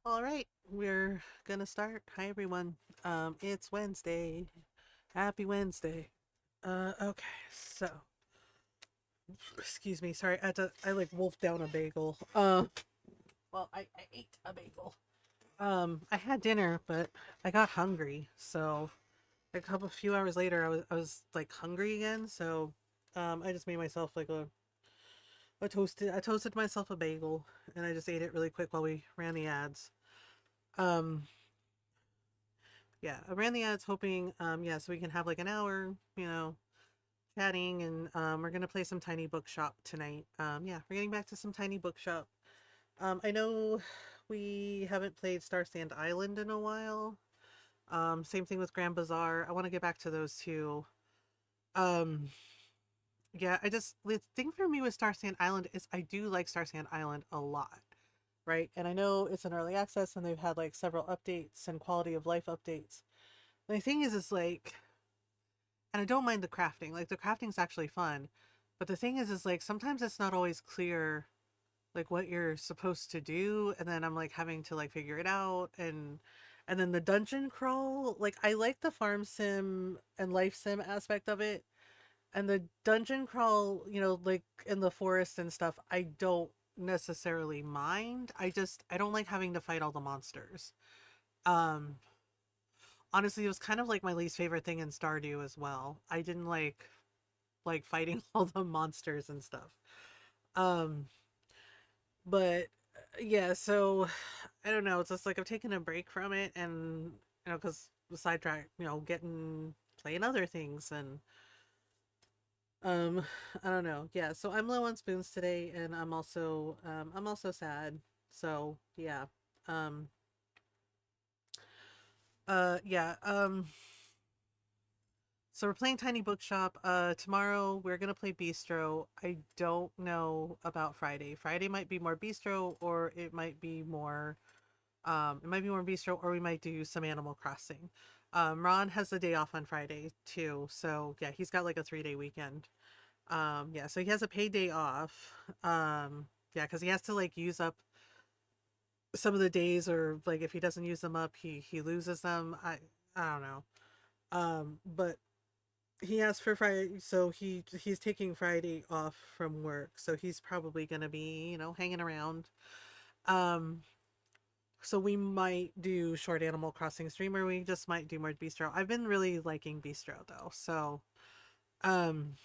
All right, we're gonna start. Hi everyone. It's Wednesday. Happy Wednesday. Okay, so excuse me. Sorry, I like wolfed down a bagel. Well, I ate a bagel. I had dinner, but I got hungry. So a few hours later, I was like hungry again. So, I just made myself like I toasted myself a bagel, and I just ate it really quick while we ran the ads. Um, yeah, I ran the ads hoping, yeah, so we can have like an hour, chatting, and we're gonna play some Tiny Bookshop tonight. Yeah, we're getting back to some Tiny Bookshop. I know we haven't played Star Sand Island in a while. Same thing with Grand Bazaar. I want to get back to those two. Um, yeah, the thing for me with Star Sand Island is I do like Star Sand Island a lot, right? And I know it's an early access and they've had like several updates and quality of life updates. The thing is like, and I don't mind the crafting. Like the crafting's actually fun. But the thing is like sometimes it's not always clear like what you're supposed to do, and then I'm like having to like figure it out, and then the dungeon crawl, like I like the farm sim and life sim aspect of it. And the dungeon crawl, like in the forest and stuff, I don't necessarily mind. I don't like having to fight all the monsters. Um Honestly, it was kind of like my least favorite thing in Stardew as well. I didn't like fighting all the monsters and stuff. Um, but yeah, so I don't know. It's just like I've taken a break from it, and because sidetrack, getting playing other things, and um, I don't know. Yeah, so I'm low on spoons today, and I'm also sad. So yeah, um, yeah, So we're playing Tiny Bookshop. Tomorrow we're gonna play Bistro. I don't know about Friday. Friday might be more Bistro, or it might be more Bistro, or we might do some Animal Crossing. Ron has the day off on Friday too, so yeah, he's got like a 3-day weekend. Yeah, so he has a paid day off. Yeah, because he has to like use up some of the days, or like if he doesn't use them up, he loses them. I don't know. But he asked for Friday, so he's taking Friday off from work, so he's probably gonna be, hanging around. Um, so we might do short Animal Crossing stream, or we just might do more Bistro. I've been really liking Bistro though, so um,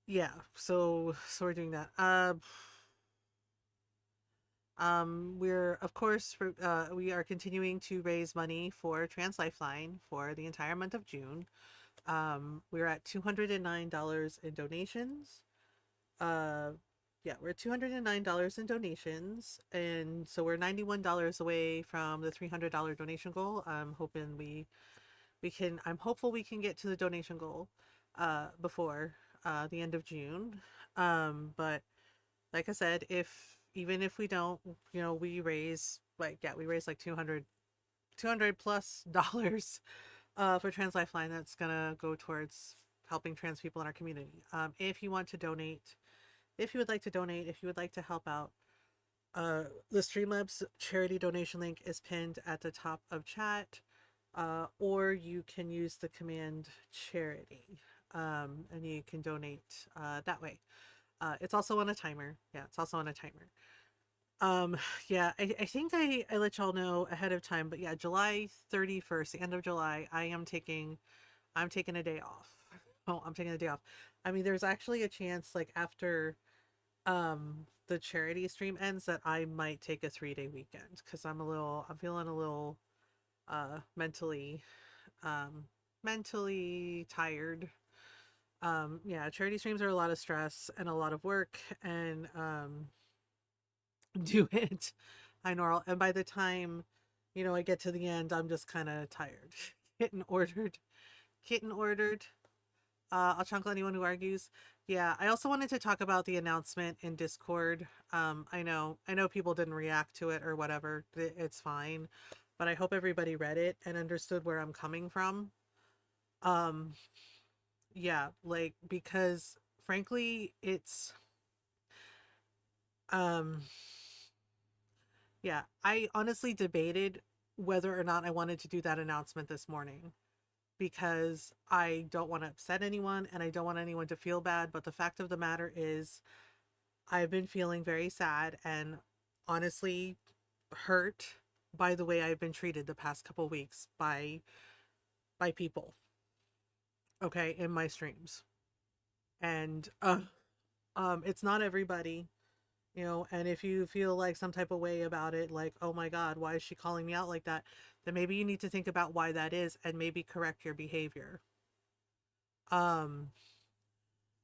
yeah, so we're doing that. We're of course we are continuing to raise money for Trans Lifeline for the entire month of June. We're at $209 in donations. Uh, yeah, we're $209 in donations, and so we're $91 away from the $300 donation goal. I'm hopeful we can get to the donation goal before the end of June. But like I said, if even if we don't, we raise like 200 plus dollars for Trans Lifeline. That's gonna go towards helping trans people in our community. If you want to donate, if you would like to donate, if you would like to help out, the Streamlabs charity donation link is pinned at the top of chat, or you can use the command charity, and you can donate that way. It's also on a timer. Yeah, it's also on a timer. Um, yeah, I think I let y'all know ahead of time, but yeah, July 31st, the end of July, I'm taking a day off. Oh, I'm taking a day off. I mean, there's actually a chance like after the charity stream ends that I might take a 3-day weekend because I'm feeling a little mentally um mentally tired. Yeah, charity streams are a lot of stress and a lot of work, and do it. I know, and by the time I get to the end, I'm just kind of tired. Kitten ordered. Kitten ordered. I'll chunkle anyone who argues. Yeah, I also wanted to talk about the announcement in Discord. I know people didn't react to it or whatever. It's fine, but I hope everybody read it and understood where I'm coming from. Um, yeah, like because frankly, um Yeah, I honestly debated whether or not I wanted to do that announcement this morning because I don't want to upset anyone and I don't want anyone to feel bad. But the fact of the matter is, I've been feeling very sad and honestly hurt by the way I've been treated the past couple weeks by people, okay, in my streams. And it's not everybody, and if you feel like some type of way about it, like, oh my God, why is she calling me out like that? Then maybe you need to think about why that is and maybe correct your behavior. Um,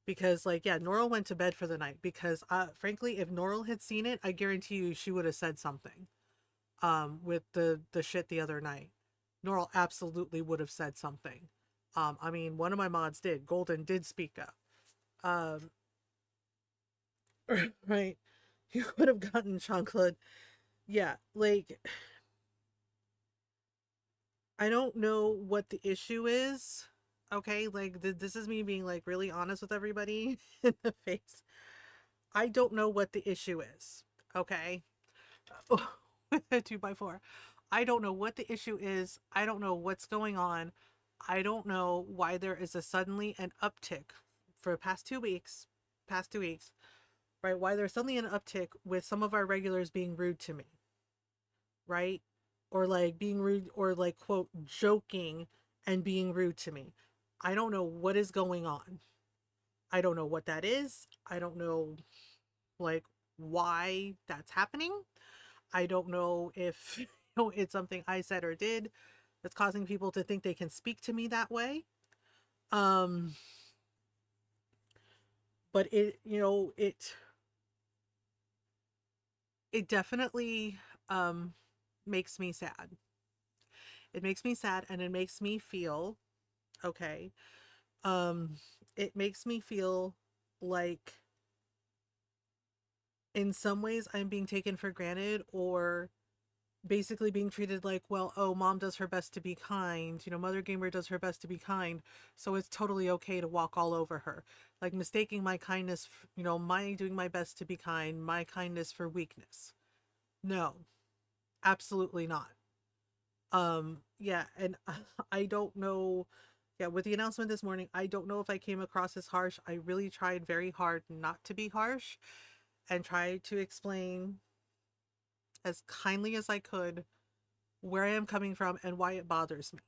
because like, yeah, Norl went to bed for the night because frankly, if Norl had seen it, I guarantee you she would have said something. With the shit the other night. Norl absolutely would have said something. I mean, one of my mods did. Golden did speak up. Um, right. You could have gotten chocolate. Yeah, like I don't know what the issue is. Okay, like this is me being like really honest with everybody in the face. I don't know what the issue is. Okay, with a 2x4. I don't know what the issue is. I don't know what's going on. I don't know why there is a suddenly an uptick for the past 2 weeks, right? Why there's suddenly an uptick with some of our regulars being rude to me, right? Or like being rude or like quote joking and being rude to me. I don't know what is going on. I don't know what that is. I don't know like why that's happening. I don't know if it's something I said or did that's causing people to think they can speak to me that way. Um, but it definitely makes me sad. It makes me sad and it makes me feel okay. Um, it makes me feel like in some ways I'm being taken for granted or basically being treated like, well, oh, mom does her best to be kind, mother gamer does her best to be kind, so it's totally okay to walk all over her, like mistaking my kindness, my doing my best to be kind, my kindness for weakness. No, absolutely not. Yeah, and I don't know. Yeah, with the announcement this morning, I don't know if I came across as harsh. I really tried very hard not to be harsh and tried to explain as kindly as I could where I am coming from and why it bothers me.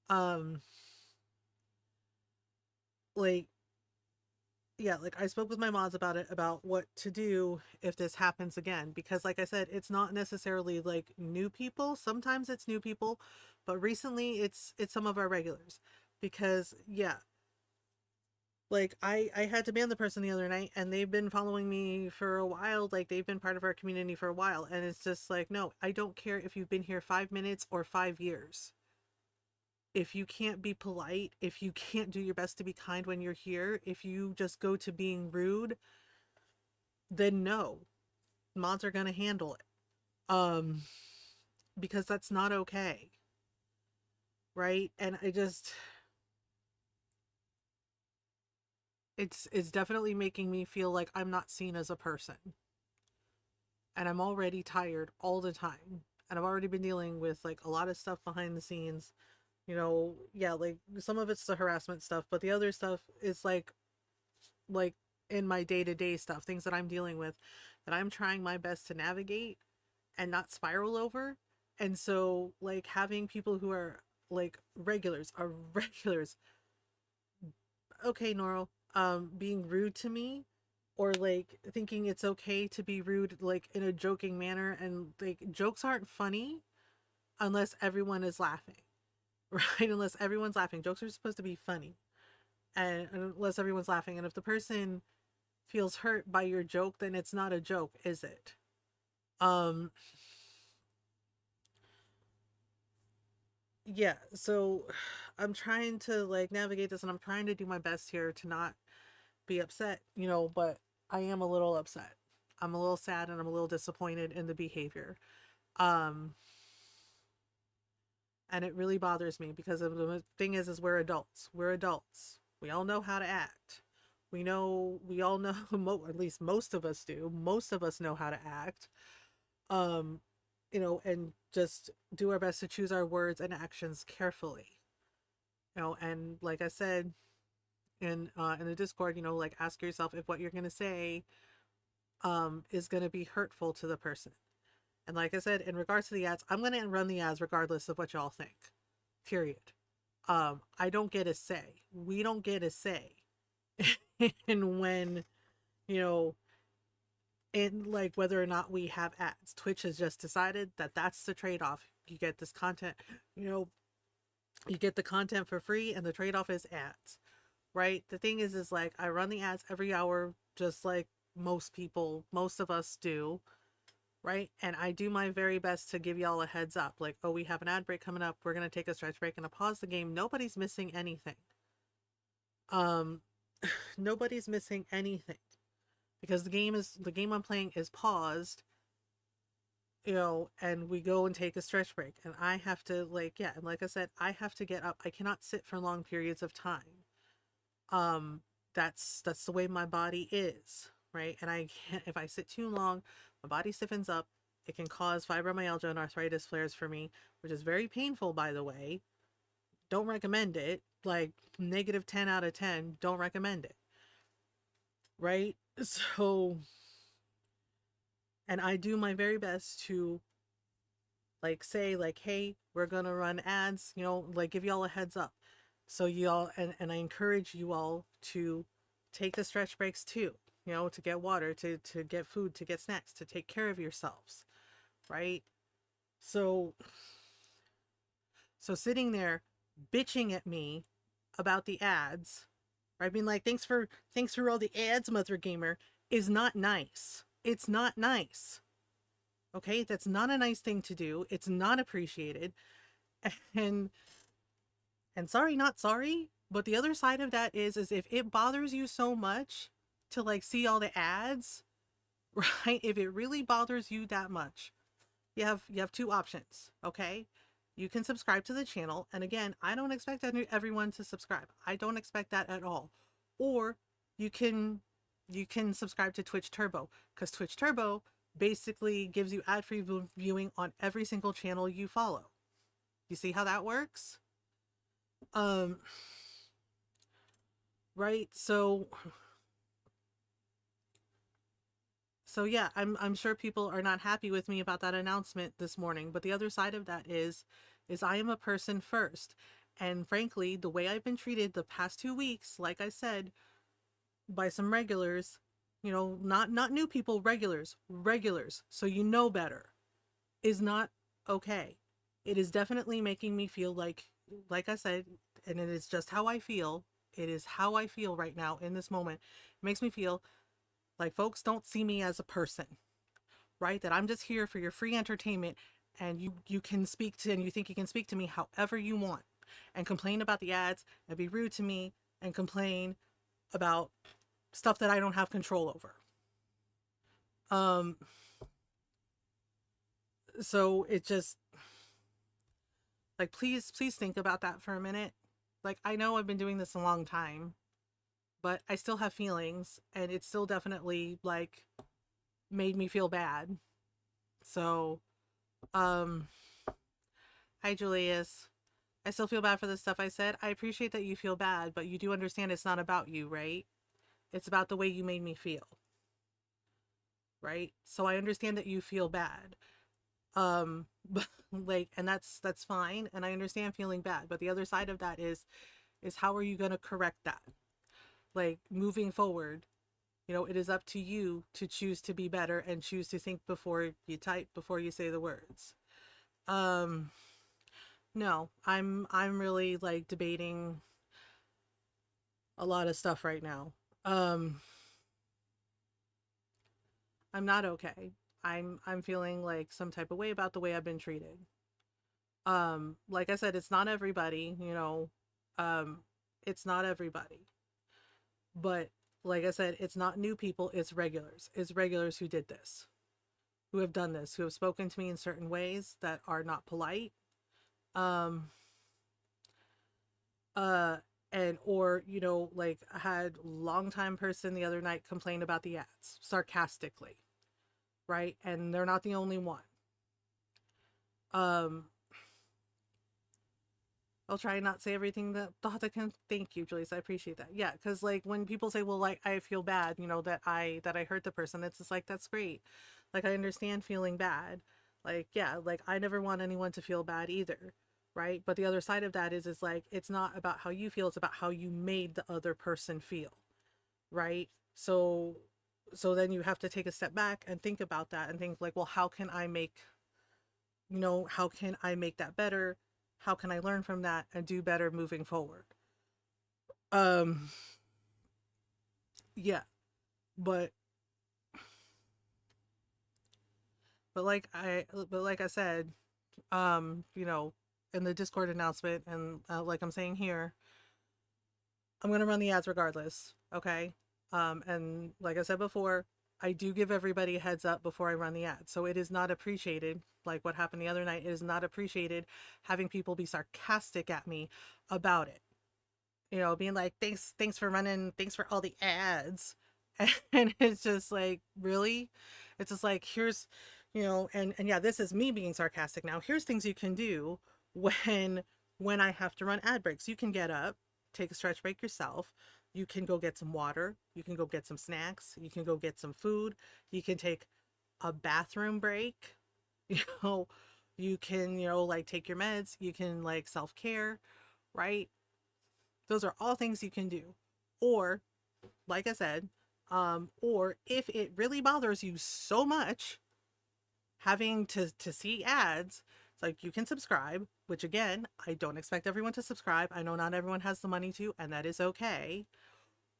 Um, like, yeah, like I spoke with my mods about it, about what to do if this happens again. Because, like I said, it's not necessarily like new people. Sometimes it's new people, but recently it's some of our regulars. Because yeah, like I had to ban the person the other night, and they've been following me for a while. Like they've been part of our community for a while, and it's just like, no, I don't care if you've been here 5 minutes or 5 years. If you can't be polite, if you can't do your best to be kind when you're here, if you just go to being rude, then no, mods are going to handle it. Um, because that's not okay. Right. And it's definitely making me feel like I'm not seen as a person. And I'm already tired all the time. And I've already been dealing with like a lot of stuff behind the scenes. Yeah, like some of it's the harassment stuff, but the other stuff is like in my day-to-day stuff, things that I'm dealing with that I'm trying my best to navigate and not spiral over. And so like having people who are like regulars are regulars, okay, Norl, being rude to me or like thinking it's okay to be rude like in a joking manner, and like jokes aren't funny unless everyone is laughing. Right? Unless everyone's laughing. Jokes are supposed to be funny. And unless everyone's laughing, and if the person feels hurt by your joke, then it's not a joke, is it? Um, yeah, so I'm trying to like navigate this and I'm trying to do my best here to not be upset, but I am a little upset. I'm a little sad and I'm a little disappointed in the behavior. Um, and it really bothers me because the thing is we're adults. We're adults. We all know how to act. We all know, at least most of us do. Most of us know how to act. Um, and just do our best to choose our words and actions carefully. And like I said in the Discord, like ask yourself if what you're gonna say is gonna be hurtful to the person. And like I said, in regards to the ads, I'm gonna run the ads regardless of what y'all think. Period. I don't get a say. We don't get a say. And when, you know, in like whether or not we have ads. Twitch has just decided that that's the trade-off. You get this content, you know, you get the content for free and the trade-off is ads. Right? The thing is like I run the ads every hour just like most people, most of us do, right? And I do my very best to give y'all a heads up. Like, oh, we have an ad break coming up. We're gonna take a stretch break and a pause the game. Nobody's missing anything. Um, nobody's missing anything because the game I'm playing is paused, and we go and take a stretch break. And I have to like, yeah, and like I said, I have to get up. I cannot sit for long periods of time. Um, that's the way my body is, right? And I can't if I sit too long, my body stiffens up. It can cause fibromyalgia and arthritis flares for me, which is very painful, by the way. Don't recommend it. Like negative 10 out of 10, don't recommend it. Right? So, and I do my very best to like say like, hey, we're gonna run ads, like give y'all a heads up. So y'all and I encourage you all to take the stretch breaks too, to get water, to get food, to get snacks, to take care of yourselves, right? So sitting there bitching at me about the ads, right? Being like, thanks for all the ads, Mothergamer, is not nice. It's not nice. Okay? That's not a nice thing to do. It's not appreciated. And sorry, not sorry. But the other side of that is if it bothers you so much to like see all the ads, right? If it really bothers you that much, you have two options, okay? You can subscribe to the channel, and again, I don't expect everyone to subscribe. I don't expect that at all. Or you can subscribe to Twitch Turbo, because Twitch Turbo basically gives you ad-free viewing on every single channel you follow. You see how that works? Um, right? So yeah, I'm sure people are not happy with me about that announcement this morning, but the other side of that is I am a person first. And frankly, the way I've been treated the past 2 weeks, like I said, by some regulars, not new people, regulars, so you know better, is not okay. It is definitely making me feel like I said, and it is just how I feel. It is how I feel right now in this moment. It makes me feel like folks don't see me as a person, right? That I'm just here for your free entertainment, and you can speak to, and you think you can speak to me however you want and complain about the ads and be rude to me and complain about stuff that I don't have control over. Um so it just like please think about that for a minute. Like I know I've been doing this a long time, but I still have feelings and it still definitely like made me feel bad. So um hi Julius. I still feel bad for the stuff I said. I appreciate that you feel bad, but you do understand it's not about you, right? It's about the way you made me feel, right? So I understand that you feel bad. But like, and that's fine, and I understand feeling bad. But the other side of that is how are you going to correct that? Like moving forward, it is up to you to choose to be better and choose to think before you type, before you say the words. Um, no, I'm really like debating a lot of stuff right now. Um, I'm not okay. I'm feeling like some type of way about the way I've been treated. Like I said, it's not everybody, um, it's not everybody. But like I said, it's not new people, it's regulars. It's regulars who did this, who have done this, who have spoken to me in certain ways that are not polite. Um, uh, and or, like I had longtime person the other night complain about the ads sarcastically. right? And they're not the only one. Um, I'll try and not say everything that thought I can. Thank you, Joyce. I appreciate that. Yeah, because like when people say, "Well, like I feel bad," that I hurt the person. It's just like that's great. Like I understand feeling bad. Like yeah, like I never want anyone to feel bad either, right? But the other side of that is like it's not about how you feel. It's about how you made the other person feel, right? So then you have to take a step back and think about that and think like, well, how can I make how can I make that better? How can I learn from that and do better moving forward? Um, yeah, but but like I said, in the Discord announcement and like I'm saying here, I'm gonna run the ads regardless. Okay. And like I said before, I do give everybody a heads up before I run the ad, so it is not appreciated. Like what happened the other night, it is not appreciated having people be sarcastic at me about it, being like, thanks for running, thanks for all the ads. And it's just like, really? It's just like, here's, and yeah, this is me being sarcastic now. Here's things you can do when I have to run ad breaks. You can get up, take a stretch break yourself. You can go get some water. You can go get some snacks. You can go get some food. You can take a bathroom break. You know, you can, like take your meds. You can like self-care, right? Those are all things you can do. Or, like I said, or if it really bothers you so much having to see ads, it's like you can subscribe, which again, I don't expect everyone to subscribe. I know not everyone has the money to, and that is okay.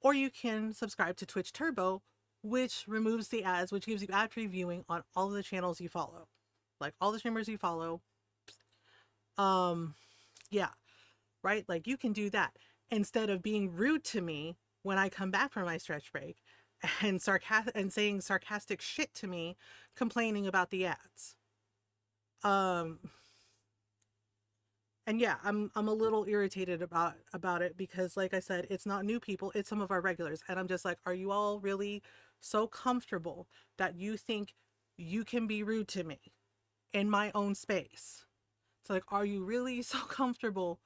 Or you can subscribe to Twitch Turbo, which removes the ads, which gives you ad free viewing on all of the channels you follow. Like all the streamers you follow. Um, yeah. Right? Like you can do that instead of being rude to me when I come back from my stretch break and saying sarcastic shit to me, complaining about the ads. Um, and yeah, I'm a little irritated about it because, like I said, it's not new people, it's some of our regulars, and I'm just like, are you all really so comfortable that you think you can be rude to me in my own space? It's like, are you really so comfortable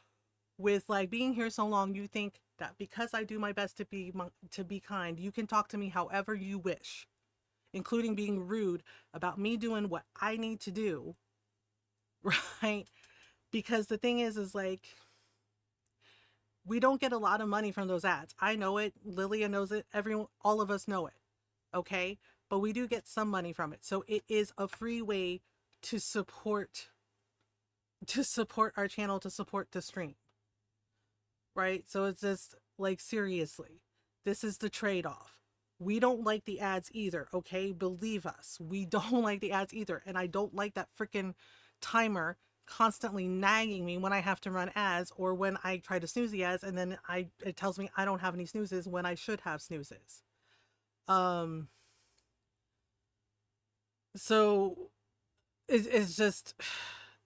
with like being here so long you think that because I do my best to be kind, you can talk to me however you wish, including being rude about me doing what I need to do, right? Because the thing is like we don't get a lot of money from those ads. I know it, Lilia knows it, everyone, all of us know it, okay? But we do get some money from it. So it is a free way to support our channel, to support the stream, right? So it's just like, seriously, this is the trade off. We don't like the ads either, okay? Believe us, we don't like the ads either. And I don't like that freaking timer constantly nagging me when I have to run ads or when I try to snooze the ads and then it tells me I don't have any snoozes when I should have snoozes. Um, so it's just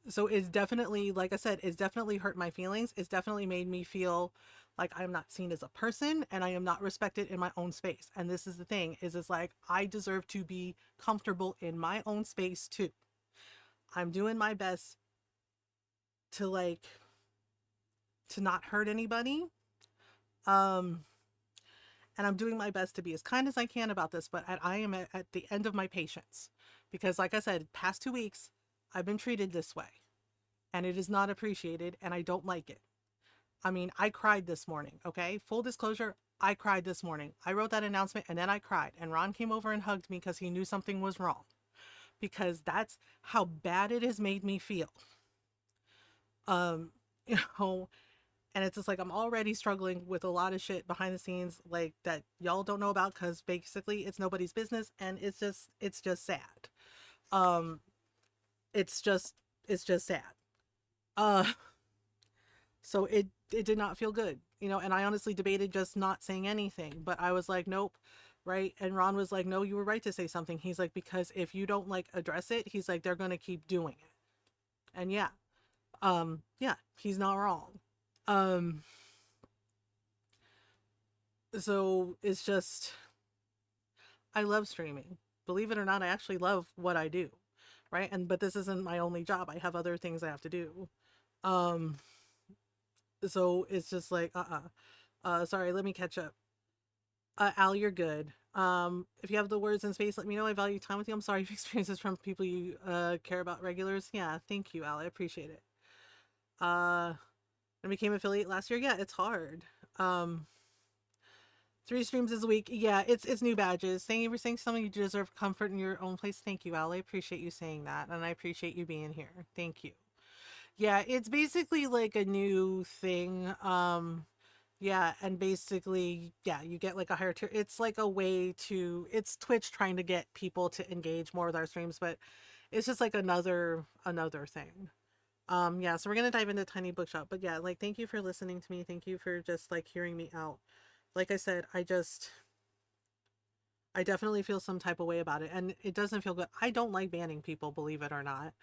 so it's definitely, like I said, it's definitely hurt my feelings. It's definitely made me feel like I'm not seen as a person and I am not respected in my own space. And this is the thing, is it's like I deserve to be comfortable in my own space too. I'm doing my best to not hurt anybody. Um and I'm doing my best to be as kind as I can about this, but I am at the end of my patience because like I said, past 2 weeks I've been treated this way and it is not appreciated and I don't like it. I mean, I cried this morning, okay? Full disclosure, I cried this morning. I wrote that announcement and then I cried. And Ron came over and hugged me because he knew something was wrong. Because that's how bad it has made me feel. Um, you know, and it's just like I'm already struggling with a lot of shit behind the scenes, like that y'all don't know about because basically it's nobody's business and it's just sad. Um, it's just sad. Uh So it did not feel good, and I honestly debated just not saying anything, but I was like, nope, right? And Ron was like, no, you were right to say something. He's like, because if you don't like address it, he's like, they're gonna keep doing it. And yeah, he's not wrong. Um, so it's just I love streaming. believe it or not, I actually love what I do, right? And but this isn't my only job. I have other things I have to do. Um, so it's just like, sorry, let me catch up. Al, you're good. If you have the words and space, let me know. I value time with you. I'm sorry you've experienced this from people you care about regulars. Yeah, thank you, Al. I appreciate it. Uh, I became affiliate last year. Yeah, it's hard. Um, 3 streams is a week. Yeah, it's new badges. Thank you for saying something. You deserve comfort in your own place. Thank you, Al. I appreciate you saying that, and I appreciate you being here. Thank you. Yeah, it's basically like a new thing. Yeah, and basically, yeah, you get like a higher tier. It's like a way to, it's Twitch trying to get people to engage more with our streams, but it's just like another thing. Yeah, so we're gonna dive into Tiny Bookshop, but yeah, like thank you for listening to me. Thank you for just like hearing me out. Like I said, I definitely feel some type of way about it, and it doesn't feel good. I don't like banning people, believe it or not.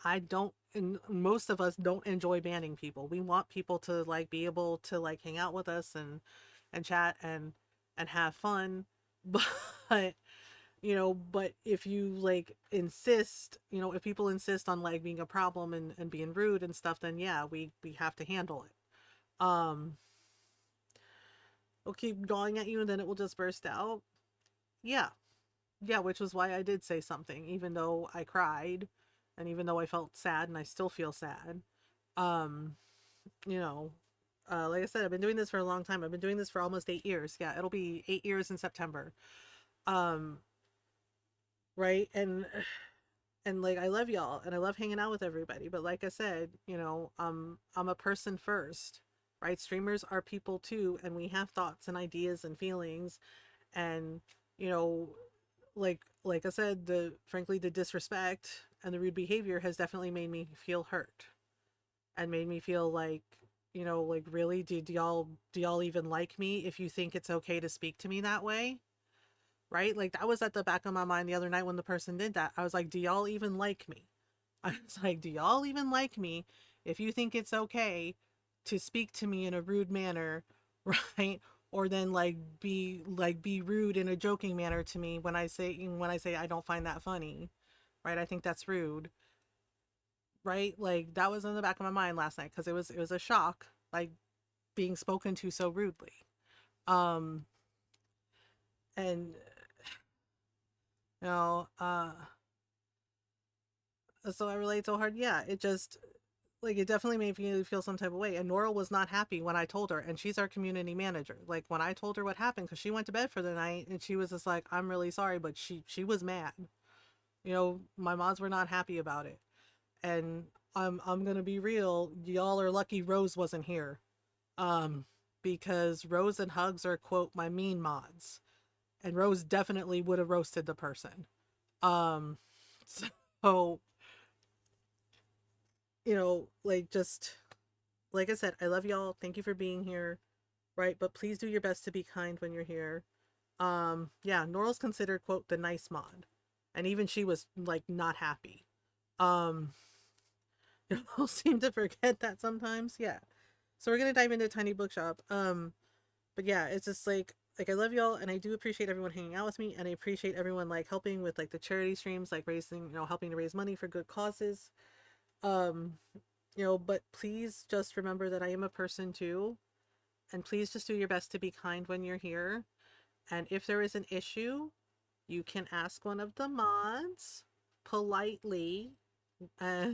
I don't, and most of us don't enjoy banning people. We want people to like be able to like hang out with us and chat and have fun. But but if you like insist, if people insist on like being a problem and being rude and stuff, then yeah, we have to handle it. It'll keep going at you and then it will just burst out. Yeah. Yeah, which was why I did say something, even though I cried and even though I felt sad and I still feel sad. Um, you know, like I said, I've been doing this for a long time. I've been doing this for almost 8 years. Yeah, it'll be 8 years in September. Um, right? And like I love y'all and I love hanging out with everybody. But like I said, I'm a person first, right? Streamers are people too, and we have thoughts and ideas and feelings and you know like I said, the frankly the disrespect and the rude behavior has definitely made me feel hurt and made me feel like, like really, do y'all even like me if you think it's okay to speak to me that way? Right? Like that was at the back of my mind the other night when the person did that. I was like, do y'all even like me? I was like, do y'all even like me if you think it's okay to speak to me in a rude manner, right? Or then be rude in a joking manner to me when I say I don't find that funny, right? I think that's rude, right? Like that was in the back of my mind last night because it was a shock, like being spoken to so rudely. Um, and you know, uh, so I relate so hard. Yeah, it just like it definitely made me feel some type of way. And Nora was not happy when I told her, and she's our community manager. Like when I told her what happened, because she went to bed for the night, and she was just like, "I'm really sorry," but she was mad. My mods were not happy about it, and I'm gonna be real. Y'all are lucky Rose wasn't here, um, because Rose and Hugs are quote my mean mods, and Rose definitely would have roasted the person. Um, so like just like I said, I love y'all. Thank you for being here. Right, but please do your best to be kind when you're here. Yeah, Norl's considered quote the nice mod, and even she was like not happy. Um, You'll seem to forget that sometimes. Yeah, so we're gonna dive into Tiny Bookshop. But yeah, it's just like I love y'all, and I do appreciate everyone hanging out with me, and I appreciate everyone like helping with like the charity streams, like raising, helping to raise money for good causes. Um, but please just remember that I am a person too, and please just do your best to be kind when you're here. And if there is an issue, you can ask one of the mods politely. Uh,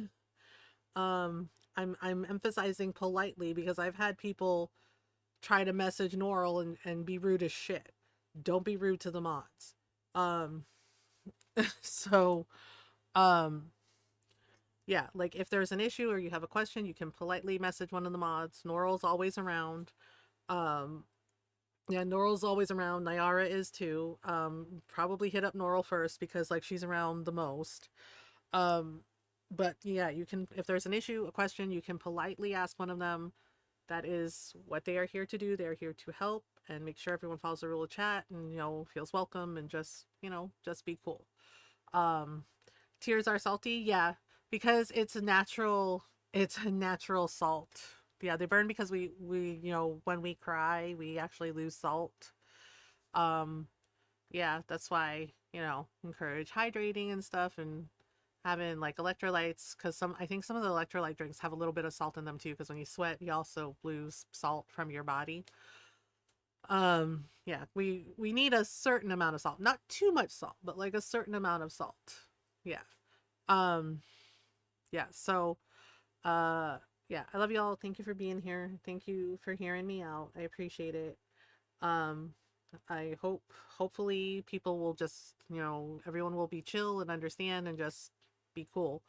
I'm emphasizing politely because I've had people try to message Norl and be rude as shit. Don't be rude to the mods. Um, so um, yeah, like if there's an issue or you have a question, you can politely message one of the mods. Norl's always around. Um, Yeah, Noral's always around. Nyara is too. Probably hit up Noral first because like she's around the most. Um, but yeah, you can if there's an issue, a question, you can politely ask one of them. That is what they are here to do. They're here to help and make sure everyone follows the rule of chat and feels welcome and just be cool. Um, Tears are salty, yeah, because it's a natural salt. Yeah, they burn because we when we cry we actually lose salt. um yeah, that's why you know, encourage hydrating and stuff, and having like electrolytes, because I think some of the electrolyte drinks have a little bit of salt in them too, because when you sweat you also lose salt from your body. Yeah, we need a certain amount of salt, not too much salt, but like a certain amount of salt. Yeah. um yeah, so yeah, I love y'all. Thank you for being here. Thank you for hearing me out. I appreciate it. um I hopefully people will just, you know, everyone will be chill and understand and just be cool.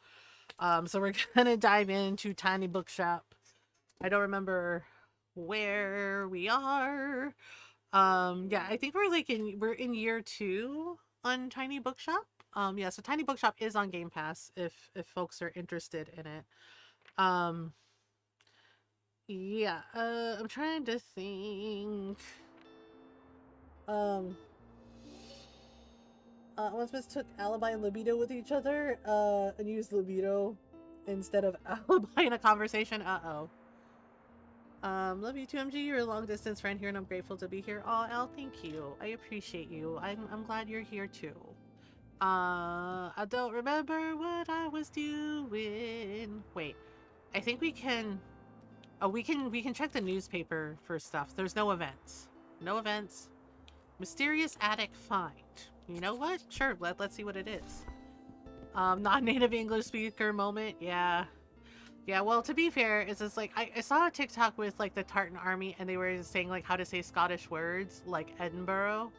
So we're gonna dive into Tiny Bookshop. I don't remember where we are. Yeah, I think we're in year 2 on Tiny Bookshop. Yeah, so Tiny Bookshop is on Game Pass if folks are interested in it. Um, yeah, I'm trying to think. Um, once Miss took alibi and libido with each other, and used libido instead of alibi in a conversation. Uh-oh. Love you too, MG. You're a long distance friend here, and I'm grateful to be here. Oh, Elle, thank you. I appreciate you. I'm glad you're here too. I don't remember what I was doing. Wait, I think we can. Oh, we can check the newspaper for stuff. There's no events. No events. Mysterious attic find. You know what? Sure. Let's see what it is. Non-native English speaker moment. Yeah. Yeah, well, to be fair, it's just like I saw a TikTok with like the Tartan Army, and they were saying like how to say Scottish words like Edinburgh.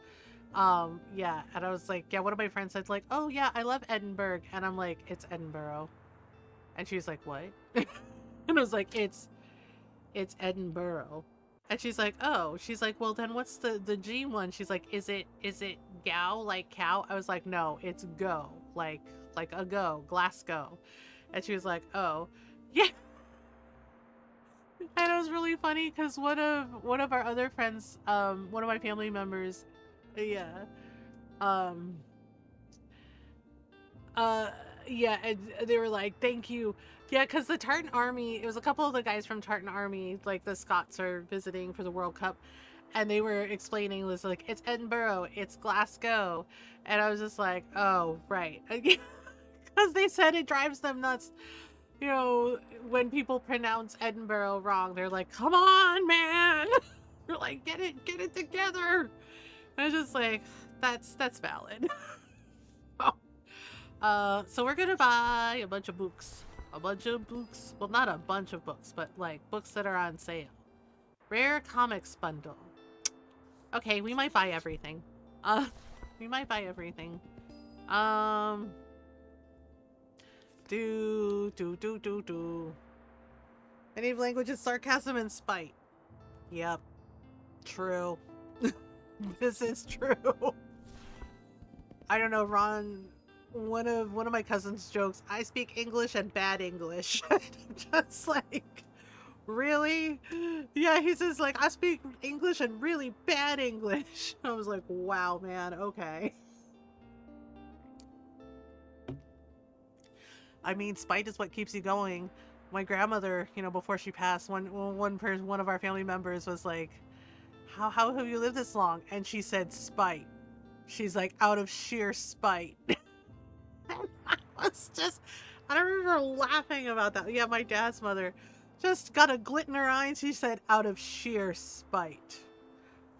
Yeah, and I was like, yeah, one of my friends said like, oh yeah, I love Edinburgh, and I'm like, it's Edinburgh, and she's like, what? And I was like, it's Edinburgh, and she's like, oh, she's like, well then what's the G one? She's like, is it gow like cow? I was like, no, it's go like a go, Glasgow, and she was like, oh. Yeah, and it was really funny because one of our other friends, one of my family members, yeah, um, uh, yeah, and they were like, "Thank you." Yeah, because the Tartan Army, it was a couple of the guys from Tartan Army, like the Scots are visiting for the World Cup, and they were explaining, was like, it's Edinburgh, it's Glasgow, and I was just like, oh right, because they said it drives them nuts. You know, when people pronounce Edinburgh wrong, they're like, come on, man. You're like, get it together. And it's just like, that's valid. So we're gonna buy a bunch of books. A bunch of books. Well, not a bunch of books, but like books that are on sale. Rare comics bundle. Okay, we might buy everything. We might buy everything. Um, do. Native language is sarcasm and spite. Yep. True. This is true. I don't know, Ron. One of my cousin's jokes, I speak English and bad English. I'm just like, really? Yeah, he says like, I speak English and really bad English. I was like, wow, man, okay. I mean, spite is what keeps you going. My grandmother, you know, before she passed, one of our family members was like, how have you lived this long? And she said spite. She's like, out of sheer spite. I was just, I remember laughing about that. Yeah, my dad's mother just got a glit in her eye, and she said, out of sheer spite.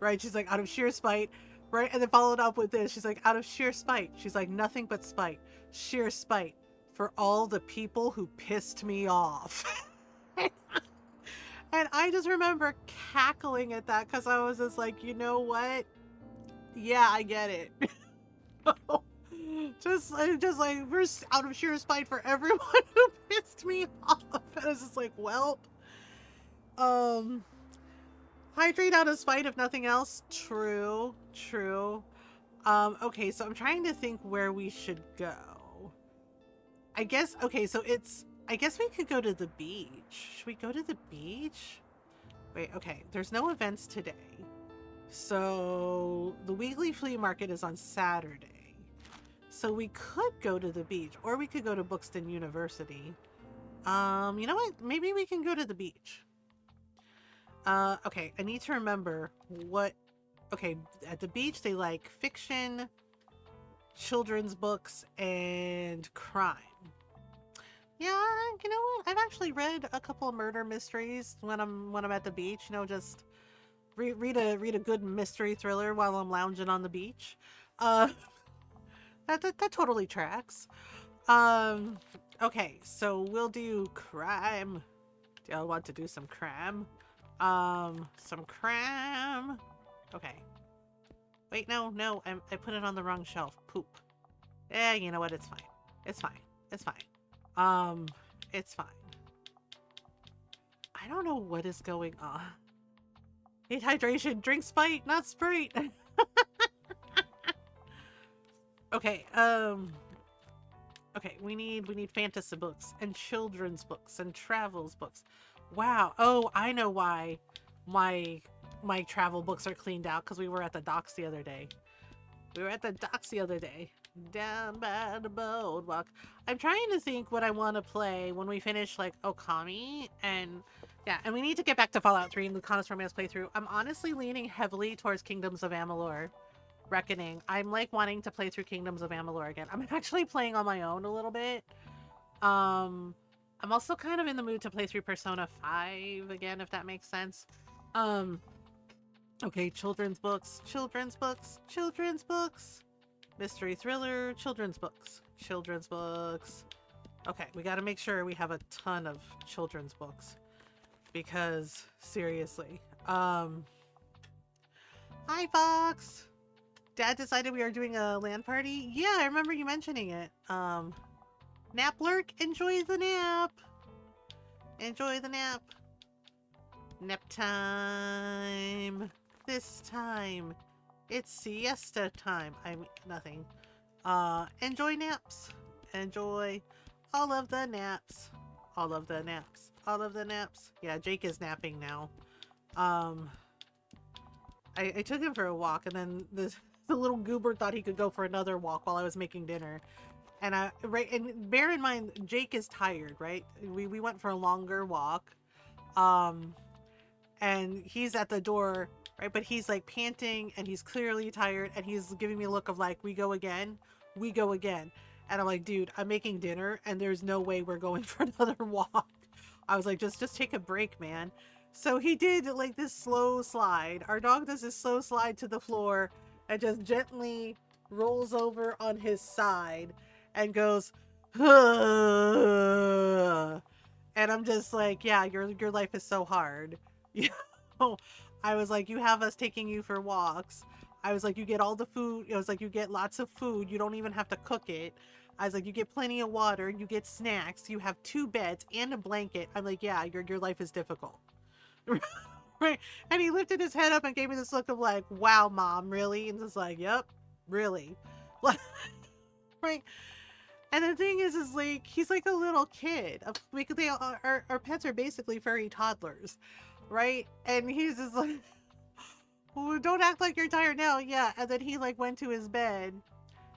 Right? She's like, out of sheer spite. Right? And then followed up with this. She's like, out of sheer spite. She's like, nothing but spite. Sheer spite for all the people who pissed me off. And I just remember cackling at that because I was just like, you know what? Yeah, I get it. just like, we're out of sheer spite for everyone who pissed me off. And I was just like, well, hydrate out of spite if nothing else. True. Okay, so I'm trying to think where we should go. I guess, okay, so I guess we could go to the beach. Should we go to the beach? Wait, okay, there's no events today. So the weekly flea market is on Saturday. So we could go to the beach, or we could go to Buxton University. You know what? Maybe we can go to the beach. Okay, I need to remember what... Okay, at the beach they like fiction, children's books, and crime. Yeah, you know what? I've actually read a couple of murder mysteries when I'm at the beach. You know, just read a good mystery thriller while I'm lounging on the beach. Uh, that totally tracks. Um, okay, so we'll do crime. Do I want to do some crime? Some crime. Okay. Wait, no, I put it on the wrong shelf. Poop. Yeah, you know what? It's fine. It's fine. It's fine. It's fine. I don't know what is going on. Need hydration. Drink Sprite, not Sprite. Okay, okay, we need fantasy books and children's books and travels books. Wow. Oh, I know why my travel books are cleaned out, because we were at the docks the other day. Down by the boardwalk. I'm trying to think what I want to play when we finish like Okami, and yeah, and we need to get back to Fallout 3 and the Lucanus Romance playthrough. I'm honestly leaning heavily towards Kingdoms of Amalur Reckoning. I'm like wanting to play through Kingdoms of Amalur again. I'm actually playing on my own a little bit. I'm also kind of in the mood to play through Persona 5 again, if that makes sense. Okay, children's books. Mystery thriller, children's books. Okay, we gotta make sure we have a ton of children's books. Because, seriously. Hi, Fox! Dad decided we are doing a LAN party? Yeah, I remember you mentioning it. Nap lurk? Enjoy the nap! Nap time! This time! It's siesta time. Nothing. Enjoy naps. Enjoy all of the naps. Yeah, Jake is napping now. I took him for a walk, and then the little goober thought he could go for another walk while I was making dinner. And and bear in mind, Jake is tired, right? We went for a longer walk. And he's at the door, right? But he's like panting, and he's clearly tired, and he's giving me a look of like, we go again. And I'm like, dude, I'm making dinner, and there's no way we're going for another walk. I was like, just take a break, man. So he did like this slow slide. Our dog does this slow slide to the floor and just gently rolls over on his side and goes, "Huh." And I'm just like, yeah, your life is so hard. You know, I was like, you have us taking you for walks. I was like, you get all the food. I was like, you get lots of food. You don't even have to cook it. I was like, you get plenty of water. You get snacks. You have 2 beds and a blanket. I'm like, yeah, your life is difficult. Right? And he lifted his head up and gave me this look of like, wow, Mom, really? And it's like, yep, really. Right? And the thing is like, he's like a little kid. Our pets are basically furry toddlers, right? And he's just like, well, don't act like you're tired now. Yeah. And then he like went to his bed,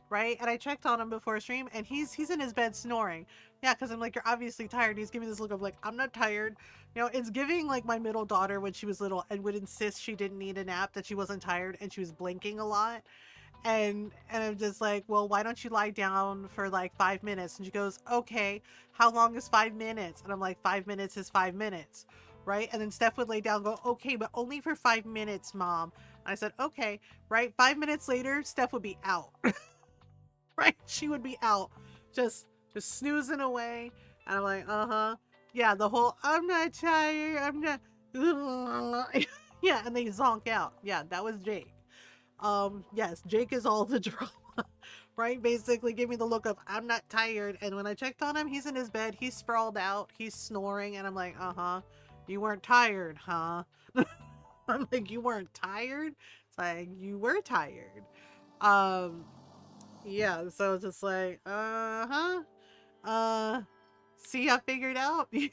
right? And I checked on him before stream, and he's in his bed snoring. Yeah, because I'm like, you're obviously tired. He's giving this look of like, I'm not tired. You know, it's giving like my middle daughter when she was little and would insist she didn't need a nap, that she wasn't tired, and she was blinking a lot. And I'm just like, well, why don't you lie down for like 5 minutes? And she goes, okay, how long is 5 minutes? And I'm like, 5 minutes is 5 minutes, right? And then Steph would lay down and go, okay, but only for 5 minutes, Mom. And I said, okay, right? 5 minutes later, Steph would be out. Right? She would be out, just snoozing away. And I'm like, yeah, the whole, I'm not tired, I'm not, yeah, and they zonk out. Yeah, that was Jake. Yes, Jake is all the drama, right? Basically give me the look of, I'm not tired. And when I checked on him, he's in his bed, he's sprawled out, he's snoring, and I'm like, you weren't tired, huh? I'm like, you weren't tired? It's like, you were tired. Yeah, so it's just like, see, I figured out. You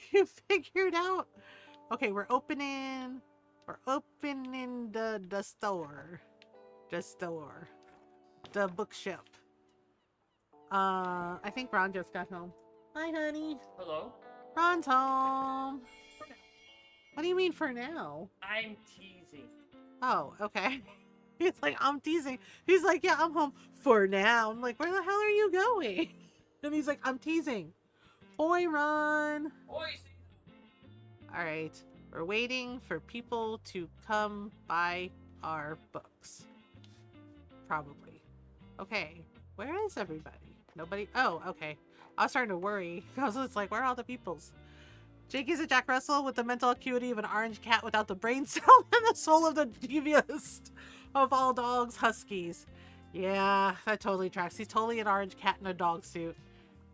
figured out. Okay, we're opening the store. The bookshop. I think Ron just got home. Hi, honey. Hello? Ron's home. What do you mean for now? I'm teasing. Oh, okay. He's like, I'm teasing. He's like, yeah, I'm home for now. I'm like, where the hell are you going? And he's like, I'm teasing. Boy, run. All right. We're waiting for people to come buy our books. Probably. Okay. Where is everybody? Nobody? Oh, okay. I was starting to worry. I was just like, where are all the peoples? Jake is a Jack Russell with the mental acuity of an orange cat without the brain cell and the soul of the devious of all dogs, huskies. Yeah, that totally tracks. He's totally an orange cat in a dog suit.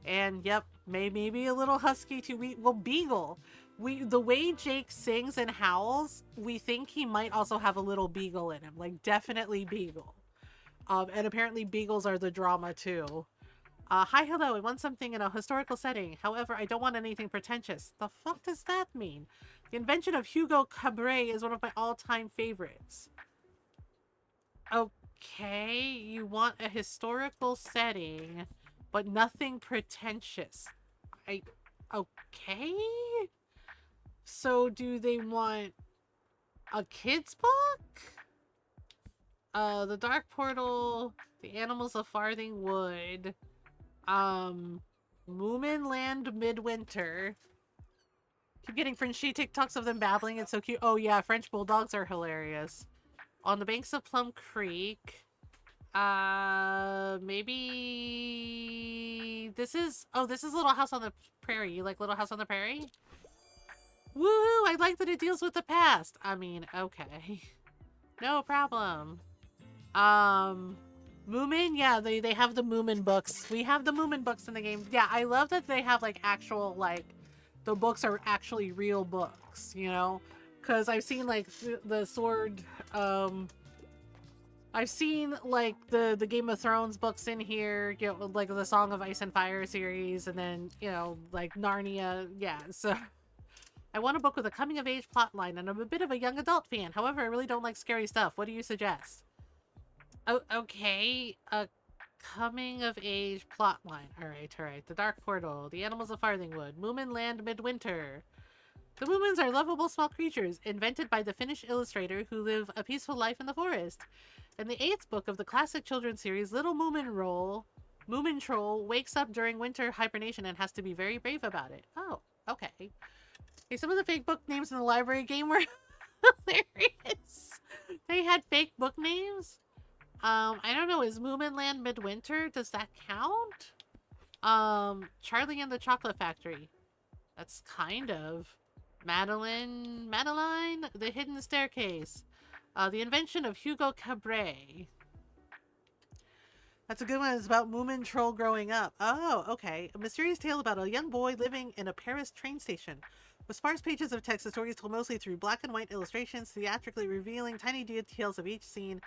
And yep, maybe a little husky too. Well, beagle. The way Jake sings and howls, we think he might also have a little beagle in him. Like, definitely beagle. And apparently beagles are the drama too. Hi, hello, I want something in a historical setting. However, I don't want anything pretentious. The fuck does that mean? The invention of Hugo Cabret is one of my all-time favorites. Okay, you want a historical setting, but nothing pretentious. Okay? So do they want a kid's book? The Dark Portal, The Animals of Farthing Wood, Moomin Land Midwinter. Keep getting Frenchy TikToks of them babbling. It's so cute. Oh yeah, French bulldogs are hilarious. On the banks of Plum Creek. Maybe this is. Oh, this is Little House on the Prairie. You like Little House on the Prairie? Woohoo! I like that it deals with the past. I mean, okay, no problem. Moomin, yeah, they have the Moomin books. We have the Moomin books in the game. Yeah, I love that they have like actual like the books are actually real books, you know? Cuz I've seen like the sword I've seen like the Game of Thrones books in here, you know, like the Song of Ice and Fire series, and then, you know, like Narnia. Yeah, so I want a book with a coming of age plotline, and I'm a bit of a young adult fan. However, I really don't like scary stuff. What do you suggest? Oh, okay. A coming of age plotline. Alright, alright. The Dark Portal, The Animals of Farthingwood, Moomin Land Midwinter. The Moomins are lovable small creatures invented by the Finnish illustrator who live a peaceful life in the forest. In the 8th book of the classic children's series, little Moomin Troll wakes up during winter hibernation and has to be very brave about it. Oh, okay. Hey, some of the fake book names in the library game were hilarious. They had fake book names? I don't know, is Moomin Land Midwinter? Does that count? Charlie and the Chocolate Factory. That's kind of. Madeline, The Hidden Staircase. The Invention of Hugo Cabret. That's a good one. It's about Moomin Troll growing up. Oh, okay. A mysterious tale about a young boy living in a Paris train station. With sparse pages of text, the story is told mostly through black and white illustrations, theatrically revealing tiny details of each scene,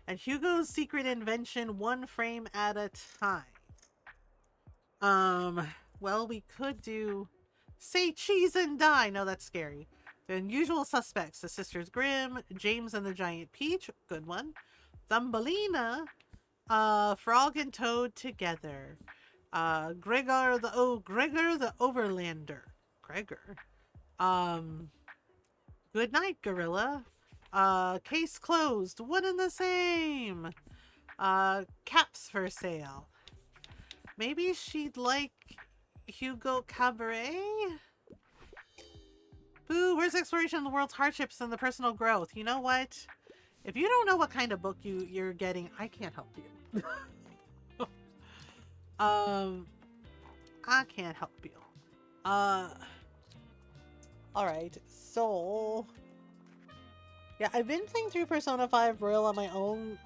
and Hugo's secret invention one frame at a time. Well, we could do Say Cheese and Die. No, that's scary. The Unusual Suspects, The Sisters Grimm, James and the Giant Peach, good one. Thumbelina, Frog and Toad Together. Gregor the Overlander. Gregor. Good Night, Gorilla. Case Closed, one and the same. Caps for Sale. Maybe she'd like Hugo Cabaret? Boo, where's exploration of the world's hardships and the personal growth? You know what? If you don't know what kind of book you're getting, I can't help you. I can't help you. Alright, so yeah, I've been playing through Persona 5 Royal on my own,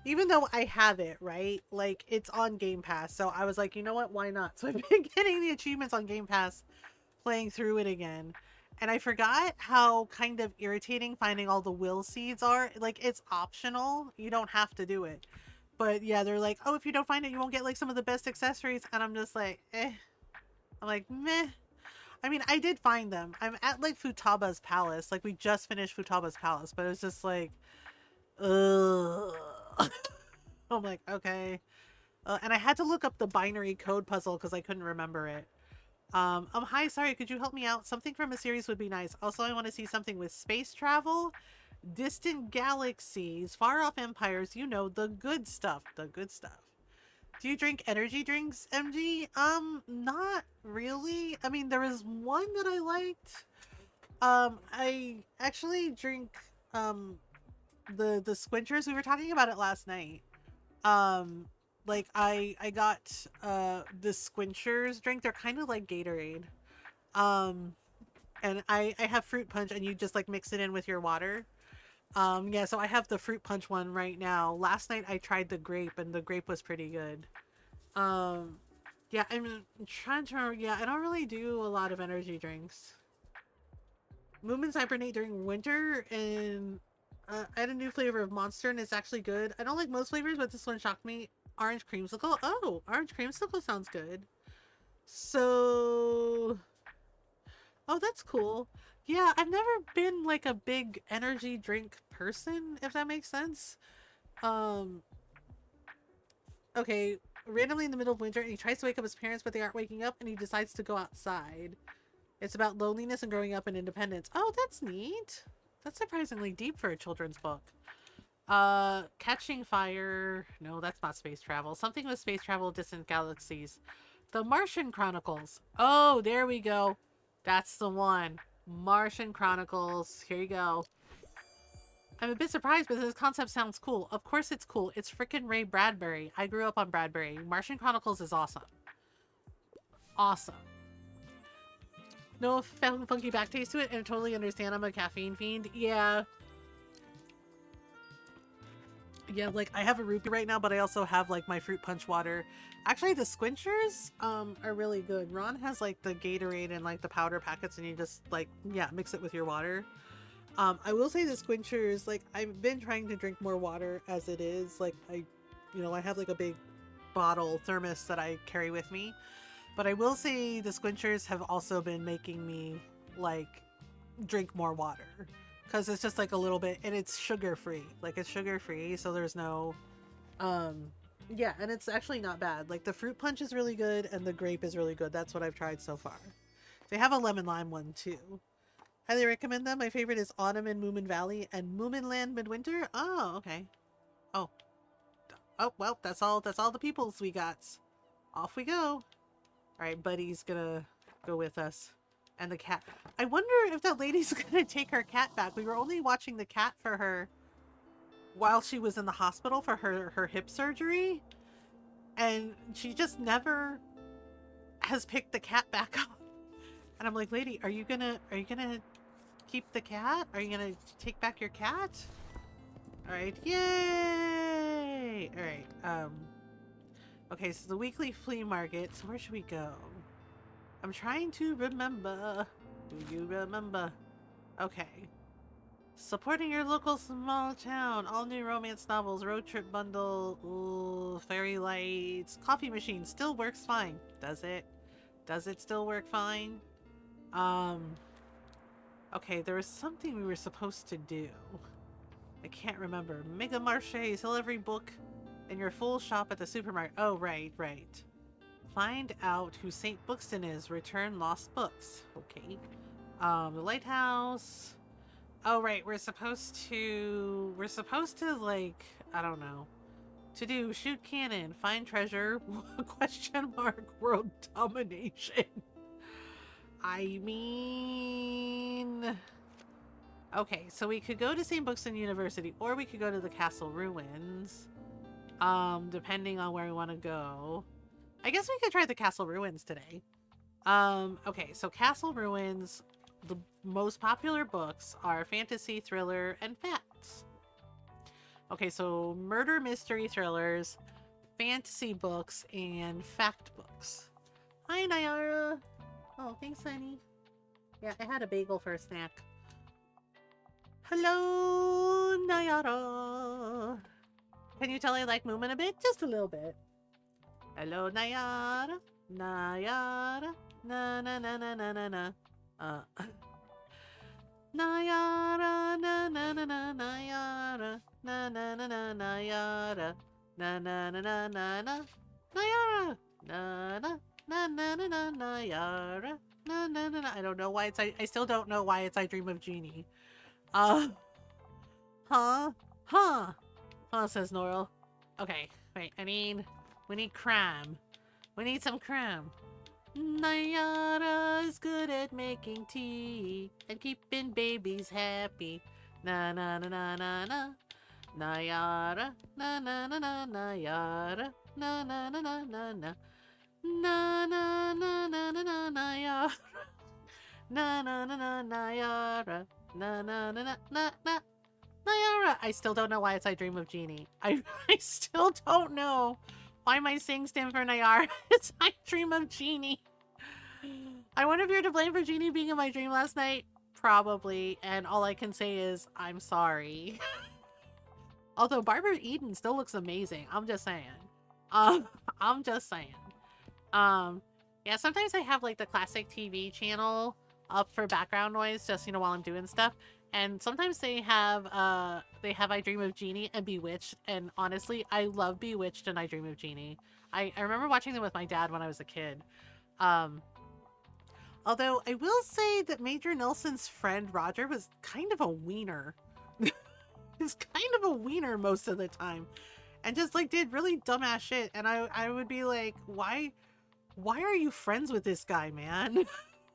even though I have it, right? Like, it's on Game Pass, so I was like, you know what, why not? So I've been getting the achievements on Game Pass, playing through it again. And I forgot how kind of irritating finding all the will seeds are. Like, it's optional. You don't have to do it. But yeah, they're like, oh, if you don't find it, you won't get like some of the best accessories. And I'm just like, eh. I'm like, meh. I mean, I did find them. I'm at like Futaba's Palace. Like, we just finished Futaba's Palace, but it was just like, ugh. I'm like, okay. And I had to look up the binary code puzzle because I couldn't remember it. Hi, sorry, could you help me out? Something from a series would be nice. Also, I want to see something with space travel, distant galaxies, far off empires, you know, the good stuff, the good stuff. Do you drink energy drinks, MG? Not really. I mean, there was one that I liked. I actually drink um the squinchers. We were talking about it last night. Um, like I got the squinchers drink. They're kind of like Gatorade. Um, and I have fruit punch, and you just like mix it in with your water. Yeah, so I have the fruit punch one right now. Last night I tried the grape, and the grape was pretty good. Um, yeah, I'm trying to remember. Yeah, I don't really do a lot of energy drinks. Movements hibernate during winter, and I had a new flavor of Monster, and it's actually good. I don't like most flavors, but this one shocked me. Orange creamsicle. Oh, orange creamsicle sounds good. So, oh, that's cool. Yeah, I've never been like a big energy drink person, if that makes sense. Um, okay, randomly in the middle of winter, and he tries to wake up his parents, but they aren't waking up, and he decides to go outside. It's about loneliness and growing up and independence. Oh, that's neat. That's surprisingly deep for a children's book. Catching fire. No, that's not space travel. Something with space travel, distant galaxies. The Martian Chronicles. Oh, there we go. That's the one. Martian Chronicles. Here you go. I'm a bit surprised, but this concept sounds cool. Of course it's cool. It's frickin' Ray Bradbury. I grew up on Bradbury. Martian Chronicles is awesome. Awesome. No funky back taste to it, and I totally understand I'm a caffeine fiend. Yeah. Yeah, like, I have a root beer right now, but I also have, like, my fruit punch water. Actually, the squinchers, are really good. Ron has, like, the Gatorade and, like, the powder packets, and you just, like, yeah, mix it with your water. I will say the squinchers, like, I've been trying to drink more water as it is. Like, I have, like, a big bottle thermos that I carry with me. But I will say the squinchers have also been making me, like, drink more water. Because it's just, like, a little bit, and it's sugar-free. Like, it's sugar-free, so there's no, yeah, and it's actually not bad. Like, the fruit punch is really good, and the grape is really good. That's what I've tried so far. They have a lemon lime one, too. Highly recommend them. My favorite is Autumn in Moomin Valley and Moominland Midwinter. Oh, okay. Oh. Oh, well, that's all the peoples we got. Off we go. Alright, Buddy's gonna go with us. And the cat. I wonder if that lady's gonna take her cat back. We were only watching the cat for her while she was in the hospital for her hip surgery. And she just never has picked the cat back up. And I'm like, lady, are you gonna keep the cat? Are you gonna take back your cat? Alright, yay! Alright, okay, so the weekly flea market. So where should we go? I'm trying to remember. Do you remember? Okay. Supporting your local small town. All new romance novels, road trip bundle, ooh, fairy lights, coffee machine still works fine. Does it? Does it still work fine? Okay, there was something we were supposed to do. I can't remember. Mega Marché, sell every book in your full shop at the supermarket. Oh, right. Find out who St. Bookston is. Return lost books. Okay. The lighthouse. Oh, right. We're supposed to, like, I don't know. To do, shoot cannon, find treasure, question mark, world domination. I mean... Okay, so we could go to St. Bookston University, or we could go to the castle ruins. Depending on where we want to go. I guess we could try the castle ruins today. Okay, so castle ruins, the most popular books are fantasy, thriller, and facts. Okay, so murder mystery thrillers, fantasy books, and fact books. Hi, Nyara. Oh, thanks, honey. Yeah, I had a bagel for a snack. Hello, Nyara. Can you tell I like Moomin a bit? Just a little bit. Hello, Nyara. Nyara. Na na na na na na na. Nyara. Na na na na Nyara. Na na na na Nyara. Na na na na na na. Nyara. Na na na na na na Nyara. Na na na na. I don't know why it's I still don't know why it's I Dream of Jeannie. Huh? Huh? Huh, says Norl. Okay, wait, we need crime. We need some crime. Nayara is good at making tea and keeping babies happy. Na na na na na na. Nayara, na na na na Nayara, na na na na na na. Na na na na na na Nayara. Na na na na Nayara. Na na na na na na. Nayara. I still don't know why it's I Dream of Jeannie. I still don't know why my sing stand for Nayara. It's I Dream of Jeannie. I wonder if you're to blame for Jeannie being in my dream last night. Probably. And all I can say is, I'm sorry. Although Barbara Eden still looks amazing. I'm just saying. I'm just saying. Yeah, sometimes I have like the classic TV channel up for background noise just, while I'm doing stuff. And sometimes they have I Dream of Jeannie and Bewitched. And honestly, I love Bewitched and I Dream of Jeannie. I remember watching them with my dad when I was a kid. Although I will say that Major Nelson's friend Roger was kind of a wiener. He's kind of a wiener most of the time. And just like did really dumbass shit. And I would be like, why are you friends with this guy, man?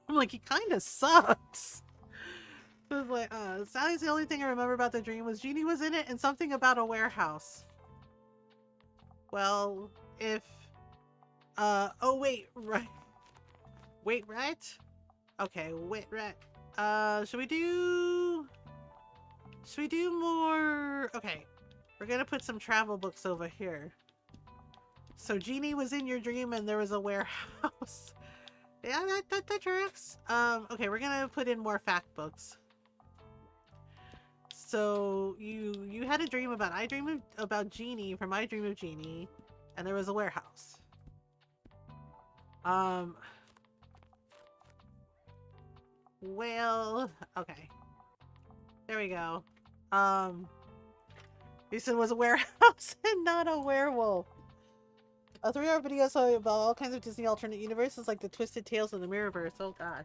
I'm like, he kind of sucks. It was like, Sally's the only thing I remember about the dream was Jeannie was in it and something about a warehouse. Well, if, oh wait, right. Wait, right? Okay, wait, right. Should we do more? Okay, we're gonna put some travel books over here. So Jeannie was in your dream and there was a warehouse. Yeah, that tracks. Okay, we're gonna put in more fact books. So you had a dream about about Jeannie from I Dream of Jeannie, and there was a warehouse. Well, okay. There we go. You said it was a warehouse and not a werewolf. A 3-hour video about all kinds of Disney alternate universes like the Twisted Tales and the Mirrorverse. Oh gosh.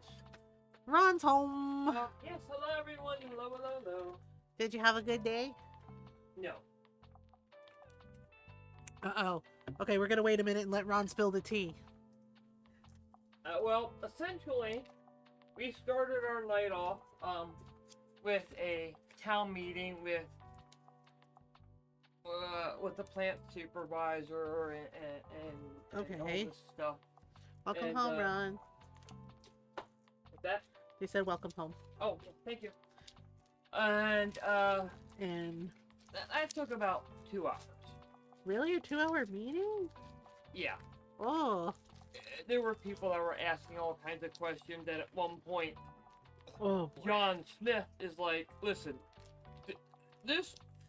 Ron's home. Yes, hello everyone. Hello. Did you have a good day? No. Uh-oh. Okay, we're gonna wait a minute and let Ron spill the tea. Well, essentially, we started our night off with a town meeting with the plant supervisor and Okay. all this stuff. Welcome home, Ron. What's that? They said welcome home. Oh, thank you. And that took about 2 hours. Really? A 2-hour meeting? Yeah. Oh. There were people that were asking all kinds of questions, and at one point, oh, boy. John Smith is like, listen,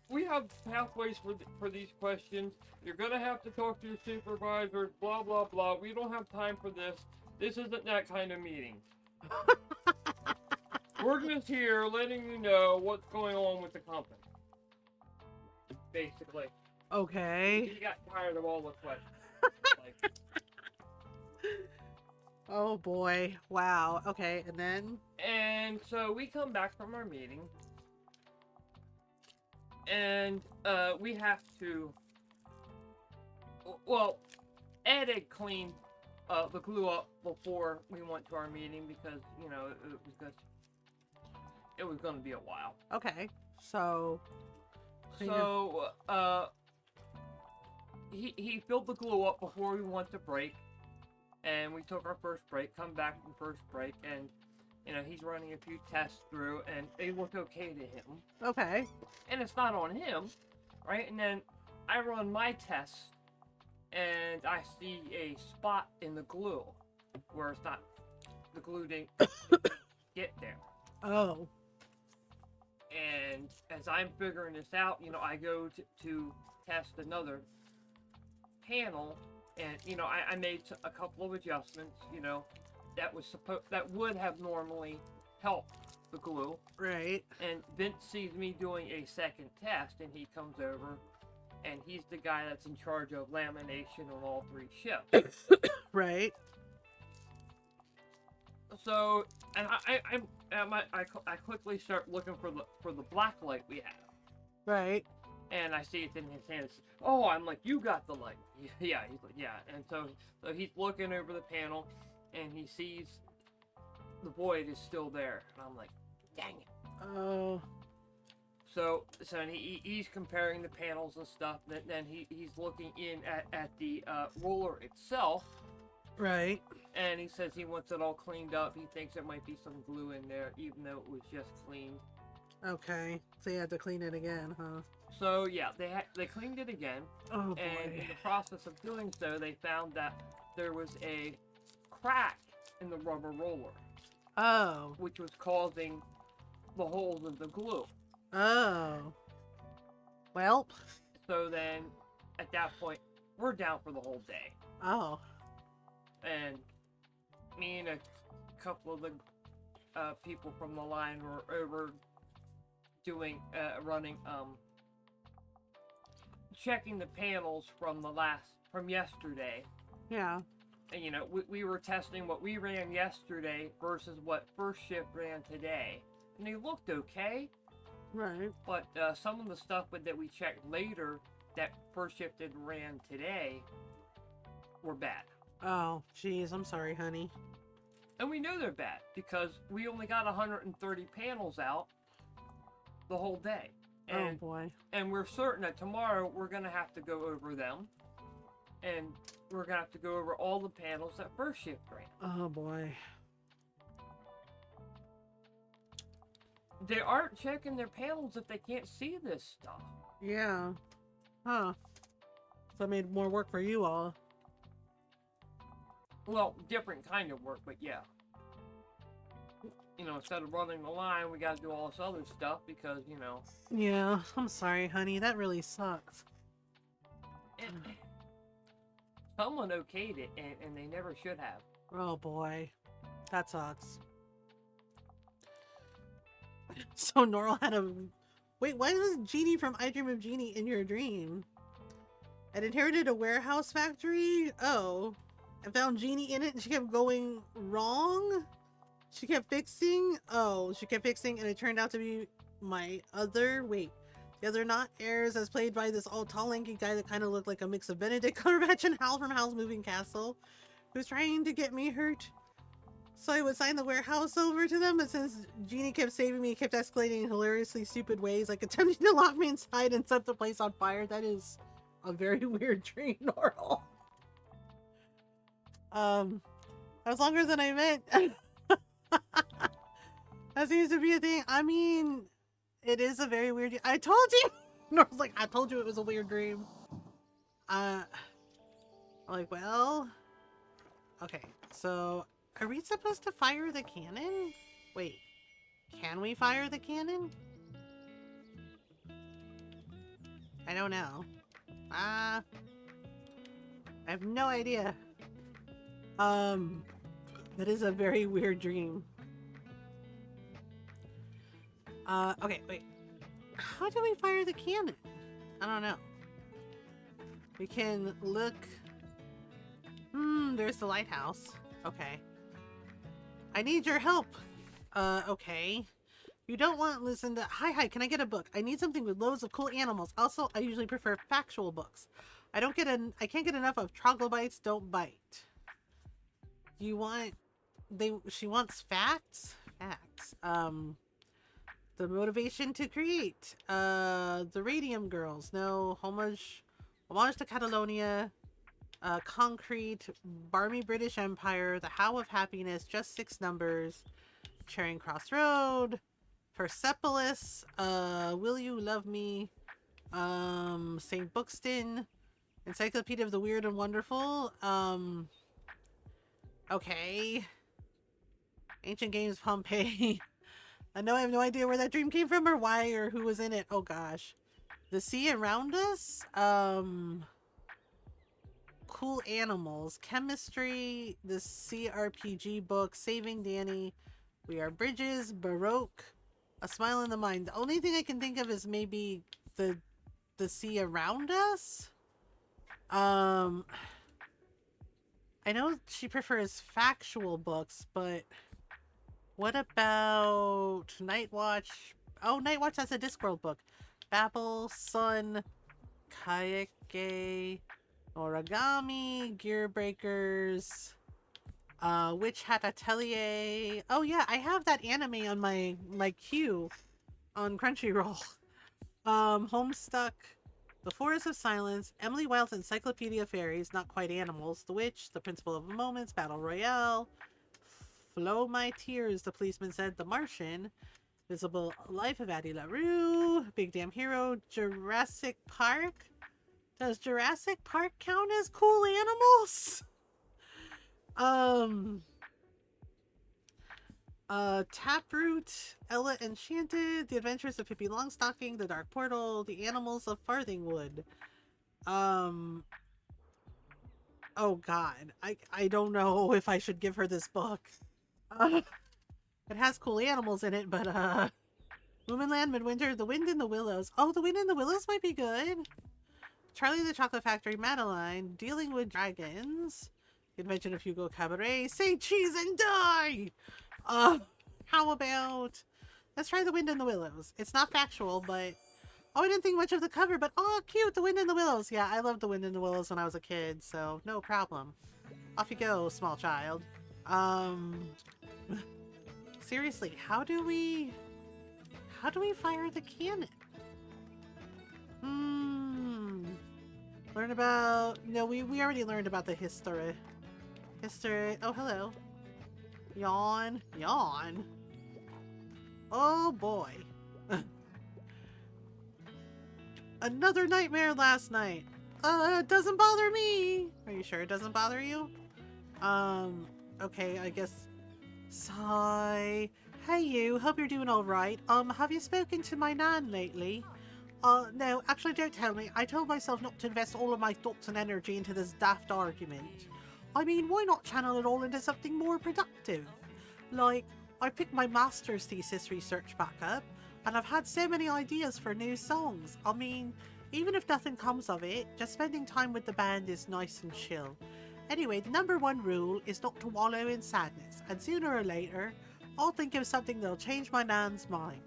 we have pathways for these questions. You're gonna have to talk to your supervisors, blah, blah, blah. We don't have time for this. This isn't that kind of meeting. We're just here letting you know what's going on with the company. Basically. Okay. He got tired of all the questions. Like, oh boy. Wow. Okay, and then? And so we come back from our meeting. And we have to... Well, Ed had cleaned the glue up before we went to our meeting because, it was going to be a while. Okay. So... So, he filled the glue up before we went to break. And we took our first break, come back from first break, and, he's running a few tests through, and they look okay to him. Okay. And it's not on him, right? And then I run my test, and I see a spot in the glue where it's not, the glue didn't get there. Oh. And as I'm figuring this out, I go to test another panel, and I made a couple of adjustments, that would have normally helped the glue. Right. And Vince sees me doing a second test, and he comes over, and he's the guy that's in charge of lamination on all 3 ships. Right. So, and I quickly start looking for the black light we have. Right. And I see it's in his hands. Oh, I'm like, you got the light. Yeah, he's like, yeah. And so he's looking over the panel, and he sees the void is still there. And I'm like, dang it. Oh. So he's comparing the panels and stuff. Then he's looking in at the roller itself. Right. And he says he wants it all cleaned up. He thinks there might be some glue in there, even though it was just cleaned. Okay. So you had to clean it again, huh? So yeah, they cleaned it again. Oh boy. And in the process of doing so, they found that there was a crack in the rubber roller, Oh. which was causing the holes in the glue. Oh. Well. So then, at that point, we're down for the whole day. Oh. And me and a couple of the people from the line were over doing, running, checking the panels from yesterday. Yeah. And, you know, we were testing what we ran yesterday versus what first shift ran today. And they looked okay. Right. But some of the stuff that we checked later that first shift had ran today were bad. Oh, jeez. I'm sorry, honey. And we know they're bad because we only got 130 panels out the whole day. And, oh boy. And we're certain that tomorrow we're going to have to go over them. And we're going to have to go over all the panels that first shift ran. Oh boy. They aren't checking their panels if they can't see this stuff. Yeah. Huh. So it made more work for you all. Well, different kind of work, but yeah. You know, instead of running the line, we got to do all this other stuff because, you know. Yeah. I'm sorry, honey. That really sucks. Someone okayed it, and they never should have. Oh boy. That sucks. So Norl had a... Wait, why was Jeannie from I Dream of Jeannie in your dream? I'd inherited a warehouse factory? Oh. I found Jeannie in it and she kept going wrong? She kept fixing? Oh, she kept fixing and it turned out to be my other... Wait. The other not heirs as played by this all tall lanky guy that kind of looked like a mix of Benedict Cumberbatch and Hal from Howl's Moving Castle. Who was trying to get me hurt. So I would sign the warehouse over to them, but since Jeannie kept saving me, it kept escalating in hilariously stupid ways, like attempting to lock me inside and set the place on fire. That is a very weird dream, Norl. That's longer than I meant. That seems to be a thing. I mean, it is a very weird... I told you! Norl's like, I told you it was a weird dream. I'm like, well... Okay, so... Are we supposed to fire the cannon? Wait, can we fire the cannon? I don't know. I have no idea. That is a very weird dream. Okay, wait. How do we fire the cannon? I don't know. We can look... there's the lighthouse. Okay. I need your help. Okay. You don't want to listen to... Hi, can I get a book? I need something with loads of cool animals. Also, I usually prefer factual books. I can't get enough of troglobites don't bite. You want... She wants facts? Facts. The motivation to create. The Radium Girls. No, homage to Catalonia. Concrete, Barmy British Empire, The How of Happiness, Just 6 Numbers, Charing Cross Road, Persepolis, Will You Love Me, St. Bookston, Encyclopedia of the Weird and Wonderful, okay, Ancient Games Pompeii. I know I have no idea where that dream came from or why or who was in it. Oh gosh. The Sea Around Us, Cool Animals, Chemistry, the CRPG book, Saving Danny, We Are Bridges, Baroque, A Smile in the Mind. The only thing I can think of is maybe the Sea Around Us. I know she prefers factual books, but what about Night Watch? Oh, Night Watch, that's a Discworld book. Babel, Sun, Kayake, Origami, Gear Breakers, Witch Hat Atelier. Oh yeah, I have that anime on my queue on Crunchyroll. Homestuck, The Forest of Silence, Emily Wilde's Encyclopedia of Fairies, Not Quite Animals, The Witch, The Principle of Moments, Battle Royale, Flow My Tears, the policeman said, The Martian, Visible Life of Addie LaRue, Big Damn Hero, Jurassic Park. Does Jurassic Park count as cool animals? Um, Taproot, Ella Enchanted, The Adventures of Pippi Longstocking, The Dark Portal, The Animals of Farthingwood. Oh god, I don't know if I should give her this book. Uh, it has cool animals in it, but Womanland Midwinter, The Wind in the Willows. Oh, The Wind in the Willows might be good. Charlie and the Chocolate Factory, Madeline, Dealing with Dragons, The Invention of Hugo Cabaret, Say Cheese and Die! How about... Let's try The Wind in the Willows. It's not factual, but... Oh, I didn't think much of the cover, but oh, cute, The Wind in the Willows. Yeah, I loved The Wind in the Willows when I was a kid, so no problem. Off you go, small child. Seriously, how do we fire the cannon? Learn about... No, we already learned about the history. Oh, hello. Yawn. Yawn. Oh, boy. Another nightmare last night. It doesn't bother me. Are you sure it doesn't bother you? Okay, I guess... Sigh. Hey you, hope you're doing alright. Have you spoken to my nan lately? No, actually don't tell me. I told myself not to invest all of my thoughts and energy into this daft argument. I mean, why not channel it all into something more productive? Like, I picked my master's thesis research back up, and I've had so many ideas for new songs. I mean, even if nothing comes of it, just spending time with the band is nice and chill. Anyway, the number one rule is not to wallow in sadness, and sooner or later, I'll think of something that'll change my nan's mind.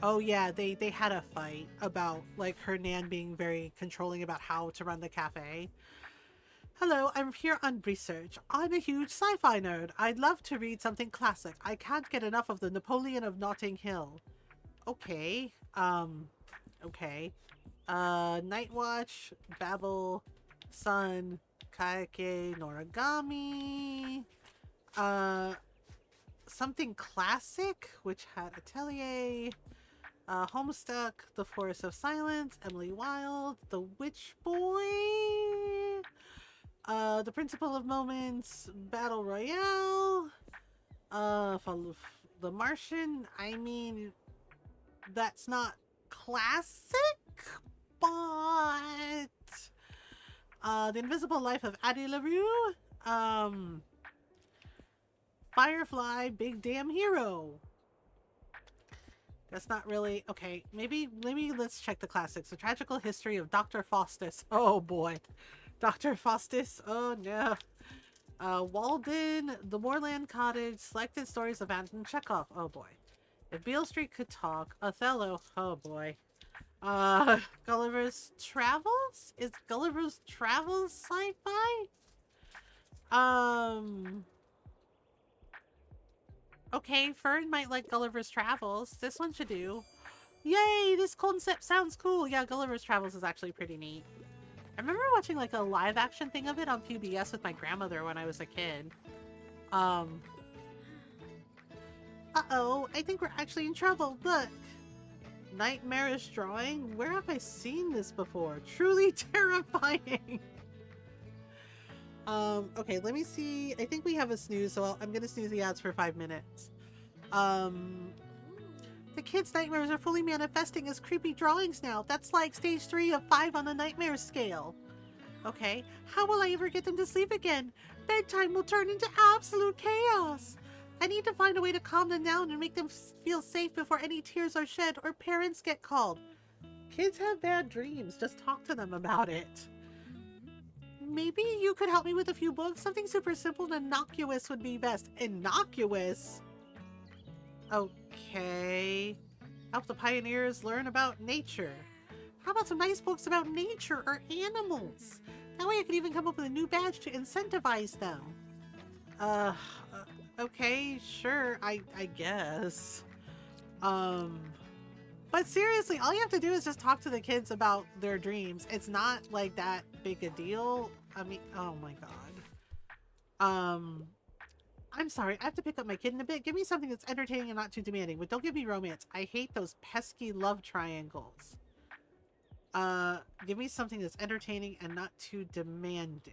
Oh yeah, they had a fight about, like, her nan being very controlling about how to run the cafe. Hello, I'm here on research. I'm a huge sci-fi nerd. I'd love to read something classic. I can't get enough of the Napoleon of Notting Hill. Okay, okay. Night Watch, Babel, Sun, Kayake, Noragami, something classic, which had Atelier, Homestuck, The Forest of Silence, Emily Wilde, The Witch Boy, The Principle of Moments, Battle Royale, The Martian. I mean, that's not classic, but The Invisible Life of Addie LaRue, Firefly, Big Damn Hero. That's not really... Okay, maybe let's check the classics. The Tragical History of Dr. Faustus. Oh boy. Dr. Faustus. Oh no. Walden, The Moorland Cottage, Selected Stories of Anton Chekhov. Oh boy. If Beale Street Could Talk, Othello. Oh boy. Gulliver's Travels? Is Gulliver's Travels sci-fi? Okay, Fern might like Gulliver's Travels. This one should do. Yay, this concept sounds cool. Yeah, Gulliver's Travels is actually pretty neat. I remember watching like a live action thing of it on PBS with my grandmother when I was a kid. Uh-oh, I think we're actually in trouble. Look. Nightmarish drawing? Where have I seen this before? Truly terrifying. Okay, let me see. I think we have a snooze, so I'm gonna snooze the ads for 5 minutes. The kids' nightmares are fully manifesting as creepy drawings now. That's like stage 3 of 5 on the nightmare scale. Okay, how will I ever get them to sleep again? Bedtime will turn into absolute chaos. I need to find a way to calm them down and make them feel safe before any tears are shed or parents get called. Kids have bad dreams. Just talk to them about it. Maybe you could help me with a few books? Something super simple and innocuous would be best. Innocuous? Okay. Help the pioneers learn about nature. How about some nice books about nature or animals? That way I could even come up with a new badge to incentivize them. Uh, okay, sure, I guess. Um, but seriously, all you have to do is just talk to the kids about their dreams. It's not like that big a deal. I mean, oh my god. I'm sorry, I have to pick up my kid in a bit. Give me something that's entertaining and not too demanding, but don't give me romance. I hate those pesky love triangles. Give me something that's entertaining and not too demanding.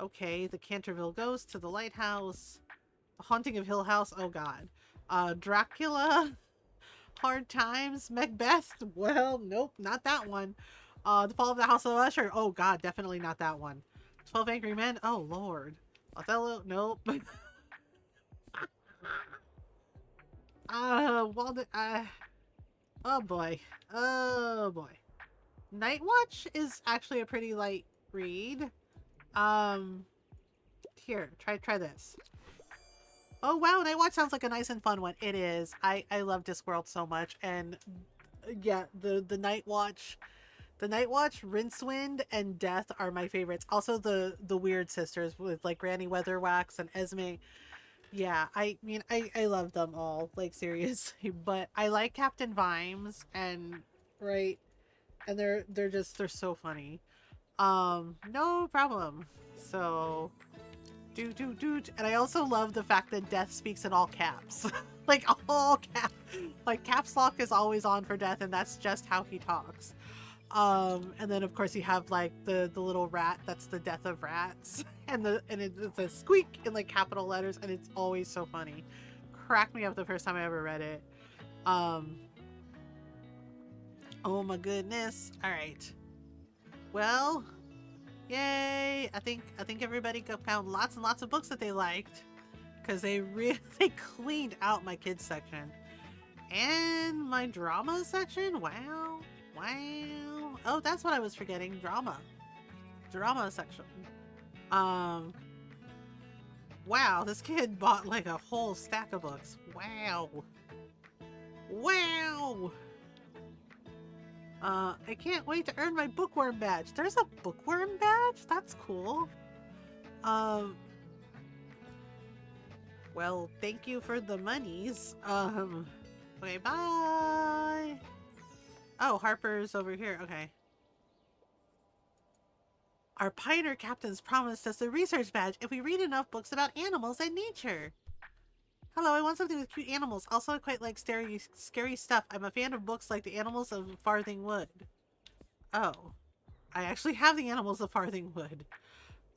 Okay, the Canterville Ghost to the Lighthouse. The Haunting of Hill House, oh god. Dracula, Hard Times, Macbeth, well, nope, not that one. The Fall of the House of Usher, oh god, definitely not that one. 12 Angry Men, oh lord. Othello, nope. Walden, oh boy. Oh boy. Night Watch is actually a pretty light read. Here, try this. Oh wow, Night Watch sounds like a nice and fun one. It is. I love Discworld so much, and yeah, the Night Watch, Rincewind, and Death are my favorites. Also the Weird Sisters with like Granny Weatherwax and Esme. Yeah, I mean I love them all, like seriously. But I like Captain Vimes and right, and they're so funny. No problem. So and I also love the fact that Death speaks in all caps. Like all caps. Like caps lock is always on for Death, and that's just how he talks. And then of course you have like the little rat that's the Death of Rats. And it's a squeak in like capital letters, and it's always so funny. Cracked me up the first time I ever read it. Oh my goodness. Alright. Well, yay! I think everybody found lots and lots of books that they liked, because they really cleaned out my kids section and my drama section. Wow. Oh, that's what I was forgetting. Drama section. Wow, this kid bought like a whole stack of books. Wow. I can't wait to earn my bookworm badge. There's a bookworm badge? That's cool. Well, thank you for the monies. Okay, bye. Oh, Harper's over here. Okay. Our pioneer captains promised us a research badge if we read enough books about animals and nature. Hello, I want something with cute animals. Also, I quite like scary stuff. I'm a fan of books like The Animals of Farthing Wood. Oh. I actually have The Animals of Farthing Wood.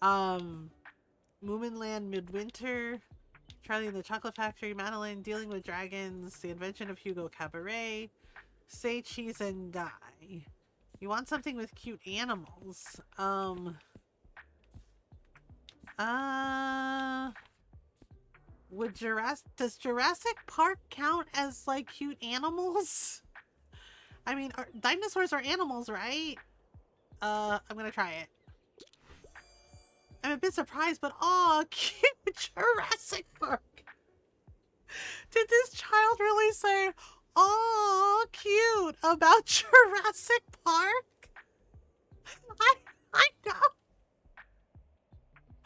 Moominland Midwinter, Charlie and the Chocolate Factory, Madeline, Dealing with Dragons, The Invention of Hugo Cabaret, Say Cheese and Die. You want something with cute animals. Does Jurassic Park count as like cute animals? I mean, dinosaurs are animals, right? I'm gonna try it. I'm a bit surprised, but oh, cute Jurassic Park. Did this child really say, oh, cute about Jurassic Park? I know.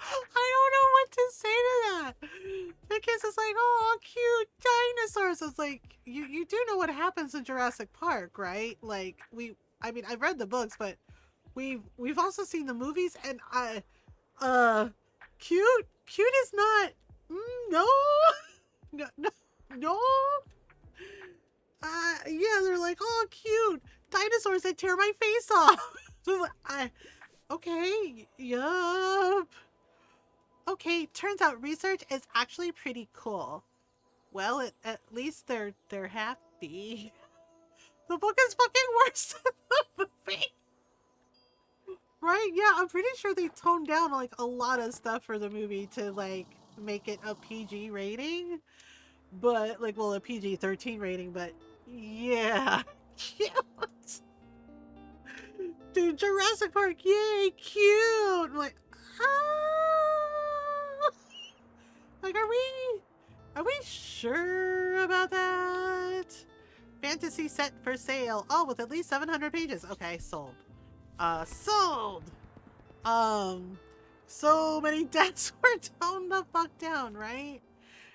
I don't know what to say to that. The kids is like, oh, cute dinosaurs. It's like, you do know what happens in Jurassic Park, right? Like, I mean, I've read the books, but we've also seen the movies, and cute is not, no, no. Yeah, they're like, oh, cute dinosaurs that tear my face off. So okay, yup. Okay, turns out research is actually pretty cool. Well, at least they're happy. The book is fucking worse than the movie. Right? Yeah, I'm pretty sure they toned down like a lot of stuff for the movie to like make it a PG rating. But like, well, a PG-13 rating, but yeah. Cute. Dude, Jurassic Park, yay, cute. I'm like, like, are we sure about that? Fantasy set for sale. Oh, with at least 700 pages. Okay, sold. Sold. Um, so many deaths were toned the fuck down, right?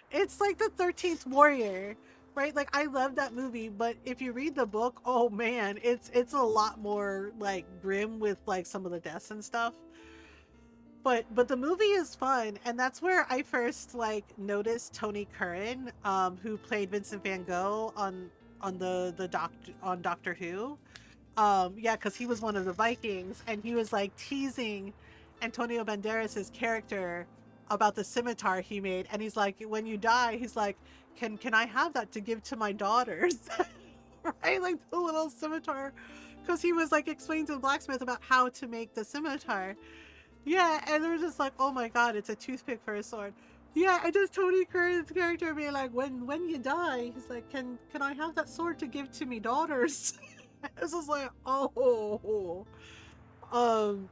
It's like the 13th Warrior, right? Like I love that movie, but if you read the book, oh man, it's a lot more like grim with like some of the deaths and stuff. But the movie is fun, and that's where I first like noticed Tony Curran, who played Vincent Van Gogh on the doctor on Doctor Who. Yeah, because he was one of the Vikings, and he was like teasing Antonio Banderas' character about the scimitar he made, and he's like, when you die, he's like, can I have that to give to my daughters? Right, like the little scimitar, because he was like explaining to the blacksmith about how to make the scimitar. Yeah, and they're just like, oh my god, it's a toothpick for a sword. Yeah, and just Tony Curran's character being like, when you die, he's like, can I have that sword to give to me daughters? It's just like, oh, um,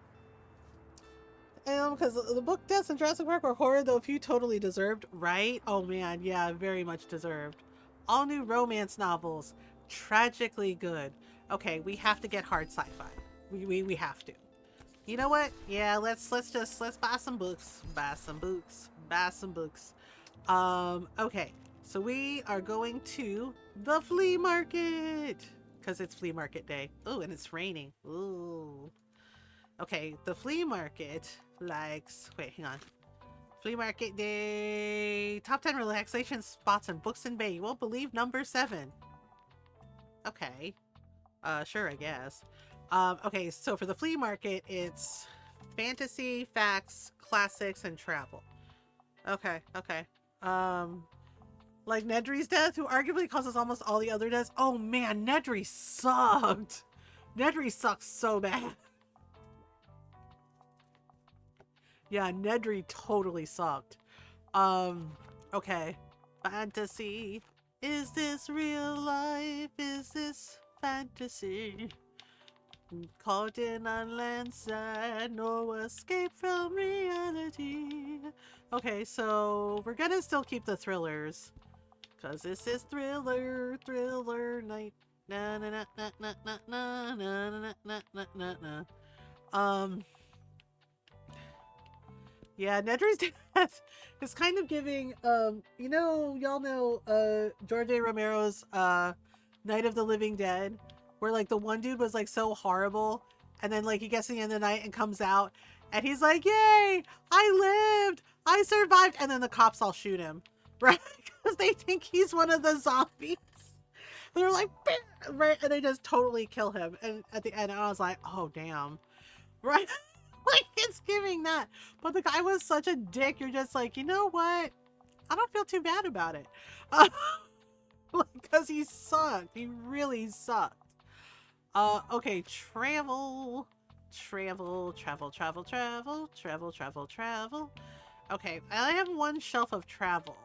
and because the book deaths in Jurassic Park were horror, though a few totally deserved, right? Oh man, yeah, very much deserved. All new romance novels, tragically good. Okay, we have to get hard sci-fi. We have to. You know what? Yeah, let's buy some books. Buy some books. Buy some books. Okay. So we are going to the flea market because it's flea market day. Oh, and it's raining. Ooh. Okay, the flea market likes. Wait, hang on. Flea market day. Top 10 relaxation spots and books in Bay. You won't believe number 7. Okay. Sure, I guess. Okay, so for the flea market, it's fantasy, facts, classics, and travel. Okay, okay. Like Nedry's death, who arguably causes almost all the other deaths. Oh man, Nedry sucked. Nedry sucks so bad. Yeah, Nedry totally sucked. Okay. Fantasy. Is this real life? Is this fantasy? Caught in a landslide, no escape from reality. Okay, so we're gonna still keep the thrillers. Cause this is thriller night. Na na na na na na na na na na na na. Yeah, Nedry's death is kind of giving y'all know George A. Romero's Night of the Living Dead, where like the one dude was like so horrible, and then like he gets to the end of the night and comes out and he's like, yay, I lived, I survived, and then the cops all shoot him, right? Because they think he's one of the zombies. They're like, right, and they just totally kill him. And at the end I was like, oh damn, right? Like it's giving that. But the guy was such a dick, you're just like, you know what, I don't feel too bad about it. Because he sucked, he really sucked. Okay, travel. Okay, I have one shelf of travel.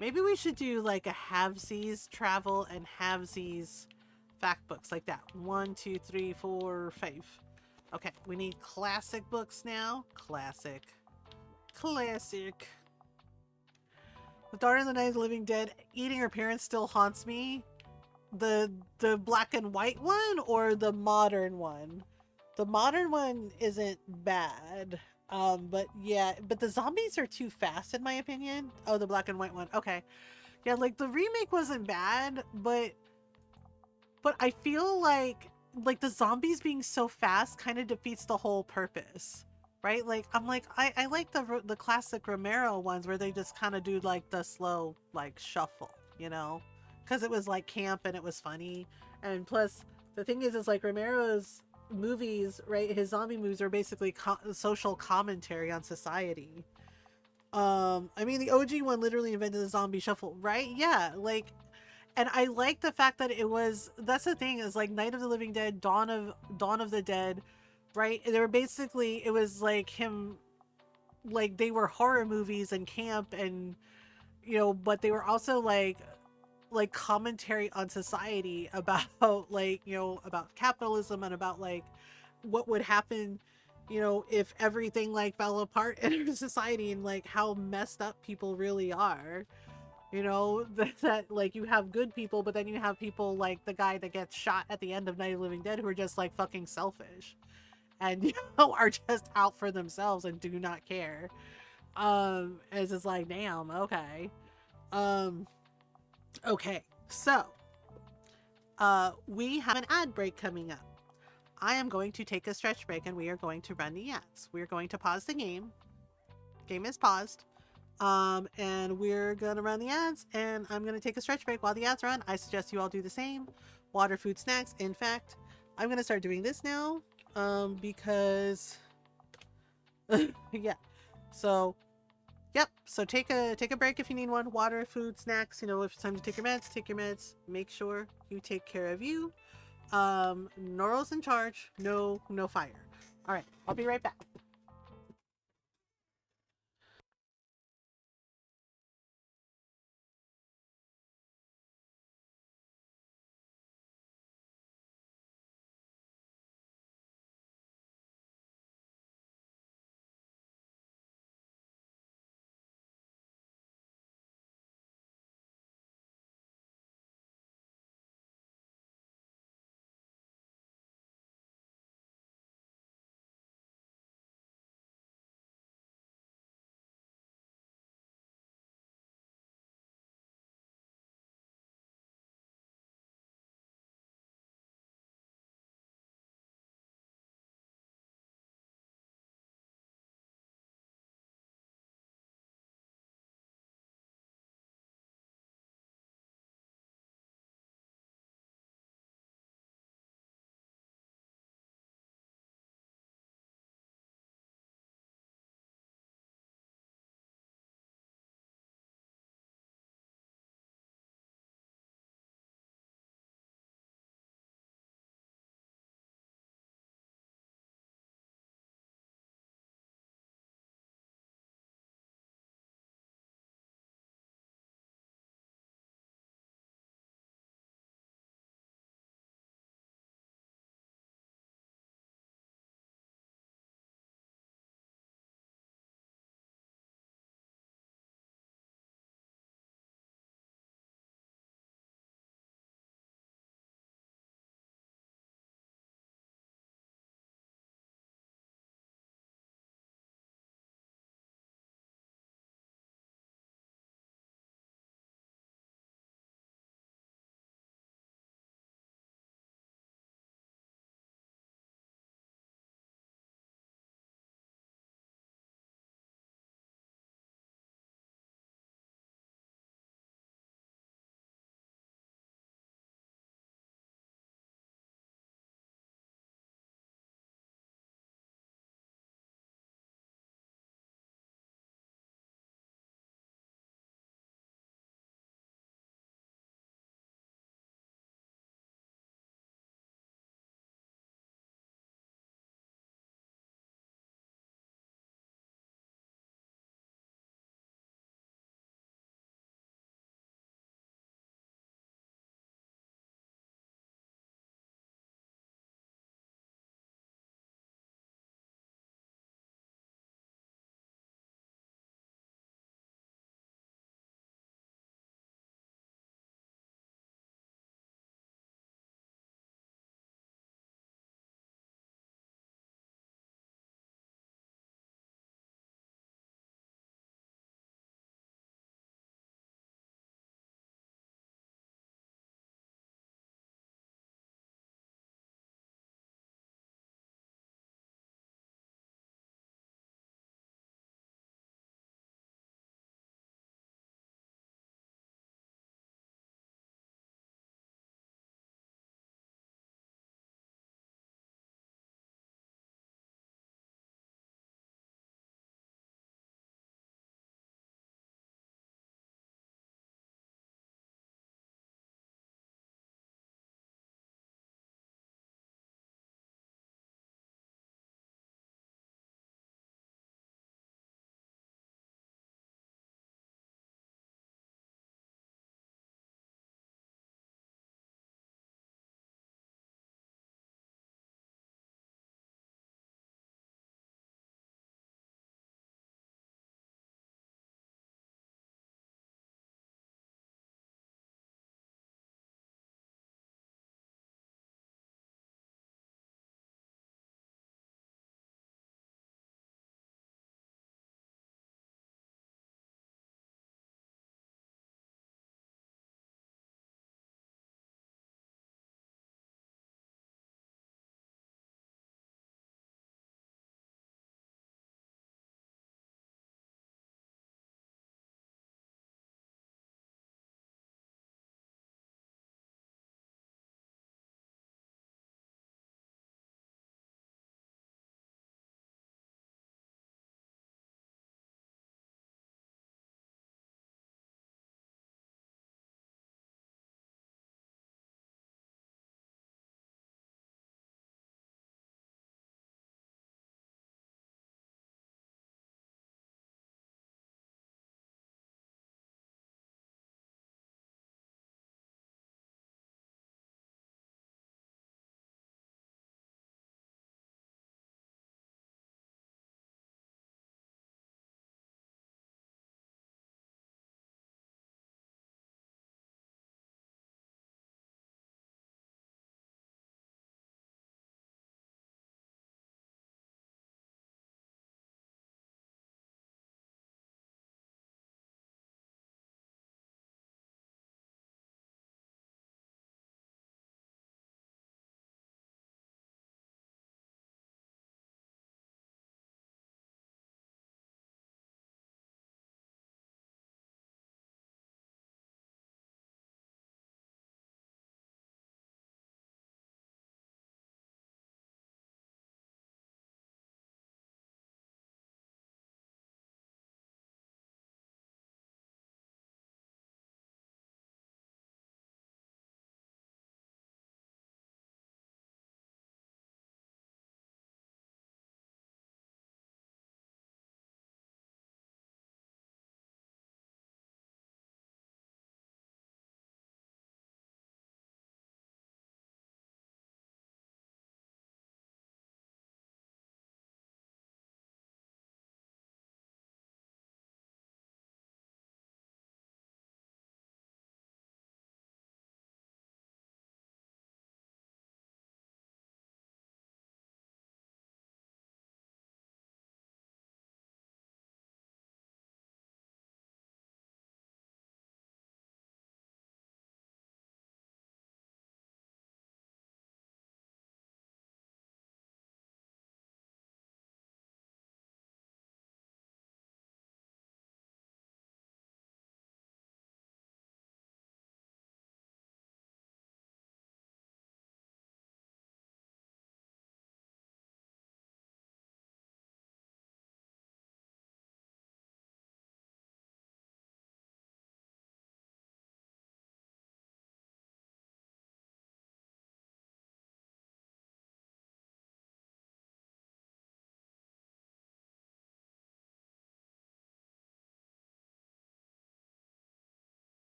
Maybe we should do like a halvesies travel and halvesies fact books, like that. 1, 2, 3, 4, 5. Okay, we need classic books now. Classic. The Daughter in the Night of the Living Dead, eating her parents still haunts me. The black and white one or the modern one? The modern one isn't bad. But yeah, but the zombies are too fast in my opinion. Oh, the black and white one. Okay. Yeah, like the remake wasn't bad, but I feel like the zombies being so fast kind of defeats the whole purpose. Right? Like I'm like I like the classic Romero ones where they just kind of do like the slow like shuffle, you know? Because it was like camp and it was funny. And plus the thing is like Romero's movies, right, his zombie movies are basically social commentary on society. I mean the OG one literally invented the zombie shuffle, right? Yeah, like, and I like the fact that it was, that's the thing, is like Night of the Living Dead, Dawn of the Dead, right? They were basically, it was like him, like they were horror movies and camp and but they were also like commentary on society about like about capitalism and about like what would happen if everything like fell apart in our society and like how messed up people really are. You know, that like you have good people, but then you have people like the guy that gets shot at the end of Night of the Living Dead who are just like fucking selfish and are just out for themselves and do not care. It's just like, damn, okay. Um, okay. So, we have an ad break coming up. I am going to take a stretch break and we are going to run the ads. We are going to pause the game. Game is paused. And we're gonna run the ads, and I'm gonna take a stretch break while the ads run. I suggest you all do the same. Water, food, snacks. In fact, I'm gonna start doing this now, because yeah. So yep. So take a break if you need one. Water, food, snacks. You know, if it's time to take your meds, take your meds. Make sure you take care of you. Noro's in charge. No fire. All right. I'll be right back.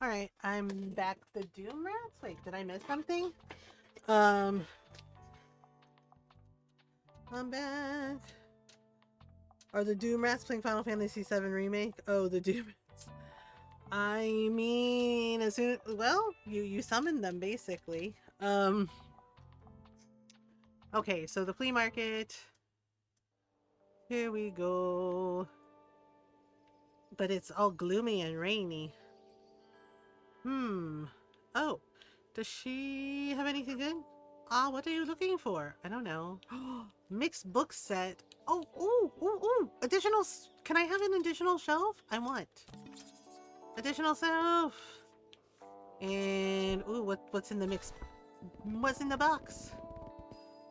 Alright, I'm back. The Doom Rats? Wait, did I miss something? Um, I'm back. Are the Doom Rats playing Final Fantasy VII Remake? Oh, the Doom Rats. I mean, as soon, well, you summoned them basically. Okay, so the flea market. Here we go. But it's all gloomy and rainy. Oh, does she have anything good? Ah, what are you looking for? I don't know. Mixed book set. Oh, ooh, ooh, ooh. Additional, can I have an additional shelf? I want. Additional shelf. And, ooh, what's in the mix? What's in the box?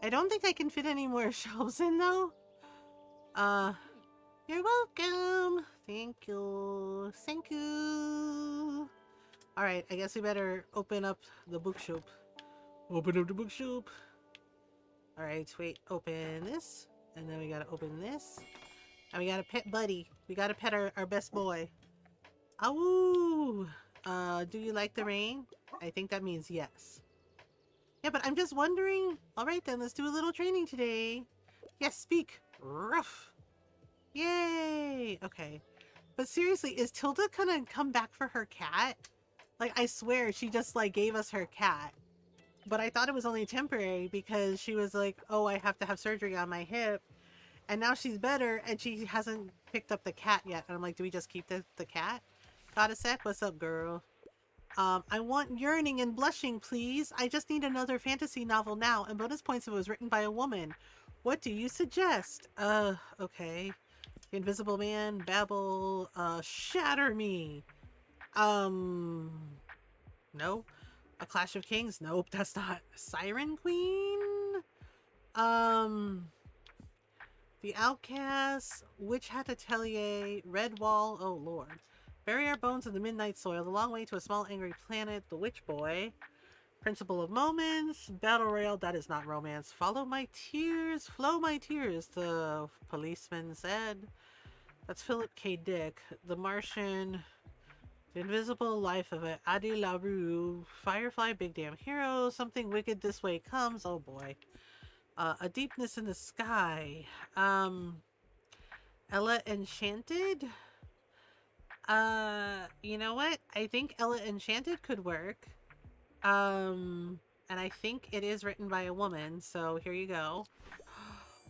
I don't think I can fit any more shelves in though. You're welcome. Thank you. Thank you. Alright, I guess we better open up the bookshop. Open up the bookshop. Alright, wait, open this. And then we gotta open this. And we gotta pet Buddy. We gotta pet our best boy. Awoo! Do you like the rain? I think that means yes. Yeah, but I'm just wondering. Alright then, let's do a little training today. Yes, speak. Ruff. Yay! Okay. But seriously, is Tilde gonna come back for her cat? Like, I swear, she just, like, gave us her cat. But I thought it was only temporary because she was like, oh, I have to have surgery on my hip. And now she's better and she hasn't picked up the cat yet. And I'm like, do we just keep the cat? Got a sec? What's up, girl? I want Yearning and Blushing, please. I just need another fantasy novel now. And bonus points if it was written by a woman. What do you suggest? Okay. The Invisible Man, Babel, Shatter Me. No. A Clash of Kings? Nope, that's not. Siren Queen? The Outcast, Witch Hat Atelier, Red Wall, oh lord. Bury our bones in the midnight soil, the long way to a small angry planet, The Witch Boy. Principle of Moments, Battle Royale, that is not romance. Follow my tears, flow my tears, the policeman said. That's Philip K. Dick. The Martian, The Invisible Life of it, Adi LaRue, Firefly, Big Damn Hero, Something Wicked This Way Comes, oh boy. A Deepness in the Sky. Ella Enchanted? You know what? I think Ella Enchanted could work. And I think it is written by a woman, so here you go.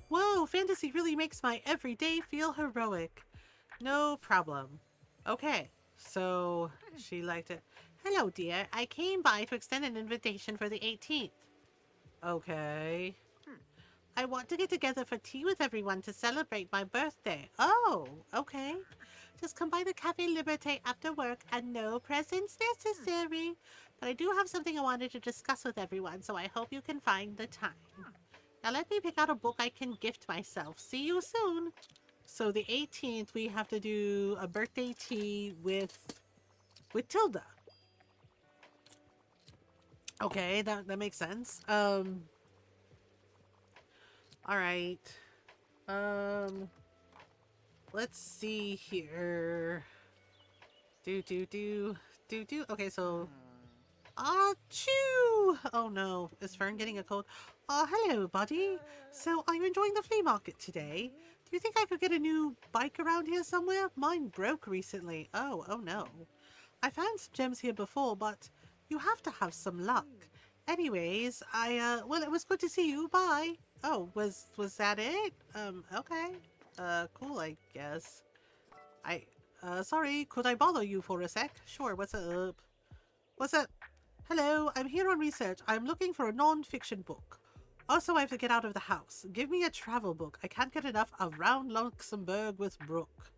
Whoa, fantasy really makes my everyday feel heroic. No problem. Okay, so she liked it. Hello, dear. I came by to extend an invitation for the 18th. Okay. I want to get together for tea with everyone to celebrate my birthday. Oh, okay. Just come by the Cafe Liberté after work and no presents necessary. But I do have something I wanted to discuss with everyone, so I hope you can find the time. Now let me pick out a book I can gift myself. See you soon. So the 18th, we have to do a birthday tea with Tilde. Okay, that makes sense. All right. Let's see here. Do. Okay, so. Achoo! Oh no, is Fern getting a cold? Oh, hello, buddy. So, are you enjoying the flea market today? Do you think I could get a new bike around here somewhere? Mine broke recently. Oh no. I found some gems here before, but you have to have some luck. Anyways, well, it was good to see you. Bye. Oh, was that it? Okay. Cool, I guess. Sorry, could I bother you for a sec? Sure, what's up? What's up? Hello, I'm here on research. I'm looking for a non-fiction book. Also, I have to get out of the house. Give me a travel book. I can't get enough of Round Luxembourg with Brooke.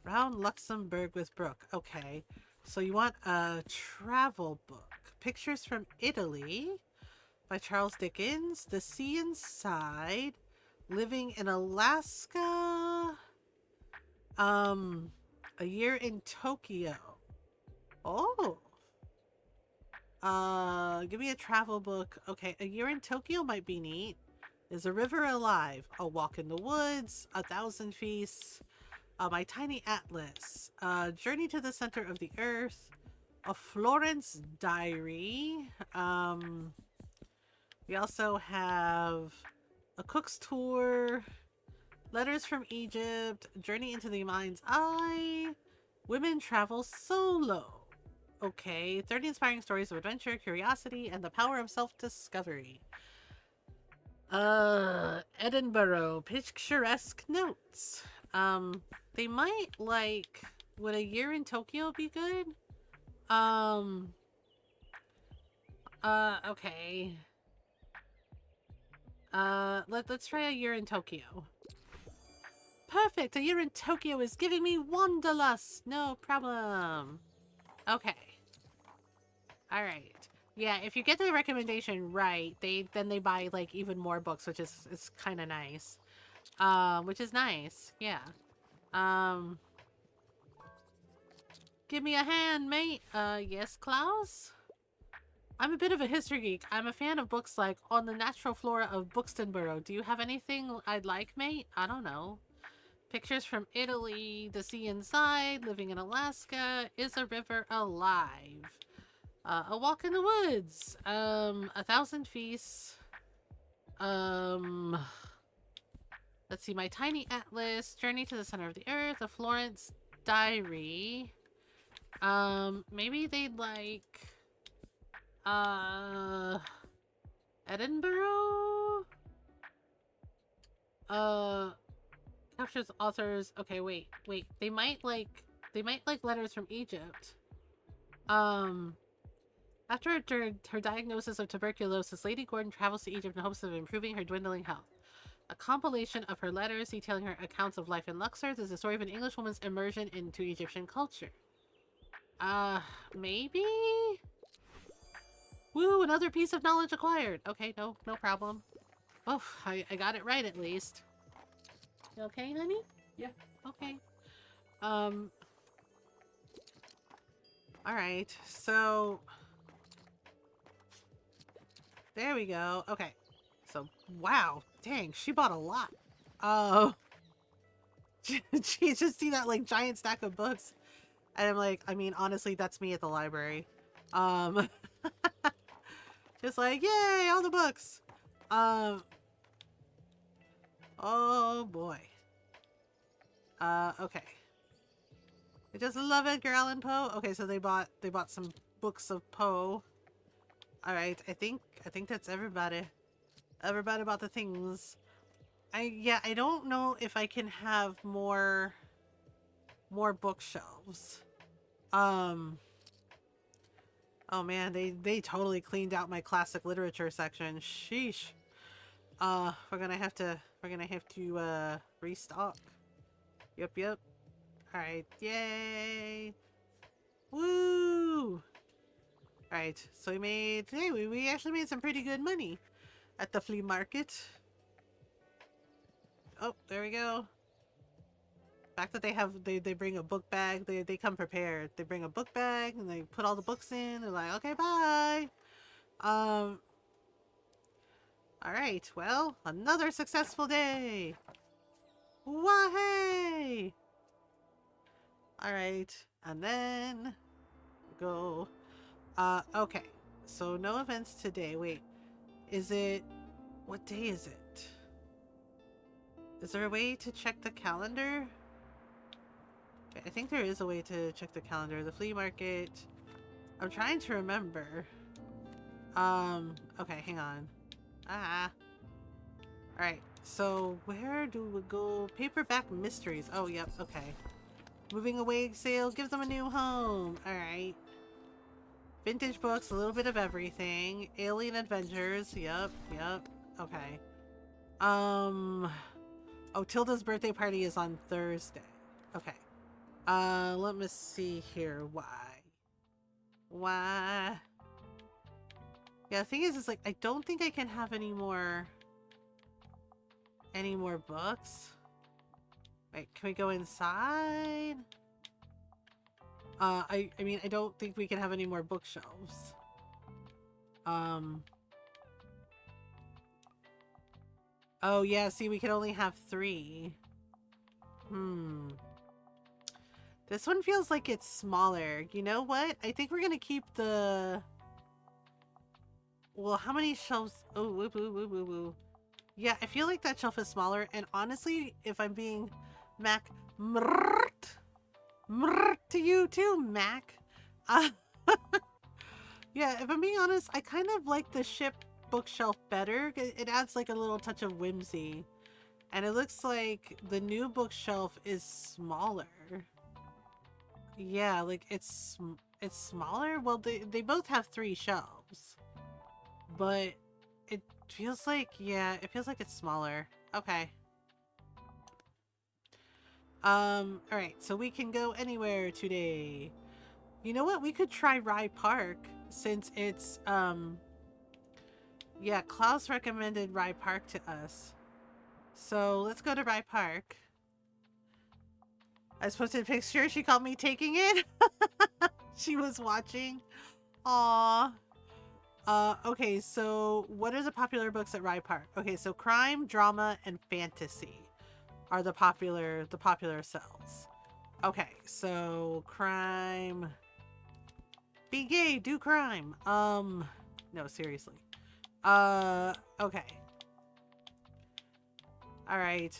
Round Luxembourg with Brooke. Okay. So you want a travel book. Pictures from Italy by Charles Dickens. The Sea Inside. Living in Alaska. A Year in Tokyo. Oh. Give me a travel book. Okay, A Year in Tokyo might be neat. Is a River Alive? A Walk in the Woods. 1,000 Feasts. My Tiny Atlas. Journey to the Center of the Earth. a Florence diary. We also have a cook's tour, letters from Egypt, journey into the mind's eye, women travel solo. Okay, 30 inspiring stories of adventure, curiosity, and the power of self-discovery. Edinburgh, picturesque notes. They might like, would a year in Tokyo be good? Okay. Let's try a year in Tokyo. Perfect, a year in Tokyo is giving me wanderlust. No problem. Okay. Alright. Yeah, if you get the recommendation right, then they buy like even more books, which is kind of nice. Which is nice. Yeah. Um, give me a hand, mate. Yes, Klaus? I'm a bit of a history geek. I'm a fan of books like On the Natural Flora of Buxtonborough. Do you have anything I'd like, mate? I don't know. Pictures from Italy, the sea inside, living in Alaska, is a river alive? A walk in the woods, 1,000 feasts, let's see, my tiny atlas, journey to the center of the earth, a Florence diary, maybe they'd like, Edinburgh? Captures authors, okay, wait, they might like letters from Egypt. After her diagnosis of tuberculosis, Lady Gordon travels to Egypt in hopes of improving her dwindling health. A compilation of her letters detailing her accounts of life in Luxor is the story of an Englishwoman's immersion into Egyptian culture. Maybe? Woo, another piece of knowledge acquired. Okay, no problem. Oh, I got it right at least. You okay, honey? Yeah. Okay. Alright, so... There we go. Okay. So, wow. Dang, she bought a lot. She just see that, like, giant stack of books. And I'm like, I mean, honestly, that's me at the library. Just like, yay, all the books. Oh, boy. Okay. I just love Edgar Allan Poe. Okay, so they bought some books of Poe. Alright, I think that's everybody. Everybody bought the things. I don't know if I can have more bookshelves. Oh man, they totally cleaned out my classic literature section. Sheesh. We're gonna have to restock. Yep. Alright, yay! Woo! Alright, so we actually made some pretty good money at the flea market. Oh, there we go. The fact that they bring a book bag, they come prepared. They bring a book bag and they put all the books in. They're like, okay, bye. Alright, well, another successful day. Wahey! Alright, and then go. Okay. So no events today. Wait. What day is it? Is there a way to check the calendar? I think there is a way to check the calendar. The flea market. I'm trying to remember. Okay, hang on. Alright, so where do we go? Paperback mysteries. Oh, yep, okay. Moving away sale gives them a new home. Alright. Vintage books, a little bit of everything. Alien adventures. Yep. Okay. Oh, Tilda's birthday party is on Thursday. Okay. Let me see here. Why? Yeah, the thing is like, I don't think I can have any more books. Wait, can we go inside? I mean, I don't think we can have any more bookshelves. Oh yeah, see, we can only have 3. This one feels like it's smaller. You know what? I think we're gonna keep the... Well, how many shelves? Oh, woo, woo, woo, woo, woo. Yeah, I feel like that shelf is smaller. And honestly, if I'm being Mac, to you too, Mac. Uh, yeah, if I'm being honest, I kind of like the ship bookshelf better. It adds like a little touch of whimsy. And it looks like the new bookshelf is smaller. Yeah, like it's smaller. Well, they both have 3 shelves. But it feels like, yeah, it feels like it's smaller. Okay. All right, so we can go anywhere today. You know what? We could try Rye Park since it's yeah, Klaus recommended Rye Park to us. So let's go to Rye Park. I posted a picture. She called me taking it. She was watching. Aww. Okay, so what are the popular books at Rye Park? Okay, so crime, drama, and fantasy are the popular cells. Okay, so crime. Be gay, do crime. No, seriously. Okay. All right.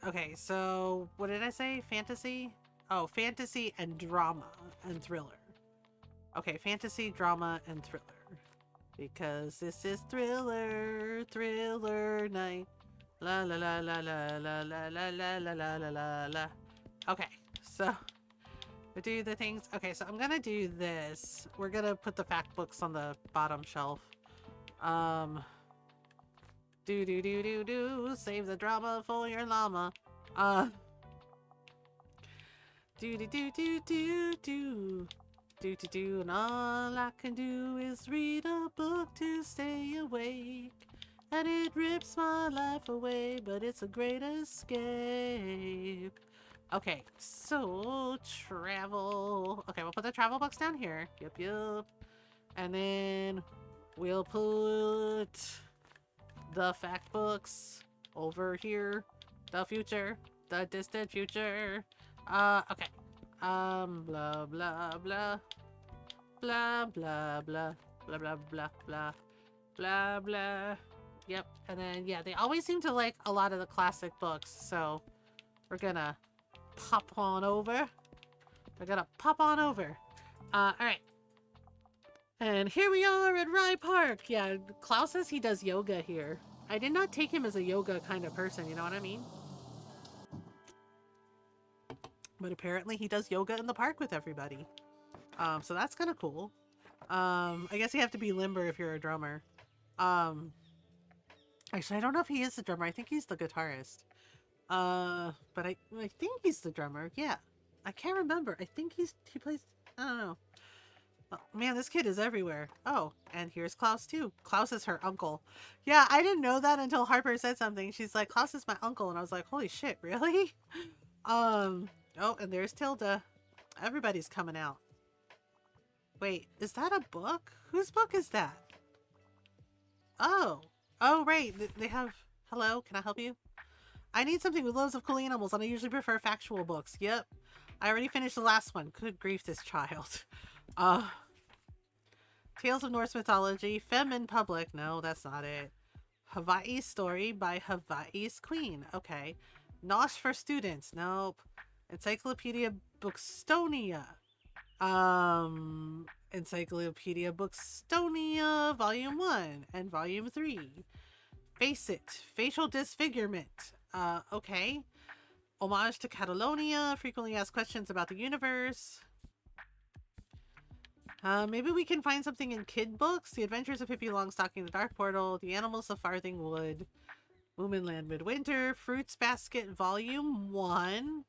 Okay, so what did I say? Fantasy? Oh, fantasy and drama and thriller. Okay, fantasy, drama, and thriller. Because this is thriller night. La la la la la la la la la la la la la la. Okay, so we do the things. Okay, so I'm gonna do this. We're gonna put the fact books on the bottom shelf. Do. Save the drama for your llama. Do. Do. And all I can do is read a book to stay awake. And it rips my life away, but it's a great escape. Okay, so travel. Okay, we'll put the travel books down here. Yep. And then we'll put the fact books over here. The future. The distant future. Okay. Blah, blah, blah. Blah, blah, blah. Blah, blah, blah, blah. Blah, blah. Yep. And then, yeah, they always seem to like a lot of the classic books. So we're gonna pop on over. All right. And here we are at Rye Park. Yeah, Klaus says he does yoga here. I did not take him as a yoga kind of person, you know what I mean? But apparently he does yoga in the park with everybody. So that's kind of cool. I guess you have to be limber if you're a drummer. Actually, I don't know if he is the drummer. I think he's the guitarist. But I think he's the drummer. Yeah. I can't remember. I think he plays, I don't know. Oh, man, this kid is everywhere. Oh, and here's Klaus too. Klaus is her uncle. Yeah, I didn't know that until Harper said something. She's like, Klaus is my uncle. And I was like, holy shit, really? Oh, and there's Tilde. Everybody's coming out. Wait, is that a book? Whose book is that? Oh, right. They have, hello, can I help you? I need something with loads of cool animals, and I usually prefer factual books. Yep. I already finished the last one. Good grief, this child. Tales of Norse Mythology, Femme in Public. No, that's not it. Hawaii's Story by Hawaii's Queen. Okay. Nosh for Students. Nope. Encyclopedia Bookstonia. Encyclopedia Bookstonia, Volume 1 and Volume 3. Face It, Facial Disfigurement. Okay. Homage to Catalonia, frequently asked questions about the universe. Maybe we can find something in kid books. The Adventures of Pippi Longstocking, The Dark Portal, The Animals of Farthing Wood, Moominland Midwinter, Fruits Basket Volume 1,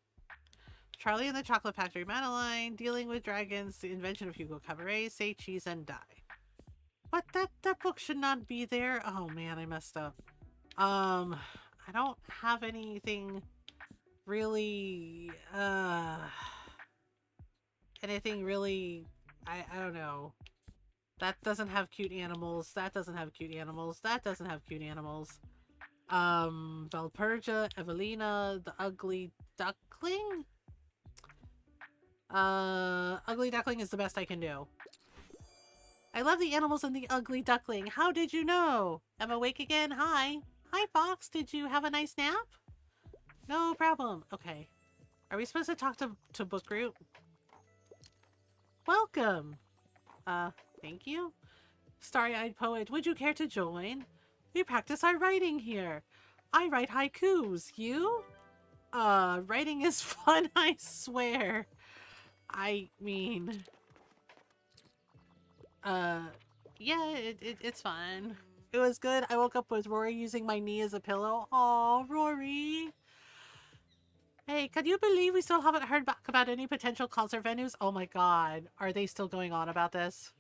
Charlie and the Chocolate Factory Madeline, Dealing with Dragons, The Invention of Hugo Cabaret, Say Cheese and Die. What? That book should not be there. Oh man, I messed up. I don't have anything really, I don't know. That doesn't have cute animals. That doesn't have cute animals. That doesn't have cute animals. Valperga, Evelina, The Ugly Duckling? Ugly duckling is the best I can do. I love the animals and the ugly duckling. How did you know? I'm awake again. Hi. Hi, Fox. Did you have a nice nap? No problem. Okay. Are we supposed to talk to book group? Welcome. Thank you. Starry-eyed poet, would you care to join? We practice our writing here. I write haikus. You? Writing is fun, I swear. I mean... yeah, it's fun. It was good. I woke up with Rory using my knee as a pillow. Aw, Rory. Hey, can you believe we still haven't heard back about any potential concert venues? Oh my god. Are they still going on about this?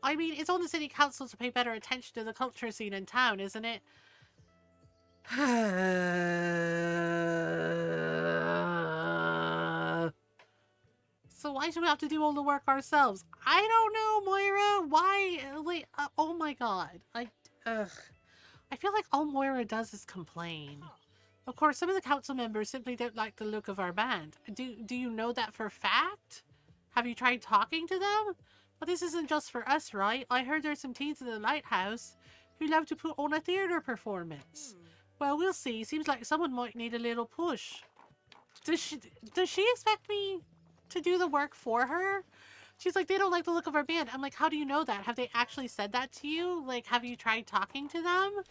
I mean, it's on the city council to pay better attention to the culture scene in town, isn't it? So why should we have to do all the work ourselves? I don't know, Moira. Why? Like, oh my god. Ugh. I feel like all Moira does is complain. Of course, some of the council members simply don't like the look of our band. Do you know that for a fact? Have you tried talking to them? But this isn't just for us, right? I heard there's some teens in the lighthouse who love to put on a theater performance. Well, we'll see. Seems like someone might need a little push. Does she expect me to do the work for her? She's like, they don't like the look of our band. I'm like, how do you know that? Have they actually said that to you? Like, have you tried talking to them?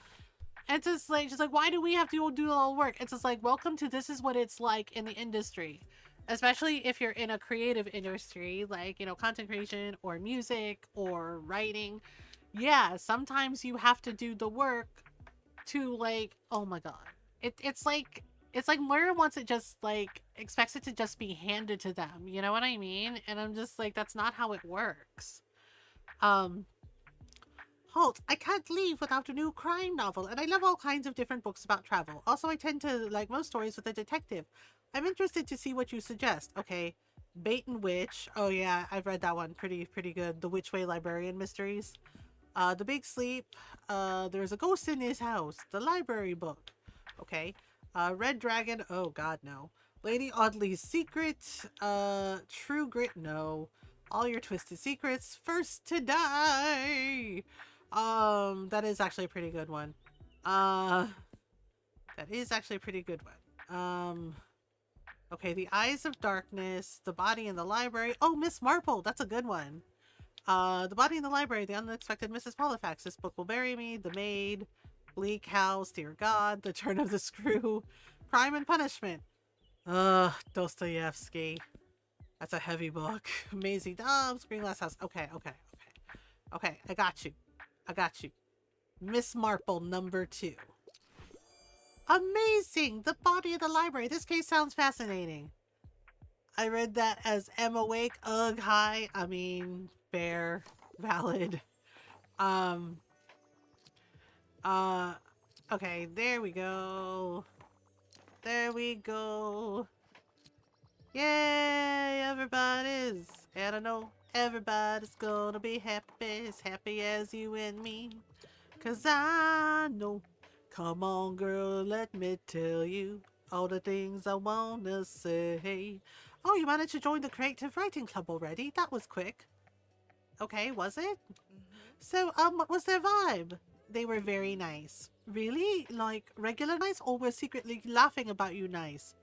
And it's just like, she's like, why do we have to do all the work? It's just like, welcome to this is what it's like in the industry. Especially if you're in a creative industry, like, you know, content creation or music or writing. Yeah, sometimes you have to do the work to, like, oh my god. It's like Moira wants it just, like, expects it to just be handed to them. You know what I mean? And I'm just like, that's not how it works. Halt, I can't leave without a new crime novel, and I love all kinds of different books about travel. Also, I tend to like most stories with a detective. I'm interested to see what you suggest. Okay, Bait and Witch. Oh yeah, I've read that one. Pretty good. The Witch Way Librarian Mysteries. The Big Sleep. There's a ghost in his house. The library book. Okay. Red Dragon. Oh god, no. Lady Audley's Secret. True Grit. No. All Your Twisted Secrets. First to Die. That is actually a pretty good one. Okay, The Eyes of Darkness, The Body in the Library. Oh, Miss Marple, that's a good one. The Body in the Library, The Unexpected Mrs. Halifax, This Book Will Bury Me, The Maid, Bleak House, Dear God, The Turn of the Screw, Crime and Punishment. Dostoevsky. That's a heavy book. Maisie Dobbs, Green Glass House. Okay, I got you. Miss Marple, number 2. Amazing! The Body of the Library. This case sounds fascinating. I read that as M awake. Ugh, hi. I mean, fair, valid. Okay, there we go. Yay, everybody's. And I know everybody's gonna be happy, as happy as you and me. 'Cause I know. Come on, girl, let me tell you all the things I wanna say. Oh, you managed to join the Creative Writing Club already? That was quick. Okay, was it? So, what was their vibe? They were very nice. Really? Like, regular nice, or were secretly laughing about you nice?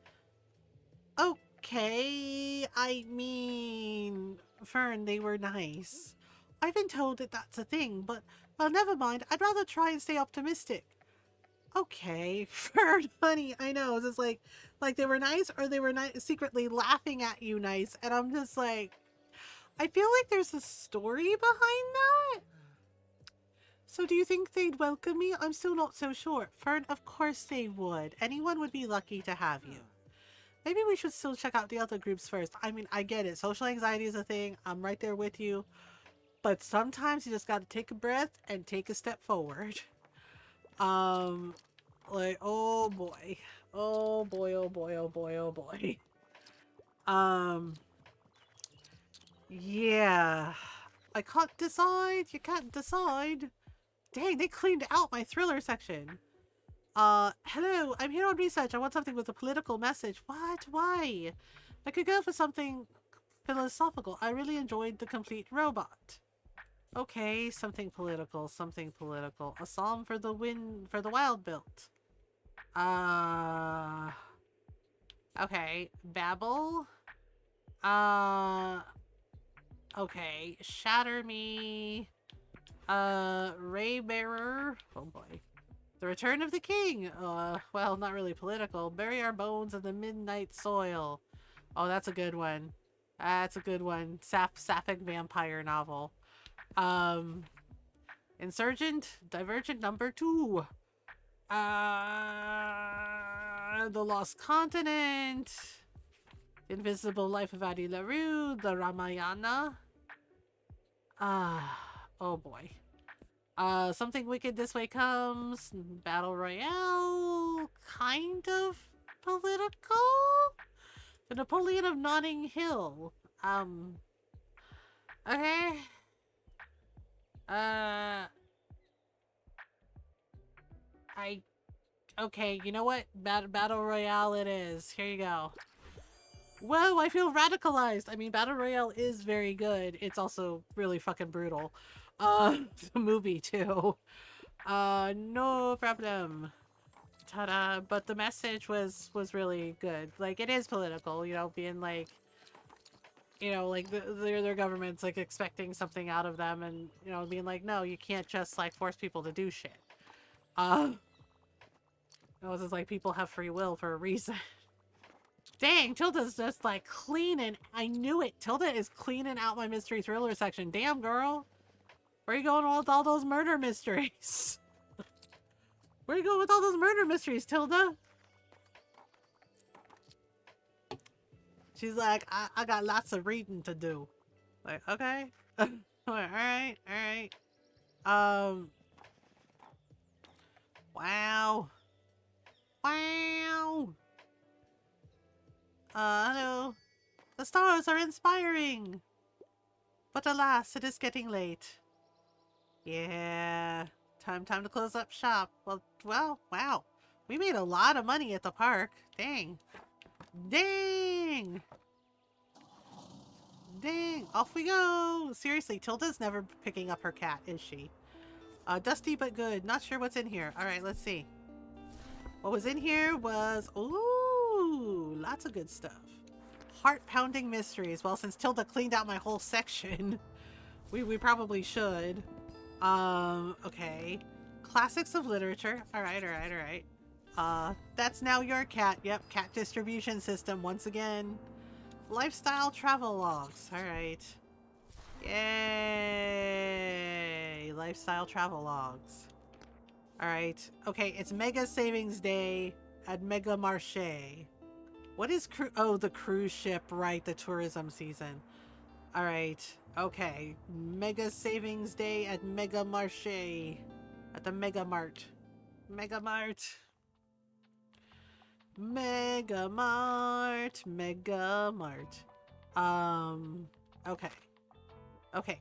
Okay, I mean, Fern, they were nice. I've been told that that's a thing, but, well, never mind. I'd rather try and stay optimistic. Okay, Fern, honey, I know. It's just like they were nice, or they were secretly laughing at you nice, and I'm just like, I feel like there's a story behind that. So do you think they'd welcome me? I'm still not so sure. Fern, of course they would. Anyone would be lucky to have you. Maybe we should still check out the other groups first. I mean, I get it. Social anxiety is a thing. I'm right there with you. But sometimes you just got to take a breath and take a step forward. Like, oh boy. Oh boy, oh boy, oh boy, oh boy. Yeah. I can't decide. You can't decide. Dang, they cleaned out my thriller section. Hello, I'm here on research. I want something with a political message. What? Why? I could go for something philosophical. I really enjoyed The Complete Robot. Okay, something political, something political. A psalm for the wild built. Okay, Babel. Okay, Shatter Me. Raybearer. Oh boy. The Return of the King. Well, not really political. Bury Our Bones in the Midnight Soil. Oh, that's a good one. That's a good one. Sapphic vampire novel. Insurgent, Divergent number 2. The Lost Continent. Invisible Life of Addie LaRue. The Ramayana. Oh boy. Something Wicked This Way Comes. Battle Royale. Kind of political. The Napoleon of Notting Hill. Okay. Okay, you know what? Battle Royale it is. Here you go. Whoa, I feel radicalized. I mean, Battle Royale is very good. It's also really fucking brutal. The movie too. No problem. Ta-da. But the message was really good. Like, it is political, you know, being like, you know, like their government's like expecting something out of them, and you know, being like, no, you can't just like force people to do shit. It was just like people have free will for a reason. Dang, Tilda's just like cleaning. I knew it. Tilda is cleaning out my mystery thriller section. Damn, girl. Where are you going with all those murder mysteries? Where are you going with all those murder mysteries, Tilda? She's like, I got lots of reading to do. Like, okay. Alright. Wow. Wow. Hello. The stars are inspiring. But alas, it is getting late. Yeah. Time to close up shop. Well, wow. We made a lot of money at the park. Dang. Off we go. Seriously, Tilda's never picking up her cat, is she? Dusty but good. Not sure what's in here. Alright, let's see. What was in here was... Ooh, lots of good stuff. Heart-pounding mysteries. Well, since Tilda cleaned out my whole section, we probably should. Okay. Classics of literature. Alright. That's now your cat. Yep, cat distribution system once again. Lifestyle travel logs. Alright. Yay! Lifestyle travel logs. Alright. Okay, it's Mega Savings Day at Mega Marché. What is the cruise ship, right? The tourism season. Alright. Okay. Mega Savings Day at Mega Marché. At the Mega Mart. Mega Mart. Okay,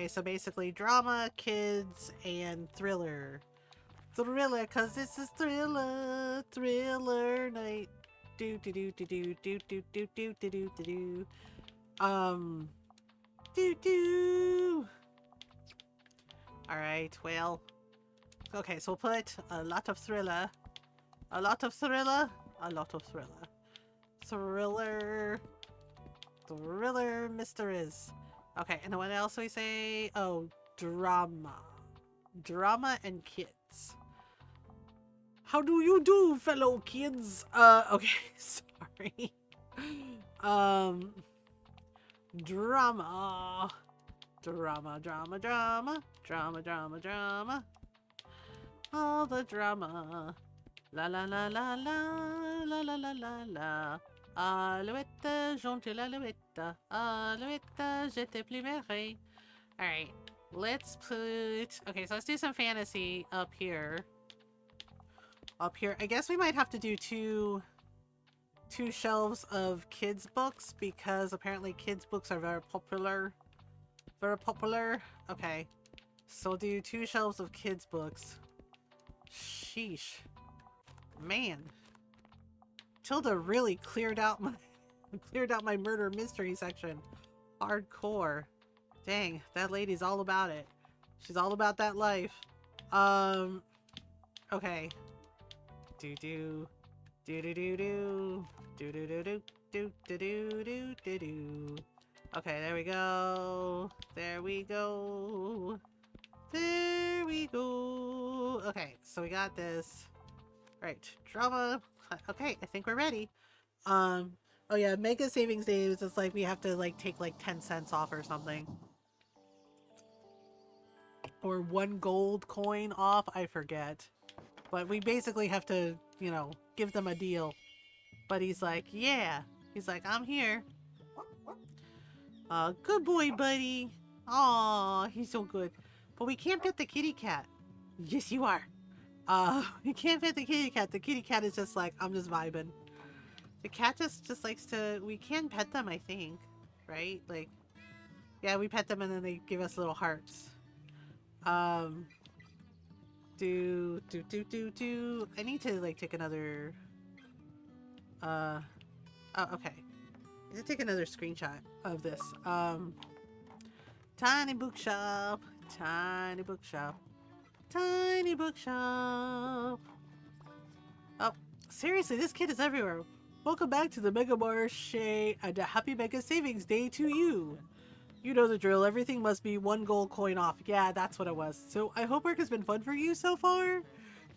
so basically drama, kids, and thriller, cause this is thriller night. Do all right, well, okay, so we'll put a lot of thriller mysteries. Okay, and then what else do we say? Oh, drama and kids. How do you do, fellow kids? Okay, sorry. Drama. All the drama. La la la la la la la la la la. Alouette, gentille alouette. Alouette, je te plumerai. Alright, let's put... Okay, so let's do some fantasy up here. I guess we might have to do two shelves of kids books, because apparently kids books are very popular. Okay, so we'll do 2 shelves of kids books. Sheesh. Man. Tilde really cleared out my murder mystery section. Hardcore. Dang, that lady's all about it. She's all about that life. Okay. Do do do do do do do do do do do do do do do. Okay, there we go. There we go. There we go. Okay, so we got this. Right, drama. Okay, I think we're ready. Oh yeah, mega savings days. It's like we have to like take like 10 cents off or something. Or 1 gold coin off, I forget. But we basically have to, you know, give them a deal. But he's like, yeah. He's like, I'm here. Good boy, buddy. Aw, he's so good. But we can't pet the kitty cat. Yes, you are. We can't pet the kitty cat. The kitty cat is just like, I'm just vibing. The cat just likes to, we can pet them, I think. Right? Like, yeah, we pet them and then they give us little hearts. I need to like take another oh, okay. I need to take another screenshot of this. Tiny bookshop, tiny bookshop, tiny bookshop. Oh, seriously, this kid is everywhere. Welcome back to the Mega Marche and a happy Mega Savings Day to you. You know the drill. Everything must be 1 gold coin off. Yeah, that's what it was. So I hope work has been fun for you so far.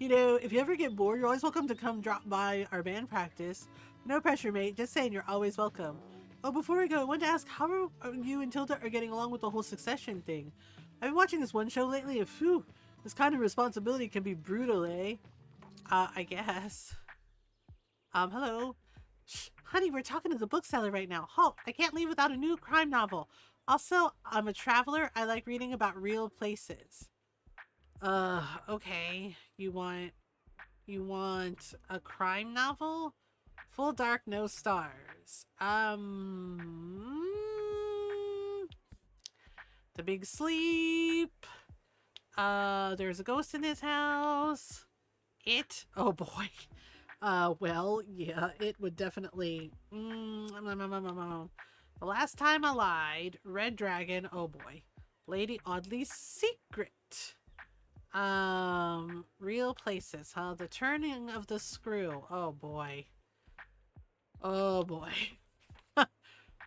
You know, if you ever get bored, you're always welcome to come drop by our band practice. No pressure, mate. Just saying you're always welcome. Oh, before we go, I wanted to ask how you and Tilde are getting along with the whole succession thing. I've been watching this one show lately and phew, this kind of responsibility can be brutal, eh? I guess. Hello? Shh, honey, we're talking to the bookseller right now. Halt, I can't leave without a new crime novel. Also, I'm a traveler. I like reading about real places. Okay. You want a crime novel? Full dark, no stars. The Big Sleep. There's a ghost in his house. It. Oh boy. Well, yeah, it would definitely. The Last Time I Lied, Red Dragon, oh boy. Lady Audley's Secret. Real Places, huh? The Turning of the Screw, oh boy. Oh boy.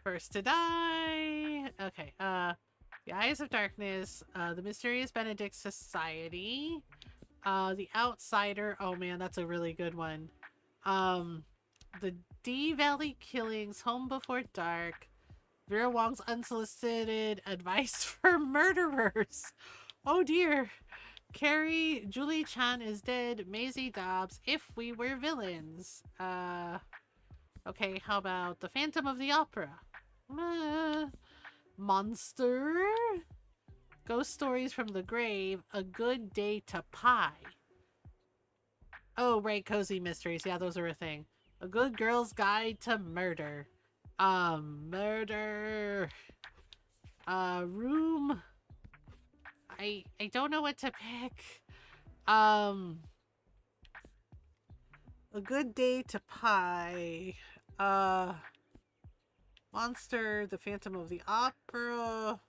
First to Die. Okay, The Eyes of Darkness, The Mysterious Benedict Society, The Outsider, oh man, that's a really good one. The D Valley Killings, Home Before Dark, Vera Wong's Unsolicited Advice for Murderers. Oh dear. Carrie, Julie Chan is Dead, Maisie Dobbs, If We Were Villains. Okay, how about The Phantom of the Opera? Monster. Ghost Stories from the Grave, A Good Day to Pie. Oh, right, Cozy Mysteries. Yeah, those are a thing. A Good Girl's Guide to Murder. Murder. Room. I don't know what to pick. A Good Day to Pie. Monster, The Phantom of the Opera.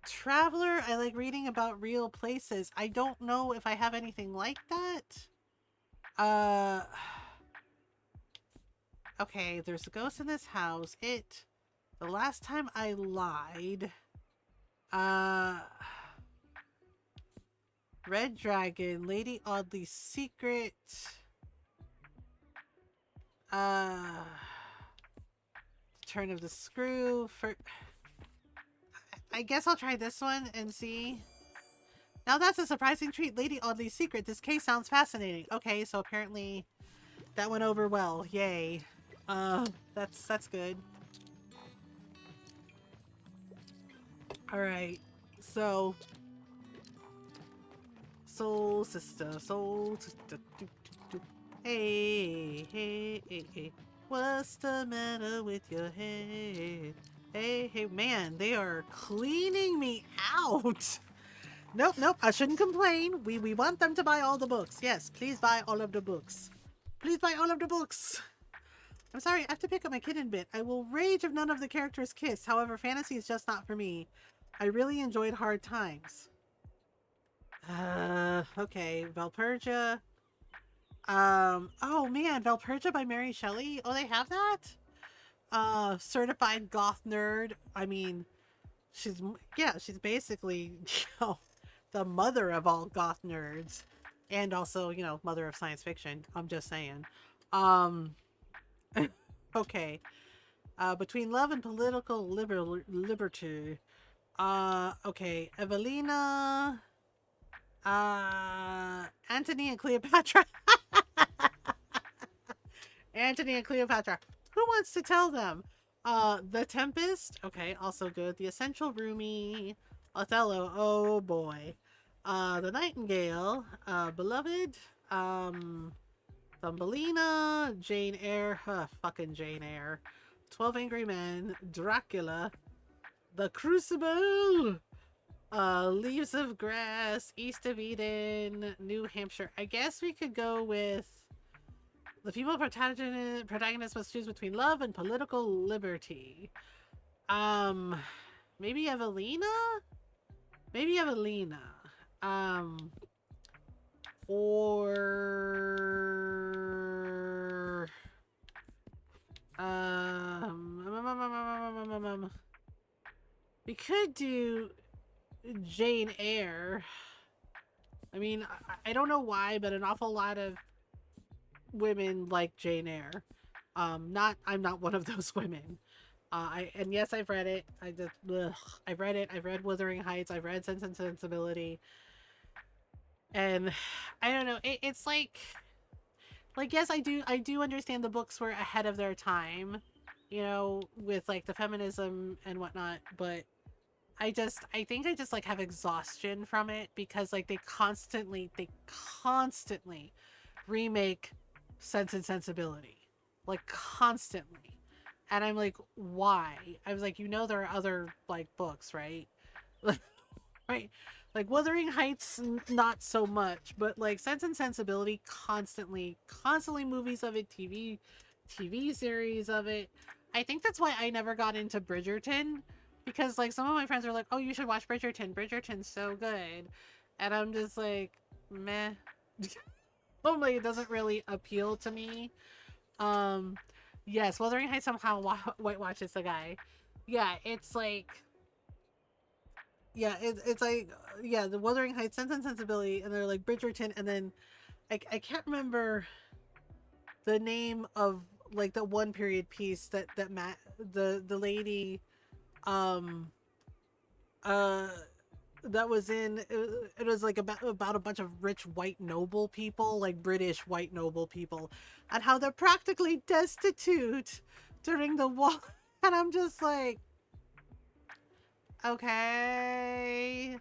Traveler, I like reading about real places. I don't know if I have anything like that. Okay, there's a ghost in this house. It. The Last Time I Lied. Red Dragon, Lady Audley's Secret. Turn of the Screw. I guess I'll try this one and see. Now that's a surprising treat. Lady Audley's Secret. This case sounds fascinating. Okay, so apparently that went over well. Yay. That's good. Alright. Soul sister. Hey. What's the matter with your head? Hey, man, they are cleaning me out. Nope, nope. I shouldn't complain. We want them to buy all the books. Yes, please buy all of the books. Please buy all of the books. I'm sorry, I have to pick up my kitten bit. I will rage if none of the characters kiss. However, fantasy is just not for me. I really enjoyed Hard Times. Okay. Valperga. Oh man, Valperga by Mary Shelley. Oh, they have that? Certified goth nerd. I mean, she's basically, the mother of all goth nerds. And also, mother of science fiction. I'm just saying. Um, okay. Between love and political liberty. Okay. Evelina. Antony and Cleopatra. Antony and Cleopatra. Who wants to tell them? The Tempest. Okay, also good. The Essential Roomie. Othello. Oh boy. The Nightingale. Beloved. Thumbelina. Jane Eyre. Fucking Jane Eyre. 12 Angry Men. Dracula. The Crucible. Leaves of Grass. East of Eden. New Hampshire. I guess we could go with the female protagonist must choose between love and political liberty. Maybe Evelina? Maybe Evelina. Or we could do Jane Eyre. I mean, I don't know why, but an awful lot of women like Jane Eyre. I'm not one of those women. Yes, I've read it. I've read it. I've read Wuthering Heights. I've read Sense and Sensibility. And I don't know. It's like yes, I do understand the books were ahead of their time, with like the feminism and whatnot. But I think I just like have exhaustion from it because like they constantly remake Sense and Sensibility, like constantly. And I'm like, why? I was like, there are other like books, right? Right? Like Wuthering Heights, not so much, but like Sense and Sensibility, constantly movies of it, TV series of it. I think that's why I never got into Bridgerton, because like some of my friends are like, oh, you should watch Bridgerton. Bridgerton's so good, and I'm just like, meh. Normally, it doesn't really appeal to me. Yes, Wuthering Heights somehow whitewashes the guy. Yeah, it's like, it's like, the Wuthering Heights, Sense and Sensibility, and they're like Bridgerton, and then I can't remember the name of like the one period piece that Matt the lady um uh that was in it was like about a bunch of rich white noble people, like British white noble people, and how they're practically destitute during the war. And I'm just like, okay.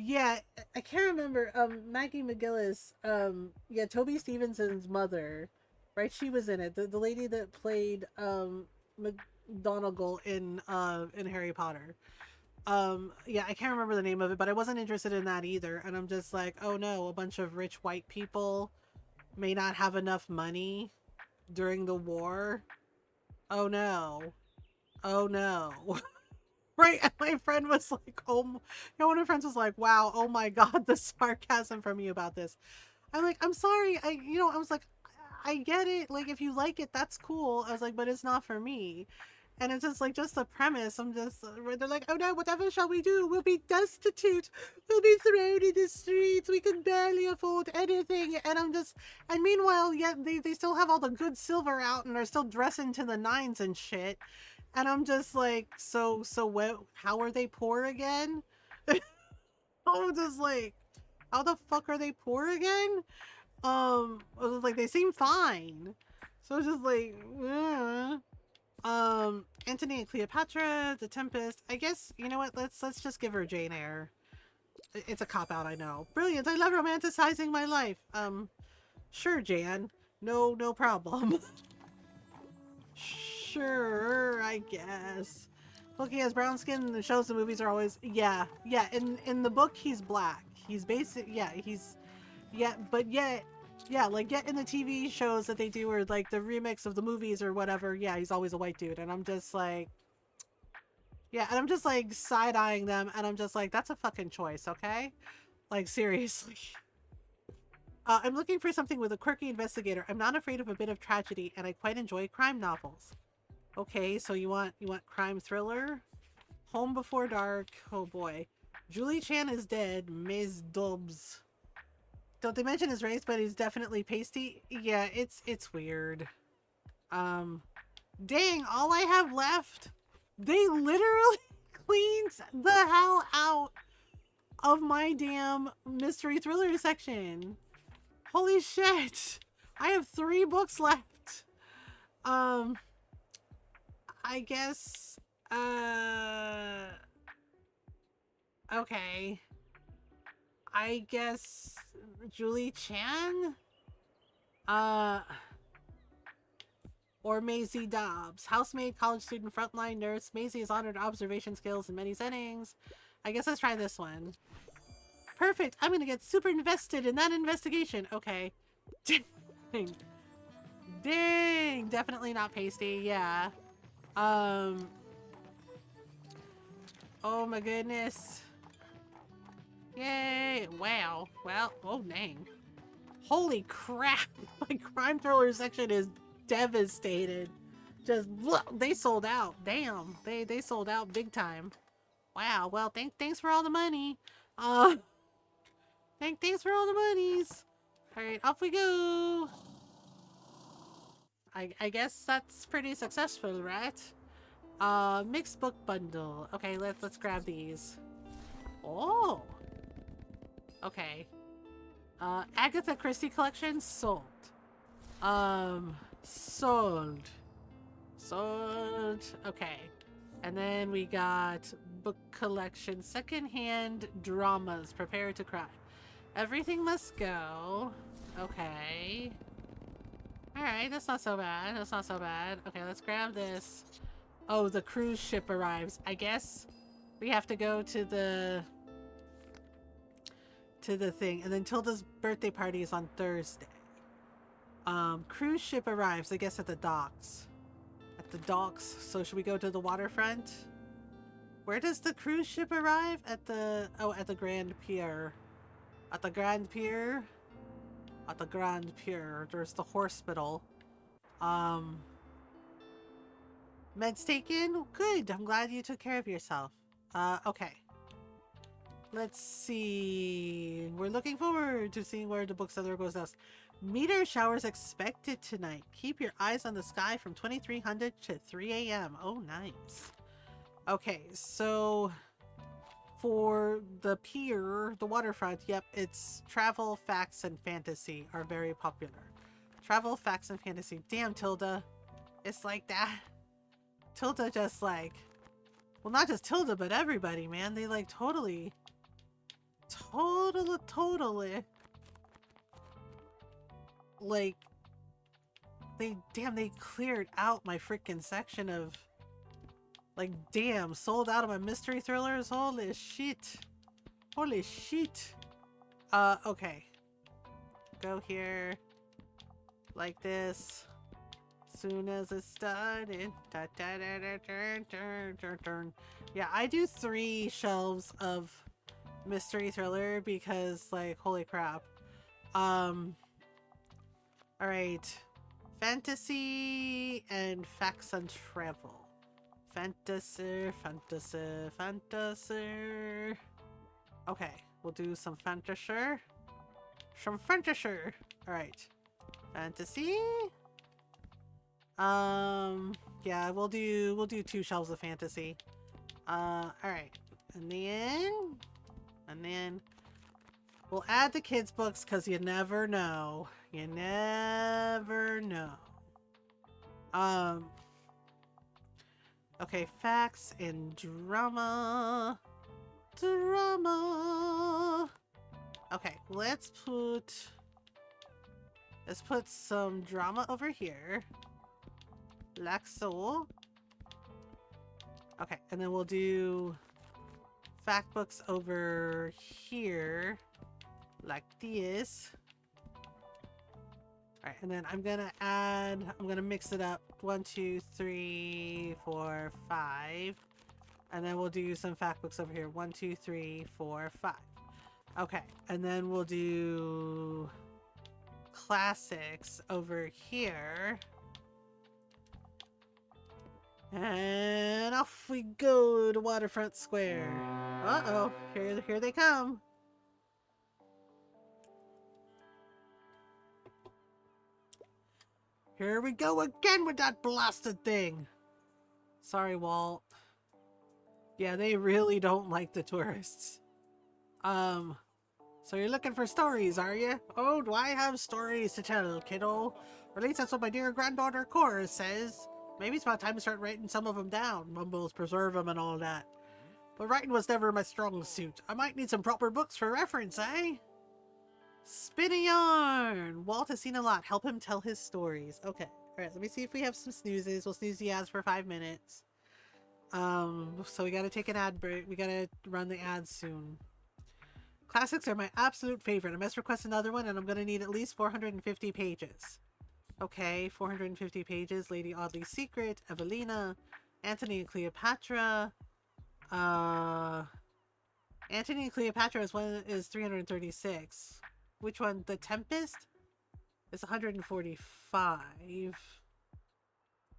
Yeah, I can't remember. Maggie McGillis. Yeah, Toby Stevenson's mother, right? She was in it. The lady that played McGonagall in Harry Potter. Yeah, I can't remember the name of it, but I wasn't interested in that either. And I'm just like, oh no, a bunch of rich white people may not have enough money during the war. Oh no. Oh no. Right, and my friend was like, one of my friends was like, wow, oh my god, the sarcasm from you about this. I'm like, I'm sorry, I was like, I get it, like, if you like it, that's cool. I was like, but it's not for me. And it's just like, just the premise, they're like, oh no, whatever shall we do? We'll be destitute, we'll be thrown in the streets, we can barely afford anything. And meanwhile, yet they still have all the good silver out and are still dressing to the nines and shit. And I'm just like, so what? How are they poor again? I'm just like, how the fuck are they poor again? I was like, they seem fine. So it's just like, Antony and Cleopatra, The Tempest. I guess, you know what? Let's just give her Jane Eyre. It's a cop out, I know. Brilliant. I love romanticizing my life. Sure, Jan. No problem. Sure, I guess. Look, he has brown skin and the shows the movies are always yeah. In the book he's black. He's basic like yet in the TV shows that they do or like the remix of the movies or whatever, yeah, he's always a white dude. And I'm just like and I'm just like side-eyeing them and I'm just like, that's a fucking choice, okay? Like seriously. I'm looking for something with a quirky investigator. I'm not afraid of a bit of tragedy and I quite enjoy crime novels. Okay, so you want crime thriller? Home Before Dark. Oh boy. Julie Chan is dead. Ms. Dubs. Don't they mention his race, but he's definitely pasty? Yeah, it's weird. Dang, all I have left. They literally cleaned the hell out of my damn mystery thriller section. Holy shit. I have 3 books left. I guess, okay. I guess Julie Chan? Or Maisie Dobbs. Housemaid, college student, frontline nurse. Maisie has honored observation skills in many settings. I guess let's try this one. Perfect. I'm gonna get super invested in that investigation. Okay. Dang. Dang. Definitely not pasty. Yeah. Oh my goodness. Yay. Wow. Well, oh dang. Holy crap. My crime thriller section is devastated. Just, they sold out. Damn. They sold out big time. Wow. Well, thanks for all the money. Thanks for all the monies. Alright, off we go. I guess that's pretty successful, right? Mixed book bundle. Okay, let's grab these. Oh. Okay. Agatha Christie collection sold. Sold. Okay. And then we got book collection, secondhand dramas, prepare to cry. Everything must go. Okay. Alright, that's not so bad. That's not so bad. Okay, let's grab this. Oh, the cruise ship arrives. I guess we have to go to the thing. And then Tilda's birthday party is on Thursday. Cruise ship arrives, I guess, at the docks. At the docks. So should we go to the waterfront? Where does the cruise ship arrive? At the Grand Pier. At the Grand Pier? At the Grand Pier. There's the hospital. Meds taken? Good. I'm glad you took care of yourself. Okay. Let's see. We're looking forward to seeing where the bookseller goes next. Meteor showers expected tonight. Keep your eyes on the sky from 2300 to 3 a.m. Oh, nice. Okay, so for the pier, the waterfront, yep, it's travel, facts, and fantasy are very popular. Travel, facts, and fantasy. Damn, Tilde. It's like that. Tilde just like, well, not just Tilde, but everybody, man. They like totally like they cleared out my freaking section of like, damn, sold out of my mystery thrillers. Holy shit. Okay, go here like this. Soon as it started. Yeah, I do 3 shelves of mystery thriller because like, holy crap. Alright. Fantasy and facts and travel. Fantasy. Okay, we'll do some fantasy. Alright. Fantasy. Yeah, we'll do 2 shelves of fantasy. Alright. And then we'll add the kids' books because you never know. You never know. Okay, facts and drama. Okay, let's put some drama over here. Like so. Okay, and then we'll do fact books over here, like this. All right, and then I'm gonna mix it up. 1, 2, 3, 4, 5. And then we'll do some fact books over here. 1, 2, 3, 4, 5. Okay, and then we'll do classics over here. And off we go to Waterfront Square. Uh-oh, here they come. Here we go again with that blasted thing. Sorry, Walt. Yeah, they really don't like the tourists. So you're looking for stories, are you? Oh, do I have stories to tell, kiddo? Or at least that's what my dear granddaughter Cora says. Maybe it's about time to start writing some of them down. Mumbles, preserve them and all that. But writing was never my strong suit. I might need some proper books for reference, eh? Spin a yarn! Walt has seen a lot. Help him tell his stories. Okay. Alright, let me see if we have some snoozes. We'll snooze the ads for 5 minutes. So we gotta take an ad break. We gotta run the ads soon. Classics are my absolute favorite. I must request another one, and I'm gonna need at least 450 pages. Okay, 450 pages. Lady Audley's Secret, Evelina, Antony and Cleopatra. Antony and Cleopatra is 336. Which one? The Tempest? It's 145.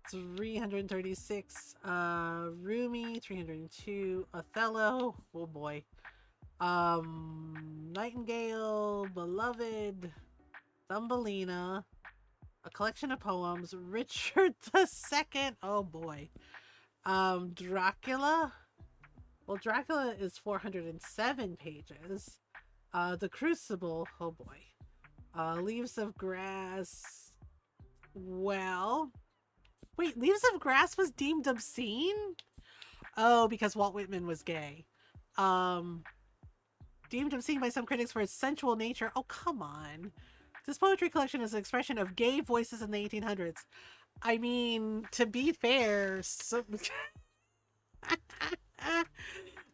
336. Rumi, 302. Othello. Oh boy. Nightingale, Beloved, Thumbelina, a collection of poems, Richard II. Oh boy. Dracula. Well, Dracula is 407 pages. The Crucible. Oh boy. Leaves of Grass. Well, wait, Leaves of Grass was deemed obscene? Oh, because Walt Whitman was gay. Deemed obscene by some critics for its sensual nature. Oh, come on. This poetry collection is an expression of gay voices in the 1800s. I mean, to be fair, so...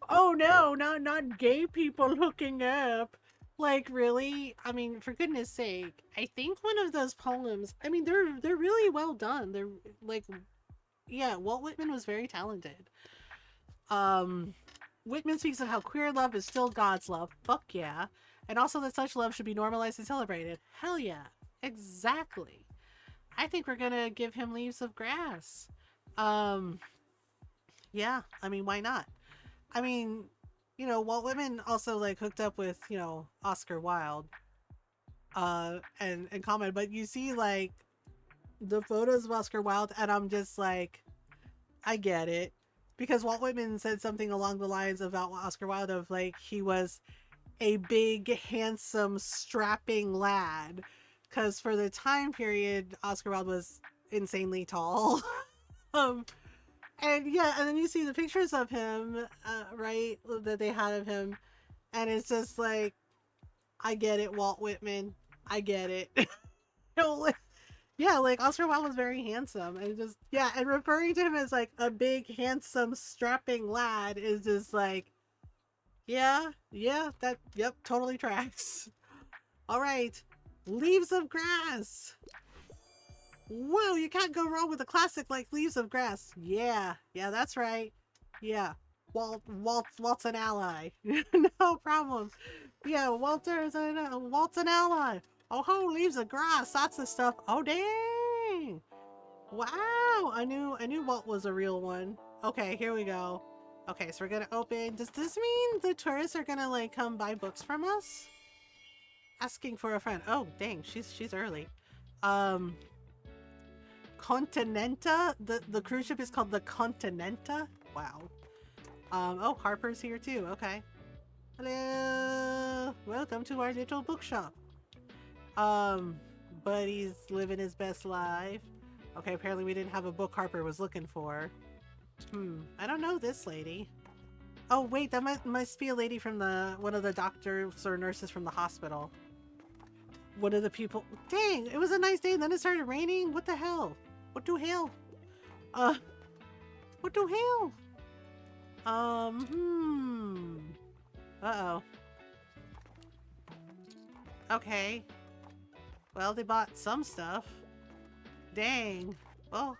oh no, not gay people hooking up. Like, really? I mean, for goodness sake. I think one of those poems, I mean, they're really well done. They're like, yeah, Walt Whitman was very talented. Whitman speaks of how queer love is still God's love. Fuck yeah. And also that such love should be normalized and celebrated. Hell yeah. Exactly. I think we're gonna give him Leaves of Grass. Yeah, I mean, why not? I mean, you know, Walt Whitman also, like, hooked up with, you know, Oscar Wilde. And comment, but you see, like, the photos of Oscar Wilde, and I'm just like, I get it. Because Walt Whitman said something along the lines about Oscar Wilde of, like, he was a big, handsome, strapping lad. Because for the time period, Oscar Wilde was insanely tall. And yeah, and then you see the pictures of him, right, that they had of him. And it's just like, I get it, Walt Whitman. I get it. You know, like, yeah, like Oscar Wilde was very handsome, and just, yeah, and referring to him as like a big, handsome, strapping lad is just like, yeah, that, yep, totally tracks. All right, Leaves of Grass. Whoa, you can't go wrong with a classic like Leaves of Grass. Yeah, that's right. Yeah, Walt's an ally. No problem. Yeah, Walt's an ally. Oh ho, Leaves of Grass. That's the stuff. Oh dang! Wow, I knew Walt was a real one. Okay, here we go. Okay, so we're gonna open. Does this mean the tourists are gonna like come buy books from us? Asking for a friend. Oh dang, she's early. Continenta. The cruise ship is called the Continenta. Wow. Oh, Harper's here too. Okay. Hello. Welcome to our little bookshop. Buddy's living his best life. Okay, apparently we didn't have a book Harper was looking for. I don't know this lady. Oh wait, that must be a lady from one of the doctors or nurses from the hospital. One of the people. Dang, it was a nice day and then it started raining. What the hell? What the hell? What the hell? Uh-oh. Okay. Well, they bought some stuff. Dang. Well,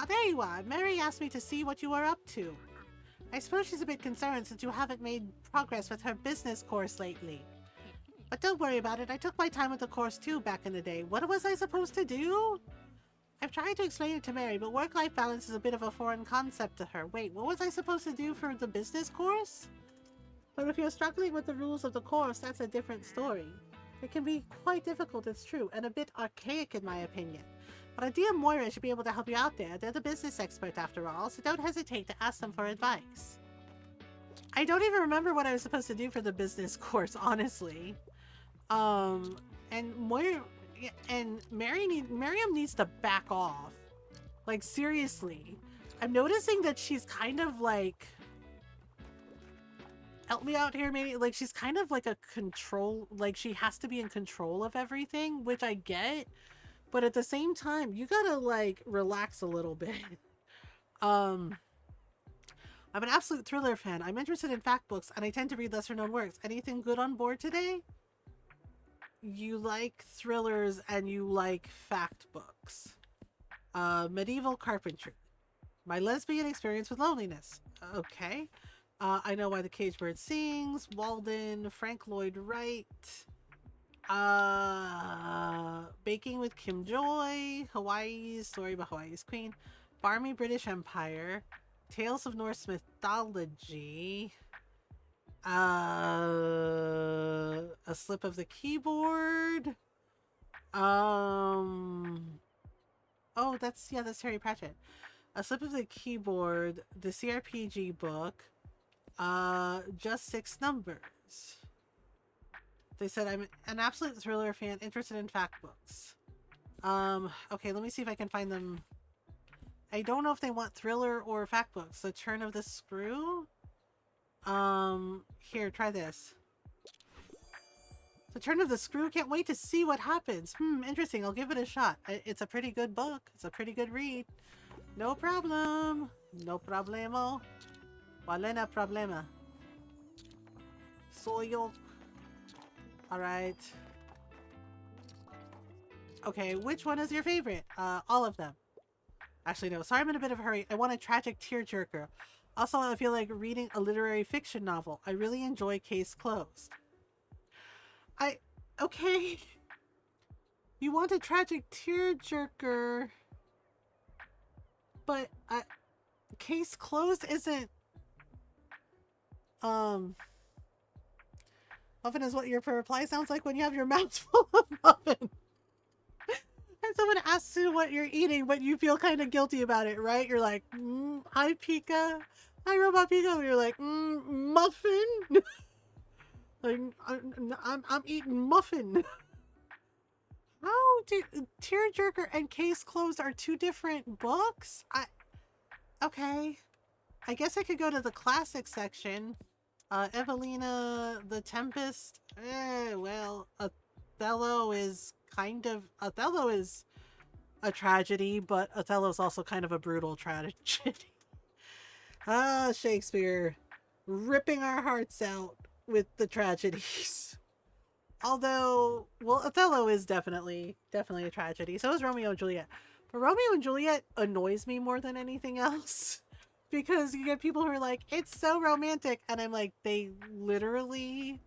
there you are. Mary asked me to see what you were up to. I suppose she's a bit concerned since you haven't made progress with her business course lately. But don't worry about it. I took my time with the course too back in the day. What was I supposed to do? I've tried to explain it to Mary, but work-life balance is a bit of a foreign concept to her. Wait, what was I supposed to do for the business course? But if you're struggling with the rules of the course, that's a different story. It can be quite difficult, it's true, and a bit archaic in my opinion. But Adia and Moira should be able to help you out there. They're the business expert after all, so don't hesitate to ask them for advice. I don't even remember what I was supposed to do for the business course, honestly. And Moira and Miriam needs to back off. Like, seriously. I'm noticing that she's kind of like... Help me out here, maybe? Like, she's kind of like a control... Like, she has to be in control of everything, which I get. But at the same time, you gotta, like, relax a little bit. I'm an absolute thriller fan. I'm interested in fact books, and I tend to read lesser-known works. Anything good on board today? You like thrillers and you like fact books. Medieval carpentry. My lesbian experience with loneliness. Okay. I know why the caged bird sings. Walden. Frank Lloyd Wright. Baking with Kim Joy. Hawaii's Story about Hawaii's Queen. Barmy British Empire. Tales of Norse Mythology. A slip of the keyboard. Oh, that's Terry Pratchett. A slip of the keyboard, the CRPG book, just 6 numbers. They said I'm an absolute thriller fan, interested in fact books. Okay, let me see if I can find them. I don't know if they want thriller or fact books. The Turn of the Screw. Here, try this. The Turn of the Screw, can't wait to see what happens. Interesting, I'll give it a shot. It's a pretty good book. It's a pretty good read. No problem. No problemo. Walena problema. Soyok. Alright. Okay, which one is your favorite? All of them. Actually, no. Sorry, I'm in a bit of a hurry. I want a tragic tearjerker. Also, I feel like reading a literary fiction novel. I really enjoy Case Closed. Okay. You want a tragic tearjerker, but Case Closed isn't. Muffin is what your reply sounds like when you have your mouth full of muffin. And someone asks you what you're eating, but you feel kind of guilty about it, right? You're like, hi Pika. Hi Robot Pika. You're like, muffin. Like, I'm eating muffin. How do Tearjerker and Case Closed are 2 different books? Okay. I guess I could go to the classic section. Evelina the Tempest. Well, Othello is a tragedy, but Othello's also kind of a brutal tragedy. Shakespeare ripping our hearts out with the tragedies. Although, well, Othello is definitely a tragedy. So is Romeo and Juliet. But Romeo and Juliet annoys me more than anything else. Because you get people who are like, it's so romantic. And I'm like, they literally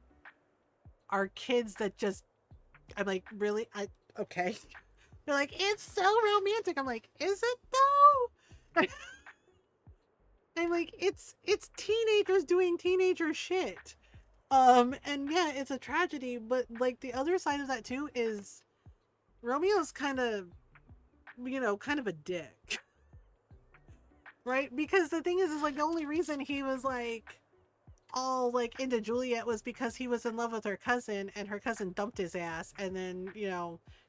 are kids that just, I'm like, really? Okay. They're like, it's so romantic. I'm like, is it though? I'm like, it's teenagers doing teenager shit. And yeah, it's a tragedy, but like the other side of that too is Romeo's kind of, kind of a dick. Right? Because the thing is like the only reason he was like all like into Juliet was because he was in love with her cousin and her cousin dumped his ass, and then,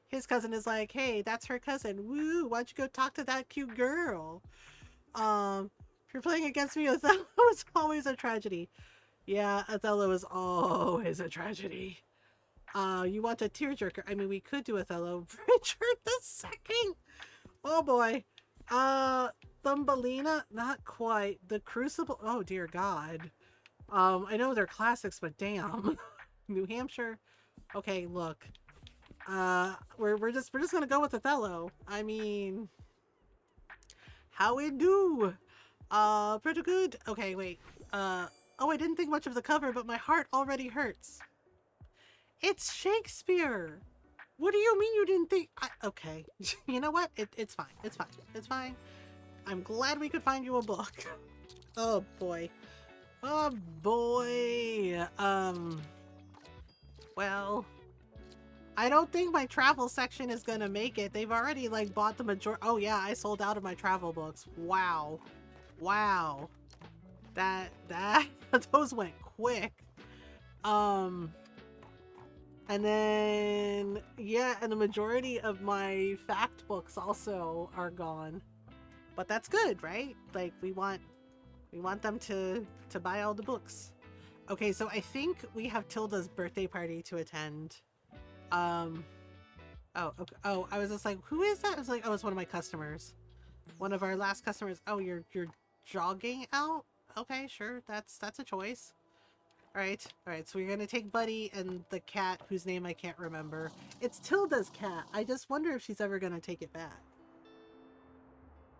his cousin is like, hey, that's her cousin. Woo, why don't you go talk to that cute girl? If you're playing against me, Othello is always a tragedy. Yeah, Othello is always a tragedy. You want a tearjerker? I mean, we could do Othello. Richard II. Oh boy. Thumbelina? Not quite. The Crucible. Oh dear God. I know they're classics, but damn. New Hampshire. Okay, look. We're just gonna go with Othello. I mean, how it do? Pretty good. Okay, wait. Oh, I didn't think much of the cover, but my heart already hurts. It's Shakespeare. What do you mean you didn't think? Okay. You know what? It's fine. It's fine. It's fine. I'm glad we could find you a book. Oh boy. Oh boy. Well, I don't think my travel section is gonna make it. They've already like bought the major. Oh yeah, I sold out of my travel books. Wow. Wow. That those went quick. Um and then yeah, and the majority of my fact books also are gone. But that's good, right? Like we want them to buy all the books. Okay, so I think we have Tilda's birthday party to attend. Um oh, okay. Oh, I was just like, who is that? I was like, oh, it's one of my customers. One of our last customers. Oh, you're jogging out? Okay, sure. That's a choice. All right. So we're gonna take Buddy and the cat, whose name I can't remember. It's Tilda's cat. I just wonder if she's ever gonna take it back.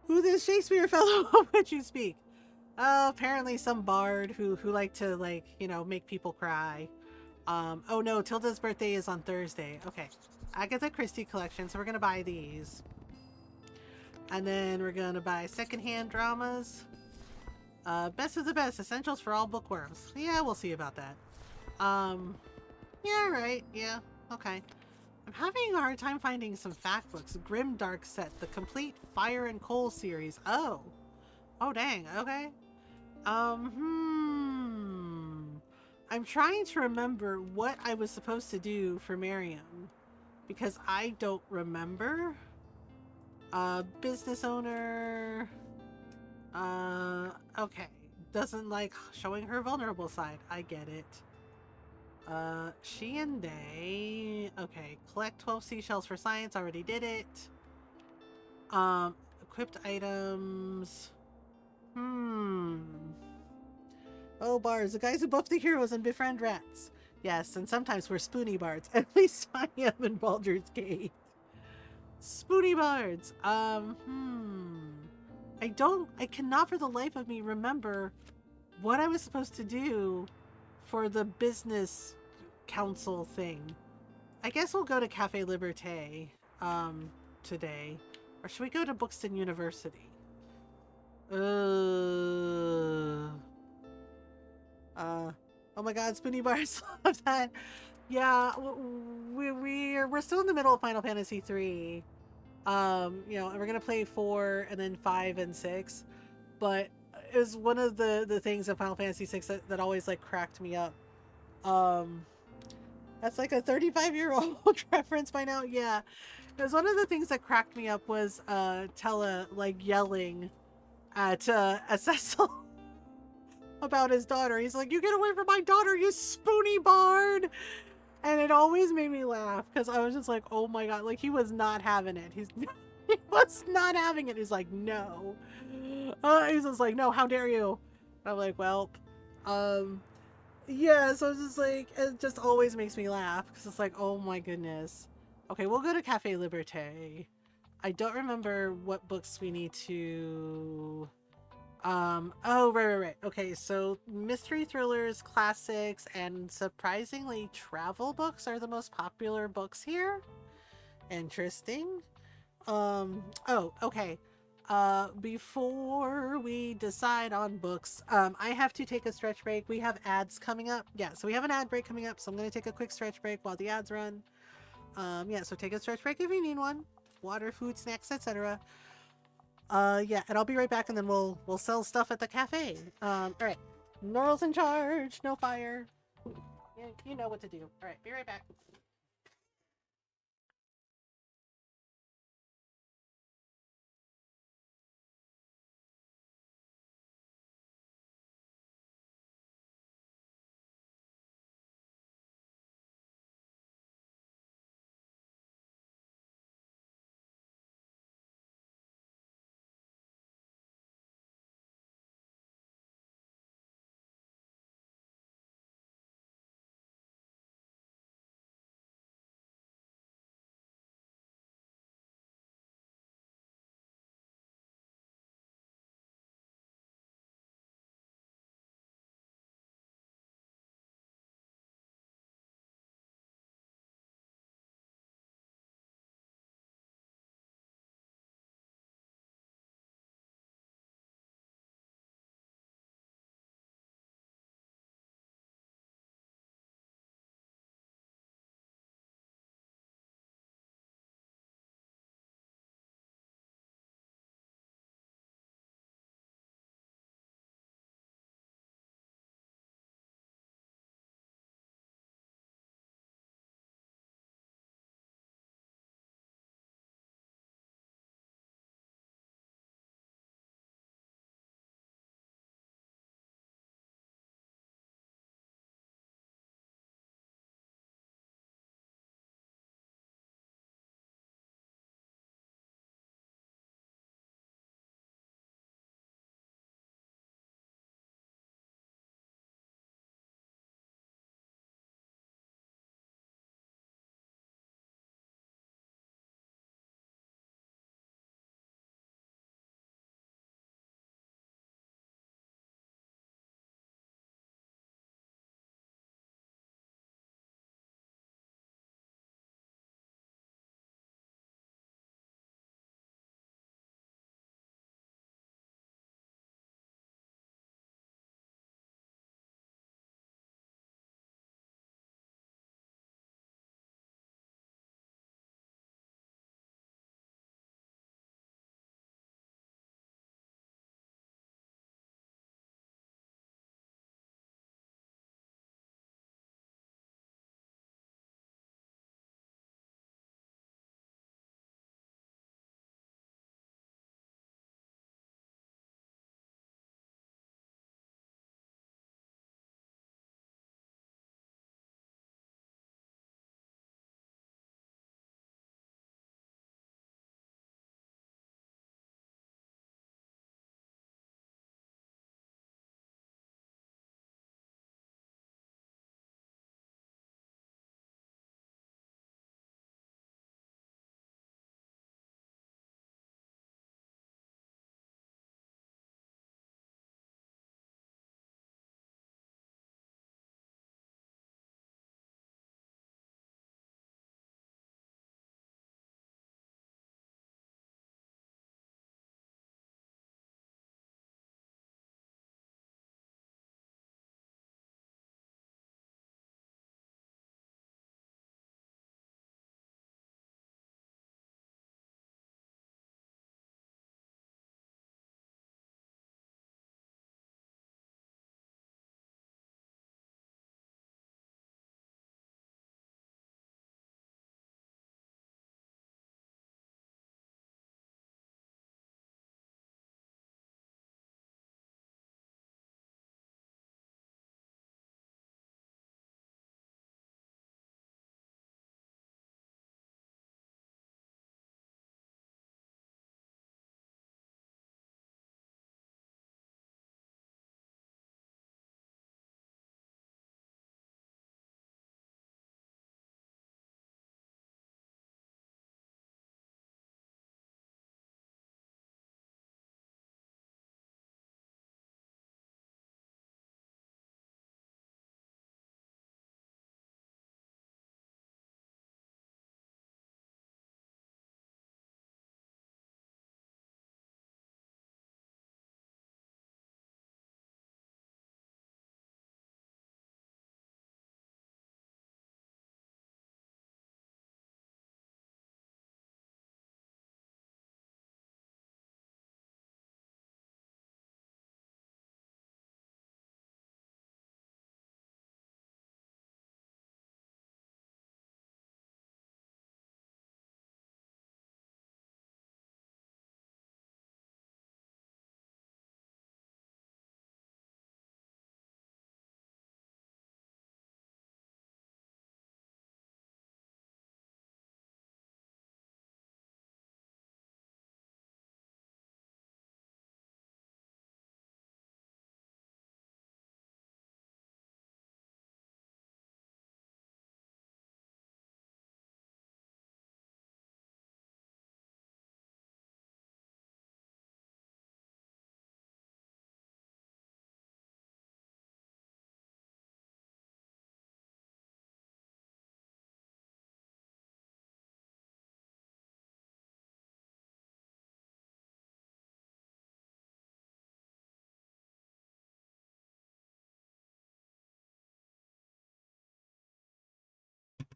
Who this Shakespeare fellow would you speak? Oh, apparently some bard who liked to like make people cry. Oh no, Tilda's birthday is on Thursday. Okay, Agatha Christie collection. So we're gonna buy these, and then we're gonna buy secondhand dramas. Best of the best, essentials for all bookworms. Yeah, we'll see about that. Yeah, right. Yeah, okay. I'm having a hard time finding some fact books. Grim Dark set, the complete Fire and Coal series. Oh. Oh, dang. Okay. I'm trying to remember what I was supposed to do for Miriam because I don't remember. Business owner. Okay. Doesn't like showing her vulnerable side. I get it. She and they. Okay. Collect 12 seashells for science. Already did it. Equipped items. Oh, bars. The guys who buff the heroes and befriend rats. Yes, and sometimes we're spoony bards. At least I am in Baldur's Gate. Spoony bards. I cannot for the life of me remember what I was supposed to do for the business council thing. I guess we'll go to Cafe Liberté, today. Or should we go to Buxton University? Oh my god, Spoony Bars love that. Yeah, we're still in the middle of Final Fantasy 3. And we're gonna play 4 and then 5 and 6. But it was one of the things of Final Fantasy 6 that always like cracked me up. That's like a 35-year-old reference by now. Yeah. It was one of the things that cracked me up was Tella like yelling at Cecil about his daughter. He's like, "You get away from my daughter, you spoony bard!" And it always made me laugh because I was just like, "Oh my god!" Like he was not having it. He was not having it. He's like, "No." He's just like, "No, how dare you?" And I'm like, "Well, yeah." So it's just like it just always makes me laugh because it's like, "Oh my goodness." Okay, we'll go to Cafe Liberté. I don't remember what books we need to. Oh, right. Okay, so mystery thrillers, classics, and surprisingly travel books are the most popular books here. Interesting. Oh, okay. Before we decide on books, I have to take a stretch break. We have ads coming up. Yeah, so we have an ad break coming up, so I'm gonna take a quick stretch break while the ads run. Yeah, so take a stretch break if you need one. Water, food, snacks, etc. Yeah, and I'll be right back, and then we'll sell stuff at the cafe. All right. Norl's in charge. No fire. Yeah, you know what to do. All right, be right back.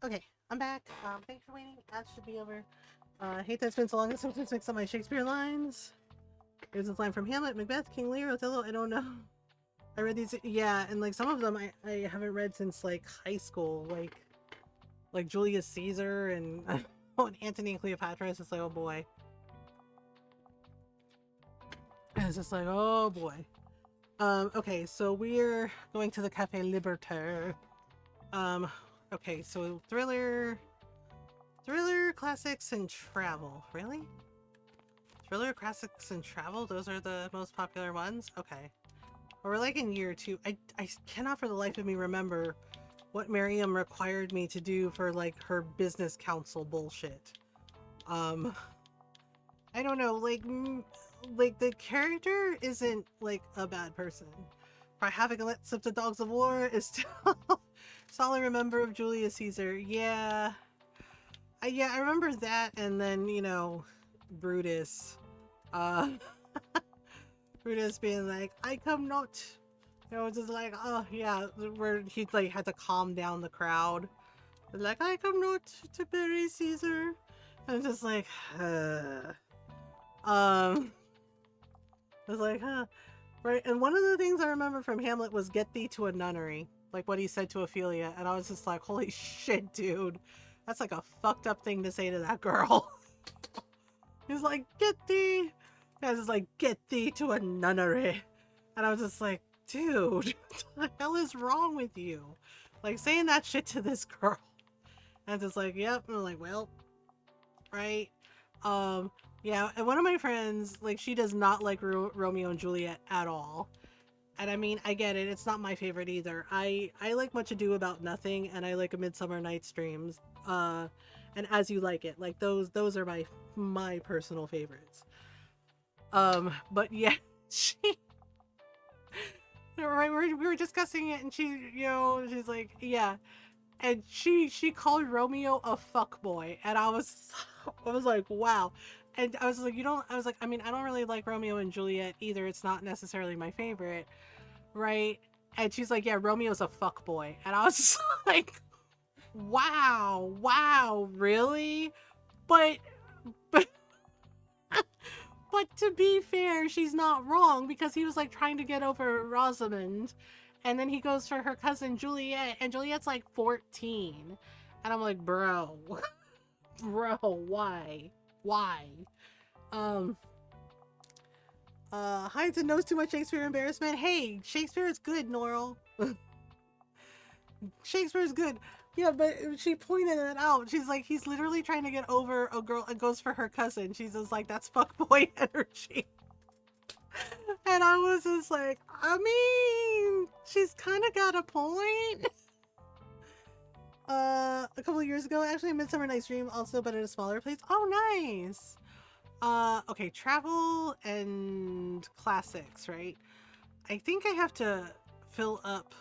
Okay, I'm back. Thanks for waiting. Ads should be over. I hate that it's been so long. I sometimes mix up my Shakespeare lines. Here's this line from Hamlet, Macbeth, King Lear, Othello. I don't know. I read these. Yeah, and like some of them I haven't read since like high school. Like Julius Caesar and oh, and Antony and Cleopatra. It's just like, oh boy. And it's just like, oh boy. Okay, so we're going to the Cafe Libertaire. Okay, so thriller, classics, and travel. Really? Thriller, classics, and travel? Those are the most popular ones? Okay. Well, we're like in year 2. I cannot for the life of me remember what Miriam required me to do for like her business council bullshit. I don't know, like the character isn't like a bad person. For having let slip the dogs of war is still solid remember of Julius Caesar. Yeah. I remember that, and then, you know, Brutus. Uh Brutus being like, I come not. You know, just like, oh yeah, where he like had to calm down the crowd. Like, I come not to bury Caesar. And just like, I was like, huh. Right, and one of the things I remember from Hamlet was get thee to a nunnery. Like what he said to Ophelia, and I was just like, holy shit, dude. That's like a fucked up thing to say to that girl. He's like, get thee. I was just like, get thee to a nunnery. And I was just like, dude, what the hell is wrong with you? Like saying that shit to this girl. And I'm just like, yep. And I'm like, well, right. Yeah, and one of my friends, like, she does not like Romeo and Juliet at all. And I mean, I get it. It's not my favorite either. I like Much Ado About Nothing, and I like A Midsummer Night's Dreams. And As You Like It. Like those are my personal favorites. But yeah, she right, we were discussing it, and she, you know, she's like, yeah, and she called Romeo a fuck boy, and I was like, wow. And I was like, you don't. I was like, I mean, I don't really like Romeo and Juliet either. It's not necessarily my favorite, right? And she's like, yeah, Romeo's a fuck boy, and I was just like, wow, really? But but but to be fair, she's not wrong, because he was like trying to get over Rosamund, and then he goes for her cousin Juliet, and Juliet's like 14, and I'm like, bro, bro, why? Um, hides and knows too much Shakespeare embarrassment. Hey, Shakespeare is good, Norl. Shakespeare is good. Yeah, but she pointed it out. She's like, he's literally trying to get over a girl and goes for her cousin. She's just like, that's fuckboy energy. And I was just like, I mean, she's kind of got a point. A couple of years ago, actually, Midsummer Night's Dream also, but at a smaller place. Oh, nice. Okay, travel and classics, right? I think I have to fill up.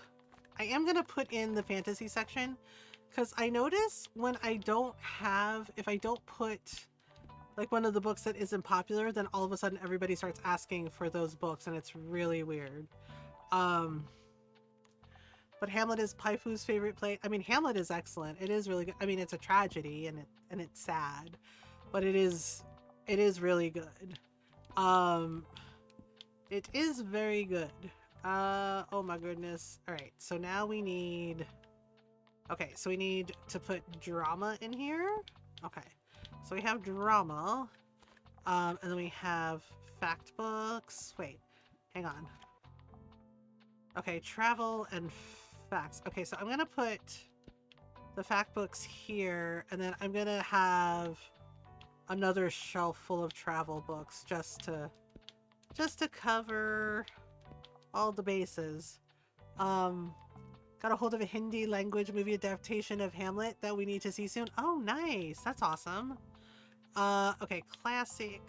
I am gonna put in the fantasy section, because I notice when I don't have, if I don't put like one of the books that isn't popular, then all of a sudden everybody starts asking for those books, and it's really weird. But Hamlet is Paifu's favorite play. I mean, Hamlet is excellent. It is really good. I mean, it's a tragedy, and it's sad, but it is really good. It is very good. Oh my goodness. All right, so now we need. Okay, so we need to put drama in here. Okay, so we have drama, and then we have fact books. Wait, hang on. Okay, travel and facts. Okay, so I'm gonna put the fact books here, and then I'm gonna have another shelf full of travel books just to cover all the bases. Got a hold of a Hindi language movie adaptation of Hamlet that we need to see soon. Oh, nice. That's awesome. Okay, classic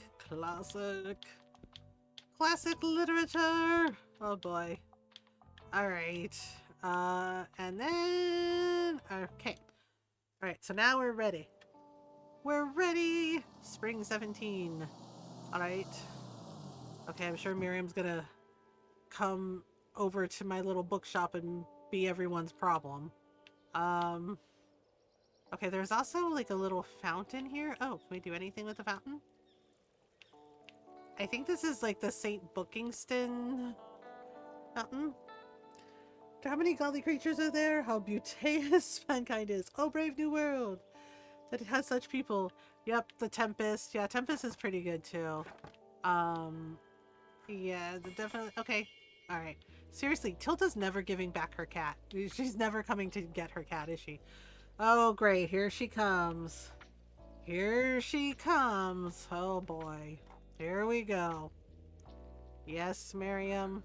literature. Oh boy. All right. And then, okay. All right, so now we're ready. We're ready. Spring 17. All right. Okay, I'm sure Miriam's gonna come over to my little bookshop and be everyone's problem. Okay, there's also like a little fountain here. Oh, can we do anything with the fountain? I think this is like the St. Bookingston fountain. How many godly creatures are there? How beauteous mankind is. Oh, brave new world. That it has such people. Yep, the Tempest. Yeah, Tempest is pretty good too. Yeah, definitely. Okay. All right. Seriously, Tilda's never giving back her cat. She's never coming to get her cat, is she? Oh, great. Here she comes. Here she comes. Oh, boy. Here we go. Yes, Miriam.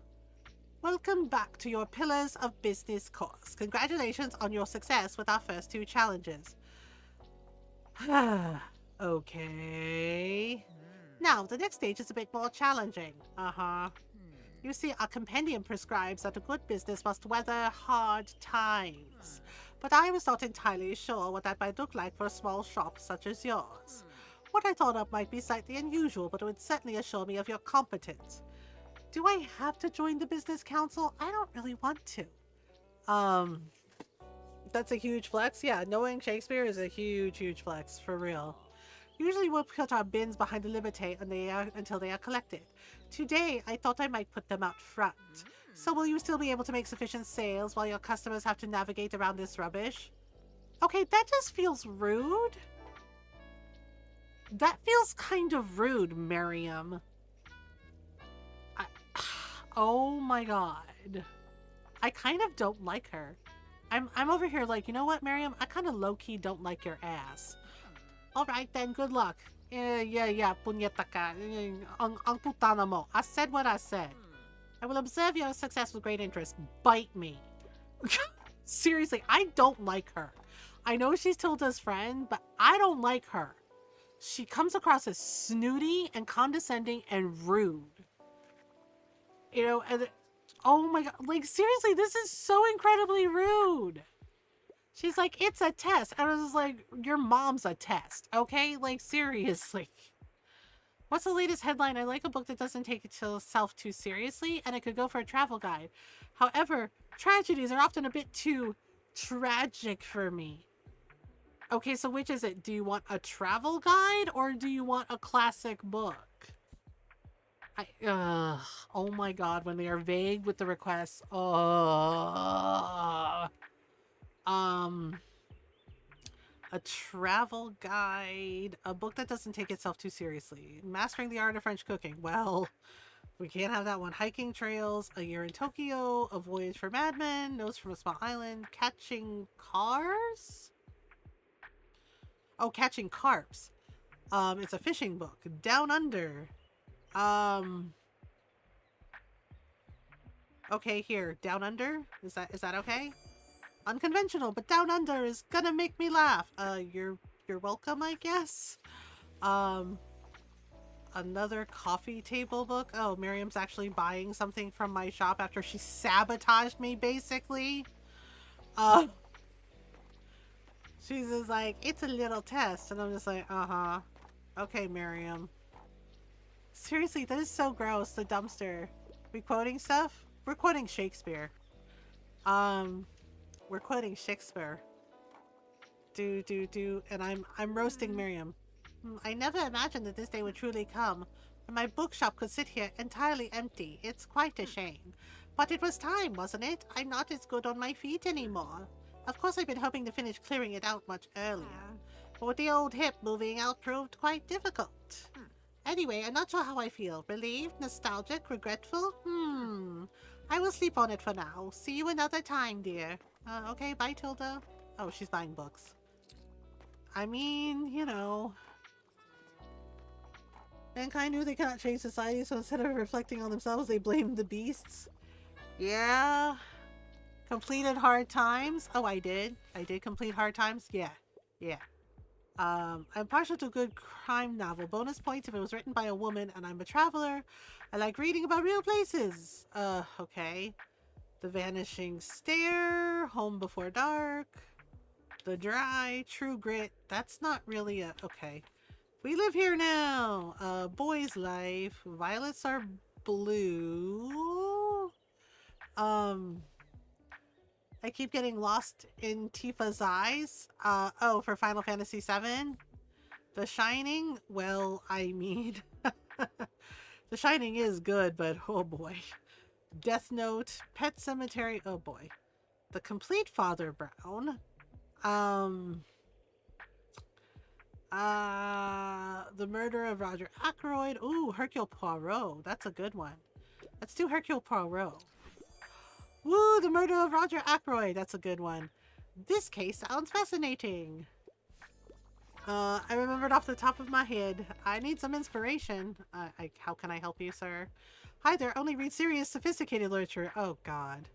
Welcome back to your Pillars of Business course. Congratulations on your success with our first 2 challenges. Okay. Now, the next stage is a bit more challenging. You see, our compendium prescribes that a good business must weather hard times. But I was not entirely sure what that might look like for a small shop such as yours. What I thought up might be slightly unusual, but it would certainly assure me of your competence. Do I have to join the business council? I don't really want to. That's a huge flex. Yeah, knowing Shakespeare is a huge, huge flex, for real. Usually we'll put our bins behind the Liberté until they are collected. Today, I thought I might put them out front. So will you still be able to make sufficient sales while your customers have to navigate around this rubbish? Okay, that just feels rude. That feels kind of rude, Miriam. Oh my god. I kind of don't like her. I'm over here like, you know what, Miriam? I kind of low-key don't like your ass. Alright then, good luck. Yeah, punyeta ka. Ang putana mo. I said what I said. I will observe your success with great interest. Bite me. Seriously, I don't like her. I know she's Tilda's friend, but I don't like her. She comes across as snooty and condescending and rude. You know, and oh my god, like seriously, this is so incredibly rude. She's like, it's a test. And I was like, your mom's a test, okay? Like, seriously. What's the latest headline? I like a book that doesn't take itself too seriously, and it could go for a travel guide. However, tragedies are often a bit too tragic for me. Okay, so which is it? Do you want a travel guide, or do you want a classic book? Oh my god, when they are vague with the requests. A travel guide, a book that doesn't take itself too seriously. Mastering the Art of French Cooking. Well, we can't have that one. Hiking trails, A Year in Tokyo, A Voyage for Madmen, Notes from a Small Island, Catching Cars? Oh, Catching Carps. It's a fishing book. Down Under. Okay, here. Down Under? Is that okay? Unconventional, but Down Under is gonna make me laugh. You're welcome, I guess. Another coffee table book. Oh, Miriam's actually buying something from my shop after she sabotaged me, basically. She's just like, it's a little test, and I'm just like, okay, Miriam. Seriously, that is so gross. The dumpster. We quoting stuff? We're quoting Shakespeare. We're quoting Shakespeare. And I'm roasting Miriam. I never imagined that this day would truly come, when my bookshop could sit here entirely empty. It's quite a shame. But it was time, wasn't it? I'm not as good on my feet anymore. Of course, I've been hoping to finish clearing it out much earlier. But with the old hip, moving out proved quite difficult. Anyway, I'm not sure how I feel. Relieved, nostalgic, regretful? I will sleep on it for now. See you another time, dear. Okay, bye, Tilde. Oh, she's buying books. I mean, you know. Mankind knew they cannot change society, so instead of reflecting on themselves, they blamed the beasts. Yeah. Completed Hard Times. Oh, I did. I did complete Hard Times. Yeah. I'm partial to a good crime novel. Bonus points if it was written by a woman and I'm a traveler. I like reading about real places. Okay. The Vanishing Stair, Home Before Dark, The Dry, True Grit. That's not really a... Okay. We Live Here Now. Boy's Life. Violets Are Blue. I keep getting lost in Tifa's eyes. Oh, for Final Fantasy VII? The Shining? Well, I mean, The Shining is good, but oh boy. Death Note, Pet Cemetery, oh boy. The Complete Father Brown. Um, The Murder of Roger Ackroyd. Ooh, Hercule Poirot. That's a good one. Let's do Hercule Poirot. Woo, The Murder of Roger Ackroyd. That's a good one. This case sounds fascinating. I remembered off the top of my head. I need some inspiration. How can I help you, sir? Hi there, only read serious, sophisticated literature. Oh, God.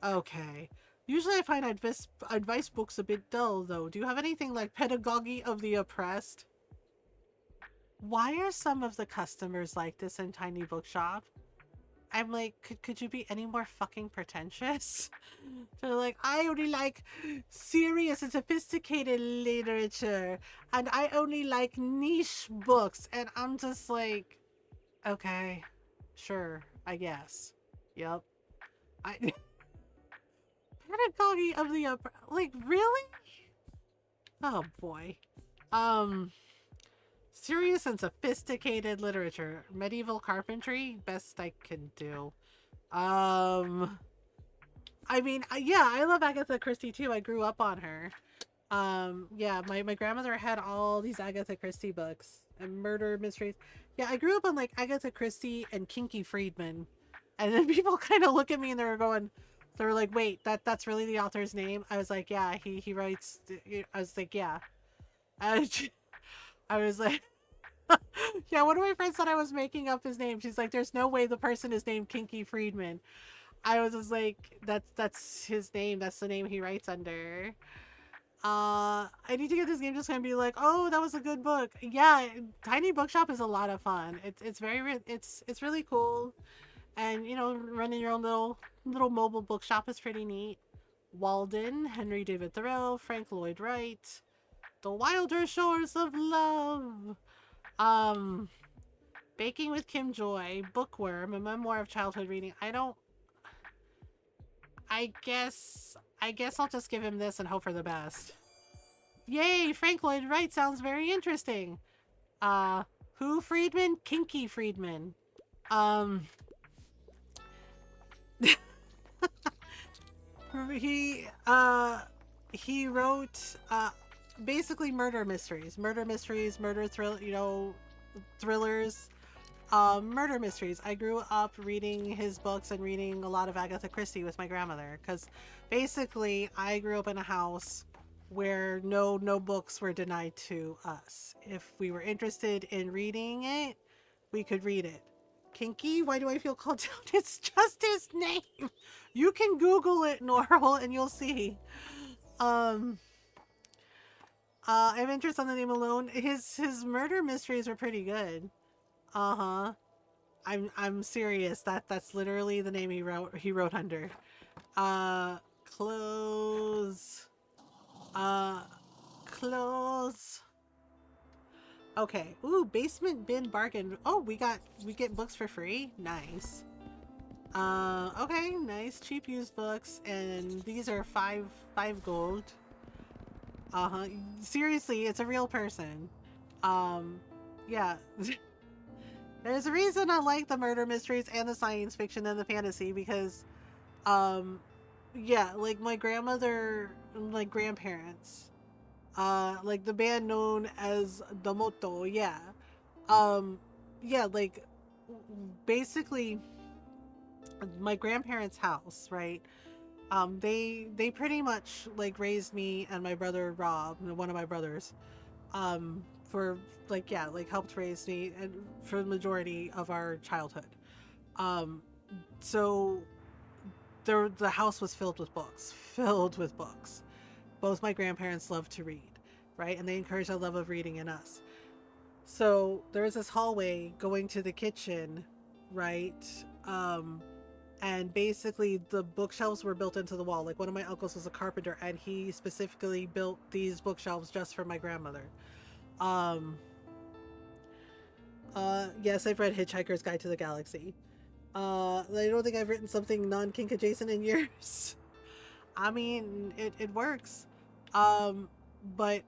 Okay. Usually I find advice books a bit dull, though. Do you have anything like Pedagogy of the Oppressed? Why are some of the customers like this in Tiny Bookshop? I'm like, could you be any more fucking pretentious? They're like, I only like serious and sophisticated literature, and I only like niche books. And I'm just like, okay, sure, I guess. Yep. Pedagogy of the like, really? Oh boy. Serious and sophisticated literature. Medieval carpentry, best I can do. I mean, yeah, I love Agatha Christie too. I grew up on her. Yeah, my grandmother had all these Agatha Christie books and murder mysteries. Yeah, I grew up on like Agatha Christie and Kinky Friedman. And then people kind of look at me and they were like, wait, that's really the author's name? I was like, yeah, he writes, I was like, yeah. I, I was like, yeah, one of my friends thought I was making up his name. She's like, there's no way the person is named Kinky Friedman. I was just like, that's his name. That's the name he writes under. I need to get this game just gonna be like, oh, that was a good book. Yeah, Tiny Bookshop is a lot of fun. It's it's really cool, and you know, running your own little mobile bookshop is pretty neat. Walden, Henry David Thoreau, Frank Lloyd Wright, The Wilder Shores of Love. Um, Baking with Kim Joy, Bookworm, a memoir of childhood reading. I guess I'll just give him this and hope for the best. Yay, Frank Lloyd Wright sounds very interesting. Who Friedman? Kinky Friedman. Um, he wrote basically murder mysteries, thrillers. Murder mysteries. I grew up reading his books and reading a lot of Agatha Christie with my grandmother because basically I grew up in a house where no books were denied to us. If we were interested in reading it, we could read it. Kinky? Why do I feel called down? It's just his name. You can Google it, Normal, and you'll see. I'm interested on the name alone. His murder mysteries were pretty good. Uh-huh. I'm serious. That's literally the name he wrote under. Close. Close. Okay. Ooh, basement bin bargain. Oh, we get books for free. Nice. Okay, nice cheap used books, and these are five gold. Uh-huh. Seriously, it's a real person. Yeah. There's a reason I like the murder mysteries and the science fiction and the fantasy because, yeah, like my grandmother, like grandparents, like the band known as Damoto, yeah. Yeah, like basically my grandparents' house, right? They pretty much like raised me and my brother Rob, one of my brothers, for like, yeah, like helped raise me and for the majority of our childhood. So the house was filled with books. Both my grandparents loved to read, right? And they encouraged our love of reading in us. So there was this hallway going to the kitchen, right? And basically the bookshelves were built into the wall. Like one of my uncles was a carpenter and he specifically built these bookshelves just for my grandmother. Yes, I've read Hitchhiker's Guide to the Galaxy. I don't think I've written something non-kink adjacent in years. I mean, it works. Um, but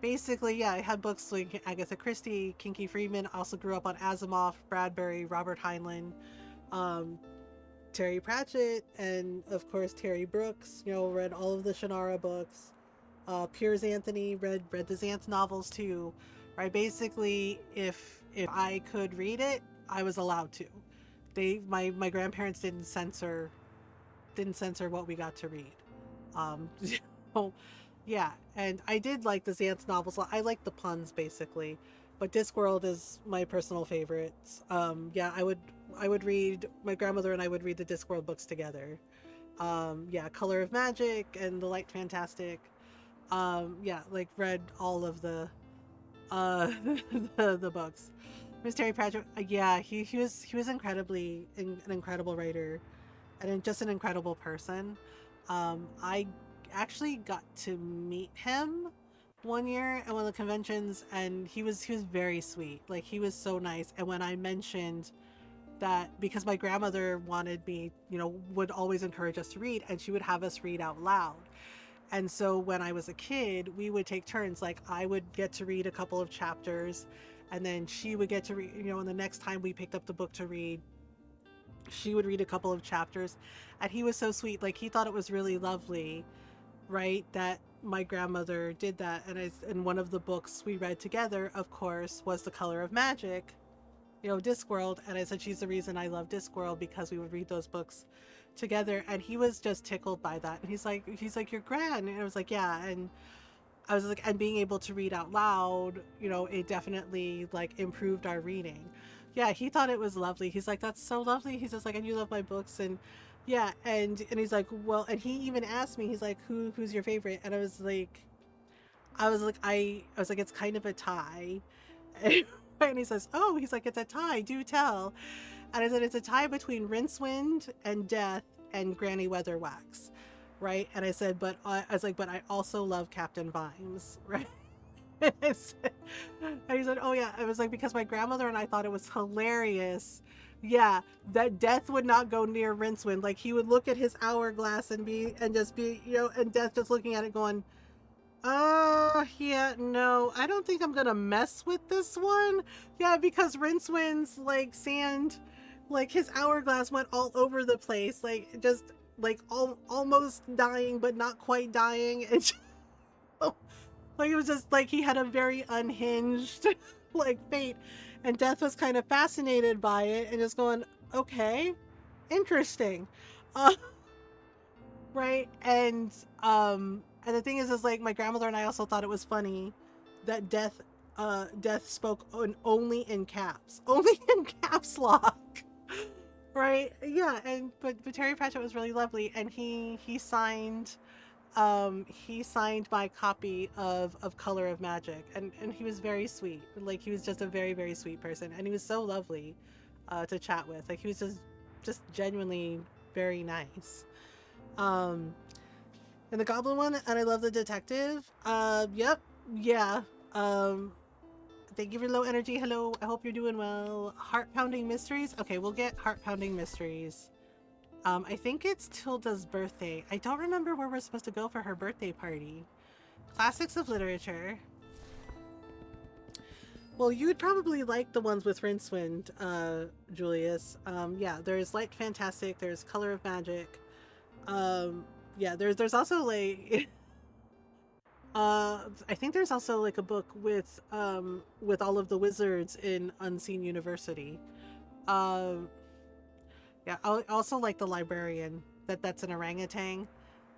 basically, yeah, I had books like Agatha Christie, Kinky Friedman. Also grew up on Asimov, Bradbury, Robert Heinlein, um, Terry Pratchett, and of course Terry Brooks. You know, read all of the Shannara books. Piers Anthony, read the Xanth novels too. Right, basically, if I could read it, I was allowed to. My grandparents didn't censor what we got to read. So, yeah, and I did like the Xanth novels. I like the puns basically, but Discworld is my personal favorites. Yeah, I would read, my grandmother and I would read the Discworld books together. Yeah, Color of Magic and The Light Fantastic. Yeah, like read all of uh the books. Miss Terry Pratchett, yeah, he was an incredible writer and just an incredible person. I actually got to meet him one year at one of the conventions, and he was very sweet. Like, he was so nice. And when I mentioned that, because my grandmother wanted me, would always encourage us to read, and she would have us read out loud. And so when I was a kid, we would take turns. Like, I would get to read a couple of chapters, and then she would get to read, and the next time we picked up the book to read, she would read a couple of chapters. And he was so sweet. Like, he thought it was really lovely, right, that my grandmother did that. And one of the books we read together, of course, was The Color of Magic, Discworld. And I said, she's the reason I love Discworld, because we would read those books together. And he was just tickled by that. And he's like, your gran. And I was like, yeah. And I was like, and being able to read out loud, it definitely like improved our reading. Yeah, he thought it was lovely. He's like, that's so lovely. He's just like, and you love my books. And yeah, and he's like, well, and he even asked me, he's like, who's your favorite? And I was like, it's kind of a tie. And he says, oh, he's like, it's a tie, do tell. And I said, it's a tie between Rincewind and Death and Granny Weatherwax, right? And I said, I was like, but I also love Captain Vimes, right? And he said, oh yeah. I was like, because my grandmother and I thought it was hilarious. Yeah, that Death would not go near Rincewind. Like, he would look at his hourglass and just be, and Death just looking at it going, oh, yeah, no, I don't think I'm gonna mess with this one. Yeah, because Rincewind's, like, sand, like, his hourglass went all over the place. Like, just, like, almost dying, but not quite dying. And just, like, it was just, like, he had a very unhinged, like, fate. And Death was kind of fascinated by it and just going, okay, interesting. Uh, right? And the thing is like, my grandmother and I also thought it was funny that Death spoke only in caps, only in caps lock, right? Yeah, but Terry Pratchett was really lovely, and he signed my copy of Color of Magic, and he was very sweet. Like, he was just a very, very sweet person, and he was so lovely to chat with. Like, he was just genuinely very nice. And the Goblin one, and I love the detective. Yep, yeah. Thank you for low energy. Hello, I hope you're doing well. Heart Pounding Mysteries. Okay, we'll get Heart Pounding Mysteries. I think it's Tilda's birthday. I don't remember where we're supposed to go for her birthday party. Classics of literature. Well, you'd probably like the ones with Rincewind, Julius. Yeah, there's Light Fantastic. There's Color of Magic. Yeah, there's also like I think there's also like a book with all of the wizards in Unseen University. Yeah, I also like the librarian that's an orangutan.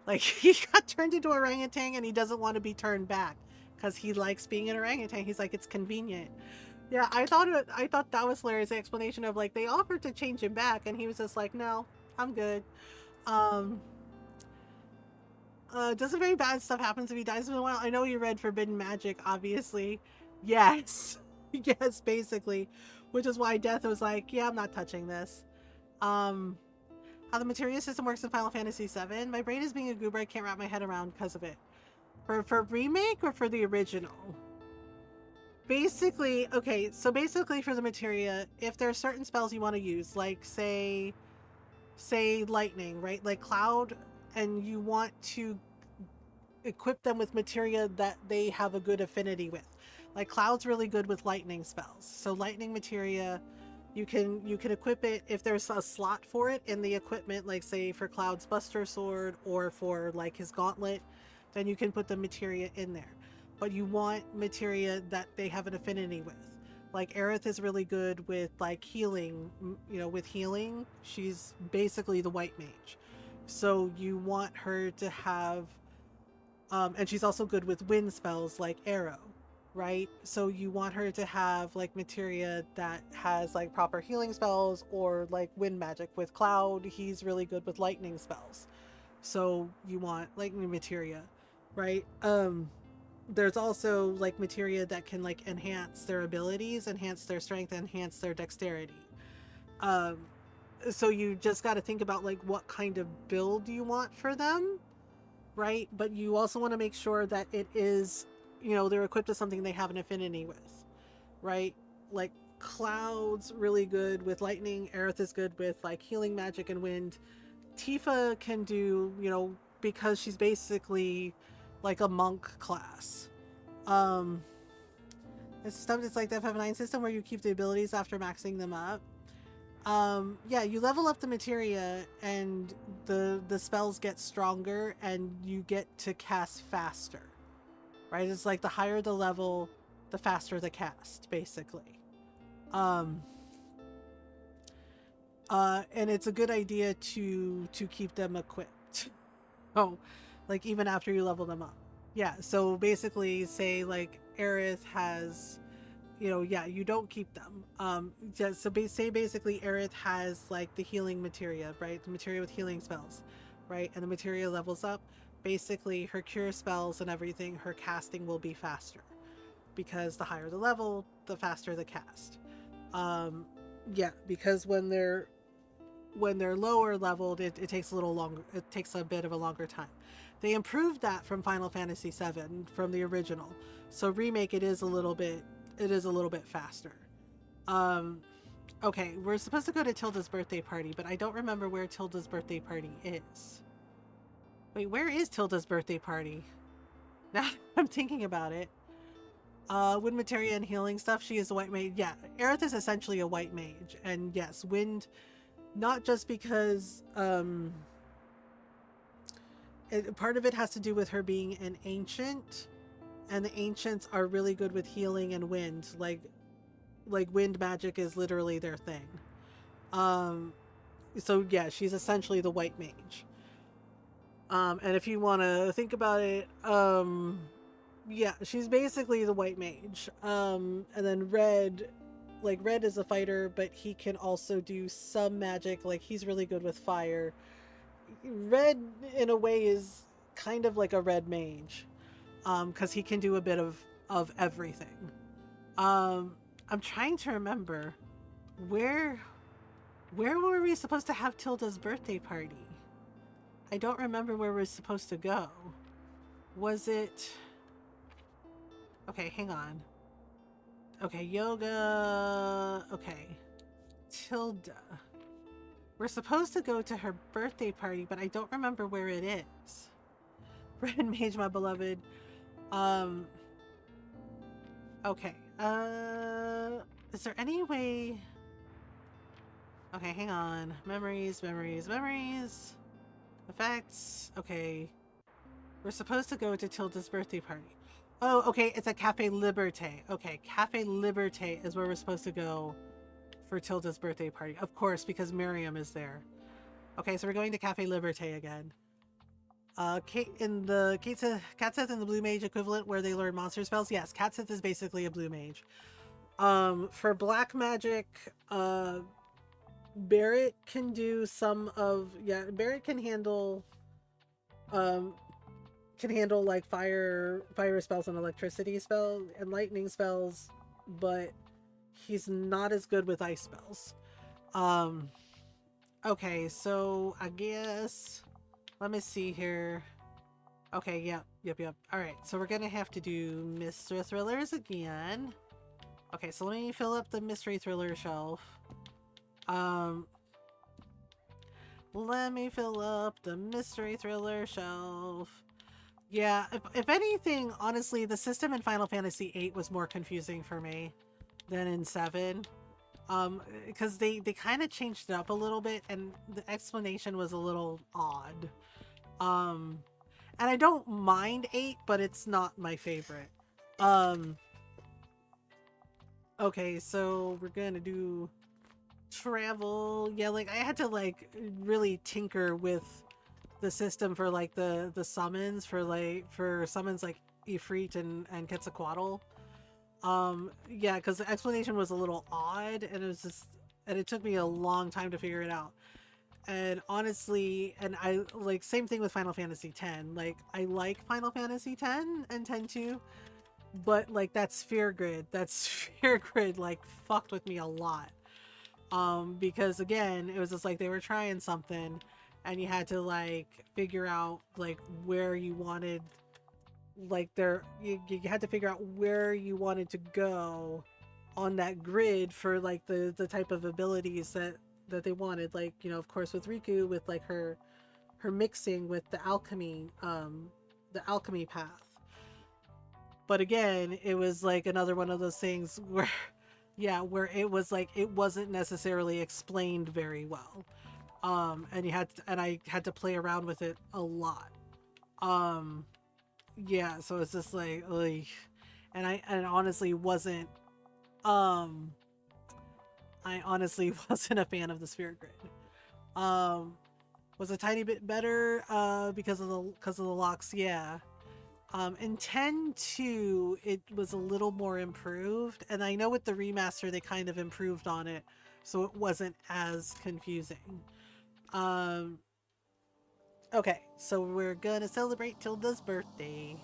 Like, he got turned into an orangutan and he doesn't want to be turned back because he likes being an orangutan. He's like, it's convenient. Yeah, I thought that was hilarious. The explanation of, like, they offered to change him back and he was just like, no, I'm good. Doesn't very bad stuff happens if he dies in a while? I know you read Forbidden Magic, obviously. Yes. Yes, basically. Which is why Death was like, yeah, I'm not touching this. How the materia system works in Final Fantasy VII. My brain is being a goober. I can't wrap my head around because of it. For remake or for the original? Basically, okay, so basically for the materia, if there are certain spells you want to use, like say lightning, right? Like Cloud and you want to equip them with materia that they have a good affinity with. Like Cloud's really good with lightning spells, so lightning materia, you can equip it if there's a slot for it in the equipment, like say for Cloud's Buster Sword or for like his gauntlet, then you can put the materia in there. But you want materia that they have an affinity with. Like Aerith is really good with like healing, with healing. She's basically the white mage. So you want her to have and she's also good with wind spells like arrow, right? So you want her to have like materia that has like proper healing spells or like wind magic. With Cloud, he's really good with lightning spells. So you want lightning materia, right? There's also like materia that can like enhance their abilities, enhance their strength, enhance their dexterity. Um, so you just got to think about like what kind of build you want for them, right? But you also want to make sure that it is, they're equipped with something they have an affinity with, right? Like Cloud's really good with lightning, Aerith is good with like healing magic and wind. Tifa can do, because she's basically like a monk class. It's like the F9 system where you keep the abilities after maxing them up. Yeah, you level up the materia and the spells get stronger and you get to cast faster, right? It's like the higher the level, the faster the cast, basically. And it's a good idea to keep them equipped. Oh, like even after you level them up. Yeah, so basically say like Aerith has, you don't keep them. Say basically Aerith has like the healing materia, right? The materia with healing spells, right? And the materia levels up. Basically her cure spells and everything, her casting will be faster. Because the higher the level, the faster the cast. Yeah, because when they're lower leveled, it takes a little longer. It takes a bit of a longer time. They improved that from Final Fantasy VII, from the original. So remake, it is a little bit faster. Okay, we're supposed to go to Tilda's birthday party, but I don't remember where Tilda's birthday party is. Wait, where is Tilda's birthday party? Now I'm thinking about it. Wind materia and healing stuff, she is a white mage. Yeah, Aerith is essentially a white mage. And yes, wind, not just because part of it has to do with her being an ancient, and the ancients are really good with healing and wind. Like wind magic is literally their thing. So yeah, she's essentially the white mage. And if you want to think about it, yeah, she's basically the white mage. And then Red is a fighter, but he can also do some magic. Like he's really good with fire. Red, in a way, is kind of like a red mage, because he can do a bit of everything. I'm trying to remember where were we supposed to have Tilda's birthday party? I don't remember where we're supposed to go. Was it? Okay, hang on. Okay, yoga. Okay, Tilda. We're supposed to go to her birthday party, but I don't remember where it is. Red Mage, my beloved. Okay. Is there any way? Okay, hang on. Memories. Effects. Okay. We're supposed to go to Tilda's birthday party. Oh, okay, it's a Cafe Liberté. Okay, Cafe Liberté is where we're supposed to go for Tilda's birthday party. Of course, because Miriam is there. Okay, so we're going to Cafe Liberté again. Kate in the Catseth and the Blue Mage equivalent where they learn monster spells. Yes, Catseth is basically a blue mage. For black magic, Barrett can do some of Barrett can handle like fire spells and electricity spells and lightning spells, but he's not as good with ice spells. Okay, so I guess let me see here. Okay, yep. Alright, so we're gonna have to do mystery thrillers again. Okay, so let me fill up the mystery thriller shelf. Let me fill up the mystery thriller shelf. Yeah, if anything, honestly, the system in Final Fantasy VIII was more confusing for me than in 7. Because they kind of changed it up a little bit, and the explanation was a little odd. Um, and I don't mind 8, but it's not my favorite. Um, okay, so we're gonna do travel. Yeah, like I had to like really tinker with the system for like the summons for summons like Ifrit and Quetzalcoatl. Yeah, because the explanation was a little odd, and it took me a long time to figure it out. And honestly, and I like same thing with Final Fantasy X. Like I like Final Fantasy X and 10-2, but like that sphere grid, like fucked with me a lot. Because again, it was just like they were trying something, and you had to like figure out like where you wanted, like you had to figure out where you wanted to go on that grid for like the type of abilities that they wanted. Like, you know, of course with Riku, with like her mixing with the alchemy path. But again, it was like another one of those things where yeah, where it was like it wasn't necessarily explained very well. And I had to play around with it a lot. Yeah, so it's just like, ugh. And honestly wasn't um I honestly wasn't a fan of the sphere grid. Was a tiny bit better because of the locks, yeah. In 10-2, it was a little more improved, and I know with the remaster they kind of improved on it, so it wasn't as confusing. Okay, so we're gonna celebrate Tilda's birthday.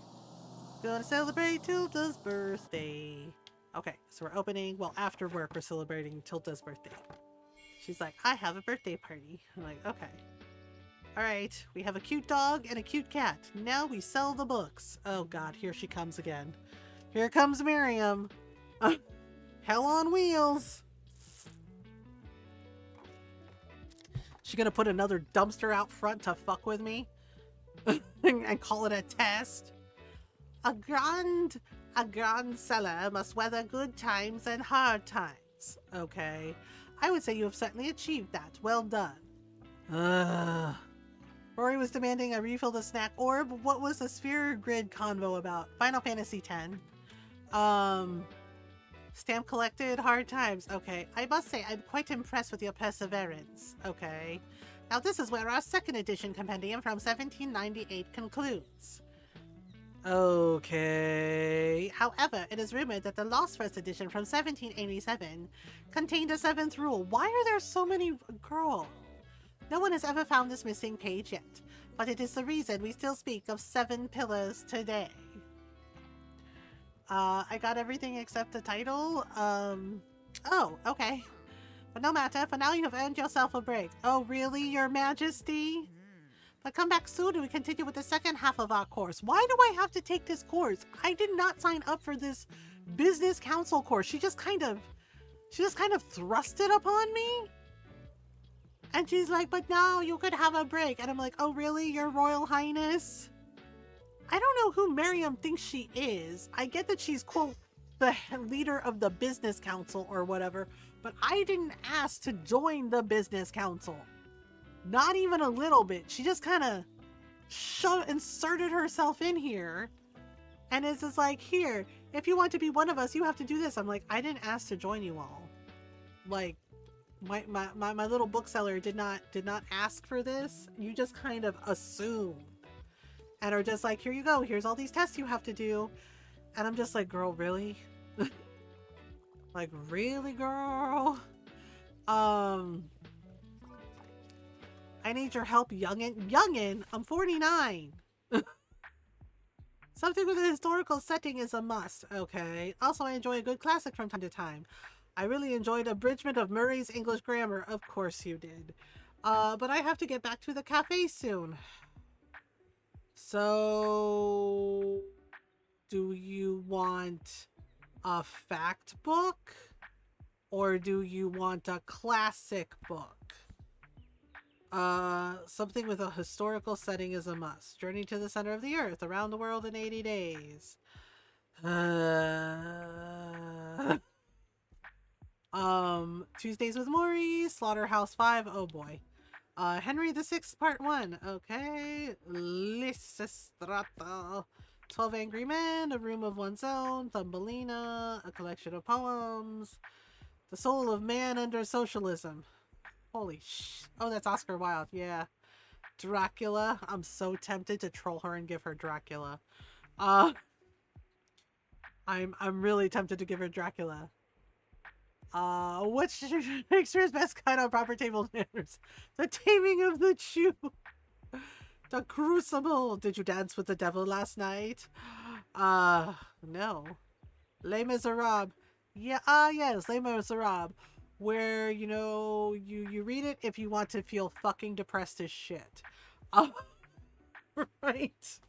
Gonna celebrate Tilda's birthday. Okay, so we're opening, well, after work, we're celebrating Tilda's birthday. She's like, I have a birthday party. I'm like, okay. Alright, we have a cute dog and a cute cat. Now we sell the books. Oh god, here she comes again. Here comes Miriam. Hell on wheels. She gonna put another dumpster out front to fuck with me? And call it a test? A grand seller must weather good times and hard times. Okay. I would say you have certainly achieved that. Well done. Ugh. Rory was demanding I refill the snack orb. What was the sphere grid convo about? Final Fantasy X. Stamp collected, hard times. Okay. I must say, I'm quite impressed with your perseverance. Okay. Now this is where our second edition compendium from 1798 concludes. Okay. However, it is rumored that the lost first edition from 1787 contained a seventh rule. Why are there so many... Girl. No one has ever found this missing page yet, but it is the reason we still speak of 7 pillars today. I got everything except the title. Oh, okay. But no matter, for now you have earned yourself a break. Oh, really, Your Majesty? But come back soon and we continue with the second half of our course. Why do I have to take this course? I did not sign up for this business council course. She just kind of thrust it upon me. And she's like, but now you could have a break. And I'm like, oh, really, Your Royal Highness? I don't know who Miriam thinks she is. I get that she's, quote, the leader of the business council or whatever, but I didn't ask to join the business council. Not even a little bit. She just kind of inserted herself in here. And it's just like, here, if you want to be one of us, you have to do this. I'm like, I didn't ask to join you all. Like, my little bookseller did not ask for this. You just kind of assume and are just like, here you go, here's all these tests you have to do. And I'm just like, girl, really? Like, really, girl? I need your help, youngin. I'm 49. Something with a historical setting is a must. Okay. Also, I enjoy a good classic from time to time. I really enjoyed Abridgment of Murray's English Grammar. Of course you did. But I have to get back to the cafe soon. So, do you want a fact book? Or do you want a classic book? Something with a historical setting is a must. Journey to the center of the earth, around the world in 80 days. Tuesdays with Maury, Slaughterhouse 5. Oh boy. Henry the Sixth, Part 1. Okay. Lysistrata. 12 Angry Men, A Room of One's Own, Thumbelina, A Collection of Poems, The Soul of Man Under Socialism. Holy sh... Oh, that's Oscar Wilde. Yeah. Dracula. I'm so tempted to troll her and give her Dracula. I'm really tempted to give her Dracula. Which Shakespeare's best guide on proper table manners? The Taming of the Jew. The Crucible. Did you dance with the devil last night? No. Les Miserables. Yeah, yes, Les Miserables. Where, you know, you read it if you want to feel fucking depressed as shit. Right.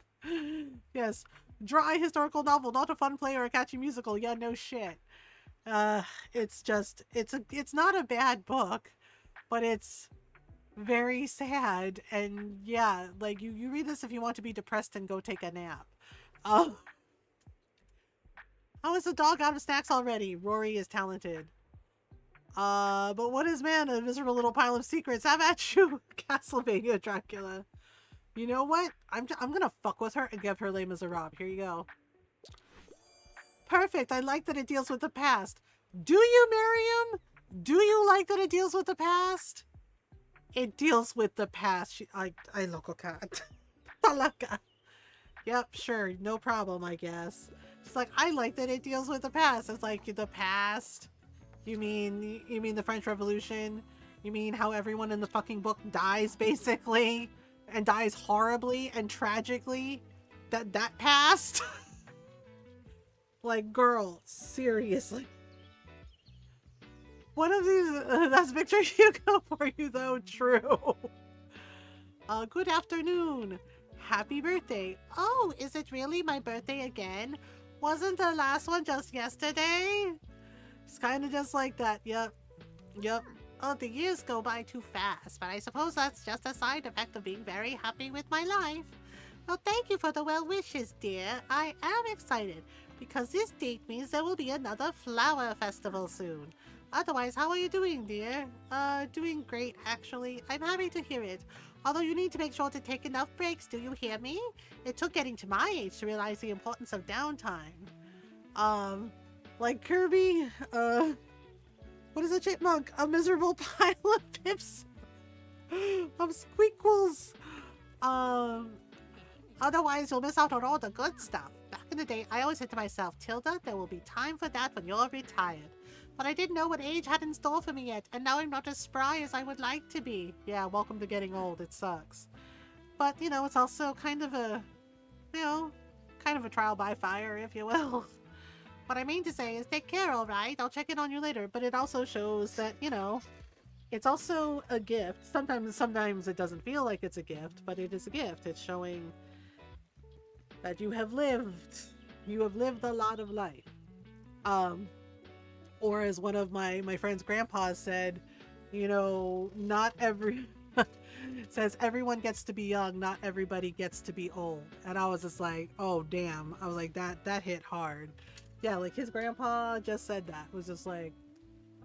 Yes. Dry historical novel, not a fun play or a catchy musical. Yeah, no shit. It's just, it's not a bad book, but it's very sad. And yeah, like you read this if you want to be depressed and go take a nap. How is the dog out of snacks already? Rory is talented. But what is man? A miserable little pile of secrets. Have at you, Castlevania Dracula. You know what? I'm gonna fuck with her and give her Les Miserables. Here you go. Perfect. I like that it deals with the past. Do you, Miriam? Do you like that it deals with the past? It deals with the past. I local cat. Talaka. Yep, sure. No problem, I guess. It's like, I like that it deals with the past. It's like, the past? You mean the French Revolution? You mean how everyone in the fucking book dies, basically? And dies horribly and tragically? That past? Like, girl, seriously. One of these, that's Victor Hugo for you, though. True. Good afternoon. Happy birthday. Oh, is it really my birthday again? Wasn't the last one just yesterday? It's kind of just like that. Yep. Yep. Oh, the years go by too fast, but I suppose that's just a side effect of being very happy with my life. Well, thank you for the well wishes, dear. I am excited, because this date means there will be another flower festival soon. Otherwise, how are you doing, dear? Doing great, actually. I'm happy to hear it. Although you need to make sure to take enough breaks, do you hear me? It took getting to my age to realize the importance of downtime. Like Kirby, what is a chipmunk? A miserable pile of pips of squeakles. Otherwise you'll miss out on all the good stuff. Back in the day, I always said to myself, Tilde, there will be time for that when you're retired. But I didn't know what age had in store for me yet, and now I'm not as spry as I would like to be. Yeah, welcome to getting old. It sucks. But, you know, it's also kind of a, kind of a trial by fire, if you will. What I mean to say is take care, alright? I'll check in on you later. But it also shows that, it's also a gift. Sometimes it doesn't feel like it's a gift, but it is a gift. It's showing that you have lived. You have lived a lot of life. Or as one of my friend's grandpas said, not every... says everyone gets to be young, not everybody gets to be old. And I was just like, oh, damn. I was like, that hit hard. Yeah, like his grandpa just said that. It was just like,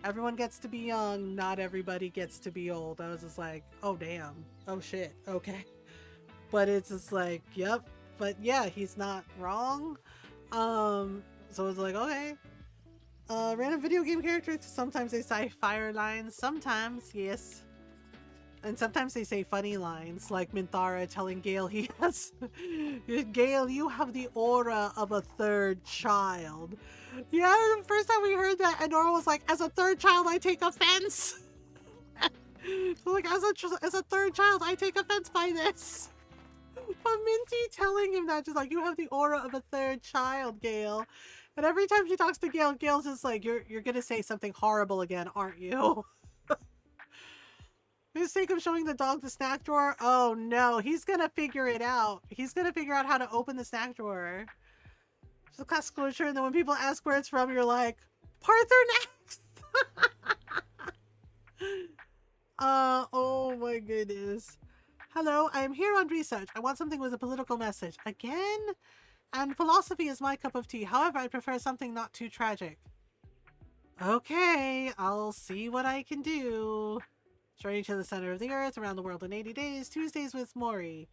everyone gets to be young, not everybody gets to be old. I was just like, oh, damn. Oh, shit. Okay. But it's just like, yep. But yeah, he's not wrong. So it's like, okay. Random video game characters, sometimes they say fire lines, sometimes, yes. And sometimes they say funny lines, like Minthara telling Gale he has... Gale, you have the aura of a third child. Yeah, the first time we heard that, and Nora was like, as a third child, I take offense. So like, as a third child, I take offense by this. But Minty telling him that, just like, you have the aura of a third child, Gale. And every time she talks to Gale, Gale's just like, you're gonna say something horrible again, aren't you? For the sake of showing the dog the snack drawer, oh no, he's gonna figure it out. He's gonna figure out how to open the snack drawer. Just a class closure, and then when people ask where it's from, you're like, Parthenax! Oh my goodness. Hello, I am here on research. I want something with a political message. Again? And philosophy is my cup of tea. However, I prefer something not too tragic. Okay, I'll see what I can do. Journey to the center of the earth, around the world in 80 days, Tuesdays with Maury.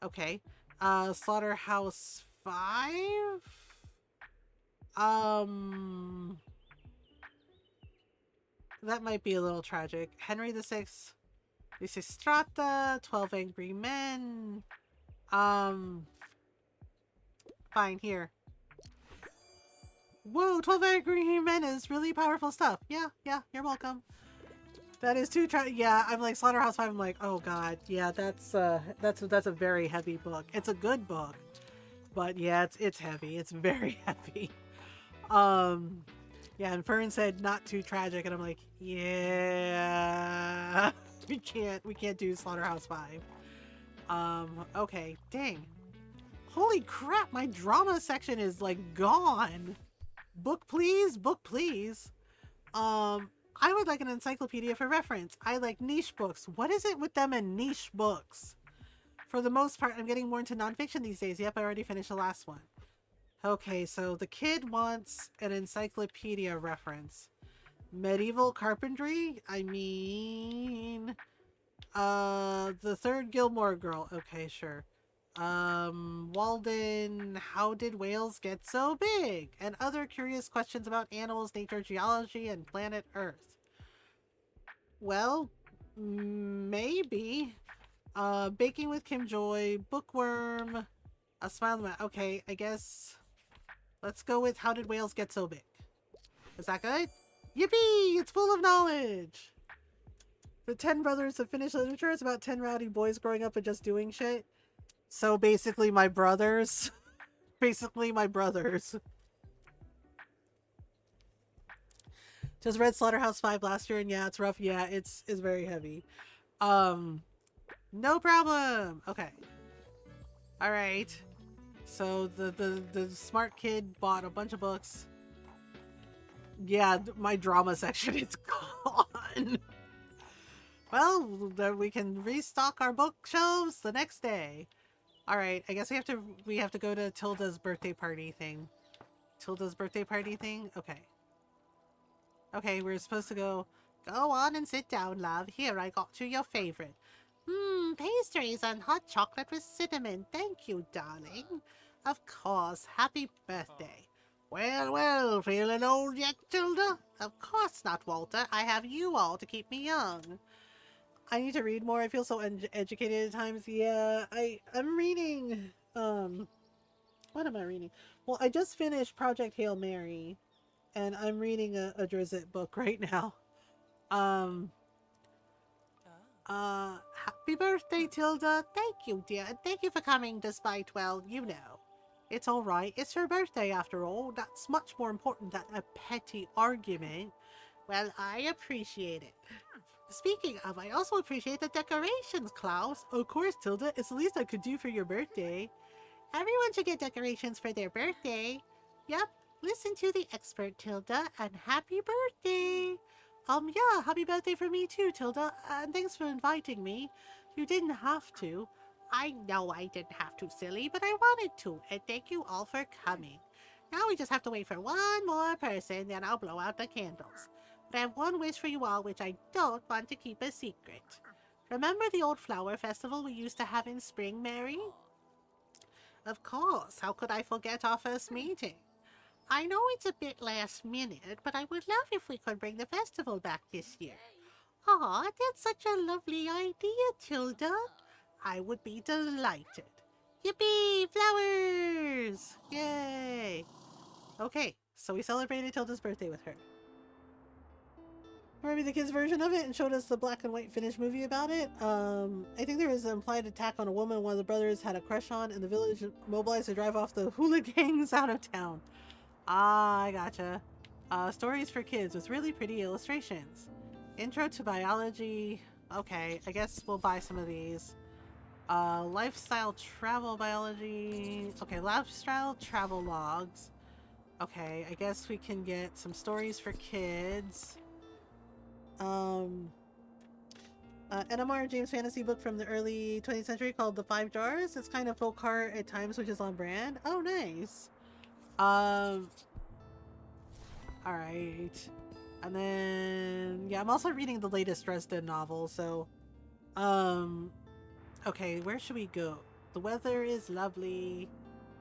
Okay. Slaughterhouse 5? Um, that might be a little tragic. Henry VI, Lysistrata, 12 Angry Men. Fine, here. Whoa, 12 Angry Men is really powerful stuff. Yeah, you're welcome. That is too yeah, I'm like Slaughterhouse 5, I'm like, oh god, yeah, that's a very heavy book. It's a good book, but yeah, it's heavy. It's very heavy. Yeah, and Fern said not too tragic, and I'm like, yeah, we can't do Slaughterhouse 5. Okay, dang. Holy crap, my drama section is like gone. Book please, book please. I would like an encyclopedia for reference. I like niche books. What is it with them and niche books? For the most part, I'm getting more into nonfiction these days. Yep, I already finished the last one. Okay, so the kid wants an encyclopedia reference. Medieval carpentry? I mean... the third Gilmore Girl. Okay, sure. Walden, how did whales get so big? And other curious questions about animals, nature, geology, and planet Earth. Well, maybe. Baking with Kim Joy, Bookworm, A Smile on the Mouth. Okay, I guess let's go with how did whales get so big? Is that good? Yippee! It's full of knowledge! The 10 Brothers of Finnish Literature is about 10 rowdy boys growing up and just doing shit. So basically my brothers. Basically my brothers. Just read Slaughterhouse 5 last year and yeah, it's rough. Yeah, it's very heavy. No problem. Okay. All right. So the smart kid bought a bunch of books. Yeah, my drama section is gone. Well, then we can restock our bookshelves the next day. All right, I guess we have to go to Tilda's birthday party thing. Tilda's birthday party thing? Okay. Okay, we're supposed to go on and sit down, love. Here, I got you your favorite. Pastries and hot chocolate with cinnamon. Thank you, darling. Of course. Happy birthday. Well, feeling old yet, Tilda? Of course not, Walter. I have you all to keep me young. I need to read more. I feel so educated at times. Yeah, I'm reading, what am I reading? Well, I just finished Project Hail Mary, and I'm reading a Drizzt book right now. Happy birthday, Tilda. Thank you, dear. And thank you for coming despite, well, you know. It's alright. It's your birthday after all. That's much more important than a petty argument. Well, I appreciate it. Speaking of, I also appreciate the decorations, Klaus. Of course, Tilda. It's the least I could do for your birthday. Everyone should get decorations for their birthday. Yep. Listen to the expert, Tilda, and happy birthday. Yeah, happy birthday for me too, Tilda, and thanks for inviting me. You didn't have to. I know I didn't have to, silly, but I wanted to, and thank you all for coming. Now we just have to wait for one more person, then I'll blow out the candles. But I have one wish for you all, which I don't want to keep a secret. Remember the old flower festival we used to have in spring, Mary? Of course, how could I forget our first meeting? I know it's a bit last minute, but I would love if we could bring the festival back this year. Aw, that's such a lovely idea, Tilda. I would be delighted. Yippee! Flowers! Yay! Okay, so we celebrated Tilda's birthday with her. Maybe the kids' version of it and showed us the black and white Finnish movie about it. I think there was an implied attack on a woman one of the brothers had a crush on, and the village mobilized to drive off the hooligans out of town. Ah, I gotcha. Stories for kids with really pretty illustrations. Intro to biology. Okay, I guess we'll buy some of these. Lifestyle travel biology. Okay, lifestyle travel logs. Okay, I guess we can get some stories for kids. An M.R. James fantasy book from the early 20th century called The Five Jars. It's kind of folk horror at times, which is on brand. Oh, nice. All right. And then, yeah, I'm also reading the latest Dresden novel. So, um, okay, where should we go? The weather is lovely.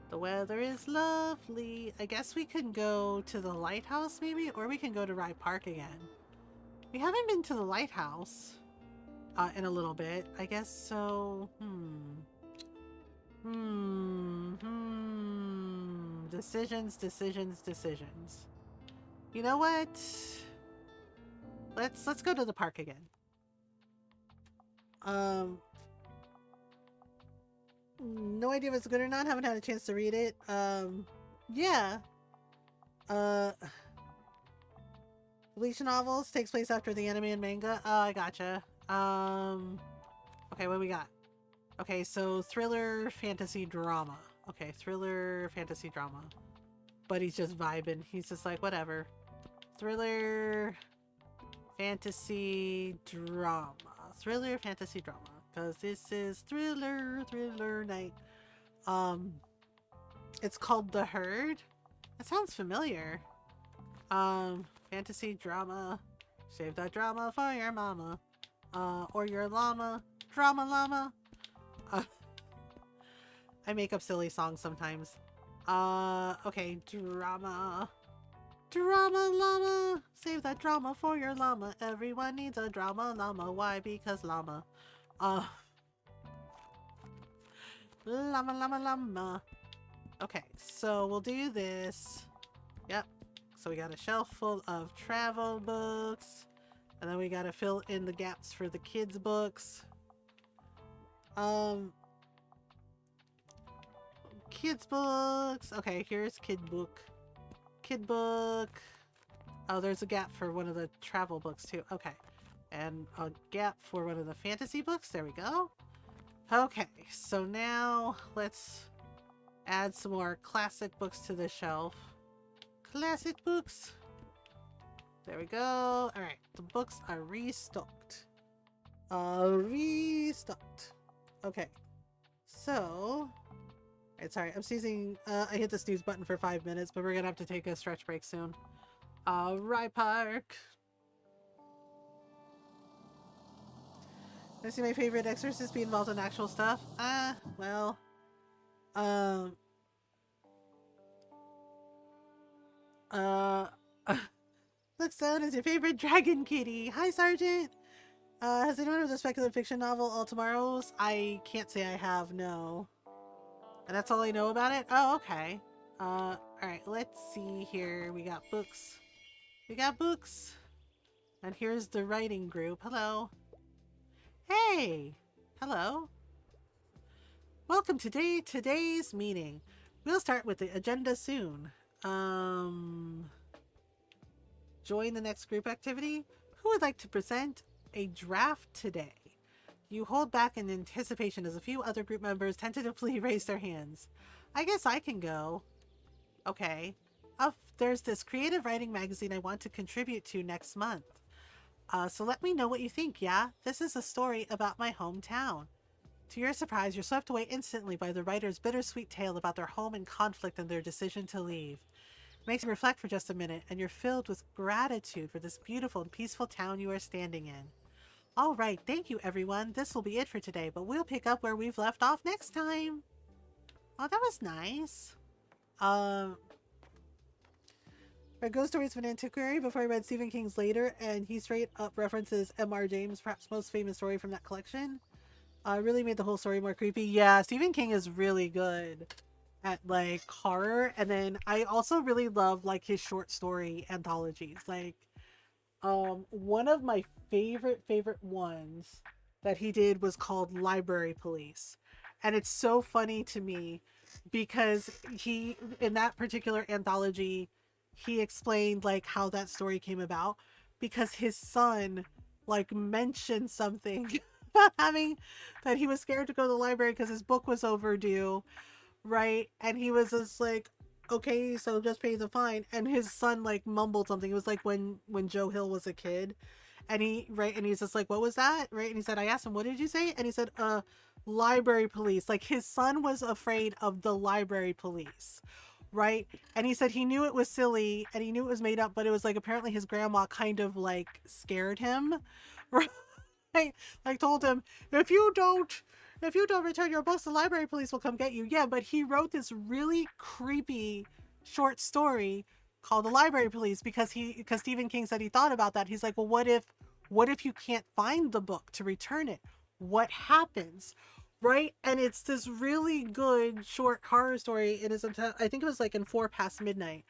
The weather is lovely. I guess we can go to the lighthouse maybe, or we can go to Rye Park again. We haven't been to the lighthouse in a little bit. I guess so. Decisions, decisions, decisions. You know what? Let's go to the park again. No idea if it's good or not. Haven't had a chance to read it. Yeah. Bleach novels takes place after the anime and manga. Oh, I gotcha. Okay, what do we got? Okay, so thriller, fantasy, drama. Okay, thriller, fantasy, drama. But he's just vibing. He's just like, whatever. Thriller, fantasy, drama. Thriller, fantasy, drama. Because this is thriller night. It's called The Herd. That sounds familiar. Fantasy, drama. Save that drama for your mama. Or your llama. Drama llama. I make up silly songs sometimes. Okay, drama. Drama llama. Save that drama for your llama. Everyone needs a drama llama. Why? Because llama. Llama. Okay, so we'll do this. Yep. So we got a shelf full of travel books. And then we gotta fill in the gaps for the kids' books. Kids' books. Okay, here's kid book. Kid book. Oh, there's a gap for one of the travel books too. Okay. And a gap for one of the fantasy books. There we go. Okay, so now let's add some more classic books to the shelf. Classic books. There we go. Alright, the books are restocked. Restocked. Okay. So... Alright, sorry, I'm sneezing. I hit the snooze button for 5 minutes, but we're gonna have to take a stretch break soon. Rye Park. I see my favorite exorcist be involved in actual stuff. Well... Looks down as your favorite dragon kitty. Hi, Sergeant! Has anyone read the speculative fiction novel All Tomorrows? I can't say I have, no. And that's all I know about it? Oh, okay. Alright, let's see here. We got books. We got books. And here's the writing group. Hello. Hey! Hello. Welcome to today's meeting. We'll start with the agenda soon. Join the next group activity? Who would like to present a draft today? You hold back in anticipation as a few other group members tentatively raise their hands. I guess I can go. Okay. There's this creative writing magazine I want to contribute to next month. So let me know what you think, yeah? This is a story about my hometown. To your surprise, you're swept away instantly by the writer's bittersweet tale about their home and conflict and their decision to leave. It makes you reflect for just a minute, and you're filled with gratitude for this beautiful and peaceful town you are standing in. All right, thank you, everyone. This will be it for today, but we'll pick up where we've left off next time. Oh, that was nice. I read Ghost Stories of an Antiquary before I read Stephen King's Later, and he straight up references M.R. James' perhaps most famous story from that collection. Really made the whole story more creepy. Yeah, Stephen King is really good at like horror, and then I also really love like his short story anthologies. Like one of my favorite ones that he did was called Library Police, and it's so funny to me because he, in that particular anthology, he explained like how that story came about because his son like mentioned something about having that he was scared to go to the library because his book was overdue, right? And he was just like, okay, so just pay the fine. And his son like mumbled something. It was like when Joe Hill was a kid, And and he's just like, what was that? Right. And he said, I asked him, what did you say? And he said, library police. Like his son was afraid of the library police. Right. And he said he knew it was silly and he knew it was made up, but it was like apparently his grandma kind of like scared him. Right. Like told him, if you don't return your books, the library police will come get you. Yeah, but he wrote this really creepy short story called The Library Police because Stephen King said he thought about that. He's like, well, what if you can't find the book to return it? What happens? Right? And it's this really good short horror story. I think it was like in 4 past midnight.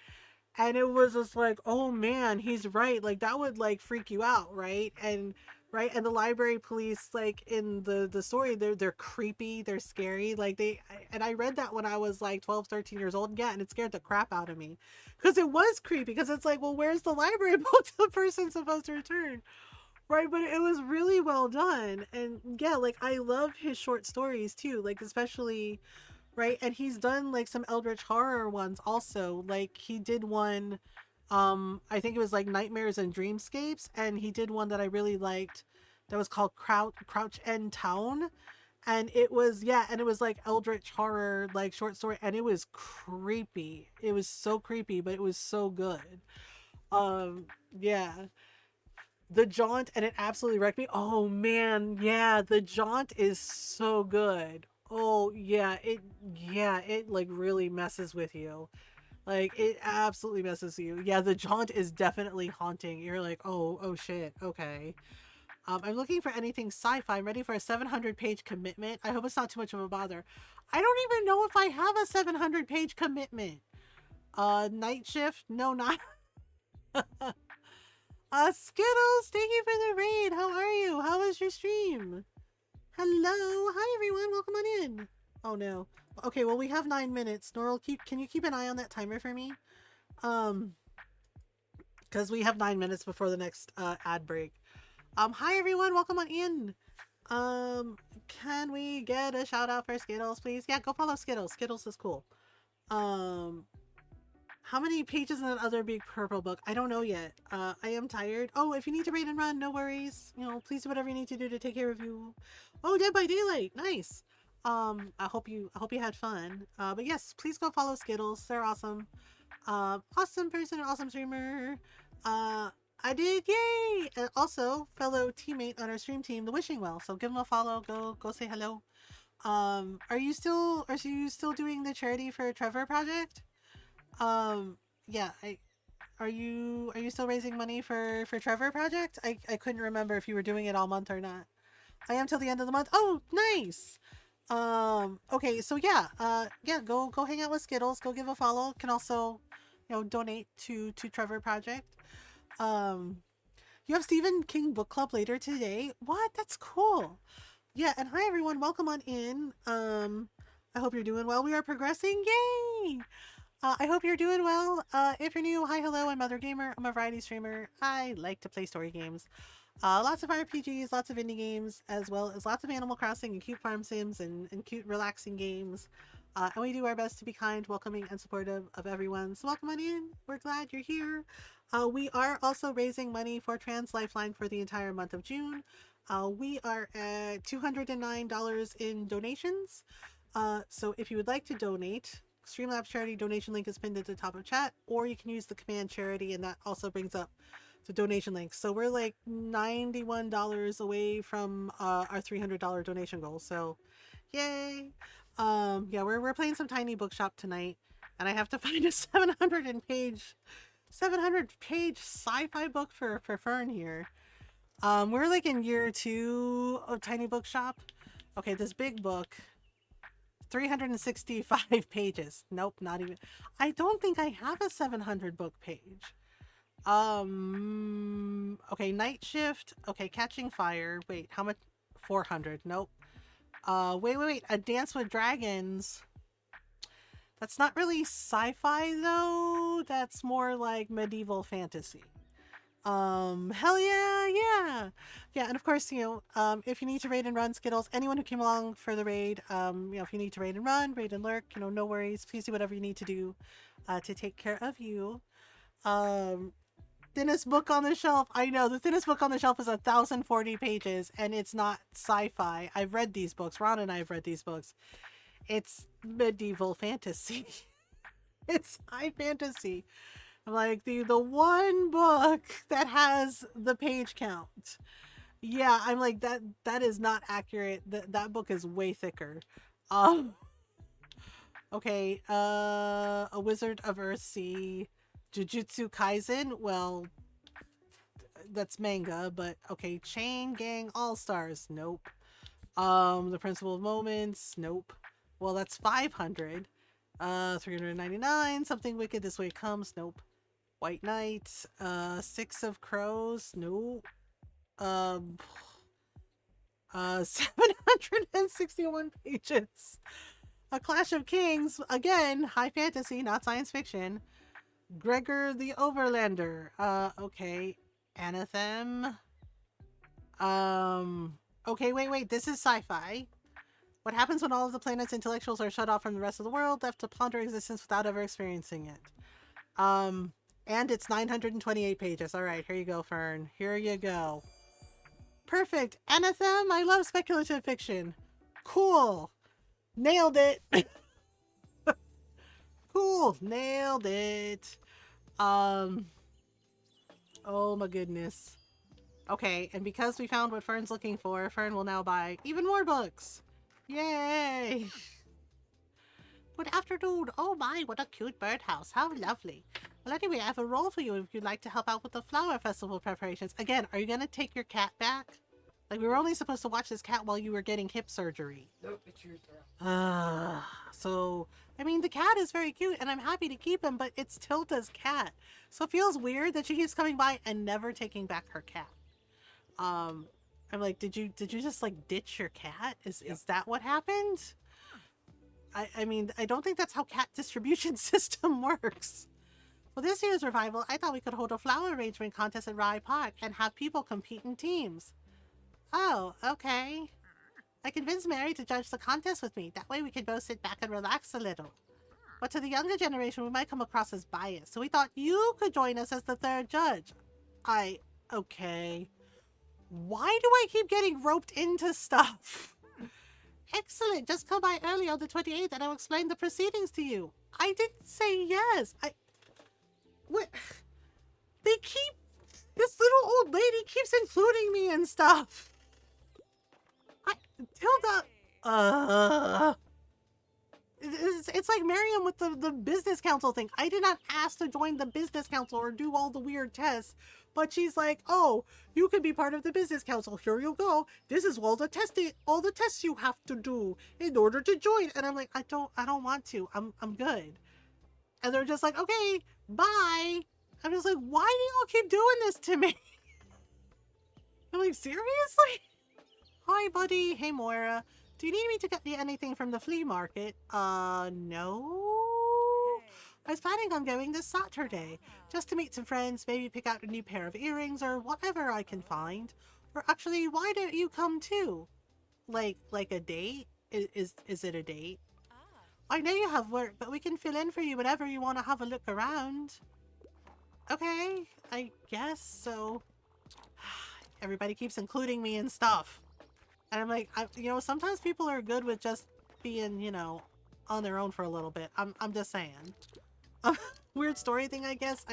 And it was just like, oh man, he's right. Like that would like freak you out, right? And the library police, like in the story, they're creepy, they're scary. Like and I read that when I was like 12, 13 years old. Yeah, and it scared the crap out of me. Because it was creepy, because it's like, well, where's the library book the person's supposed to return? Right, but it was really well done. And yeah, like I love his short stories too. Like especially right, and he's done like some eldritch horror ones also. Like he did one, I think it was like Nightmares and Dreamscapes, and he did one that I really liked that was called Crouch End Town. And it was, yeah, and it was like eldritch horror, like short story, and it was creepy. It was so creepy, but it was so good. Yeah, the Jaunt, and it absolutely wrecked me. Oh man, yeah, the Jaunt is so good. Oh yeah, it like really messes with you. Like it absolutely messes with you. Yeah, the Jaunt is definitely haunting. You're like, oh shit, okay. I'm looking for anything sci-fi. I'm ready for a 700-page commitment. I hope it's not too much of a bother. I don't even know if I have a 700-page commitment. Night shift? No, not. Skittles, thank you for the raid. How are you? How was your stream? Hello. Hi, everyone. Welcome on in. Oh, no. Okay, well, we have 9 minutes. Norl, can you keep an eye on that timer for me? Um, because we have 9 minutes before the next ad break. Hi, everyone. Welcome on in. Can we get a shout out for Skittles, please? Yeah, go follow Skittles. Skittles is cool. How many pages in that other big purple book? I don't know yet. I am tired. Oh, if you need to raid and run, no worries. You know, please do whatever you need to do to take care of you. Oh, Dead by Daylight. Nice. I hope you had fun. But yes, please go follow Skittles. They're awesome. Awesome person, awesome streamer. I did, yay! And also, fellow teammate on our stream team, the Wishing Well. So give them a follow. Go say hello. Are you still doing the charity for Trevor project? Yeah, are you still raising money for Trevor project? I couldn't remember if you were doing it all month or not. I am till the end of the month. Oh, nice. Okay, so yeah, yeah, go hang out with Skittles, go give a follow. Can also, donate to Trevor project. Um, you have Stephen King book club later today. What? That's cool. Yeah, and hi everyone, welcome on in. I hope you're doing well. We are progressing. Yay! I hope you're doing well. If you're new, hi, hello, I'm Mothergamer. I'm a variety streamer. I like to play story games. Lots of RPGs, lots of indie games, as well as lots of Animal Crossing and cute farm sims and cute relaxing games. And we do our best to be kind, welcoming, and supportive of everyone. So welcome on in. We're glad you're here. We are also raising money for Trans Lifeline for the entire month of June. We are at $209 in donations. So if you would like to donate, Streamlabs charity donation link is pinned at the top of chat, or you can use the command charity, and that also brings up the donation link. So we're like $91 away from our $300 donation goal. So, yay! Yeah, we're playing some Tiny Bookshop tonight, and I have to find a 700-page sci-fi book for Fern here. We're like in year 2 of Tiny Bookshop. Okay, this big book. 365 pages. Nope, not even. I don't think I have a 700 book page. Okay, Night Shift. Okay, Catching Fire. Wait, how much? 400. Nope. Wait. A Dance with Dragons. That's not really sci-fi though. That's more like medieval fantasy. Hell yeah, and of course, if you need to raid and run Skittles, anyone who came along for the raid, if you need to raid and run, raid and lurk, no worries. Please do whatever you need to do, to take care of you. Um, thinnest book on the shelf. I know, the thinnest book on the shelf is 1,040 pages, and it's not sci-fi. I've read these books. Ron and I have read these books. It's medieval fantasy. It's high fantasy. Like the one book that has the page count. Yeah, I'm like that is not accurate. That book is way thicker. Um okay, A Wizard of Earthsea, Jujutsu Kaisen, well, that's manga, but okay, Chain Gang All-Stars, nope. The Principle of Moments, nope. Well, that's 500. 399, Something Wicked This Way Comes, nope. White Knight, Six of Crows, nope. Um, 761 pages. A Clash of Kings, again, high fantasy, not science fiction. Gregor the Overlander, okay. Anathem. Okay, wait, this is sci-fi. What happens when all of the planet's intellectuals are shut off from the rest of the world, left to ponder existence without ever experiencing it? And it's 928 pages. All right, here you go, Fern. Here you go. Perfect. Anathem, I love speculative fiction. Cool. Nailed it. Cool. Nailed it. Oh my goodness. Okay, and because we found what Fern's looking for, Fern will now buy even more books. Yay! Good afternoon. Oh my, what a cute birdhouse. How lovely. Well, anyway, I have a role for you if you'd like to help out with the flower festival preparations. Again, are you going to take your cat back? Like, we were only supposed to watch this cat while you were getting hip surgery. Nope, it's your turn. So, I mean, the cat is very cute, and I'm happy to keep him, but it's Tilda's cat. So it feels weird that she keeps coming by and never taking back her cat. I'm like, did you just, like, ditch your cat? Is that what happened? I mean, I don't think that's how cat distribution system works. For this year's revival, I thought we could hold a flower arrangement contest at Rye Park and have people compete in teams. Oh, okay. I convinced Mary to judge the contest with me. That way we could both sit back and relax a little. But to the younger generation, we might come across as biased, so we thought you could join us as the third judge. Okay. Why do I keep getting roped into stuff? Excellent. Just come by early on the 28th and I'll explain the proceedings to you. I didn't say yes. What? This little old lady keeps including me and stuff. Tilda, it's like Miriam with the business council thing. I did not ask to join the business council or do all the weird tests, but she's like, oh, you can be part of the business council. Here you go. This is all the tests you have to do in order to join. And I'm like, I don't want to. I'm good. And they're just like, okay, bye. I'm just like, why do y'all keep doing this to me? I'm like, seriously? Hi, buddy. Hey, Moira. Do you need me to get you anything from the flea market? No. I was planning on going this Saturday, just to meet some friends, maybe pick out a new pair of earrings or whatever I can find. Or actually, why don't you come too? Like a date? Is it a date? I know you have work, but we can fill in for you whenever you want to have a look around. Okay, I guess so. Everybody keeps including me in stuff. And I'm like, sometimes people are good with just being, on their own for a little bit. I'm just saying. Weird story thing, I guess.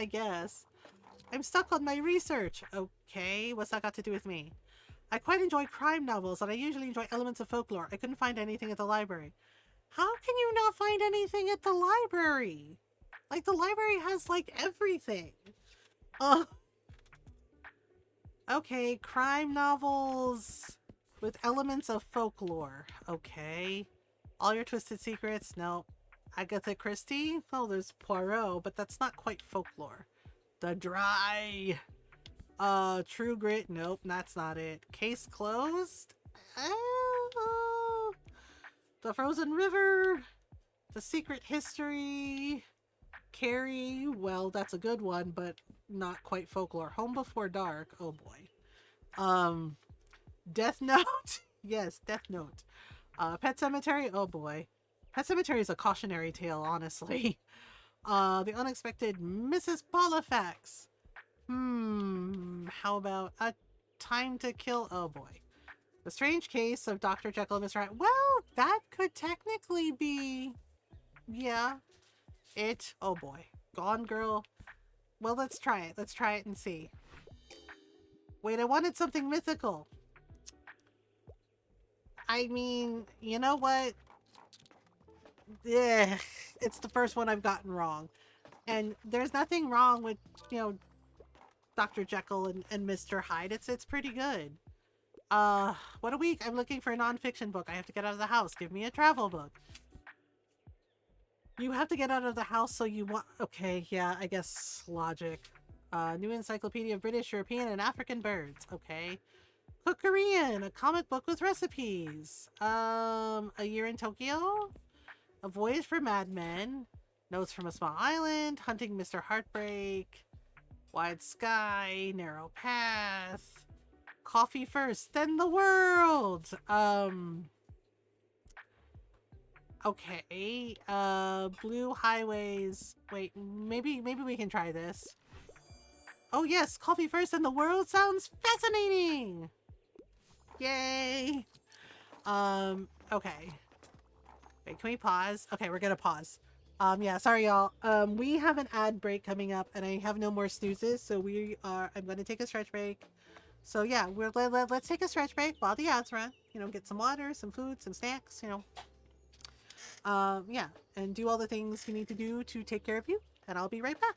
I'm stuck on my research. Okay, what's that got to do with me? I quite enjoy crime novels, and I usually enjoy elements of folklore. I couldn't find anything at the library. How can you not find anything at the library? Like, the library has, like, everything. Okay, crime novels with elements of folklore. Okay. All Your Twisted Secrets? No. Agatha Christie? Oh, there's Poirot, but that's not quite folklore. The Dry. True Grit? Nope, that's not it. Case Closed? The Frozen River? The Secret History? Carrie? Well, that's a good one, but not quite folklore. Home Before Dark? Oh boy. Death Note? Yes, Death Note. Pet Cemetery? Oh boy. Pet Cemetery is a cautionary tale, honestly. The Unexpected Mrs. Polifax. How about a time to kill? Oh boy. The Strange Case of Dr. Jekyll and Mr. Hyde. Well, that could technically be. Yeah. It. Oh boy. Gone Girl. Well, let's try it. Let's try it and see. Wait, I wanted something mythical. I mean, you know what? Yeah, it's the first one I've gotten wrong. And there's nothing wrong with, you know, Dr. Jekyll and Mr. Hyde. It's pretty good. What a week. I'm looking for a nonfiction book. I have to get out of the house. Give me a travel book. You have to get out of the house, so you want. Okay, yeah, I guess logic. New Encyclopedia of British, European, and African Birds. Okay. Cook Korean, a comic book with recipes. A Year in Tokyo, A Voyage for Madmen, Notes from a Small Island, Hunting Mr. Heartbreak, Wide Sky, Narrow Path, Coffee First, then the World. Okay. Blue Highways. Wait, maybe we can try this. Oh yes, Coffee First and the World sounds fascinating. Yay. Okay. Wait, can we pause? Okay, we're gonna pause. Yeah, sorry y'all. We have an ad break coming up and I have no more snoozes, so I'm gonna take a stretch break. So yeah, let's take a stretch break while the ads run. You know, get some water, some food, some snacks, you know. Yeah, and do all the things you need to do to take care of you, and I'll be right back.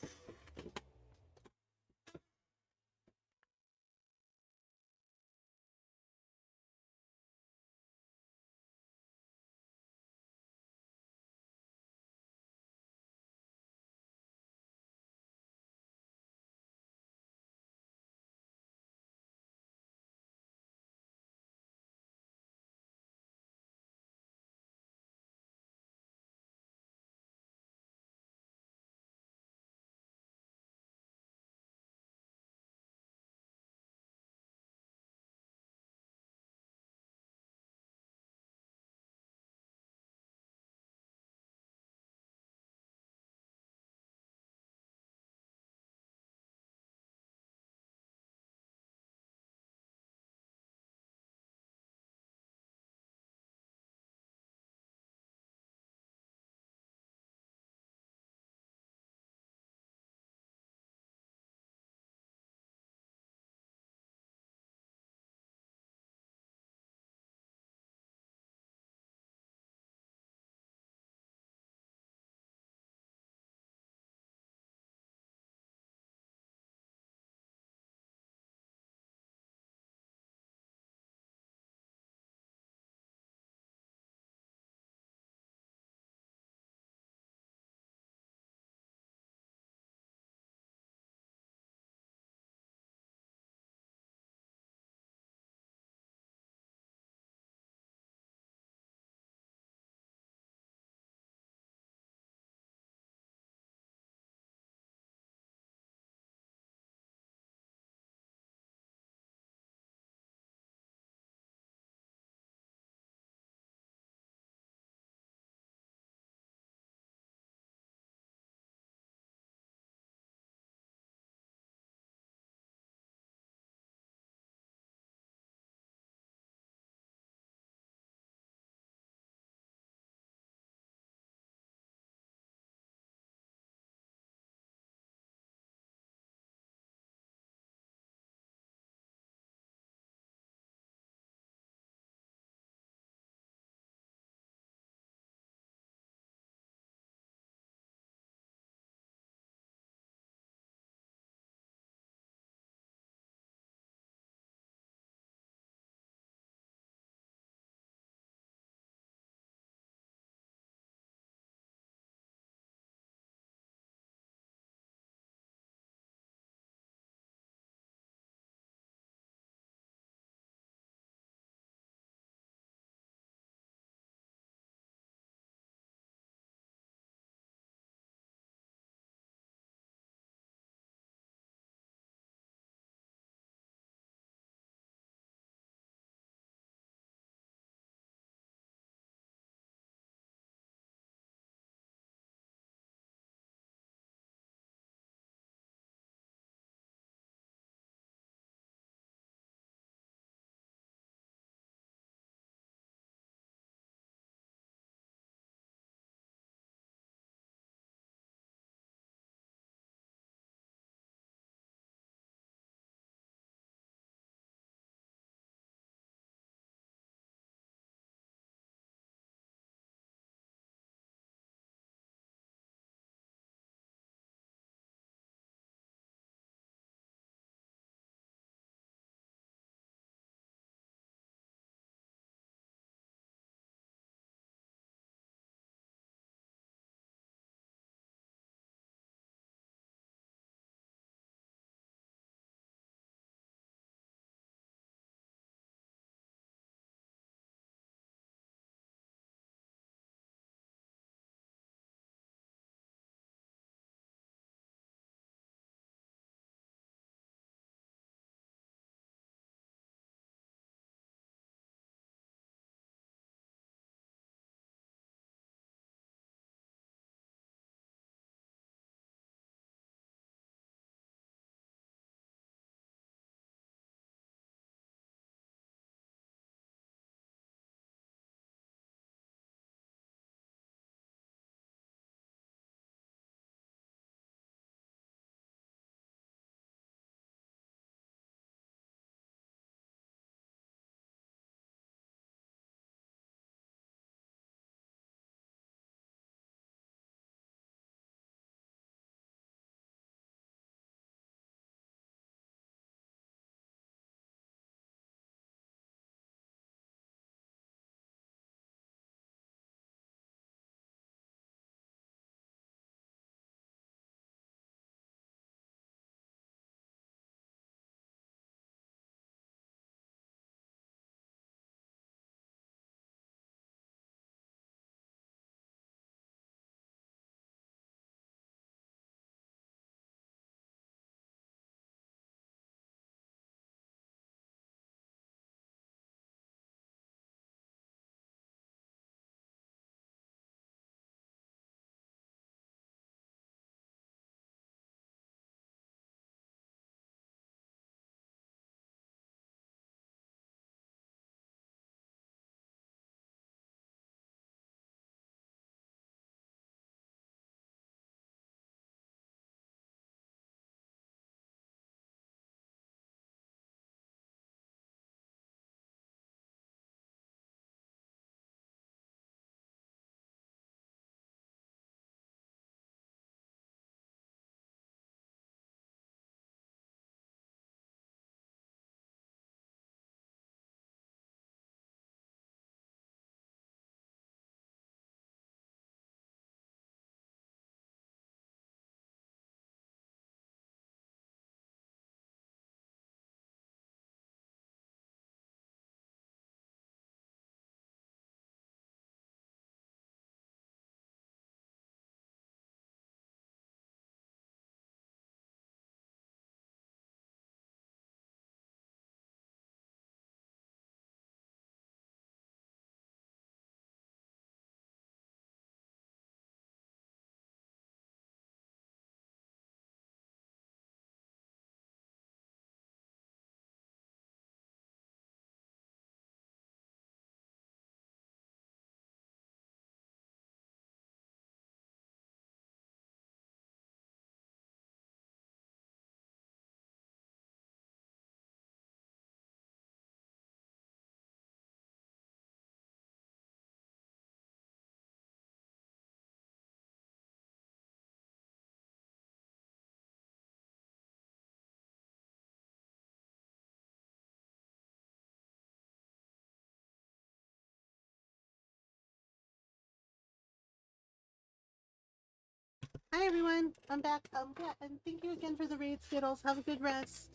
Hi everyone, I'm back. Yeah, and thank you again for the raid, Skittles. Have a good rest.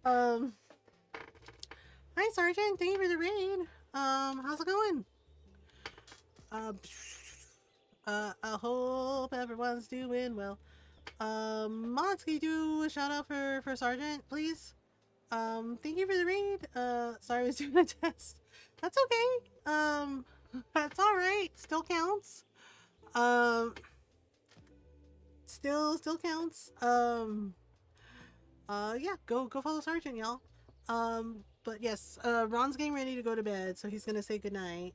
Um, Hi Sergeant, thank you for the raid. How's it going? Um, I hope everyone's doing well. Mods, can you do a shout out for Sergeant, please? Thank you for the raid. Sorry I was doing a test. That's okay. That's all right. Still counts. Um, still counts. Yeah, go follow Sergeant, y'all. But yes, Ron's getting ready to go to bed, so he's gonna say goodnight.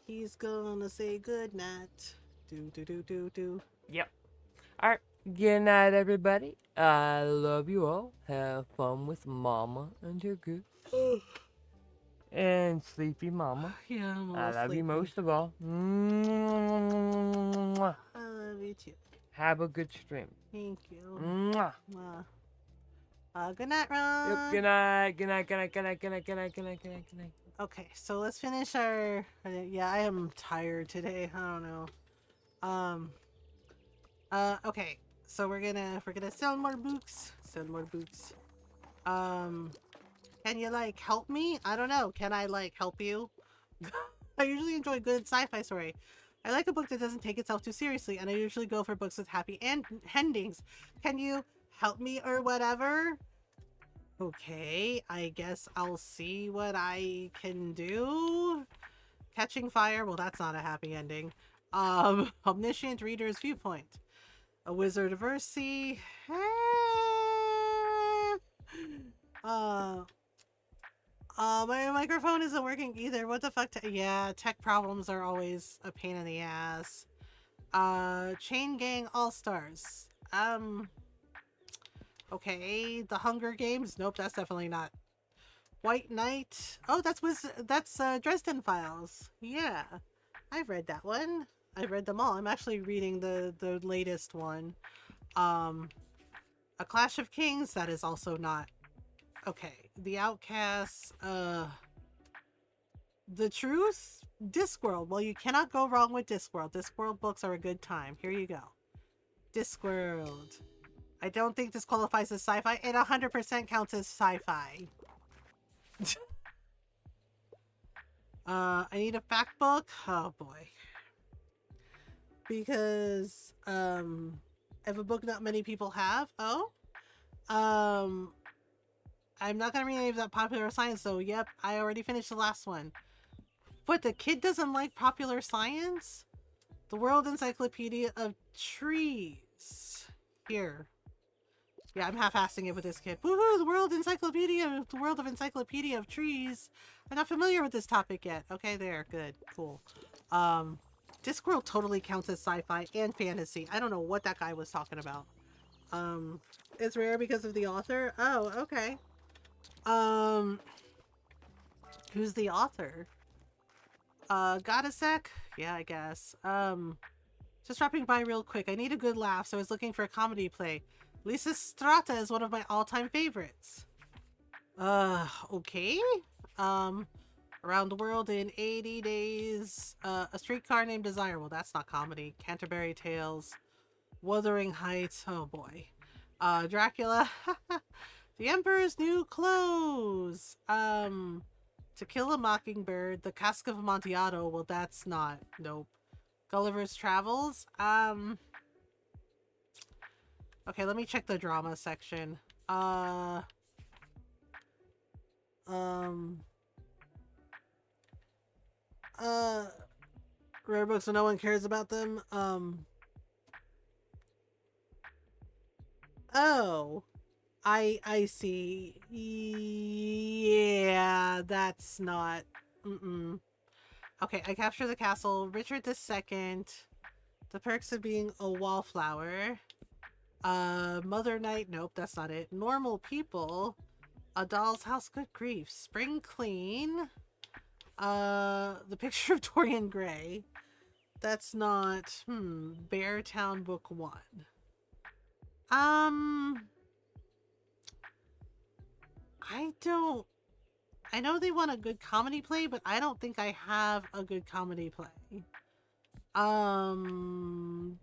He's gonna say goodnight. Do. Yep. Alright. Good night, everybody. I love you all. Have fun with Mama and your goose. And sleepy Mama. Yeah, I'm I all love you sleepy. most of all. Mwah. I love you too. Have a good stream. Thank you. Mwah. Good night, Ron. Yep. Good night. Good night. Good night. Good night. Good night. Good night. Good night. Good night. Good night. Okay, so let's finish our. Yeah, I am tired today. I don't know. Okay, so we're gonna sell more books. Sell more books. Can you like help me? I don't know. Can I like help you? I usually enjoy good sci-fi story. I like a book that doesn't take itself too seriously, and I usually go for books with happy endings. Can you help me or whatever? Okay, I guess I'll see what I can do. Catching Fire, well, that's not a happy ending. Omniscient Reader's Viewpoint. A Wizard of Earthsea. My microphone isn't working either. What the fuck? Yeah, tech problems are always a pain in the ass. Chain Gang All-Stars. Okay, The Hunger Games. Nope, that's definitely not. White Knight. Oh, that's Dresden Files. Yeah, I've read that one. I've read them all. I'm actually reading the latest one. A Clash of Kings. That is also not. Okay, The Outcasts. The Truth. Discworld. Well, you cannot go wrong with Discworld. Discworld books are a good time. Here you go. Discworld. I don't think this qualifies as sci-fi. It 100% counts as sci-fi. I need a fact book. Oh boy. Because I have a book not many people have. Oh. I'm not gonna read any of that popular science though. Yep, I already finished the last one. What, the kid doesn't like popular science? The World Encyclopedia of Trees. Here. Yeah, I'm half-assing it with this kid. Woohoo! The World of Encyclopedia of Trees. I'm not familiar with this topic yet. Okay, there. Good. Cool. Discworld totally counts as sci-fi and fantasy. I don't know what that guy was talking about. It's rare because of the author. Oh, okay. Who's the author? Got a sec? Yeah, I guess. Just dropping by real quick. I need a good laugh, so I was looking for a comedy play. Lisa Strata is one of my all-time favorites. Okay. Around the World in 80 Days. A Streetcar Named Desire. Well, that's not comedy. Canterbury Tales. Wuthering Heights. Oh, boy. Dracula. The Emperor's New Clothes. To Kill a Mockingbird. The Cask of Amontillado. Well, that's not. Nope. Gulliver's Travels. Okay, let me check the drama section. Rare books, so no one cares about them. Oh, I see. Yeah, that's not. Okay, I capture the castle. Richard II. The Perks of Being a Wallflower. Mother Night. Nope, that's not it. Normal People. A Doll's House. Good grief. Spring Clean. The Picture of Dorian Gray. That's not. Beartown Book 1. I don't. I know they want a good comedy play, but I don't think I have a good comedy play. Normal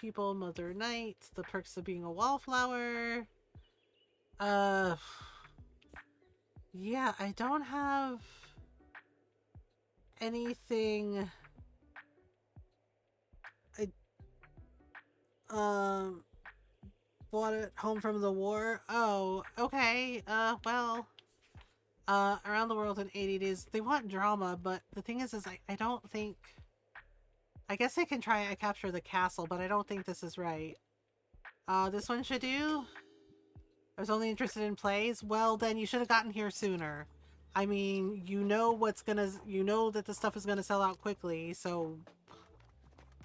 people, Mother Knight, the perks of being a wallflower. Uh, yeah, I don't have anything. I um bought it home from the war. Oh, okay. Well, around the world in 80 days. They want drama, but the thing is I don't think. I guess I can try. I capture the castle, but I don't think this is right. This one should do. I was only interested in plays. Well, then you should have gotten here sooner. I mean, you know what's gonna. You know that the stuff is gonna sell out quickly, so.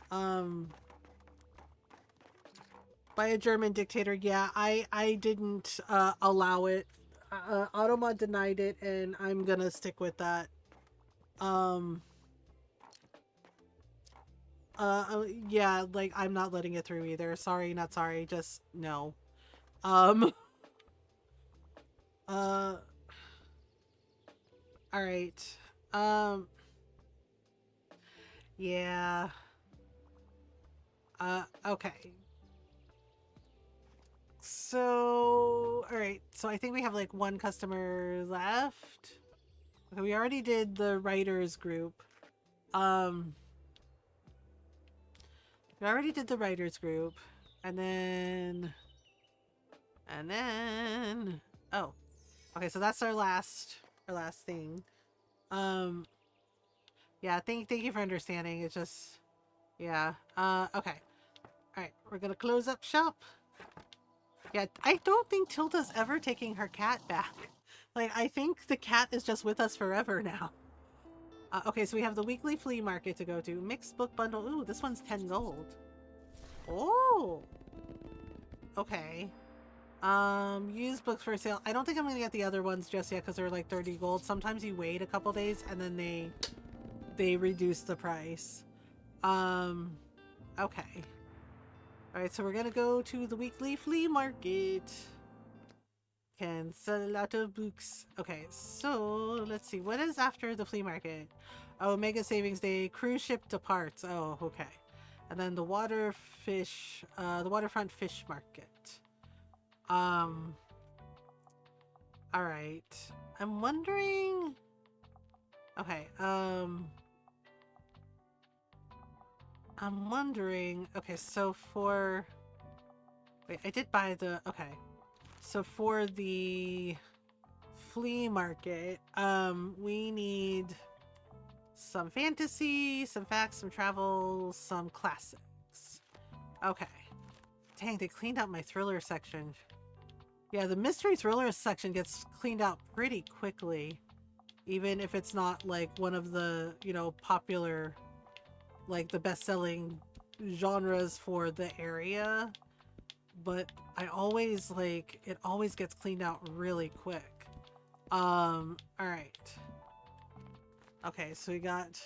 Um. By a German dictator, yeah, I didn't allow it. Automa denied it, and I'm gonna stick with that. Um. Yeah, like I'm not letting it through either. Sorry, not sorry. Just no. Um. Uh. All right. Um. Yeah. Okay. So, all right. So I think we have like one customer left. Okay, we already did the writers group. Um, we already did the writers group, and then, oh, okay. So that's our last thing. Um, yeah. Thank you for understanding. It's just, yeah. Okay. All right. We're gonna close up shop. Yeah, I don't think Tilda's ever taking her cat back. Like, I think the cat is just with us forever now. Okay, so we have the weekly flea market to go to. Mixed book bundle. Ooh, this one's 10 gold. Oh! Okay. Used books for sale. I don't think I'm gonna get the other ones just yet because they're like 30 gold. Sometimes you wait a couple days and then they reduce the price. Okay. Alright, so we're gonna go to the weekly flea market. Can sell a lot of books. Okay, so let's see. What is after the flea market? Oh, Mega Savings Day. Cruise ship departs. Oh, okay. And then the waterfront fish market. All right. I'm wondering. Okay. I'm wondering. Okay, so for. Wait, I did buy the. Okay. So for the flea market, we need some fantasy, some facts, some travel, some classics. Okay. Dang, they cleaned out my thriller section. Yeah, the mystery thriller section gets cleaned out pretty quickly. Even if it's not like one of the, popular, like the best-selling genres for the area. But I always it always gets cleaned out really quick. Alright. Okay, so we got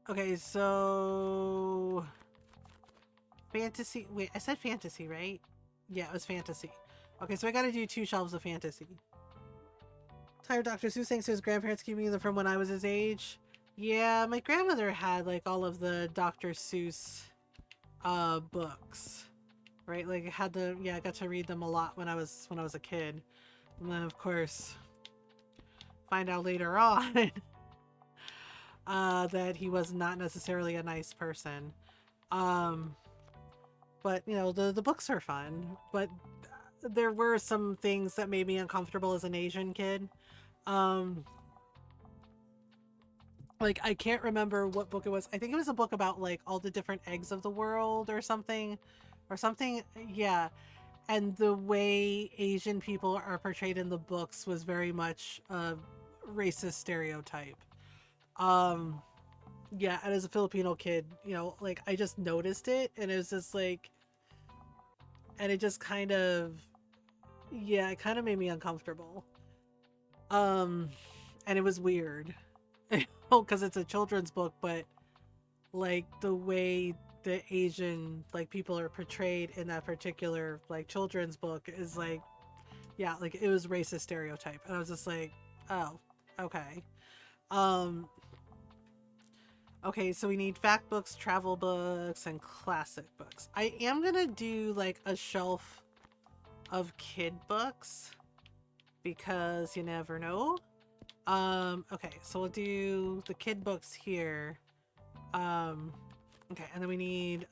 okay, so fantasy. Wait, I said fantasy, right? Yeah, it was fantasy. Okay, so I gotta do 2 shelves of fantasy. Tired Dr. Seuss thanks to his grandparents keeping them from when I was his age. Yeah, my grandmother had like all of the Dr. Seuss books. Right? Like I had to I got to read them a lot when I was a kid. And then of course find out later on that he was not necessarily a nice person. But the books are fun, but there were some things that made me uncomfortable as an Asian kid. Like I can't remember what book it was. I think it was a book about like all the different eggs of the world or something. Yeah. And the way Asian people are portrayed in the books was very much a racist stereotype. Yeah, and as a Filipino kid, like I just noticed it and it was just like, and it just kind of, it kind of made me uncomfortable. And it was weird. Because it's a children's book, but like the way the Asian like people are portrayed in that particular like children's book is like, Yeah, like it was racist stereotype. And I was just like, oh, okay. Um, okay, so we need fact books, travel books, and classic books. I am gonna do like a shelf of kid books because you never know. Okay, so we'll do the kid books here. Okay, and then we need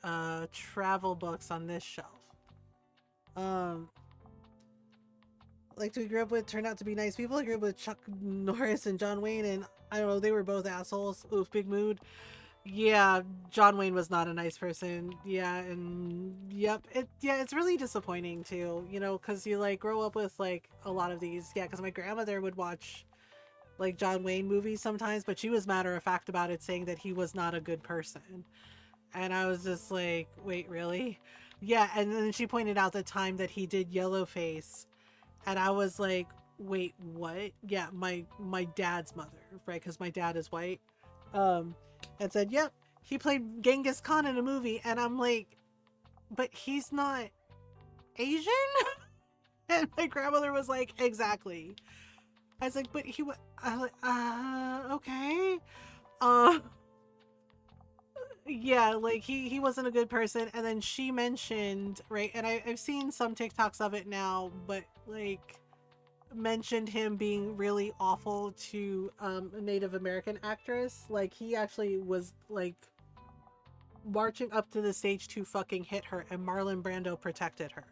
travel books on this shelf. Like we grew up with turned out to be nice people. I grew up with Chuck Norris and John Wayne, and I don't know, they were both assholes. Oof, big mood. Yeah, John Wayne was not a nice person. Yeah, and yep, it's really disappointing too, you know, because you like grow up with like a lot of these. Yeah, because my grandmother would watch like John Wayne movies sometimes, but she was matter of fact about it, saying that he was not a good person. And I was just like, wait, really? Yeah, and then she pointed out the time that he did Yellowface, and I was like, wait, what? Yeah, my dad's mother, right? Because my dad is white. And said, yep, he played Genghis Khan in a movie, and I'm like, but he's not Asian? And my grandmother was like, exactly. I was like, but he was, I was like, okay. Yeah, like he wasn't a good person. And then she mentioned, right, and I've seen some TikToks of it now, but like mentioned him being really awful to a Native American actress. Like he actually was like marching up to the stage to fucking hit her, and Marlon Brando protected her.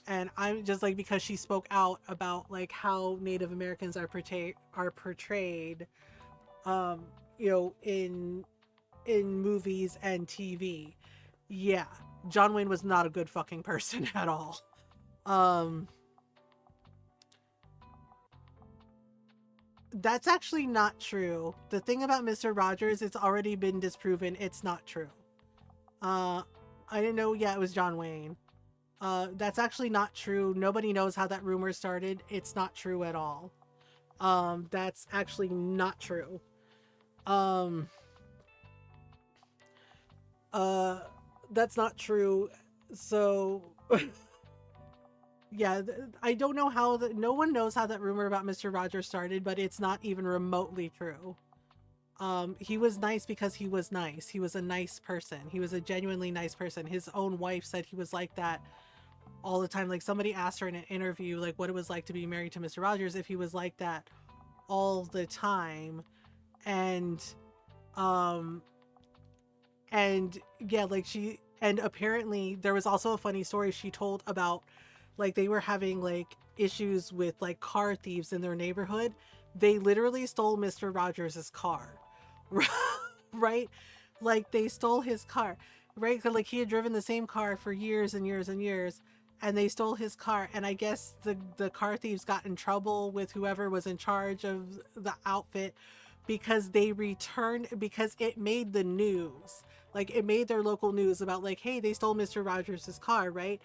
And I'm just like, because she spoke out about like how Native Americans are portrayed you know, in movies and TV. Yeah, John Wayne was not a good fucking person at all. That's actually not true. The thing about Mr. Rogers, it's already been disproven. It's not true. I didn't know. Yeah, it was John Wayne. That's actually not true. Nobody knows how that rumor started. It's not true at all. That's actually not true. That's not true. So, yeah, I don't know how no one knows how that rumor about Mr. Rogers started, but it's not even remotely true. He was nice because he was nice. He was a nice person. He was a genuinely nice person. His own wife said he was like that all the time. Like somebody asked her in an interview, like what it was like to be married to Mr. Rogers, if he was like that all the time. And, and yeah, like and apparently there was also a funny story she told about like they were having like issues with like car thieves in their neighborhood. They literally stole Mr. Rogers' car. Right? Like they stole his car, right? Like he had driven the same car for years and years and years, and they stole his car. And I guess the car thieves got in trouble with whoever was in charge of the outfit because they returned, because it made the news. Like it made their local news about like, hey, they stole Mr. Rogers' car, right?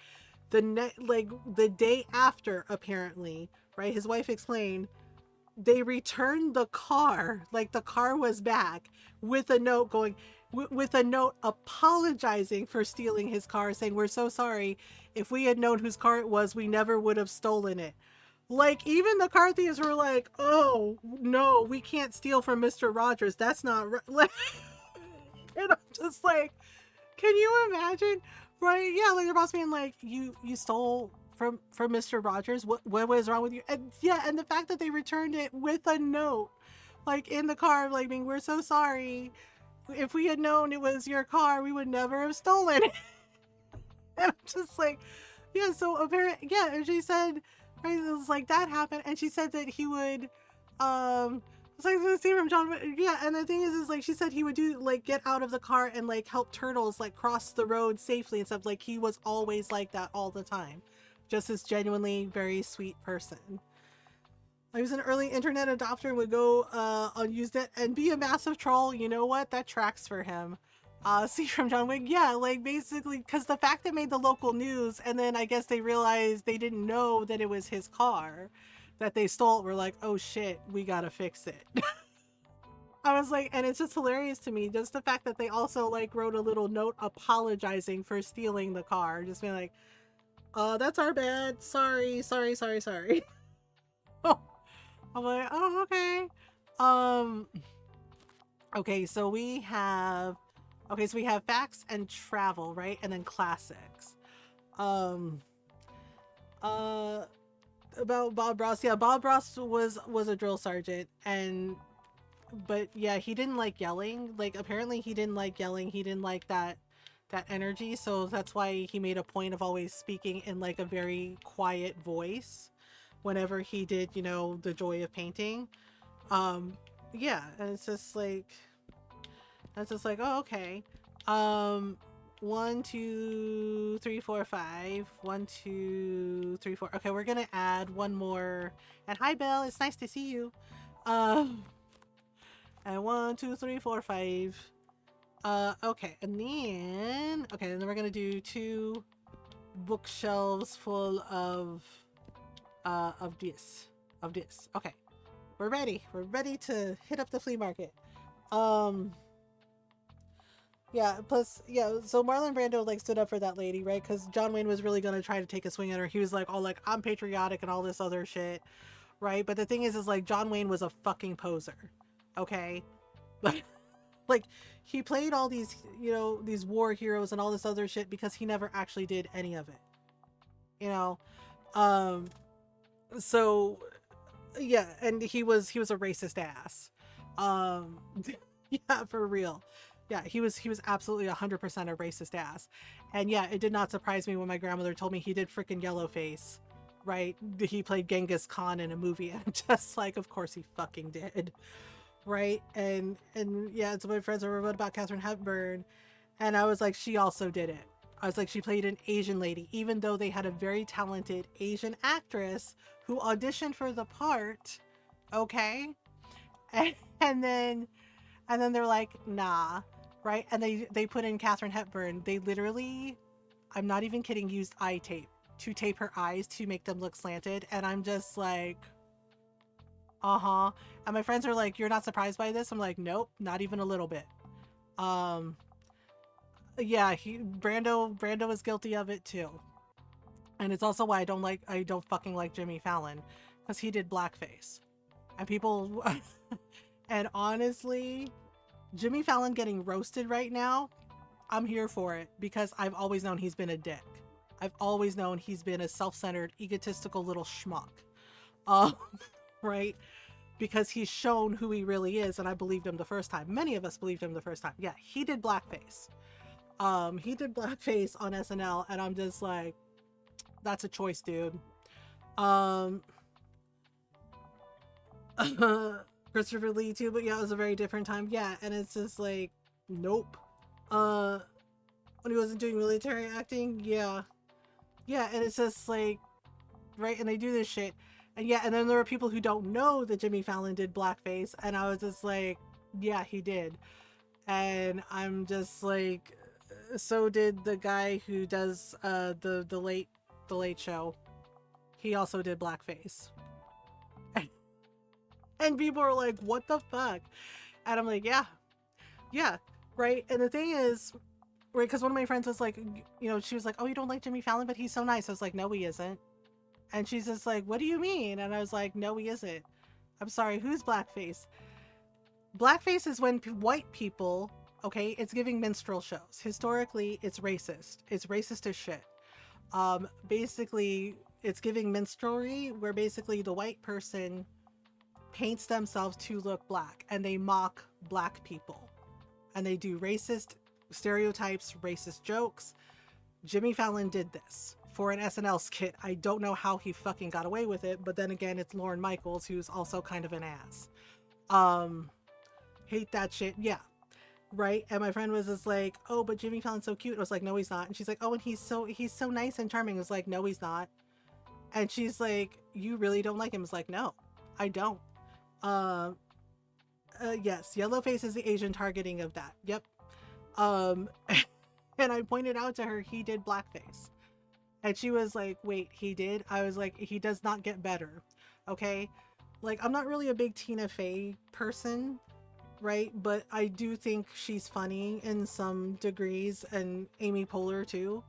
Like the day after, apparently, right? His wife explained they returned the car, like the car was back, with a note going, with a note apologizing for stealing his car, saying, we're so sorry. If we had known whose car it was, we never would have stolen it. Like, even the car thieves were like, oh, no, we can't steal from Mr. Rogers. That's not right. Like, and I'm just like, can you imagine? Right? Yeah, like their boss being like, you stole from Mr. Rogers. What was wrong with you? And yeah, and the fact that they returned it with a note, like in the car, like being, we're so sorry. If we had known it was your car, we would never have stolen it. And I'm just like, yeah. So apparently, yeah. And she said, right, it was like that happened, and she said that he would, it's like the same from John. Yeah, and the thing is like she said he would do like get out of the car and like help turtles like cross the road safely and stuff. Like he was always like that all the time, just this genuinely very sweet person. I was an early internet adopter and would go unused it and be a massive troll. You know what? That tracks for him. See from John Wick. Yeah, like basically because the fact that made the local news, and then I guess they realized they didn't know that it was his car that they stole. We're like, oh shit, we gotta fix it. I was like, and it's just hilarious to me, just the fact that they also like wrote a little note apologizing for stealing the car, just being like, That's our bad. Sorry. I'm like, oh, okay. Um, okay, so we have, facts and travel, right? And then classics. Um, uh, about Bob Ross. Yeah, Bob Ross was a drill sergeant, and but yeah, he didn't like yelling. Like apparently he didn't like yelling. He didn't like that energy. So that's why he made a point of always speaking in like a very quiet voice whenever he did, the joy of painting. Um, yeah, and it's just like, oh, okay. Um, 1, 2, 3, 4, 5. 1, 2, 3, 4. Okay, we're gonna add one more. And hi, Belle. It's nice to see you. Um, and 1, 2, 3, 4, 5. Okay, and then we're gonna do 2 bookshelves full of this. Okay, we're ready. We're ready to hit up the flea market. Um, yeah. Plus, yeah. So Marlon Brando like stood up for that lady, right? Because John Wayne was really gonna try to take a swing at her. He was like, "Oh, like I'm patriotic and all this other shit," right? But the thing is like John Wayne was a fucking poser. Okay, like he played all these, these war heroes and all this other shit because he never actually did any of it. You know, um, so yeah, and he was a racist ass. Um, yeah, for real. Yeah, he was absolutely 100% a racist ass. And yeah, it did not surprise me when my grandmother told me he did freaking yellowface, right? He played Genghis Khan in a movie, and I'm just like, of course he fucking did, right? And yeah, so my friends were what about Katharine Hepburn, and I was like, she also did it. I was like, she played an Asian lady, even though they had a very talented Asian actress who auditioned for the part. Okay, and, and then and then they're like, nah, right? And they put in Katharine Hepburn. They literally, I'm not even kidding, used eye tape to tape her eyes to make them look slanted, and I'm just like, uh-huh. And my friends are like, you're not surprised by this? I'm like, nope, not even a little bit. Um, yeah, Brando is guilty of it too. And it's also why I don't fucking like Jimmy Fallon, because he did blackface. And people and honestly, Jimmy Fallon getting roasted right now, I'm here for it because I've always known he's been a dick. I've always known he's been a self-centered, egotistical little schmuck. Uh, right? Because he's shown who he really is, and I believed him the first time. Many of us believed him the first time. Yeah, he did blackface. He did blackface on SNL, and I'm just like, that's a choice, dude. Um, Christopher Lee too, but yeah, it was a very different time. Yeah, and it's just like, nope. Uh, when he wasn't doing military acting, yeah, and it's just like, right, and they do this shit, and yeah, and then there are people who don't know that Jimmy Fallon did blackface, and I was just like, yeah, he did, and I'm just like, so did the guy who does the late show. He also did blackface. And people are like, what the fuck? And I'm like, yeah, right. And the thing is, right, because one of my friends was like, she was like, oh, you don't like Jimmy Fallon, but he's so nice. I was like, no, he isn't. And she's just like, what do you mean? And I was like, no, he isn't. I'm sorry, who's blackface? Blackface is when white people, okay, it's giving minstrel shows. Historically, it's racist. It's racist as shit. Basically, it's giving minstrelry, where basically the white person paints themselves to look black, and they mock black people, and they do racist stereotypes, racist jokes. Jimmy Fallon did this for an SNL skit. I don't know how he fucking got away with it, but then again, it's Lorne Michaels, who's also kind of an ass. Hate that shit. Yeah, right. And my friend was just like, oh, but Jimmy Fallon's so cute. I was like, no, he's not. And she's like, oh, and he's so nice and charming. I was like, no, he's not. And she's like, you really don't like him? I was like, no, I don't. Yes, yellowface is the Asian targeting of that. Yep. Um, and I pointed out to her he did blackface, and she was like, "Wait, he did?" I was like, "He does not get better." Okay, like I'm not really a big Tina Fey person, right? But I do think she's funny in some degrees, and Amy Poehler too.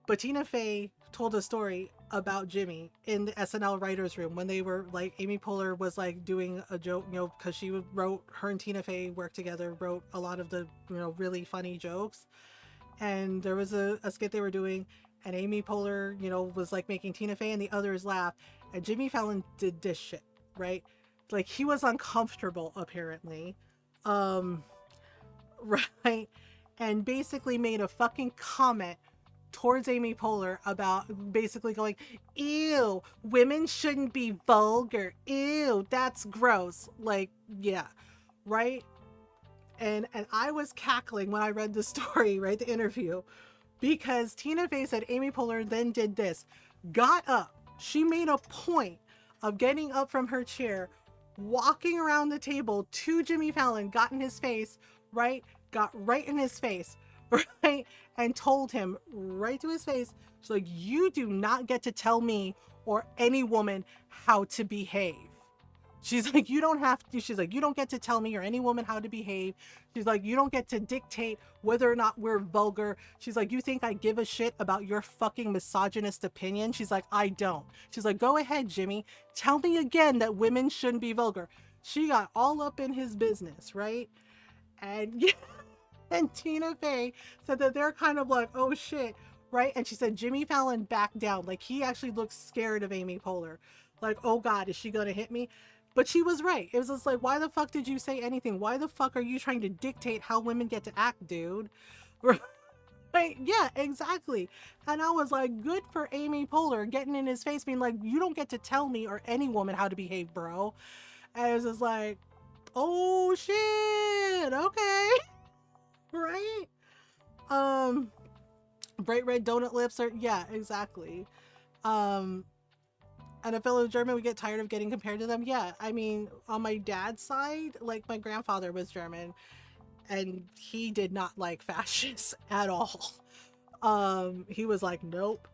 But Tina Fey told a story about Jimmy in the SNL writers room when they were like, Amy Poehler was like doing a joke, you know, because she wrote, her and Tina Fey worked together, wrote a lot of the, you know, really funny jokes. And there was a skit they were doing, and Amy Poehler, you know, was like making Tina Fey and the others laugh, and Jimmy Fallon did this shit, right? Like he was uncomfortable apparently, um, right, and basically made a fucking comment towards Amy Poehler about basically going, ew, women shouldn't be vulgar. Ew, that's gross. Like, yeah, right? And I was cackling when I read the story, right? The interview, because Tina Fey said Amy Poehler then did this, got up. She made a point of getting up from her chair, walking around the table to Jimmy Fallon, got in his face, right? Got right in his face, right? And told him right to his face, she's like, you do not get to tell me or any woman how to behave. She's like, you don't have to, she's like, you don't get to tell me or any woman how to behave. She's like, you don't get to dictate whether or not we're vulgar. She's like, you think I give a shit about your fucking misogynist opinion? She's like, I don't. She's like, go ahead, Jimmy. Tell me again that women shouldn't be vulgar. She got all up in his business, right? And yeah, and Tina Fey said that they're kind of like, oh shit, right? And she said Jimmy Fallon backed down. Like he actually looked scared of Amy Poehler. Like, oh God, is she gonna hit me? But she was right. It was just like, why the fuck did you say anything? Why the fuck are you trying to dictate how women get to act, dude? Right? Yeah, exactly. And I was like, good for Amy Poehler getting in his face, being like, you don't get to tell me or any woman how to behave, bro. And it was just like, oh shit, okay. Right? Bright red donut lips are, yeah, exactly. And a fellow German would get tired of getting compared to them. Yeah, I mean, on my dad's side, like my grandfather was German, and he did not like fascists at all. He was like, nope.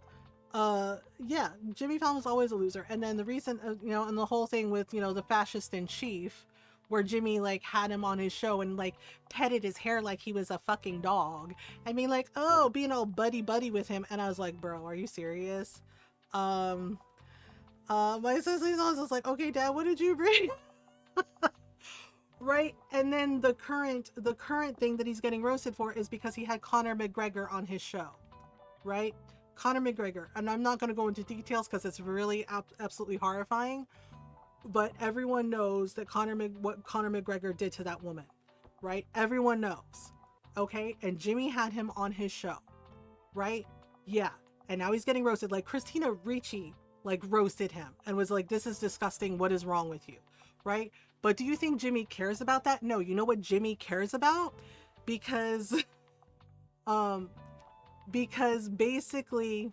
Yeah, Jimmy Fallon was always a loser. And then the recent, you know, and the whole thing with, you know, the fascist in chief, where Jimmy like had him on his show and like petted his hair like he was a fucking dog. I mean, like, oh, being all buddy buddy with him, and I was like, bro, are you serious? My sister's was like, okay, Dad, what did you bring? Right? And then the current thing that he's getting roasted for is because he had Conor McGregor on his show, right? Conor McGregor, and I'm not going to go into details because it's really absolutely horrifying, but everyone knows that what Conor McGregor did to that woman, right? Everyone knows, okay? And Jimmy had him on his show, right? Yeah, and now he's getting roasted. Like Christina Ricci like roasted him and was like, this is disgusting, what is wrong with you, right? But do you think Jimmy cares about that? No. You know what Jimmy cares about? Because basically,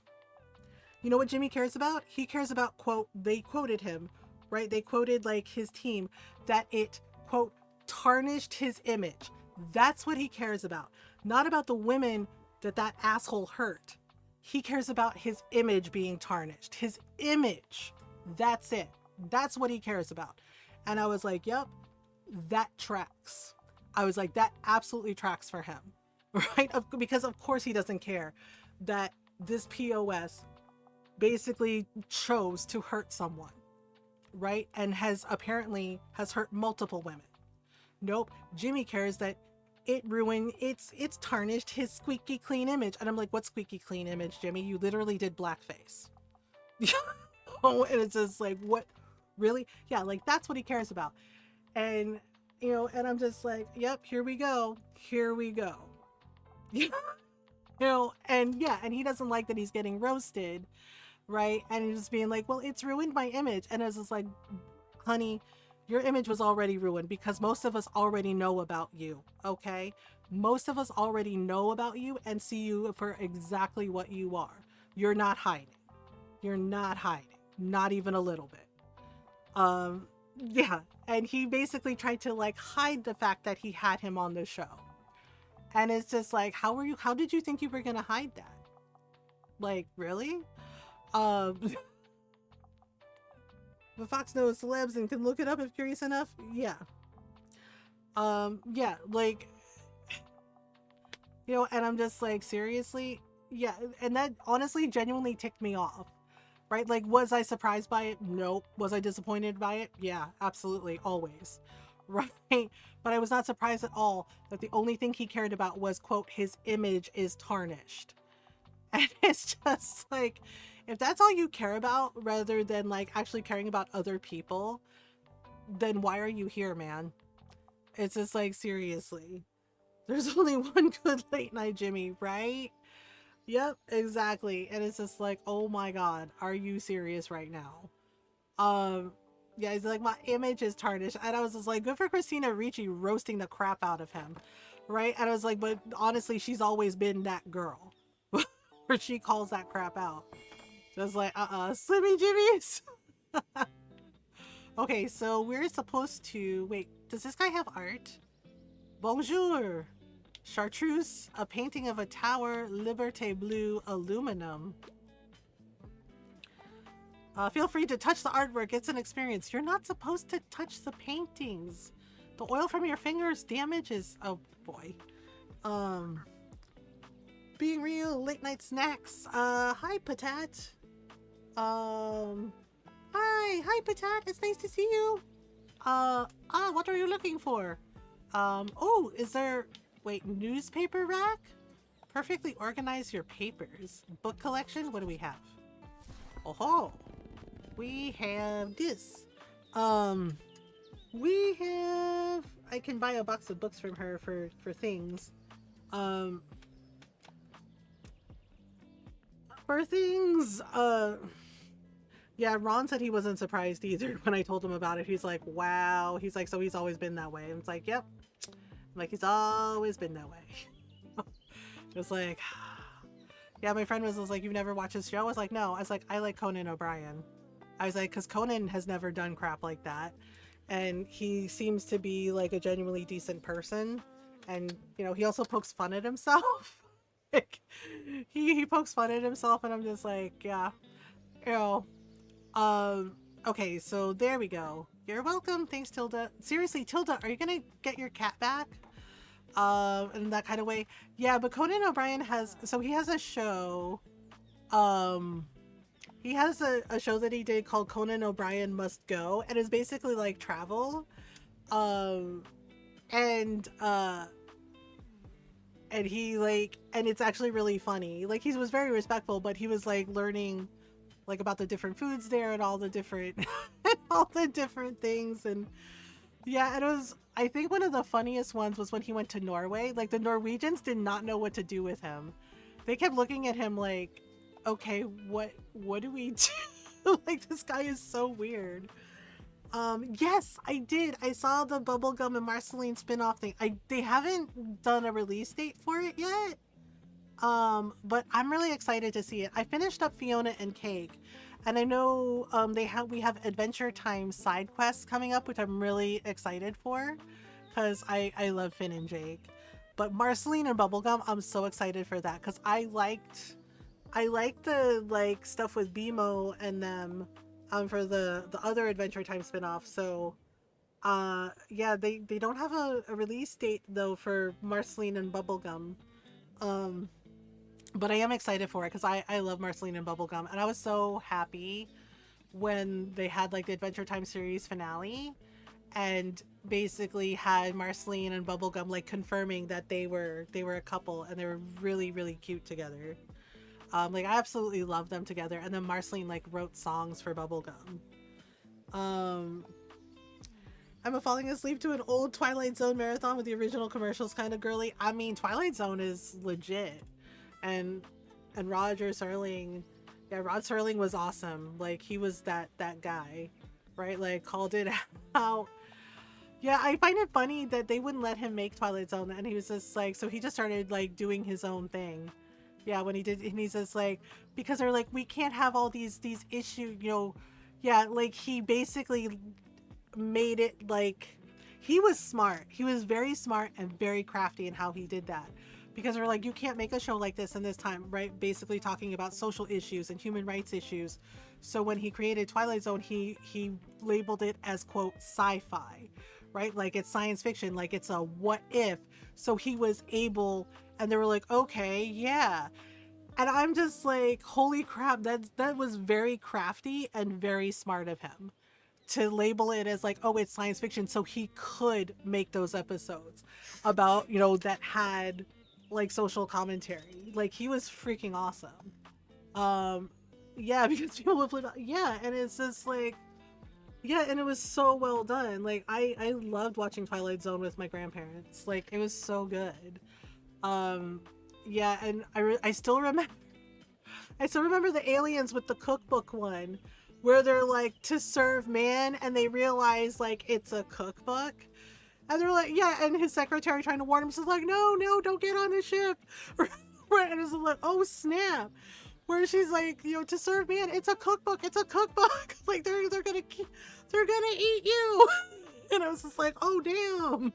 you know what Jimmy cares about? He cares about, quote, they quoted him, right? They quoted like his team, that it, quote, tarnished his image. That's what he cares about. Not about the women that asshole hurt. He cares about his image being tarnished. His image. That's it. That's what he cares about. And I was like, yep, that tracks. I was like, that absolutely tracks for him, right? Because of course he doesn't care that this POS basically chose to hurt someone, right? And has hurt multiple women. Nope. Jimmy cares that it ruined, it's tarnished his squeaky clean image. And I'm like, what squeaky clean image, Jimmy? You literally did blackface. Oh, and it's just like, what? Really? Yeah, like that's what he cares about. And, you know, and I'm just like, yep, here we go. Here we go. You know, and yeah, and he doesn't like that he's getting roasted, right? And he's just being like, well, it's ruined my image. And it's just like, honey, your image was already ruined because most of us already know about you, okay? Most of us already know about you and see you for exactly what you are. You're not hiding. You're not hiding. Not even a little bit. Yeah, and he basically tried to like hide the fact that he had him on the show. And it's just like, how did you think you were gonna hide that? Like, really? The Fox knows celebs and can look it up if curious enough. Yeah. Yeah, like, you know, and I'm just like, seriously? yeah, and that honestly genuinely ticked me off. Right? Like, was I surprised by it? Nope. Was I disappointed by it? Yeah, absolutely, always. Right? But I was not surprised at all that the only thing he cared about was, quote, his image is tarnished. And it's just like, if that's all you care about rather than like actually caring about other people, then why are you here, man? It's just like, seriously. There's only one good late night Jimmy, right? Yep, exactly. And it's just like, oh my god, are you serious right now? Um, yeah, he's like, my image is tarnished. And I was just like, good for Christina Ricci roasting the crap out of him. Right? And I was like, but honestly, she's always been that girl. Where she calls that crap out. Just like, Slimmy Jimmy's. Okay, so we're supposed to wait, does this guy have art? Bonjour. Chartreuse, a painting of a tower, Liberté Blue, aluminum. Feel free to touch the artwork. It's an experience. You're not supposed to touch the paintings. The oil from your fingers damages. Oh boy. Being real, late night snacks. Hi, Patat. Hi, Patat. It's nice to see you. What are you looking for? Oh, is there, wait, newspaper rack? Perfectly organize your papers. Book collection? What do we have? Oh, we have this. We have, I can buy a box of books from her for things. For things, yeah, Ron said he wasn't surprised either when I told him about it. He's like, wow. He's like, so he's always been that way. And it's like, yep. I'm like, he's always been that way. Just like, yeah, my friend was like, you've never watched his show? I was like, no. I was like, I like Conan O'Brien. I was like, because Conan has never done crap like that. And he seems to be like a genuinely decent person. And, you know, he also pokes fun at himself. Like, he pokes fun at himself, and I'm just like, yeah, you know. Okay, so there we go. You're welcome. Thanks, Tilde. Seriously, Tilde, are you gonna get your cat back? In that kind of way. Yeah, but Conan O'Brien has, so he has a show. He has a show that he did called Conan O'Brien Must Go, and it's basically like travel. And he like, and it's actually really funny. Like, he was very respectful, but he was like learning like about the different foods there and all the different all the different things. And yeah, and it was, I think one of the funniest ones was when he went to Norway. Like, the Norwegians did not know what to do with him. They kept looking at him like, okay, what do we do? Like, this guy is so weird. Yes, I did. I saw the Bubblegum and Marceline spin-off thing. They haven't done a release date for it yet. But I'm really excited to see it. I finished up Fiona and Cake, and I know we have Adventure Time side quests coming up, which I'm really excited for, because I love Finn and Jake. But Marceline and Bubblegum, I'm so excited for that, because I liked the like stuff with BMO and them for the other Adventure Time spinoff. So yeah, they don't have a release date though for Marceline and Bubblegum. But I am excited for it because I love Marceline and Bubblegum, and I was so happy when they had like the Adventure Time series finale and basically had Marceline and Bubblegum like confirming that they were a couple, and they were really, really cute together. Like, I absolutely love them together. And then Marceline like wrote songs for Bubblegum. I'm falling asleep to an old Twilight Zone marathon with the original commercials, kind of girly. I mean, Twilight Zone is legit. And Roger Serling, yeah, Rod Serling was awesome. Like, he was that guy, right? Like, called it out. Yeah, I find it funny that they wouldn't let him make Twilight Zone, and he was just like, so he just started like doing his own thing. Yeah, when he did, and he's just like, because they're like, we can't have all these issues, you know. Yeah, like, he basically made it like, he was smart. He was very smart and very crafty in how he did that. Because they're like, you can't make a show like this in this time, right? Basically talking about social issues and human rights issues. So when he created Twilight Zone, he labeled it as, quote, sci-fi, right? Like, it's science fiction, like it's a what if. So he was able, and they were like, okay, yeah. And I'm just like, holy crap, that was very crafty and very smart of him to label it as like, oh, it's science fiction, so he could make those episodes about, that had like social commentary. Like, he was freaking awesome. Yeah, because people would flip out. Yeah, and it's just like, yeah, and it was so well done. Like, I loved watching Twilight Zone with my grandparents. Like, it was so good. Um, yeah, and I still remember the aliens with the cookbook one, where they're like to serve man, and they realize like it's a cookbook, and they're like, yeah, and his secretary trying to warn him, she's like, no, don't get on the ship, right? And it's like, oh snap, where she's like, to serve man, it's a cookbook, like they're gonna eat you, and I was just like, oh damn.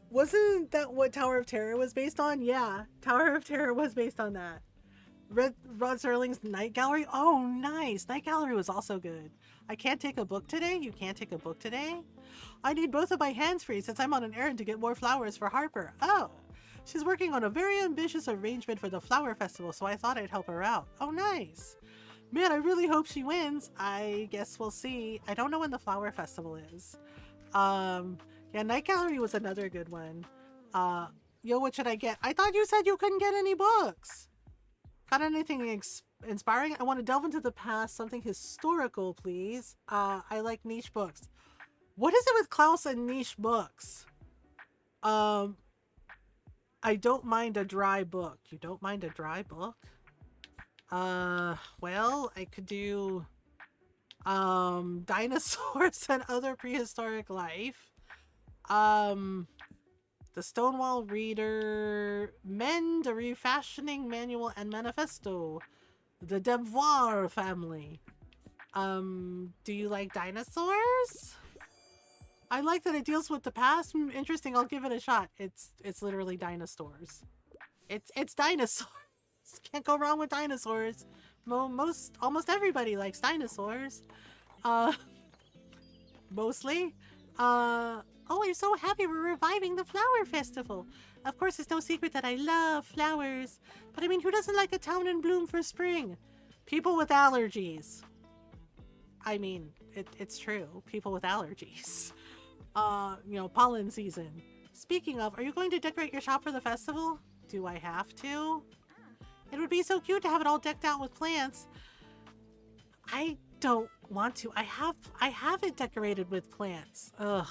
Wasn't that what Tower of Terror was based on? Yeah, Tower of Terror was based on that. Rod Serling's Night Gallery. Oh, nice. Night Gallery was also good. I can't take a book today. You can't take a book today? I need both of my hands free since I'm on an errand to get more flowers for Harper. Oh, she's working on a very ambitious arrangement for the flower festival, so I thought I'd help her out. Oh, nice. Man, I really hope she wins. I guess we'll see. I don't know when the flower festival is. Yeah, Night Gallery was another good one. Yo, what should I get? I thought you said you couldn't get any books. Got anything inspiring? I want to delve into the past, something historical, please. I like niche books. What is it with Klaus and niche books? I don't mind a dry book. You don't mind a dry book? Well, I could do dinosaurs and other prehistoric life. The Stonewall Reader, Men, the Refashioning Manual and Manifesto, the Devoir family. Do you like dinosaurs? I like that it deals with the past. Interesting, I'll give it a shot. It's literally dinosaurs. It's dinosaurs. Can't go wrong with dinosaurs. Almost everybody likes dinosaurs. Mostly. Oh, I'm so happy we're reviving the flower festival. Of course, it's no secret that I love flowers. But I mean, who doesn't like a town in bloom for spring? People with allergies. I mean, it's true. People with allergies. Pollen season. Speaking of, are you going to decorate your shop for the festival? Do I have to? It would be so cute to have it all decked out with plants. I don't want to. I have it decorated with plants. Ugh.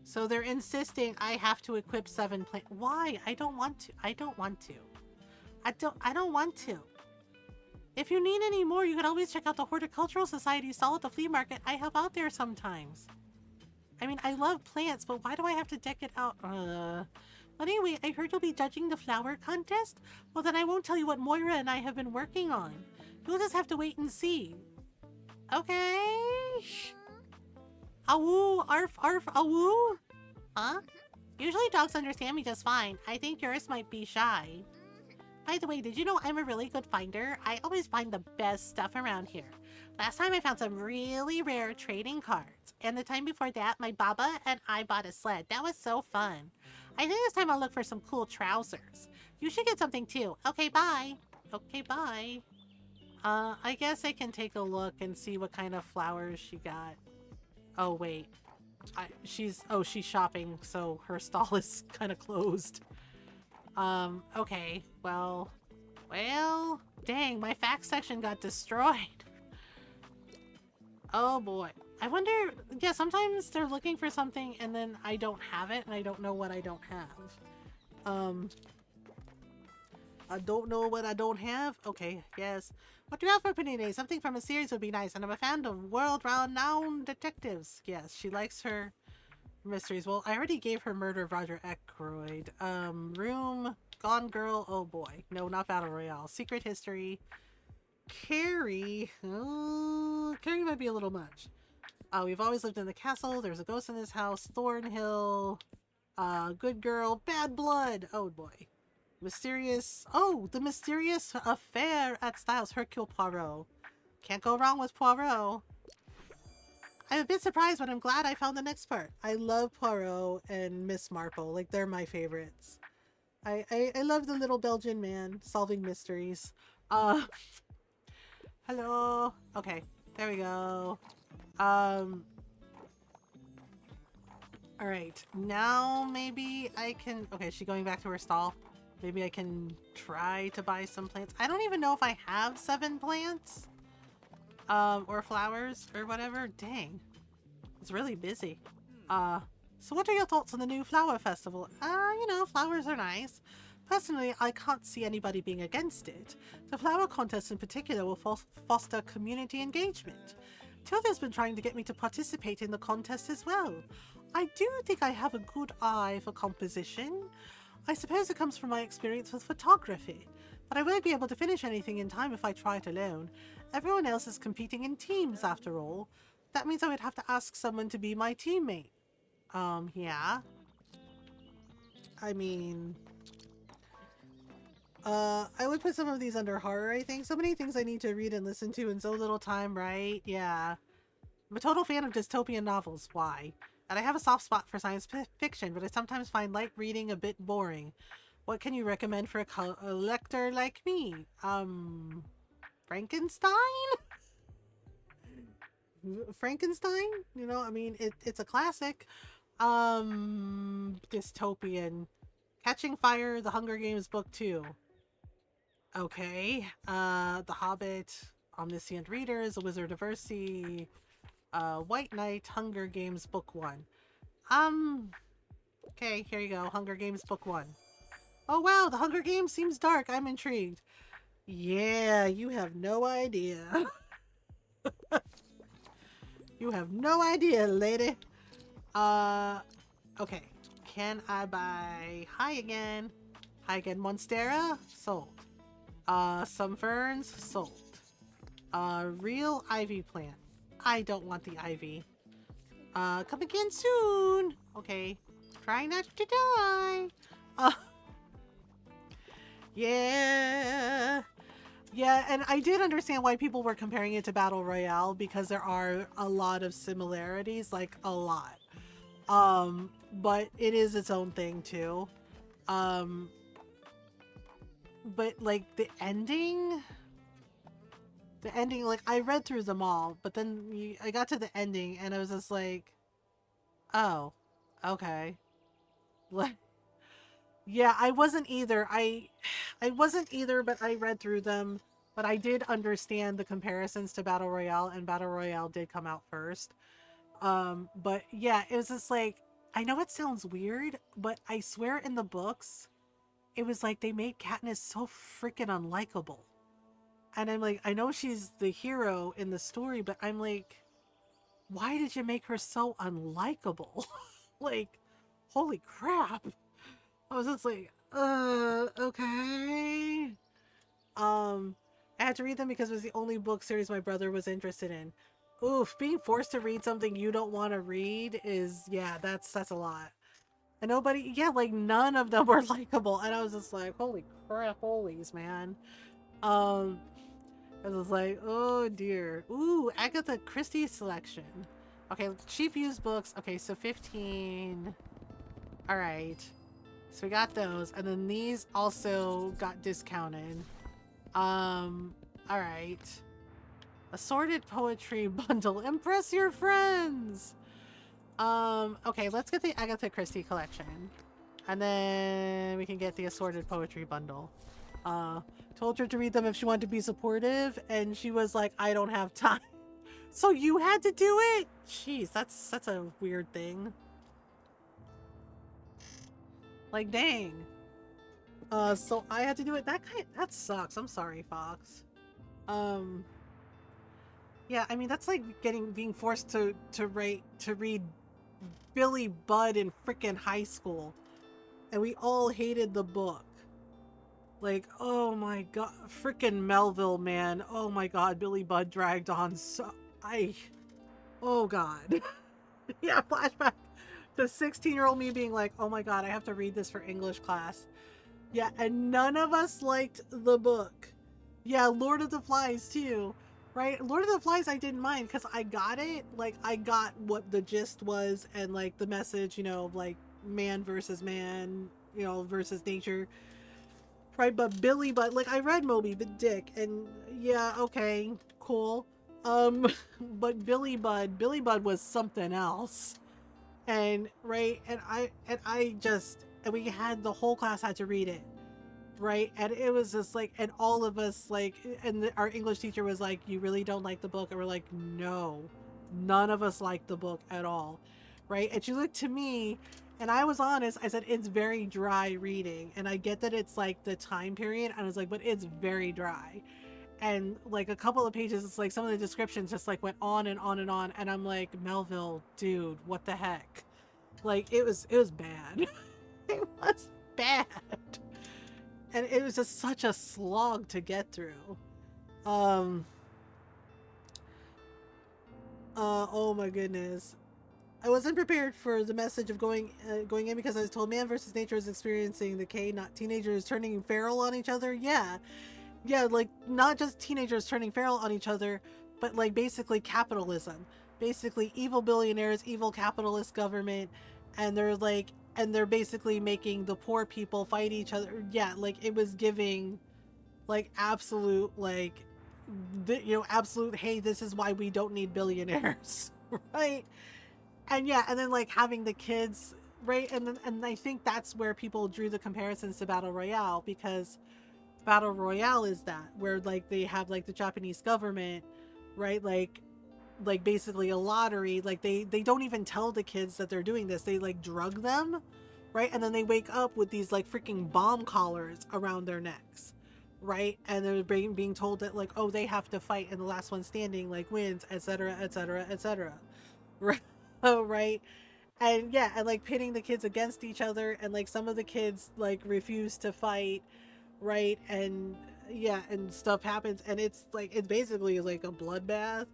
So they're insisting I have to equip 7 plants. Why? I don't want to. I don't want to. If you need any more, you can always check out the Horticultural Society stall at the flea market. I help out there sometimes. I mean, I love plants, but why do I have to deck it out? Anyway, I heard you'll be judging the flower contest? Well, then I won't tell you what Moira and I have been working on. You'll just have to wait and see. Okay? Awoo, arf, arf, awoo? Huh? Usually dogs understand me just fine. I think yours might be shy. By the way, did you know I'm a really good finder? I always find the best stuff around here. Last time I found some really rare trading cards. And the time before that, my Baba and I bought a sled. That was so fun. I think this time I'll look for some cool trousers. You should get something too. Okay, bye. Okay, bye. I guess I can take a look and see what kind of flowers she got. Oh, wait. She's shopping, so her stall is kind of closed. Okay. Well, dang, my facts section got destroyed. Oh boy. I wonder, yeah, sometimes they're looking for something and then I don't have it and I don't know what I don't have. I don't know what I don't have. Okay, yes. What do you have for Penny Day? Something from a series would be nice, and I'm a fan of world-renowned detectives. Yes, she likes her mysteries. Well, I already gave her Murder of Roger Ackroyd. Room, Gone Girl, oh boy. No, not Battle Royale. Secret History. Carrie. Carrie might be a little much. We've always lived in the castle. There's a ghost in this house. Thornhill. Good Girl. Bad Blood. Oh boy. Mysterious. Oh, the mysterious affair at Styles. Hercule Poirot. Can't go wrong with Poirot. I'm a bit surprised, but I'm glad I found the next part. I love Poirot and Miss Marple. Like, they're my favorites. I love the little Belgian man solving mysteries. Uh, hello. Okay, there we go. Um, all right. Now maybe I can. Okay, is she going back to her stall? Maybe I can try to buy some plants. I don't even know if I have 7 plants. Or flowers or whatever. Dang, it's really busy. Uh, so what are your thoughts on the new flower festival? You know, flowers are nice. Personally, I can't see anybody being against it. The flower contest in particular will foster community engagement. Tilda's been trying to get me to participate in the contest as well. I do think I have a good eye for composition. I suppose it comes from my experience with photography, but I won't be able to finish anything in time if I try it alone. Everyone else is competing in teams after all. That means I would have to ask someone to be my teammate. Yeah. I mean, I would put some of these under horror, I think. So many things I need to read and listen to in so little time, right? Yeah. I'm a total fan of dystopian novels. Why? And I have a soft spot for science fiction, but I sometimes find light reading a bit boring. What can you recommend for a collector like me? Frankenstein? Frankenstein? You know, I mean, it's a classic. Dystopian. Catching Fire, The Hunger Games Book 2. Okay. The Hobbit, Omniscient Readers, The Wizard of Earthsea, White Knight, Hunger Games Book 1. Okay, here you go. Hunger Games Book 1. Oh wow, The Hunger Games seems dark. I'm intrigued. Yeah, you have no idea. You have no idea, lady. Okay. Can I buy Hi again? Hi again, Monstera? Sold. Some ferns? Sold. Real ivy plant. I don't want the ivy. Come again soon. Okay. Try not to die. Yeah. Yeah, and I did understand why people were comparing it to Battle Royale because there are a lot of similarities, like a lot. But it is its own thing too. But like the ending, like I read through them all, but then I got to the ending and I was just like, oh, okay. Like, yeah, I wasn't either. I wasn't either, but I read through them. But I did understand the comparisons to Battle Royale, and Battle Royale did come out first. But yeah, it was just like, I know it sounds weird, but I swear in the books, it was like they made Katniss so freaking unlikable. And I'm like, I know she's the hero in the story, but I'm like, why did you make her so unlikable? Like, holy crap. I was just like, okay. I had to read them because it was the only book series my brother was interested in. Oof, being forced to read something you don't want to read is, yeah, that's a lot. And nobody, yeah, like none of them were likable. And I was just like, holy crap, holies, man. I was like, oh dear. Ooh, Agatha Christie selection. Okay, cheap used books. Okay, so 15. All right. So we got those. And then these also got discounted. All right. Assorted poetry bundle. Impress your friends. Okay, let's get the Agatha Christie collection. And then we can get the assorted poetry bundle. Told her to read them if she wanted to be supportive, and she was like, I don't have time. So you had to do it? Jeez, that's a weird thing. Like, dang. So I had to do it. That sucks. I'm sorry, Fox. Yeah, I mean that's like being forced to read Billy Budd in frickin' high school, and we all hated the book. Like, oh my god, frickin' Melville, man. Oh my god, Billy Budd dragged on so oh god. Yeah, flashback to 16-year-old me being like, oh my god, I have to read this for English class. Yeah, and none of us liked the book. Yeah, Lord of the Flies too. Right? Lord of the Flies I didn't mind because I got it. Like, I got what the gist was and like the message, you know, like man versus man, versus nature, right? But Billy Budd, like I read Moby Dick, and yeah, okay, cool. Um, but Billy Budd was something else, and right, and I just, and we had the whole class had to read it, right? And it was just like, and all of us like, and our English teacher was like, "You really don't like the book?" And we're like, "No, none of us like the book at all," right? And she looked to me, and I was honest. I said, "It's very dry reading," and I get that it's like the time period. And I was like, "But it's very dry." And like a couple of pages, it's like some of the descriptions just like went on and on and on, and I'm like, Melville, dude, what the heck? Like it was bad. It was bad, and it was just such a slog to get through. Um. Oh my goodness. I wasn't prepared for the message of going in because I was told man versus nature is experiencing decay, not teenagers turning feral on each other. Yeah, yeah, like not just teenagers turning feral on each other, but like basically capitalism, basically evil billionaires, evil capitalist government, and they're basically making the poor people fight each other. Yeah, like it was giving like absolute like absolute, hey, this is why we don't need billionaires. Right? And yeah, and then like having the kids, right? And I think that's where people drew the comparisons to Battle Royale, because Battle Royale is that where like they have like the Japanese government, right? Like basically a lottery. Like they don't even tell the kids that they're doing this. They like drug them, right? And then they wake up with these like freaking bomb collars around their necks, right? And they're being told that like, oh, they have to fight and the last one standing like wins, etc., etc., etc. Right? Oh, right. And yeah, and like pitting the kids against each other, and like some of the kids like refuse to fight, right? And yeah, and stuff happens, and it's like it's basically like a bloodbath,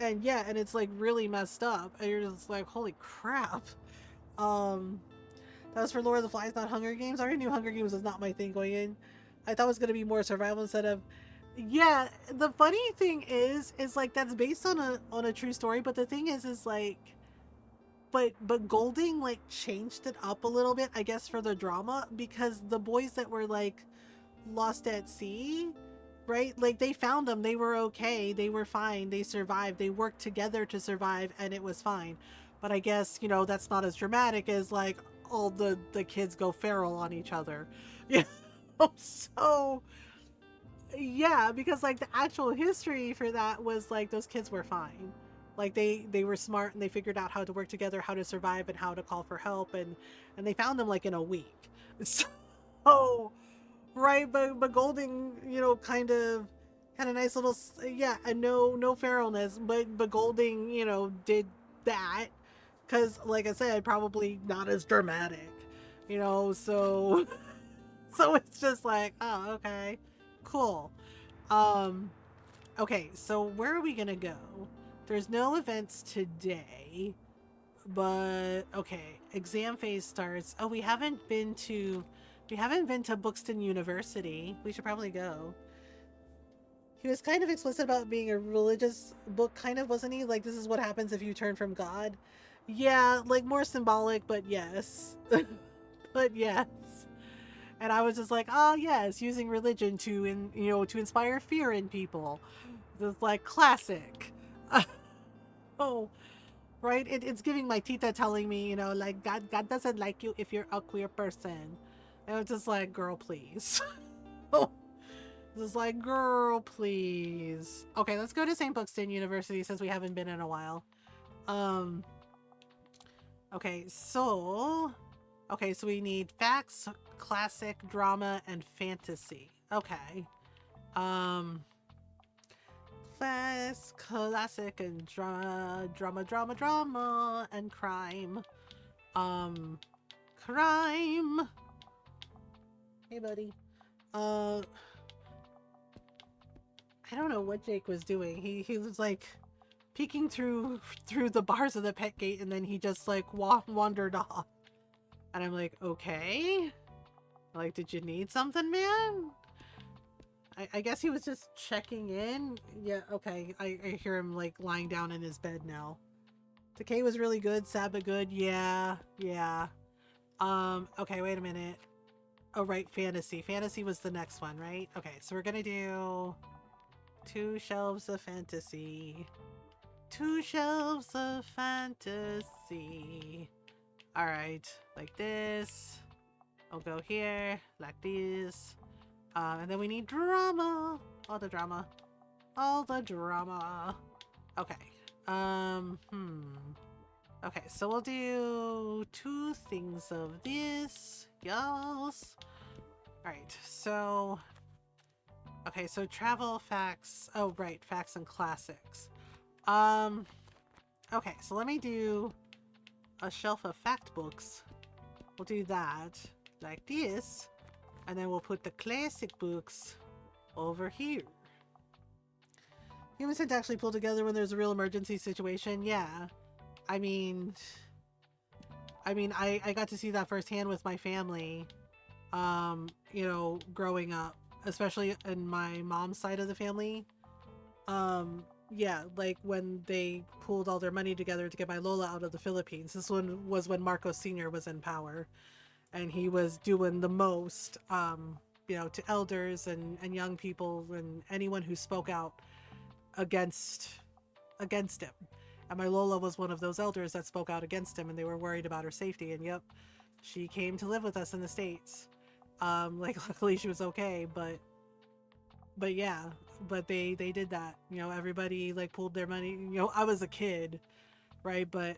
and yeah, and it's like really messed up, and you're just like, holy crap. Um, that was for Lord of the Flies, not Hunger Games. I already knew Hunger Games was not my thing going in. I thought it was gonna be more survival instead of. Yeah, the funny thing is like that's based on a true story, but the thing is like but Golding like changed it up a little bit, I guess, for the drama, because the boys that were like lost at sea, right? Like they found them, they were okay, they were fine, they survived, they worked together to survive, and it was fine. But I guess that's not as dramatic as like all the kids go feral on each other. Yeah. So yeah, because like the actual history for that was like those kids were fine. Like they were smart, and they figured out how to work together, how to survive, and how to call for help, and they found them like in a week. So right, but Golding, had a nice little, yeah, and no feralness, but Golding, did that because, like I said, probably not as dramatic, so so it's just like, oh, okay, cool. Um, okay, so where are we gonna go? There's no events today, but okay, exam phase starts. Oh, we haven't been to Buxton University. We should probably go. He was kind of explicit about being a religious book, kind of, wasn't he? Like, this is what happens if you turn from God. Yeah, like more symbolic, but yes. But yes. And I was just like, oh yes, using religion to inspire fear in people. It's like classic. Oh, right. It's giving my tita telling me, like God doesn't like you if you're a queer person. And it's just like, girl, please. Oh, just like, girl, please. Okay, let's go to St. Buxton University since we haven't been in a while. Um. Okay, so we need facts, classic, drama, and fantasy. Okay. Um. Classic, and drama, and crime. Um. Crime. Hey, buddy. Uh. I don't know what Jake was doing. He was like peeking through the bars of the pet gate, and then he just like wandered off. And I'm like, okay. Like, did you need something, man? I guess he was just checking in. Yeah, okay. I hear him like lying down in his bed now. Decay was really good, sad but good. Yeah, yeah. Okay, wait a minute. Oh, right, fantasy. Fantasy was the next one, right? Okay, so we're gonna do 2 shelves of fantasy. 2 shelves of fantasy. All right, like this. I'll go here, like this. And then we need drama. All the drama. All the drama. Okay. Okay, so we'll do 2 things of this. Yes. Alright, so... Okay, so travel facts. Oh, right, facts and classics. Um, okay, so let me do a shelf of fact books. We'll do that, like this. And then we'll put the classic books over here. Humans tend to actually pull together when there's a real emergency situation. Yeah. I mean, I got to see that firsthand with my family, growing up, especially in my mom's side of the family. Yeah, like when they pulled all their money together to get my Lola out of the Philippines. This one was when Marcos Sr. was in power, and he was doing the most, to elders and young people and anyone who spoke out against him. And my Lola was one of those elders that spoke out against him, and they were worried about her safety. And yep, she came to live with us in the States. Luckily she was okay, but yeah, but they did that. Everybody like pulled their money. I was a kid, right? But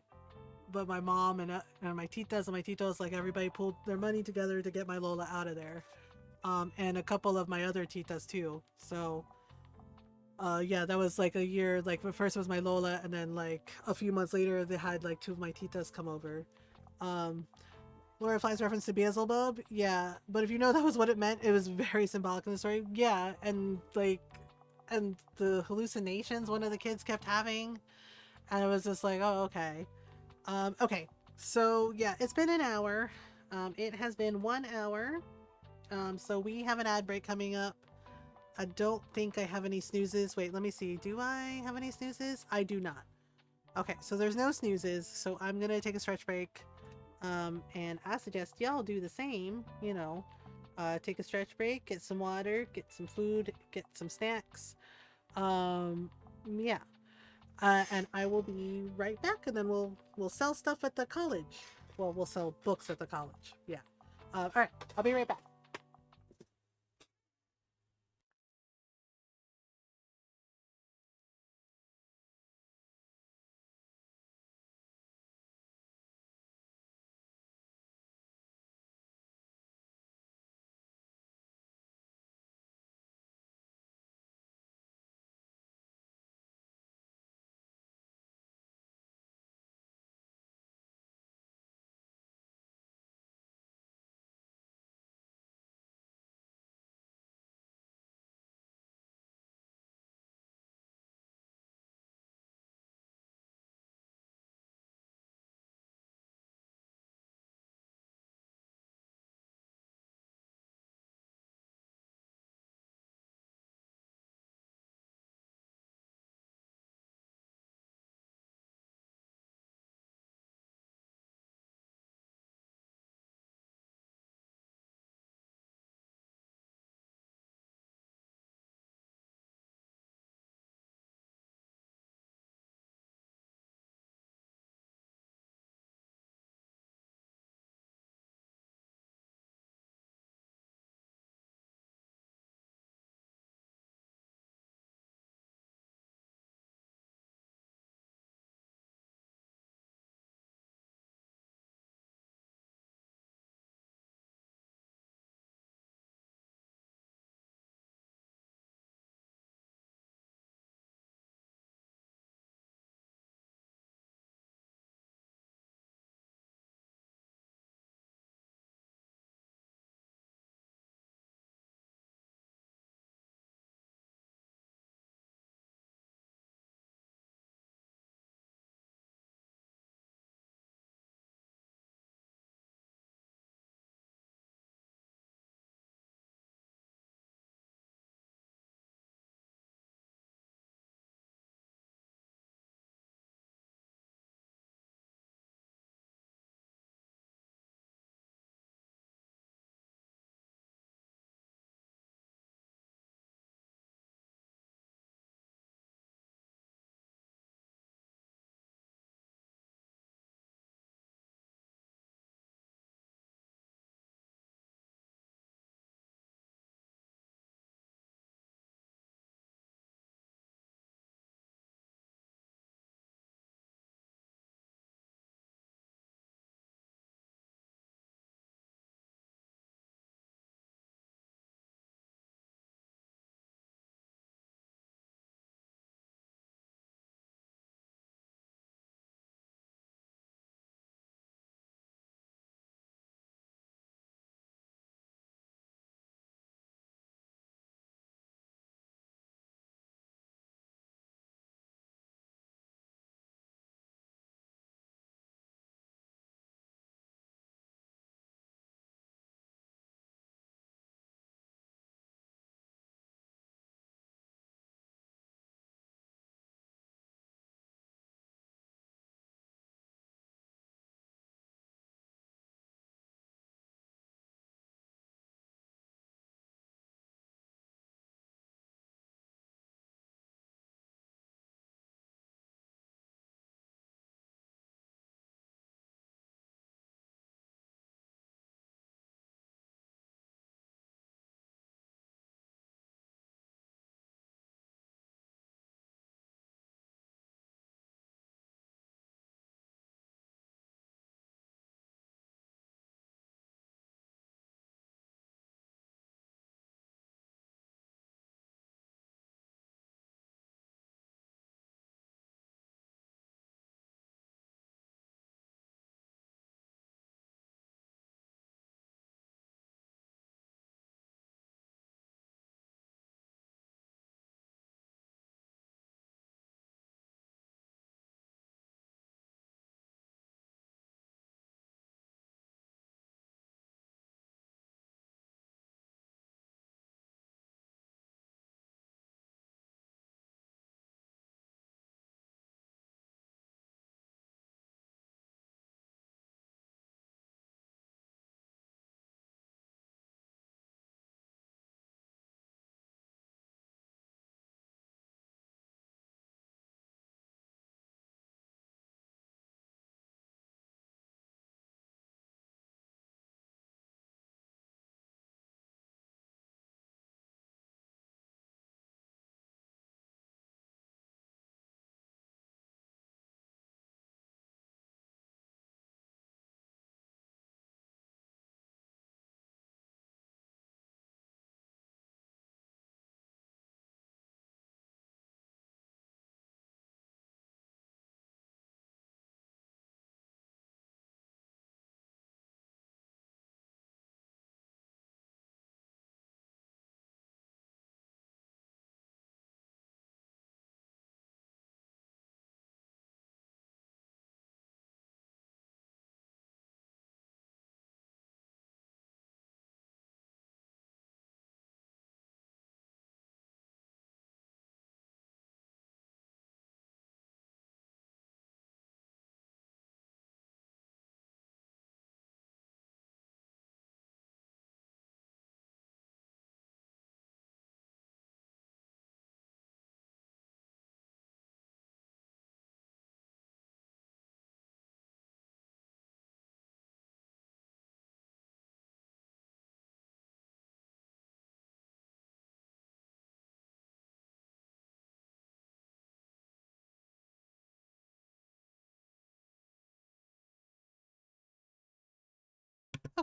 my mom and my titas and my titos, like everybody pulled their money together to get my Lola out of there. And a couple of my other titas too. So yeah, that was like a year. Like first was my Lola, and then like a few months later, they had like 2 of my titas come over. Um, Laura Fly's reference to Beelzebub, yeah, but if you know that was what it meant, it was very symbolic in the story. Yeah, and the hallucinations one of the kids kept having, and it was just like, oh, okay. Okay, so yeah, it's been an hour. It has been 1 hour. So we have an ad break coming up. I don't think I have any snoozes. Wait, let me see. Do I have any snoozes? I do not. Okay, so there's no snoozes, so I'm gonna take a stretch break. And I suggest y'all do the same, take a stretch break, get some water, get some food, get some snacks. Yeah. And I will be right back, and then we'll sell stuff at the college. Well, we'll sell books at the college. Yeah. All right, I'll be right back.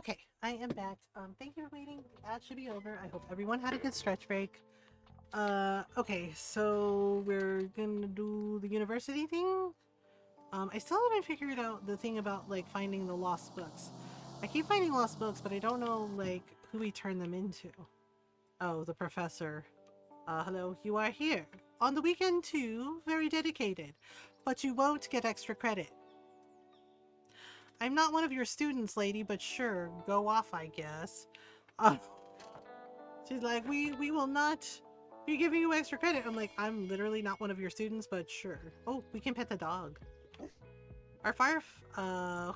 Okay, I am back. Thank you for waiting. That should be over. I hope everyone had a good stretch break. Okay, so we're gonna do the university thing. I still haven't figured out the thing about like finding the lost books. I keep finding lost books, but I don't know like who we turn them into. Oh, the professor. Hello, you are here. On the weekend too, very dedicated. But you won't get extra credit. I'm not one of your students, lady, but sure, go off, I guess. Uh, she's like, we will not be giving you extra credit. I'm like, I'm literally not one of your students, but sure. Oh, we can pet the dog. Our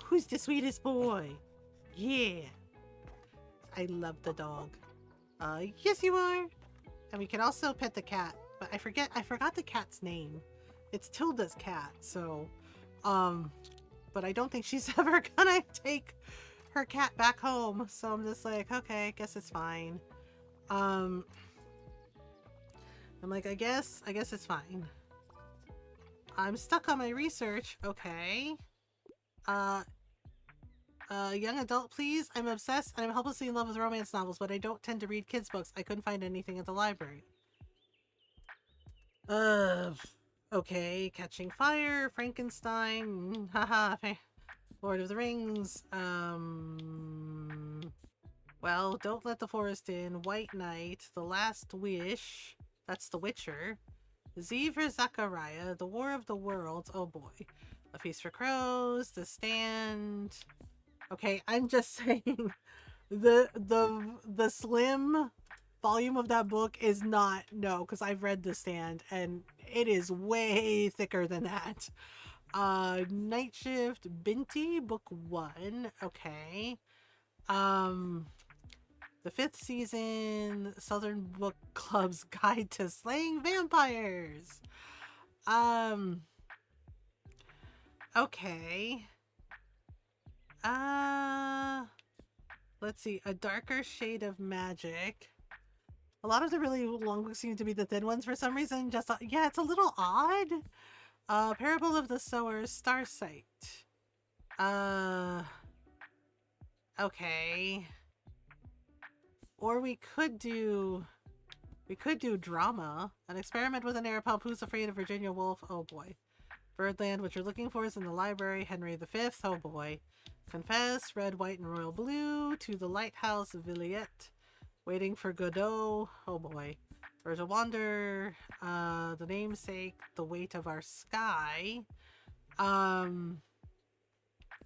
who's the sweetest boy? Yeah. I love the dog. Yes you are. And we can also pet the cat, but I forgot the cat's name. It's Tilda's cat, so, but I don't think she's ever gonna take her cat back home. So I'm just like, okay, I guess it's fine. I'm like, I guess it's fine. I'm stuck on my research. Okay. Young adult, please. I'm obsessed and I'm hopelessly in love with romance novels, but I don't tend to read kids' books. I couldn't find anything at the library. Okay. Catching Fire, Frankenstein, haha, Lord of the Rings, well, Don't Let the Forest In, White Knight, The Last Wish, that's The Witcher, Z for Zachariah, The War of the Worlds, oh boy, A Feast for Crows, The Stand. Okay, I'm just saying, the slim volume of that book is not, no, because I've read The Stand, and it is way thicker than that. Night Shift, Binti, Book 1, okay. The 5th season, Southern Book Club's Guide to Slaying Vampires. Okay. Let's see. A Darker Shade of Magic. A lot of the really long books seem to be the thin ones for some reason. Just, yeah, it's a little odd. Parable of the Sower, Starsight. Okay. Or we could do drama. An Experiment with an Air Pump, Who's Afraid of Virginia Woolf? Oh boy. Birdland, What You're Looking For is in the Library, Henry V, oh boy. Confess, Red, White, and Royal Blue, To the Lighthouse, Villette, Waiting for Godot, oh boy. Birds of Wander, The Namesake, The Weight of Our Sky.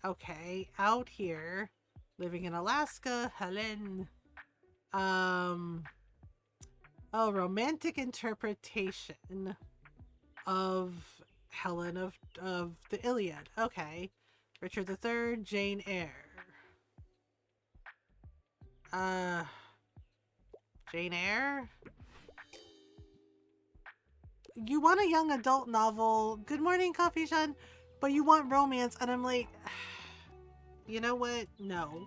Okay, Out Here, Living in Alaska, Helen. Oh, romantic interpretation of Helen of the Iliad. Okay. Richard III, Jane Eyre. Jane Eyre? You want a young adult novel. Good morning, Coffee Shun. But you want romance, and I'm like, you know what? No.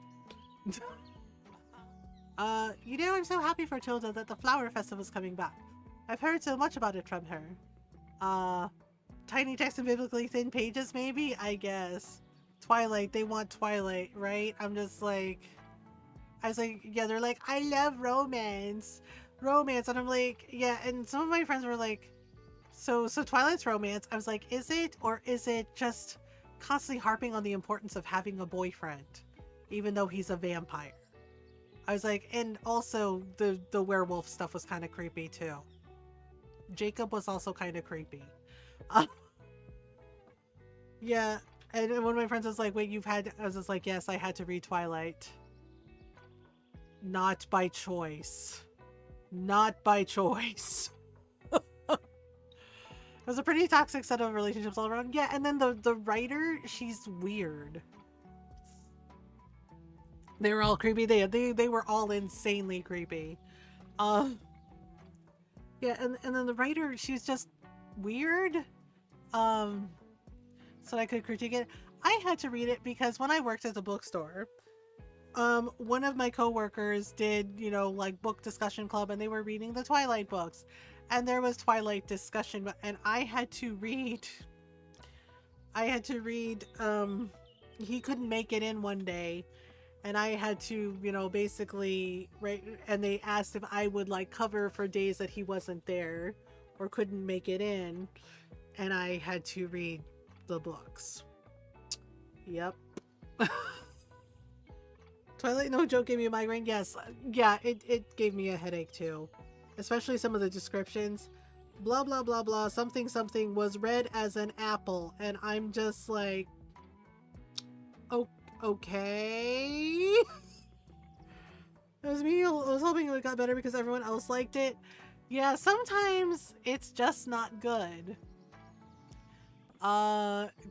I'm so happy for Tilde that the Flower Festival is coming back. I've heard so much about it from her. Tiny text and biblically thin pages, maybe? I guess. Twilight, they want Twilight, right? I was like, yeah, they're like, I love romance. And I'm like, yeah, and some of my friends were like, so Twilight's romance. I was like, is it? Or is it just constantly harping on the importance of having a boyfriend, even though he's a vampire? I was like, and also the werewolf stuff was kind of creepy too. Jacob was also kind of creepy. Yeah, and one of my friends was like, wait, I was just like, yes, I had to read Twilight. Not by choice. Not by choice. It was a pretty toxic set of relationships all around. Yeah, and then the writer, she's weird. They were all creepy. They were all insanely creepy. Yeah, and then the writer, she's just weird. So I could critique it. I had to read it because when I worked at the bookstore, one of my coworkers did, like book discussion club, and they were reading the Twilight books, and there was Twilight discussion, and I had to read, he couldn't make it in one day, and I had to, you know, basically, right, and they asked if I would like cover for days that he wasn't there or couldn't make it in, and I had to read the books. Yep. Twilight No Joke gave me a migraine. Yes, yeah, it gave me a headache too, especially some of the descriptions. Blah blah blah blah. Something something was red as an apple, and I'm just like, oh, okay. It was me. I was hoping it got better because everyone else liked it. Yeah, sometimes it's just not good.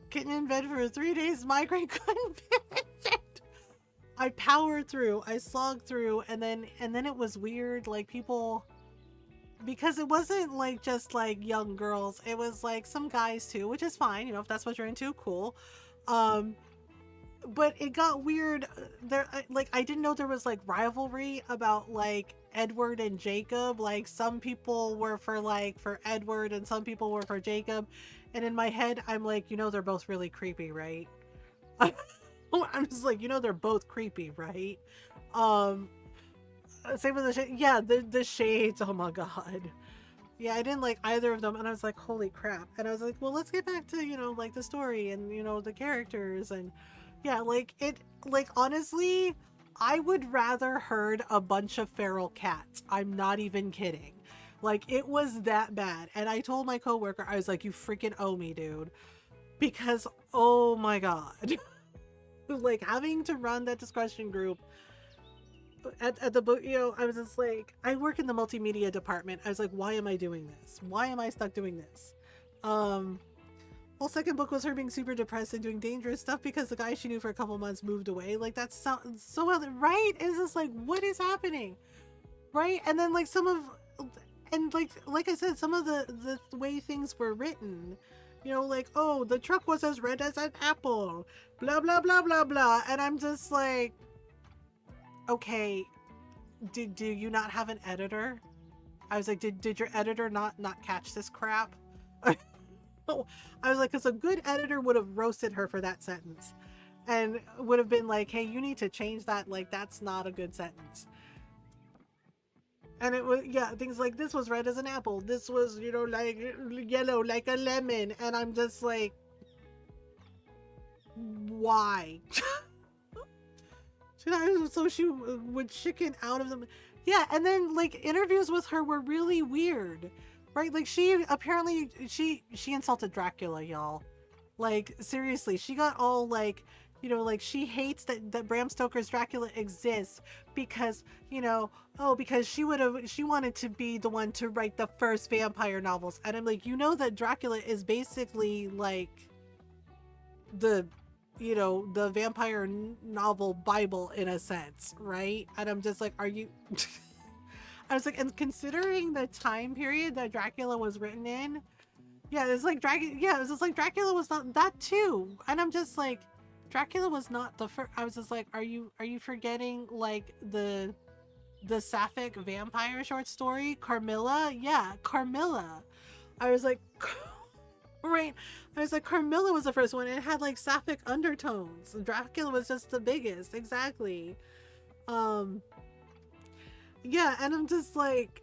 Getting in bed for 3 days, migraine couldn't finish it. I powered through, I slogged through, and then it was weird, like people, because it wasn't like just like young girls, it was like some guys too, which is fine, you know, if that's what you're into, cool. But it got weird there, like I didn't know there was like rivalry about like Edward and Jacob. Like some people were for Edward and some people were for Jacob, and in my head I'm like, you know, they're both really creepy, right? I'm just like, you know, they're both creepy, right? Same with the shades, oh my god. Yeah, I didn't like either of them, and I was like, holy crap. And I was like, well, let's get back to, you know, like the story and, you know, the characters. And yeah, like it, like honestly, I would rather herd a bunch of feral cats. I'm not even kidding. Like it was that bad. And I told my coworker, I was like, you freaking owe me, dude. Because oh my god. Like having to run that discussion group at the book, you know, I was just like, I work in the multimedia department. I was like, why am I doing this? Why am I stuck doing this? Well, second book was her being super depressed and doing dangerous stuff because the guy she knew for a couple months moved away. Like that's so right? It's just like, what is happening? Right? And then like like I said, some of the way things were written, you know, like, oh, the truck was as red as an apple, blah blah blah blah blah, and I'm just like, okay, do you not have an editor? I was like, did your editor not catch this crap? I was like, because a good editor would have roasted her for that sentence and would have been like, hey, you need to change that. Like, that's not a good sentence. And it was, yeah, things like this was red as an apple. This was, you know, like yellow like a lemon. And I'm just like, why? So she would chicken out of them. Yeah, and then like interviews with her were really weird, right? Like she apparently she insulted Dracula, y'all. Like seriously, she got all like, you know, like she hates that Bram Stoker's Dracula exists because, you know, oh, because she wanted to be the one to write the first vampire novels. And I'm like, you know that Dracula is basically like the, you know, the vampire novel Bible in a sense, right? And I'm just like, are you I was like, and considering the time period that Dracula was written in, yeah, it's like it was just like Dracula was not that too. And I'm just like, Dracula was not the first. I was just like, are you forgetting like the sapphic vampire short story, Carmilla? Yeah, Carmilla. I was like, right. I was like, Carmilla was the first one. It had like sapphic undertones. Dracula was just the biggest. Exactly. Yeah, and I'm just like,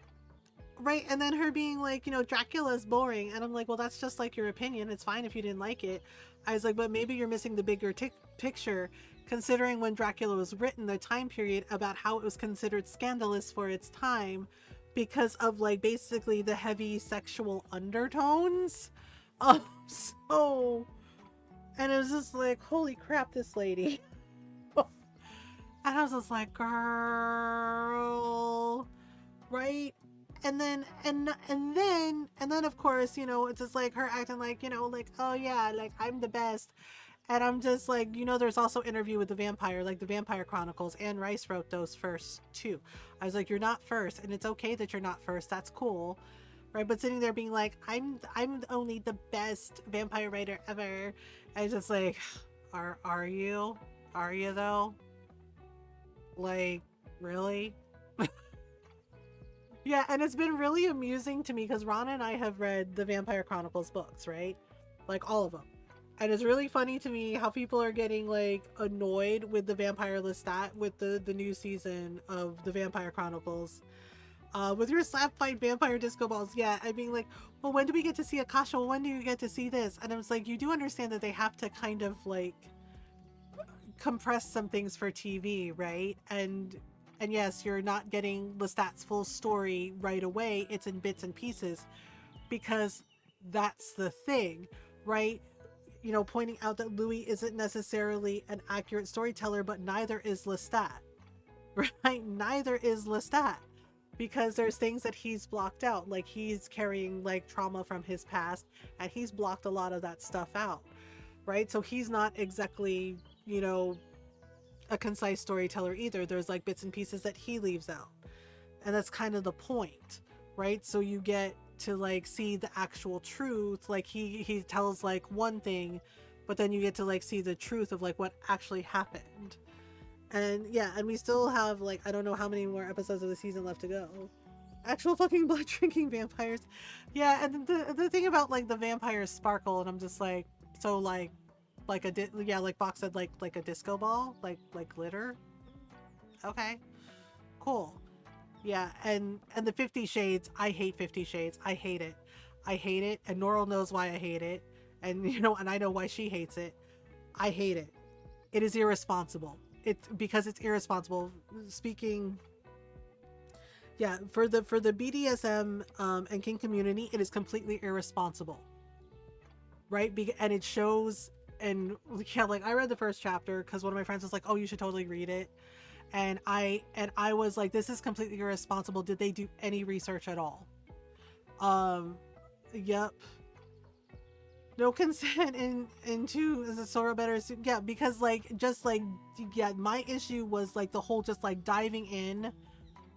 right. And then her being like, you know, Dracula's boring. And I'm like, well, that's just like your opinion. It's fine if you didn't like it. I was like, but maybe you're missing the bigger picture, considering when Dracula was written, the time period about how it was considered scandalous for its time because of like basically the heavy sexual undertones. So, and it was just like, holy crap, this lady. And I was just like, girl, right? And then of course, you know, it's just like her acting like, you know, like, oh yeah, like I'm the best. And I'm just like, you know, there's also Interview with the Vampire, like the Vampire Chronicles. Anne Rice wrote those first too. I was like, you're not first, and it's okay that you're not first. That's cool. Right, but sitting there being like, I'm only the best vampire writer ever. I was just like, are you though? Like, really? Yeah, and it's been really amusing to me because Ron and I have read the Vampire Chronicles books, right? Like all of them. And it's really funny to me how people are getting like annoyed with the Vampire Lestat with the new season of the Vampire Chronicles. With your slap fight vampire disco balls, yeah, I mean like, well, when do we get to see Akasha? Well, when do you get to see this? And I was like, you do understand that they have to kind of like compress some things for TV, right? And yes, you're not getting Lestat's full story right away. It's in bits and pieces because that's the thing, right? You know, pointing out that Louis isn't necessarily an accurate storyteller, but neither is Lestat, right? Neither is Lestat because there's things that he's blocked out. Like he's carrying like trauma from his past and he's blocked a lot of that stuff out, right? So he's not exactly, you know, a concise storyteller either. There's like bits and pieces that he leaves out. And that's kind of the point, right? So you get to like see the actual truth. Like he tells like one thing, but then you get to like see the truth of like what actually happened. And yeah, and we still have like I don't know how many more episodes of the season left to go. Actual fucking blood drinking vampires. Yeah, and the thing about like the vampires sparkle, and I'm just like, so like a yeah, like Fox said, like a disco ball, like glitter. Okay, cool. Yeah, and the 50 Shades, I hate 50 Shades. I hate it. I hate it, and Norl knows why I hate it, and you know, and I know why she hates it. I hate it. It is irresponsible. It's because it's irresponsible. Speaking, yeah, for the BDSM and kink community, it is completely irresponsible, right? And it shows. And yeah, like I read the first chapter because one of my friends was like, "Oh, you should totally read it." And I was like, this is completely irresponsible. Did they do any research at all? Yep. No consent into the Sora better. Yeah, because like just like yeah, my issue was like the whole just like diving in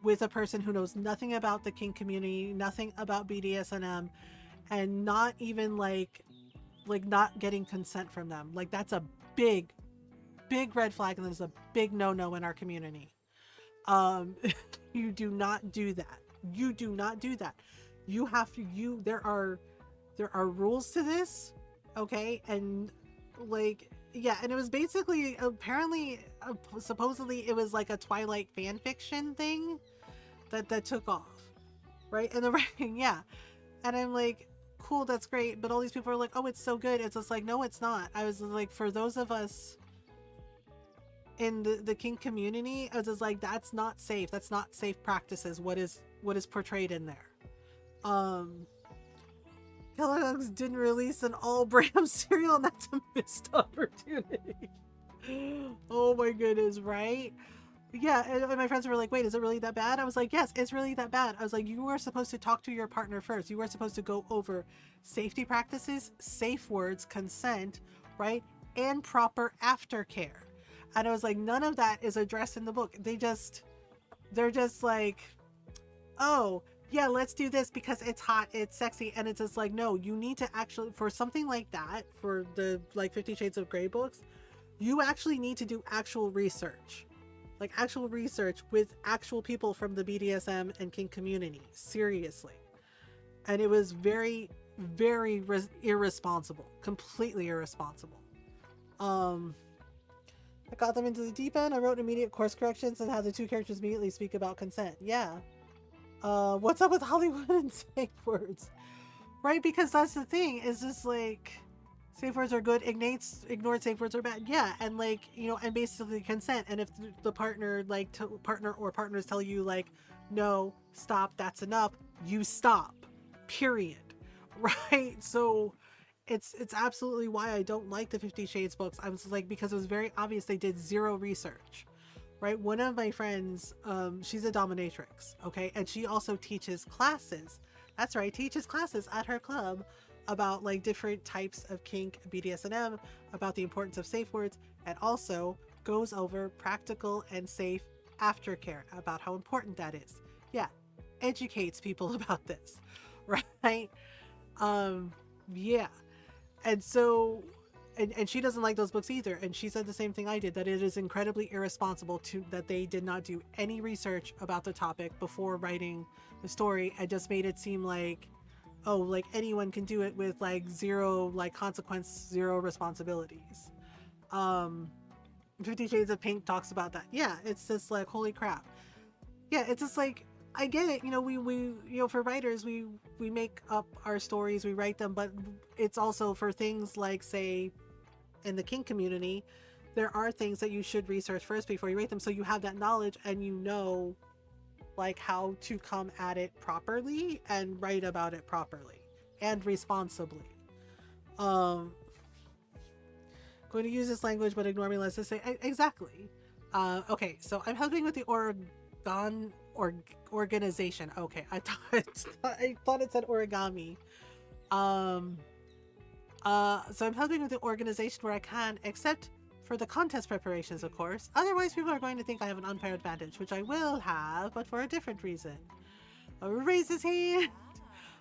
with a person who knows nothing about the kink community, nothing about BDSM, and not even like not getting consent from them. Like that's a big red flag, and there's a big no in our community. You do not do that. You do not do that. You have to there are rules to this, okay? And like yeah, and it was basically apparently supposedly it was like a Twilight fan fiction thing that took off, right? And the writing, yeah. And I'm like, cool, that's great, but all these people are like, oh, it's so good. It's just like, no, it's not. I was like, for those of us in the kink community, I was just like, that's not safe. That's not safe practices. What is portrayed in there? Kellogg's didn't release an all Bram cereal, and that's a missed opportunity. Oh my goodness, right? Yeah, and my friends were like, wait, is it really that bad? I was like, yes, it's really that bad. I was like, you were supposed to talk to your partner first. You were supposed to go over safety practices, safe words, consent, right? And proper aftercare. And I was like, none of that is addressed in the book. They're just like, oh, yeah, let's do this because it's hot, it's sexy. And it's just like, no, you need to actually, for something like that, for the like 50 Shades of Grey books, you actually need to do actual research. Like actual research with actual people from the BDSM and kink community. Seriously. And it was very, very irresponsible. Completely irresponsible. I got them into the deep end. I wrote immediate course corrections and had the two characters immediately speak about consent. Yeah. What's up with Hollywood and safe words? Right? Because that's the thing. Is just like safe words are good. Ignored safe words are bad. Yeah. And like, you know, and basically consent. And if the partner like partner or partners tell you like, no, stop, that's enough, you stop. Period. Right? So it's absolutely why I don't like the 50 Shades books. I was like, because it was very obvious they did zero research, right? One of my friends, she's a dominatrix, okay? And she also teaches classes. That's right, teaches classes at her club about like different types of kink, BDSM, about the importance of safe words, and also goes over practical and safe aftercare, about how important that is. Yeah, educates people about this, right? Yeah. And so, and she doesn't like those books either. And she said the same thing I did, that it is incredibly irresponsible that they did not do any research about the topic before writing the story and just made it seem like, oh, like anyone can do it with like zero like consequence, zero responsibilities. Um 50 Shades of Pink talks about that. Yeah, it's just like holy crap. Yeah, it's just like I get it. You know, we you know, for writers, we make up our stories, we write them, but it's also for things like, say, in the kink community, there are things that you should research first before you write them, so you have that knowledge and you know like how to come at it properly and write about it properly and responsibly. Um, going to use this language, but ignore me. Let's just say exactly. Okay, so I'm helping with the organization. Okay, I thought it said origami. Um, so I'm helping with the organization where I can, except for the contest preparations, of course. Otherwise, people are going to think I have an unfair advantage, which I will have, but for a different reason. Raise his hand.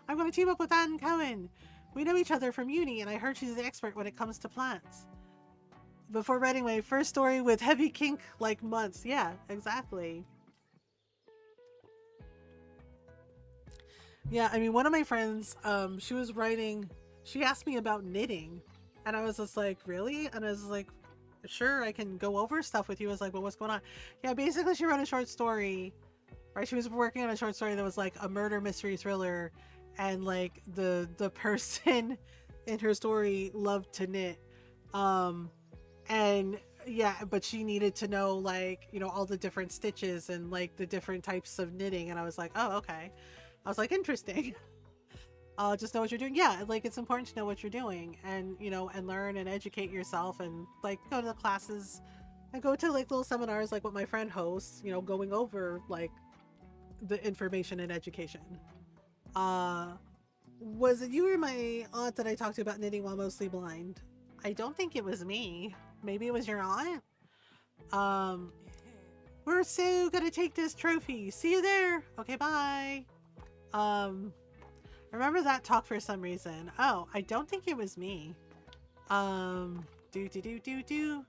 I'm going to team up with Anne Cohen. We know each other from uni, and I heard she's an expert when it comes to plants. Before writing my first story with heavy kink like months. Yeah, exactly. Yeah, I mean, one of my friends, she was writing, she asked me about knitting, and I was just like, really? And I was like, sure, I can go over stuff with you. I was like, well, what's going on? Yeah, basically she wrote a short story, right? She was working on a short story that was like a murder mystery thriller, and like the person in her story loved to knit. And yeah, but she needed to know, like, you know, all the different stitches and like the different types of knitting, and I was like, oh, okay. I was like, interesting. Just know what you're doing. Yeah, like it's important to know what you're doing, and you know, and learn and educate yourself, and like go to the classes and go to like little seminars like what my friend hosts, you know, going over like the information and education. Was it you or my aunt that I talked to about knitting while mostly blind? I don't think it was me. Maybe it was your aunt. Um, we're so gonna take this trophy. See you there. Okay, bye. I remember that talk for some reason. Oh, I don't think it was me. Do do do do do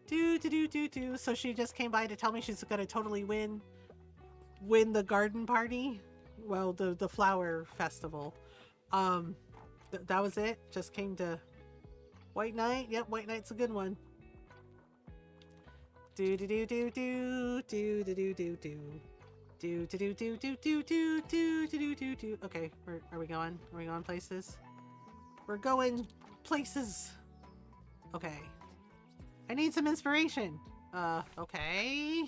do do do do do. So she just came by to tell me she's gonna totally win the garden party. Well, the flower festival. That was it. Just came to White Knight. Yep, White Knight's a good one. Do do do do do do do do do do. Do do do do do do do do do do do. Okay, are we going? Are we going places? We're going places. Okay. I need some inspiration. Okay.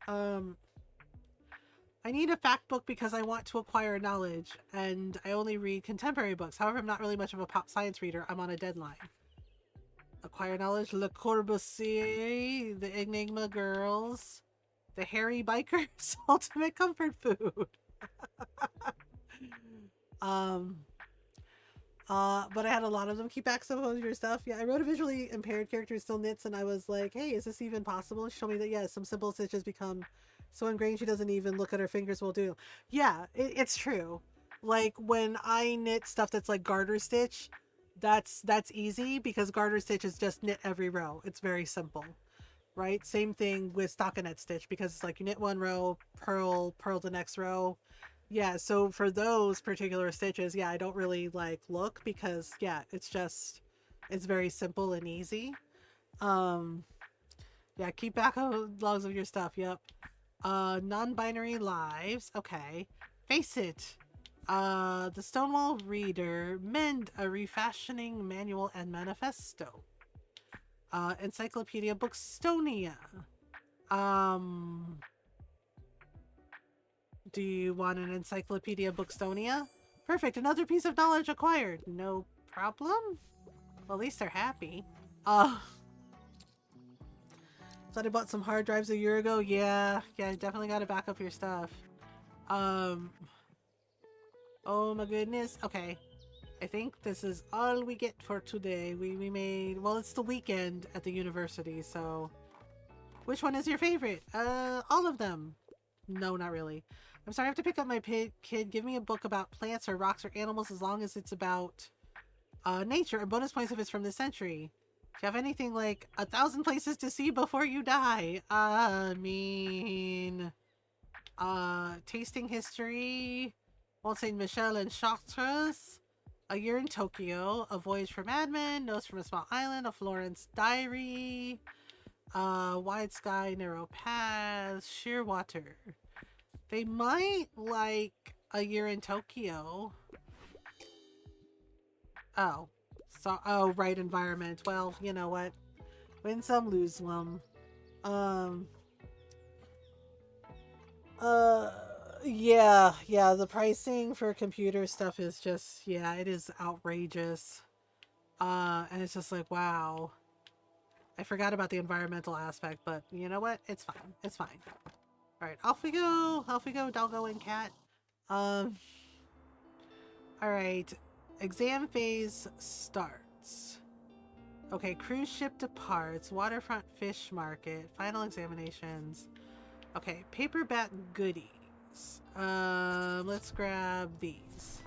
I need a fact book because I want to acquire knowledge, and I only read contemporary books. However, I'm not really much of a pop science reader. I'm on a deadline. Acquire knowledge, Le Corbusier, the Enigma Girls, the Hairy Bikers, ultimate comfort food. But I had a lot of them. Keep back some of your stuff. Yeah, I wrote a visually impaired character who still knits, and I was like, hey, is this even possible? She told me that, yeah, some simple stitches become so ingrained she doesn't even look at her fingers while doing. Yeah, it's true. Like when I knit stuff that's like garter stitch, that's easy because garter stitch is just knit every row. It's very simple, right? Same thing with stockinette stitch because it's like you knit one row, purl the next row. Yeah, so for those particular stitches, yeah, I don't really like look because yeah, it's very simple and easy. Um, yeah, keep back of logs of your stuff. Yep. Non-binary lives. Okay. Face it. The Stonewall Reader, Mend, a refashioning manual and manifesto. Encyclopedia Bookstonia. Do you want an Encyclopedia Bookstonia? Perfect, another piece of knowledge acquired. No problem? Well, at least they're happy. Thought I bought some hard drives a year ago. Yeah, definitely gotta back up your stuff. Oh my goodness. Okay. I think this is all we get for today. We made, well, it's the weekend at the university, so. Which one is your favorite? All of them. No, not really. I'm sorry I have to pick up my kid. Give me a book about plants or rocks or animals as long as it's about nature, and bonus points if it's from this century. If you have anything like 1,000 places to see before you die, I mean, tasting history, Mont Saint Michel and Chartres, A Year in Tokyo, A Voyage for Madmen, Notes from a Small Island, A Florence Diary, Wide Sky, Narrow Paths, Sheer Water. They might like A Year in Tokyo. Oh. Oh, right, environment. Well, you know what? Win some, lose some. Um, yeah, the pricing for computer stuff is just, yeah, it is outrageous. And it's just like, wow. I forgot about the environmental aspect, but you know what? It's fine. It's fine. All right, off we go. Off we go, Doggo and Cat. All right. Exam phase starts. Okay, cruise ship departs. Waterfront fish market. Final examinations. Okay, paperback goodies. Let's grab these.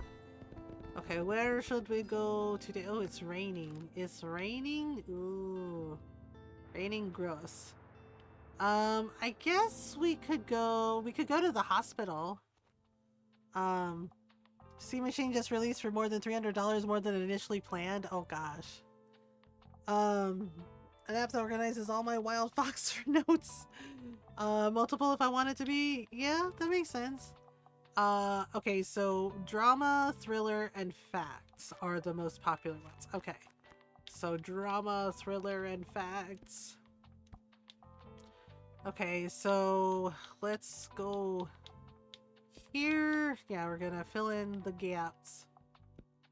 Okay, where should we go today? Oh, it's raining. It's raining? Ooh. Raining gross. I guess we could go to the hospital. Sea Machine just released for more than $300 more than initially planned. Oh gosh. An app that organizes all my Wild Fox notes. Multiple if I want it to be. Yeah, that makes sense. Okay, so drama, thriller, and facts are the most popular ones. Okay. So drama, thriller, and facts. Okay, so let's go here. Yeah, we're gonna fill in the gaps.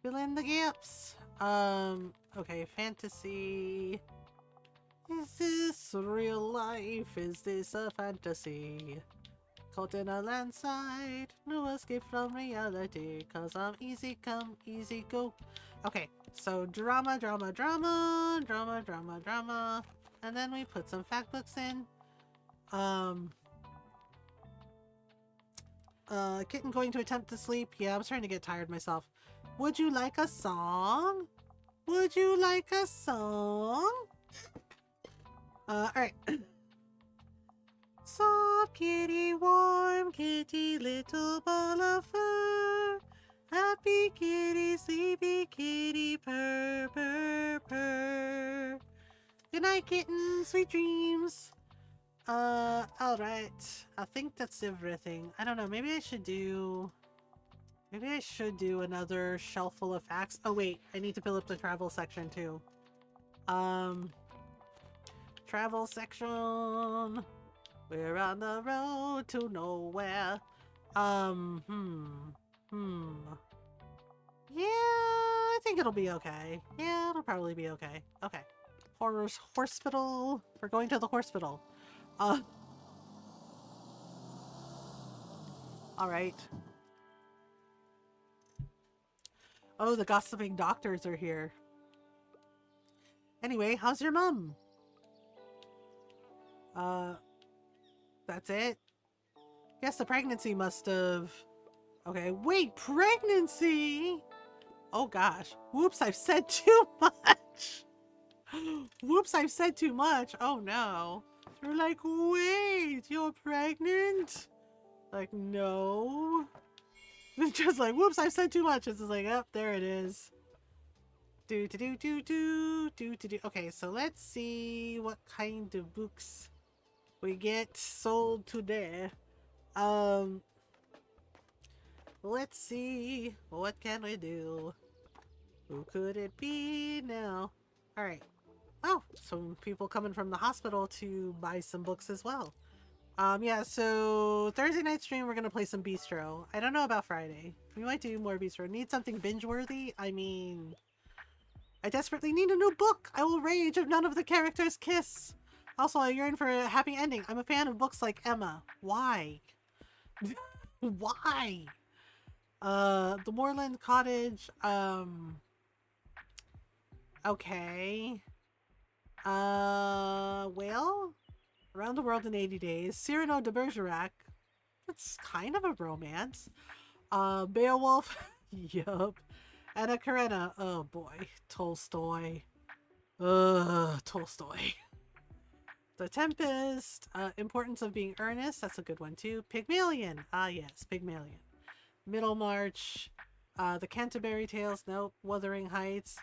Fill in the gaps. Okay, fantasy. Is this real life? Is this a fantasy? Caught in a landslide, no escape from reality, cause I'm easy come, easy go. Okay, so drama, drama, drama, drama, drama, drama, and then we put some fact books in. Kitten going to attempt to sleep. Yeah, I'm starting to get tired myself. Would you like a song? Would you like a song? Alright. Soft kitty, warm kitty, little ball of fur. Happy kitty, sleepy kitty, purr, purr, purr. Good night, kitten. Sweet dreams. Alright. I think that's everything. I don't know. Maybe I should do another shelf full of facts. Oh, wait. I need to fill up the travel section, too. Travel section. We're on the road to nowhere. Yeah, I think it'll be okay. Yeah, it'll probably be okay. Okay. Hospital. We're going to the hospital. Alright. Oh, the gossiping doctors are here. Anyway, how's your mom? That's it? Guess the pregnancy must have... Okay, wait, pregnancy? Oh gosh. Whoops, I've said too much. Whoops, I've said too much. Oh no. They're like, wait, you're pregnant? Like, no. It's just like, whoops, I've said too much. It's just like, oh, there it is. Do. Okay, so let's see what kind of books we get sold today. Let's see. What can we do? Who could it be now? Alright. Oh, some people coming from the hospital to buy some books as well. Yeah, so Thursday night stream, we're gonna play some Bistro. I don't know about Friday. We might do more Bistro. Need something binge-worthy? I mean... I desperately need a new book! I will rage if none of the characters kiss! Also, I yearn for a happy ending. I'm a fan of books like Emma. Why? Why? The Moorland Cottage, okay. Well, Around the World in 80 Days, Cyrano de Bergerac, that's kind of a romance. Beowulf, yup. Anna Karenina, oh boy, Tolstoy. Tolstoy. The Tempest, Importance of Being Earnest, that's a good one too. Pygmalion, ah yes, Pygmalion. Middlemarch, the Canterbury Tales, nope. Wuthering Heights.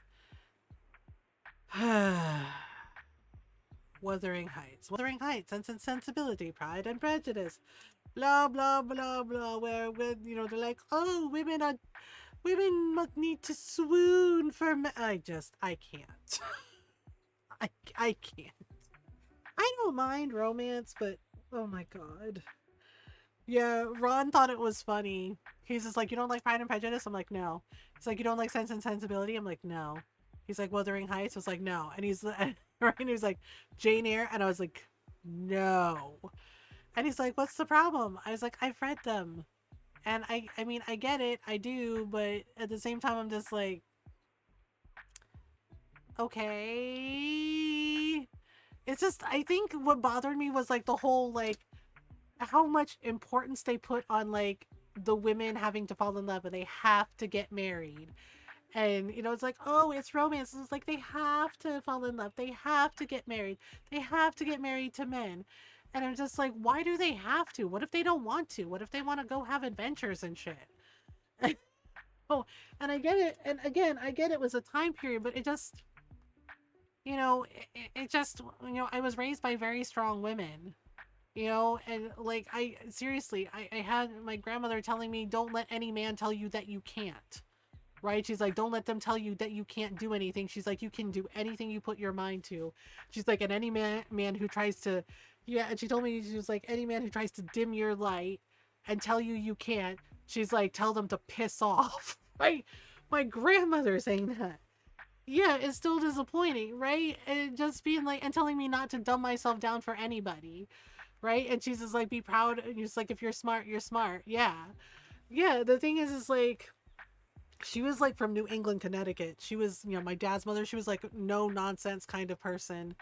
Wuthering Heights. Wuthering Heights, Sense and Sensibility, Pride and Prejudice. Blah blah blah blah. Where they're like, oh, women must need to swoon for I can't. I can't. I don't mind romance, but oh my god. Yeah, Ron thought it was funny. He's just like, you don't like Pride and Prejudice? I'm like, no. He's like, you don't like Sense and Sensibility? I'm like, no. He's like, Wuthering Heights? I was like, no. And he's right, and he was like, Jane Eyre? And I was like, no. And he's like, what's the problem? I was like, I've read them. And I mean, I get it, I do, but at the same time, I'm just like, okay. It's just, I think what bothered me was like the whole, like, how much importance they put on like the women having to fall in love and they have to get married. And it's like, oh, it's romance. It's like they have to fall in love. They have to get married. They have to get married to men. And I'm just like, why do they have to? What if they don't want to? What if they want to go have adventures and shit? Oh, and I get it. And again, I get it was a time period, but it just, it just, I was raised by very strong women, and like I seriously, I had my grandmother telling me, don't let any man tell you that you can't. Right? She's like, don't let them tell you that you can't do anything. She's like, you can do anything you put your mind to. She's like, and any man who tries to, yeah, and she told me, she was like, any man who tries to dim your light and tell you you can't, she's like, tell them to piss off. Right? My grandmother saying that. Yeah, it's still disappointing, right? And just being like, and telling me not to dumb myself down for anybody, right? And she's just like, be proud. And you're just like, if you're smart, you're smart. Yeah. Yeah. The thing is like, she was like from New England, Connecticut. She was, my dad's mother. She was like no nonsense kind of person,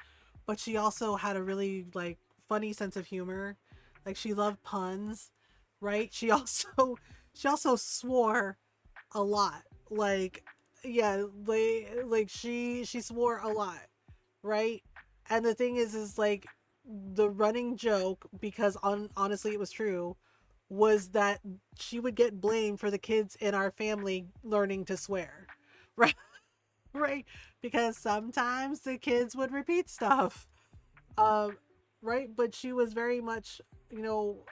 but she also had a really like funny sense of humor. Like she loved puns, right? She also swore a lot. Like yeah, she swore a lot, right? And the thing is like the running joke, because honestly it was true, was that she would get blamed for the kids in our family learning to swear. Right? Right? Because sometimes the kids would repeat stuff. Um right? But she was very much, you know,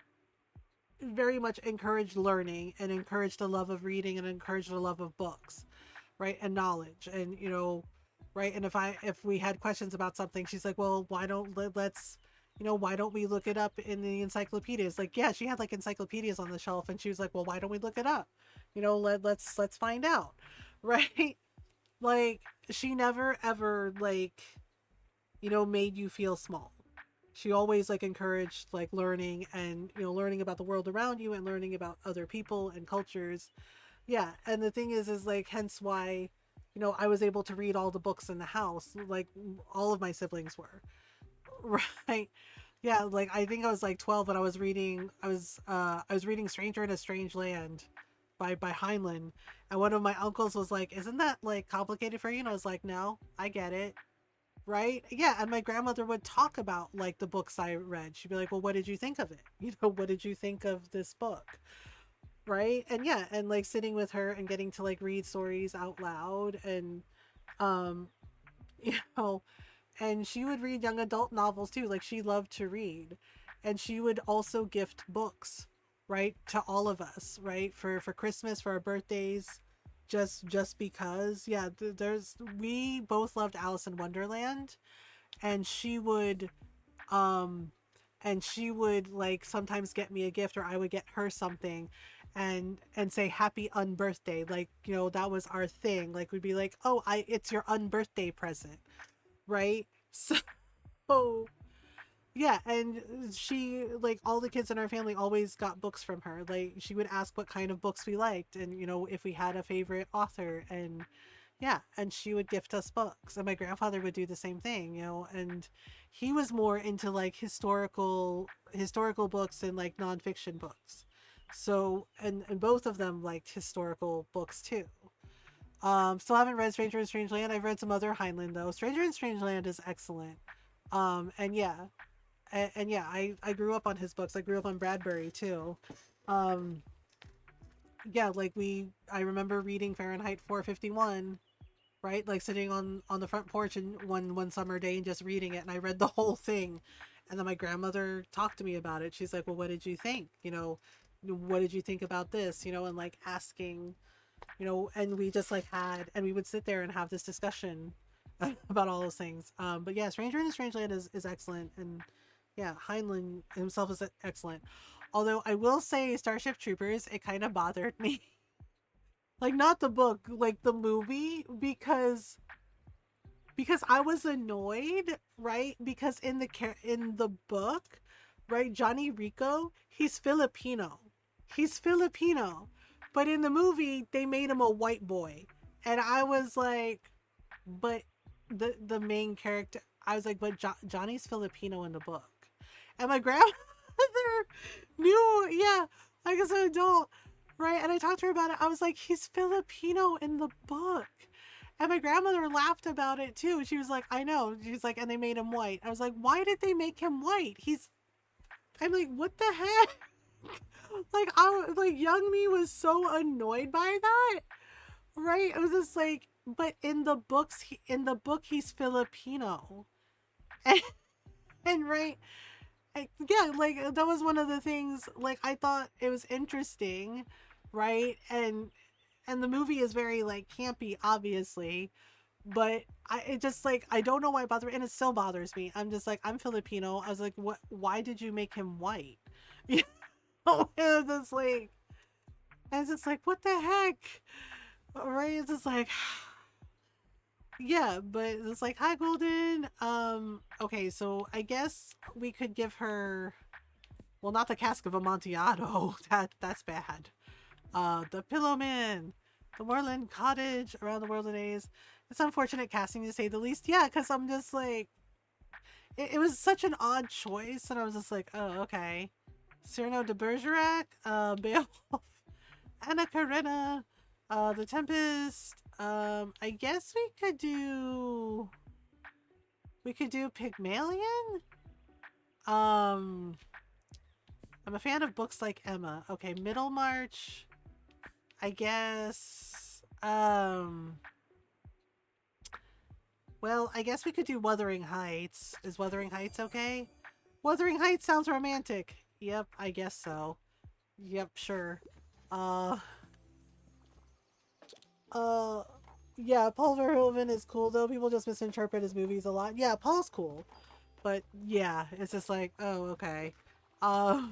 very much encouraged learning and encouraged the love of reading and encouraged the love of books, right? And knowledge. And right? And if we had questions about something, she's like, well, why don't let's why don't we look it up in the encyclopedias? Like, yeah, she had like encyclopedias on the shelf, and she was like, well, why don't we look it up? Let's find out. Right? Like, she never ever like made you feel small. She always like encouraged like learning, and learning about the world around you and learning about other people and cultures. Yeah, and the thing is like, hence why I was able to read all the books in the house, like all of my siblings were. Right? Yeah, like I think I was like 12 when I was reading Stranger in a Strange Land by Heinlein, and one of my uncles was like, isn't that like complicated for you? And I was like, no, I get it. Right? Yeah, and my grandmother would talk about like the books I read. She'd be like, well, what did you think of it? What did you think of this book? Right? And yeah, and like sitting with her and getting to like read stories out loud, and um you know and she would read young adult novels too. Like, she loved to read, and she would also gift books, right, to all of us, right, for Christmas, for our birthdays, just because. Yeah, there's we both loved Alice in Wonderland, and um she would like sometimes get me a gift, or I would get her something, and say happy unbirthday. Like, that was our thing. Like, we'd be like, oh, I it's your unbirthday present, right? So yeah, and she, like, all the kids in our family always got books from her. Like, she would ask what kind of books we liked, and if we had a favorite author, and yeah, and she would gift us books. And my grandfather would do the same thing, and he was more into like historical books and like nonfiction books. So, and both of them liked historical books too. Still haven't read Stranger in Strangeland. I've read some other Heinlein though. Stranger in Strangeland is excellent. And yeah, and yeah, I grew up on his books. I grew up on Bradbury too. Um, yeah, like I remember reading Fahrenheit 451, right? Like sitting on the front porch and one summer day and just reading it, and I read the whole thing. And then my grandmother talked to me about it. She's like, "Well, what did you think? What did you think about this? And like asking, and we just like and we would sit there and have this discussion about all those things. But yeah, Stranger in the Strangeland is excellent, and yeah, Heinlein himself is excellent. Although I will say, Starship Troopers, it kind of bothered me. Like not the book, like the movie, because I was annoyed, right? Because in the book, right, Johnny Rico, he's Filipino. He's Filipino. But in the movie, they made him a white boy. And I was like, but the main character, I was like, but Johnny's Filipino in the book. And my grandmother knew, yeah, like as an adult, right? And I talked to her about it. I was like, he's Filipino in the book. And my grandmother laughed about it too. She was like, I know. She's like, and they made him white. I was like, why did they make him white? I'm like, what the heck? Young me was so annoyed by that, right? It was just like, but in the books, he's Filipino. And, and right, yeah, like that was one of the things, like I thought it was interesting, right? And the movie is very like campy, obviously, but it just like I don't know why it bothers me, and it still bothers me. I'm just like, I'm Filipino. I was like, what? Why did you make him white? You know, and it's just like, what the heck, right? It's just like, yeah, but it's like, hi, Golden. Okay, so I guess we could give her, well, not the cask of Amontillado. That's bad. The Pillowman, the Moorland Cottage, Around the World in Days. It's unfortunate casting to say the least. Yeah, because I'm just like, it was such an odd choice, and I was just like, oh, okay. Cyrano de Bergerac, Beowulf, Anna Karenina, The Tempest. I guess we could do Pygmalion. Um, I'm a fan of books like Emma. Okay, Middlemarch. I guess. Well, I guess we could do Wuthering Heights. Is Wuthering Heights okay? Wuthering Heights sounds romantic. Yep, I guess so. Yep, sure. Uh, uh, yeah, Paul Verhoeven is cool though. People just misinterpret his movies a lot. Yeah, Paul's cool, but yeah, it's just like, oh, okay. Uh,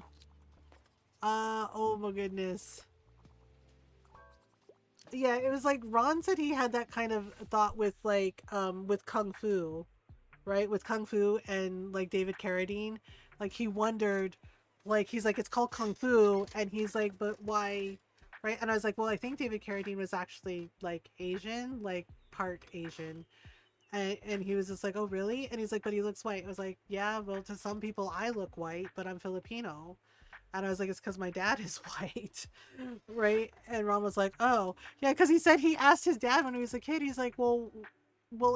oh my goodness. Yeah, it was like Ron said he had that kind of thought with Kung Fu, right? With Kung Fu and like David Carradine, like he wondered, like he's like, it's called Kung Fu, and he's like, but why, right? And I was like, well, I think David Carradine was actually like Asian, like part Asian, and he was just like, oh really? And he's like, but he looks white. I was like, yeah, well, to some people I look white, but I'm Filipino. And I was like, it's because my dad is white, right? And Ron was like, oh, yeah, because he said he asked his dad when he was a kid. He's like, well,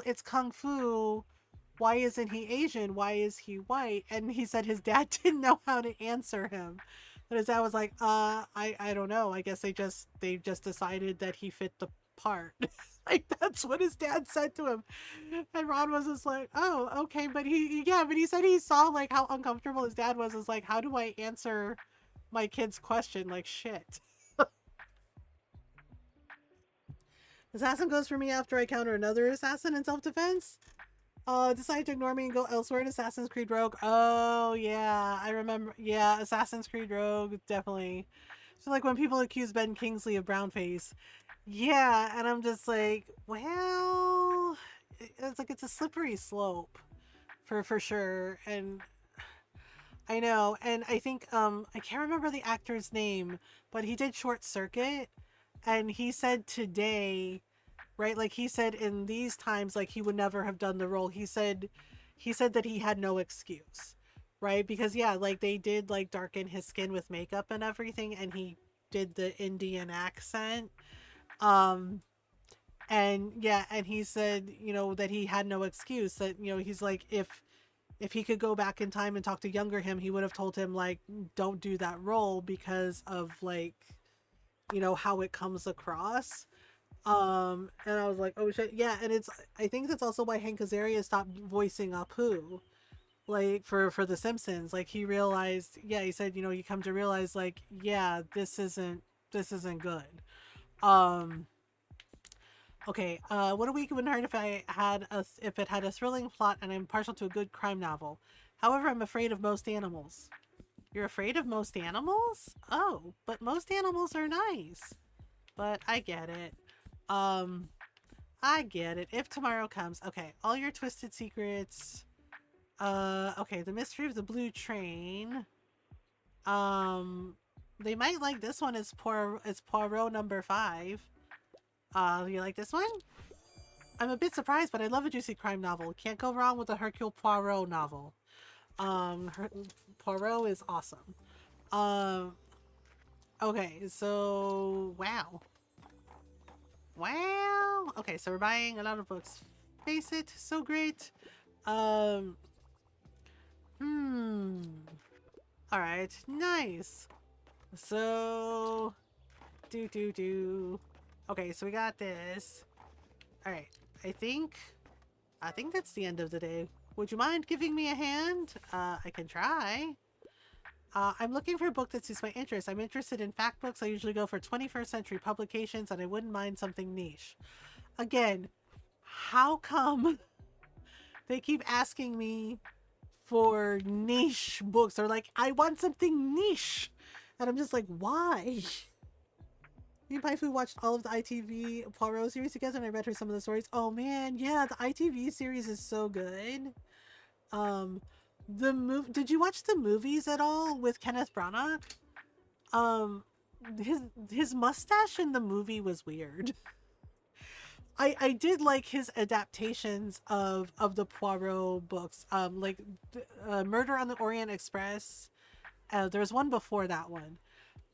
it's kung fu. Why isn't he Asian? Why is he white? And he said his dad didn't know how to answer him. And his dad was like, I don't know. I guess they just decided that he fit the part. Like that's what his dad said to him. And Ron was just like, oh, okay. But he said he saw like how uncomfortable his dad was. Is like, how do I answer my kid's question? Like shit. Assassin goes for me after I counter another assassin in self-defense. Decide to ignore me and go elsewhere in Assassin's Creed Rogue. Oh yeah, I remember. Yeah, Assassin's Creed Rogue, definitely. So like when people accuse Ben Kingsley of brownface. Yeah, and I'm just like, well, it's like it's a slippery slope for sure. And I know, and I think I can't remember the actor's name, but he did Short Circuit, and he said today, right? Like he said in these times, like he would never have done the role. He said that he had no excuse, right? Because yeah, like they did like darken his skin with makeup and everything, and he did the Indian accent. Um, and yeah, and he said, that he had no excuse. That he's like, if he could go back in time and talk to younger him, he would have told him like, don't do that role because of like how it comes across. And I was like, oh shit, yeah. And I think that's also why Hank Azaria stopped voicing Apu, like for The Simpsons. Like he realized, yeah, he said, you come to realize, like, yeah, this isn't good. Um, okay, what a week it would hurt if it had a thrilling plot, and I'm partial to a good crime novel. However, I'm afraid of most animals. You're afraid of most animals? Oh, but most animals are nice. But I get it. Um, I get it. If tomorrow comes, okay, all your twisted secrets. Okay, the mystery of the blue train. Um, they might like this one. It's Poirot number 5. You like this one? I'm a bit surprised, but I love a juicy crime novel. Can't go wrong with a Hercule Poirot novel. Poirot is awesome. Um, okay, so wow, wow. Okay, so we're buying a lot of books. Face it, so great. Um, hmm. All right, nice. So, do. Okay, so we got this. All right, I think, I think that's the end of the day. Would you mind giving me a hand? I can try. I'm looking for a book that suits my interest. I'm interested in fact books. I usually go for 21st century publications, and I wouldn't mind something niche. Again, how come they keep asking me for niche books? Or like, I want something niche. And I'm just like, why? Me and Paifu watched all of the ITV Poirot series together, and I read her some of the stories. Oh man, yeah, the ITV series is so good. Um, Did you watch the movies at all with Kenneth Branagh? Um, his mustache in the movie was weird. I did like his adaptations of the Poirot books. Like Murder on the Orient Express. There was one before that one,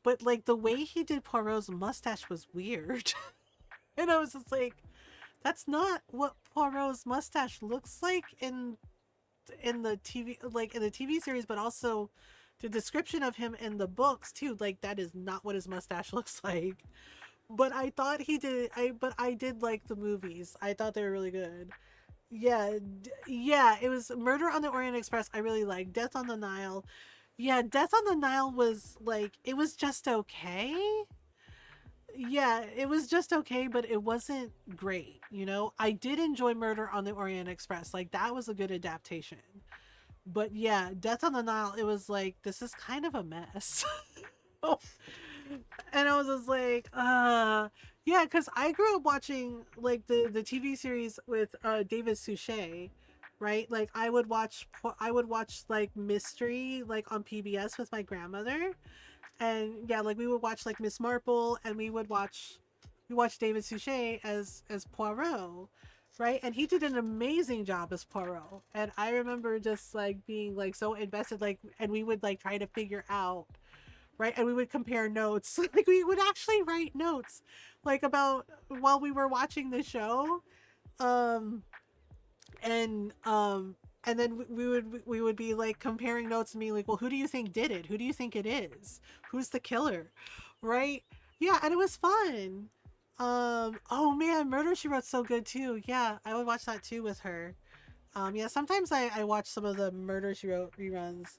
but like the way he did Poirot's mustache was weird, and I was just like, that's not what Poirot's mustache looks like in the TV, like in the TV series, but also the description of him in the books too. Like that is not what his mustache looks like. But I thought he did. I did like the movies. I thought they were really good. Yeah, yeah. It was Murder on the Orient Express. I really liked Death on the Nile. Yeah, Death on the Nile was like it was just okay. Yeah, it was just okay, but it wasn't great. I did enjoy Murder on the Orient Express. Like that was a good adaptation. But yeah, Death on the Nile. It was like this is kind of a mess. And I was just like, yeah, because I grew up watching like the TV series with David Suchet, right? Like I would watch like mystery like on PBS with my grandmother, and yeah, like we would watch like Miss Marple, and we watched David Suchet as Poirot, right? And he did an amazing job as Poirot, and I remember just like being like so invested, like, and we would like try to figure out, right? And we would compare notes. Like we would actually write notes like about while we were watching the show. Um and then we would be like comparing notes and being like, well, who do you think did it? Who do you think it is? Who's the killer? Right? Yeah, and it was fun. Oh man, Murder She Wrote so good too. Yeah, I would watch that too with her. Yeah, sometimes I watch some of the Murder She Wrote reruns.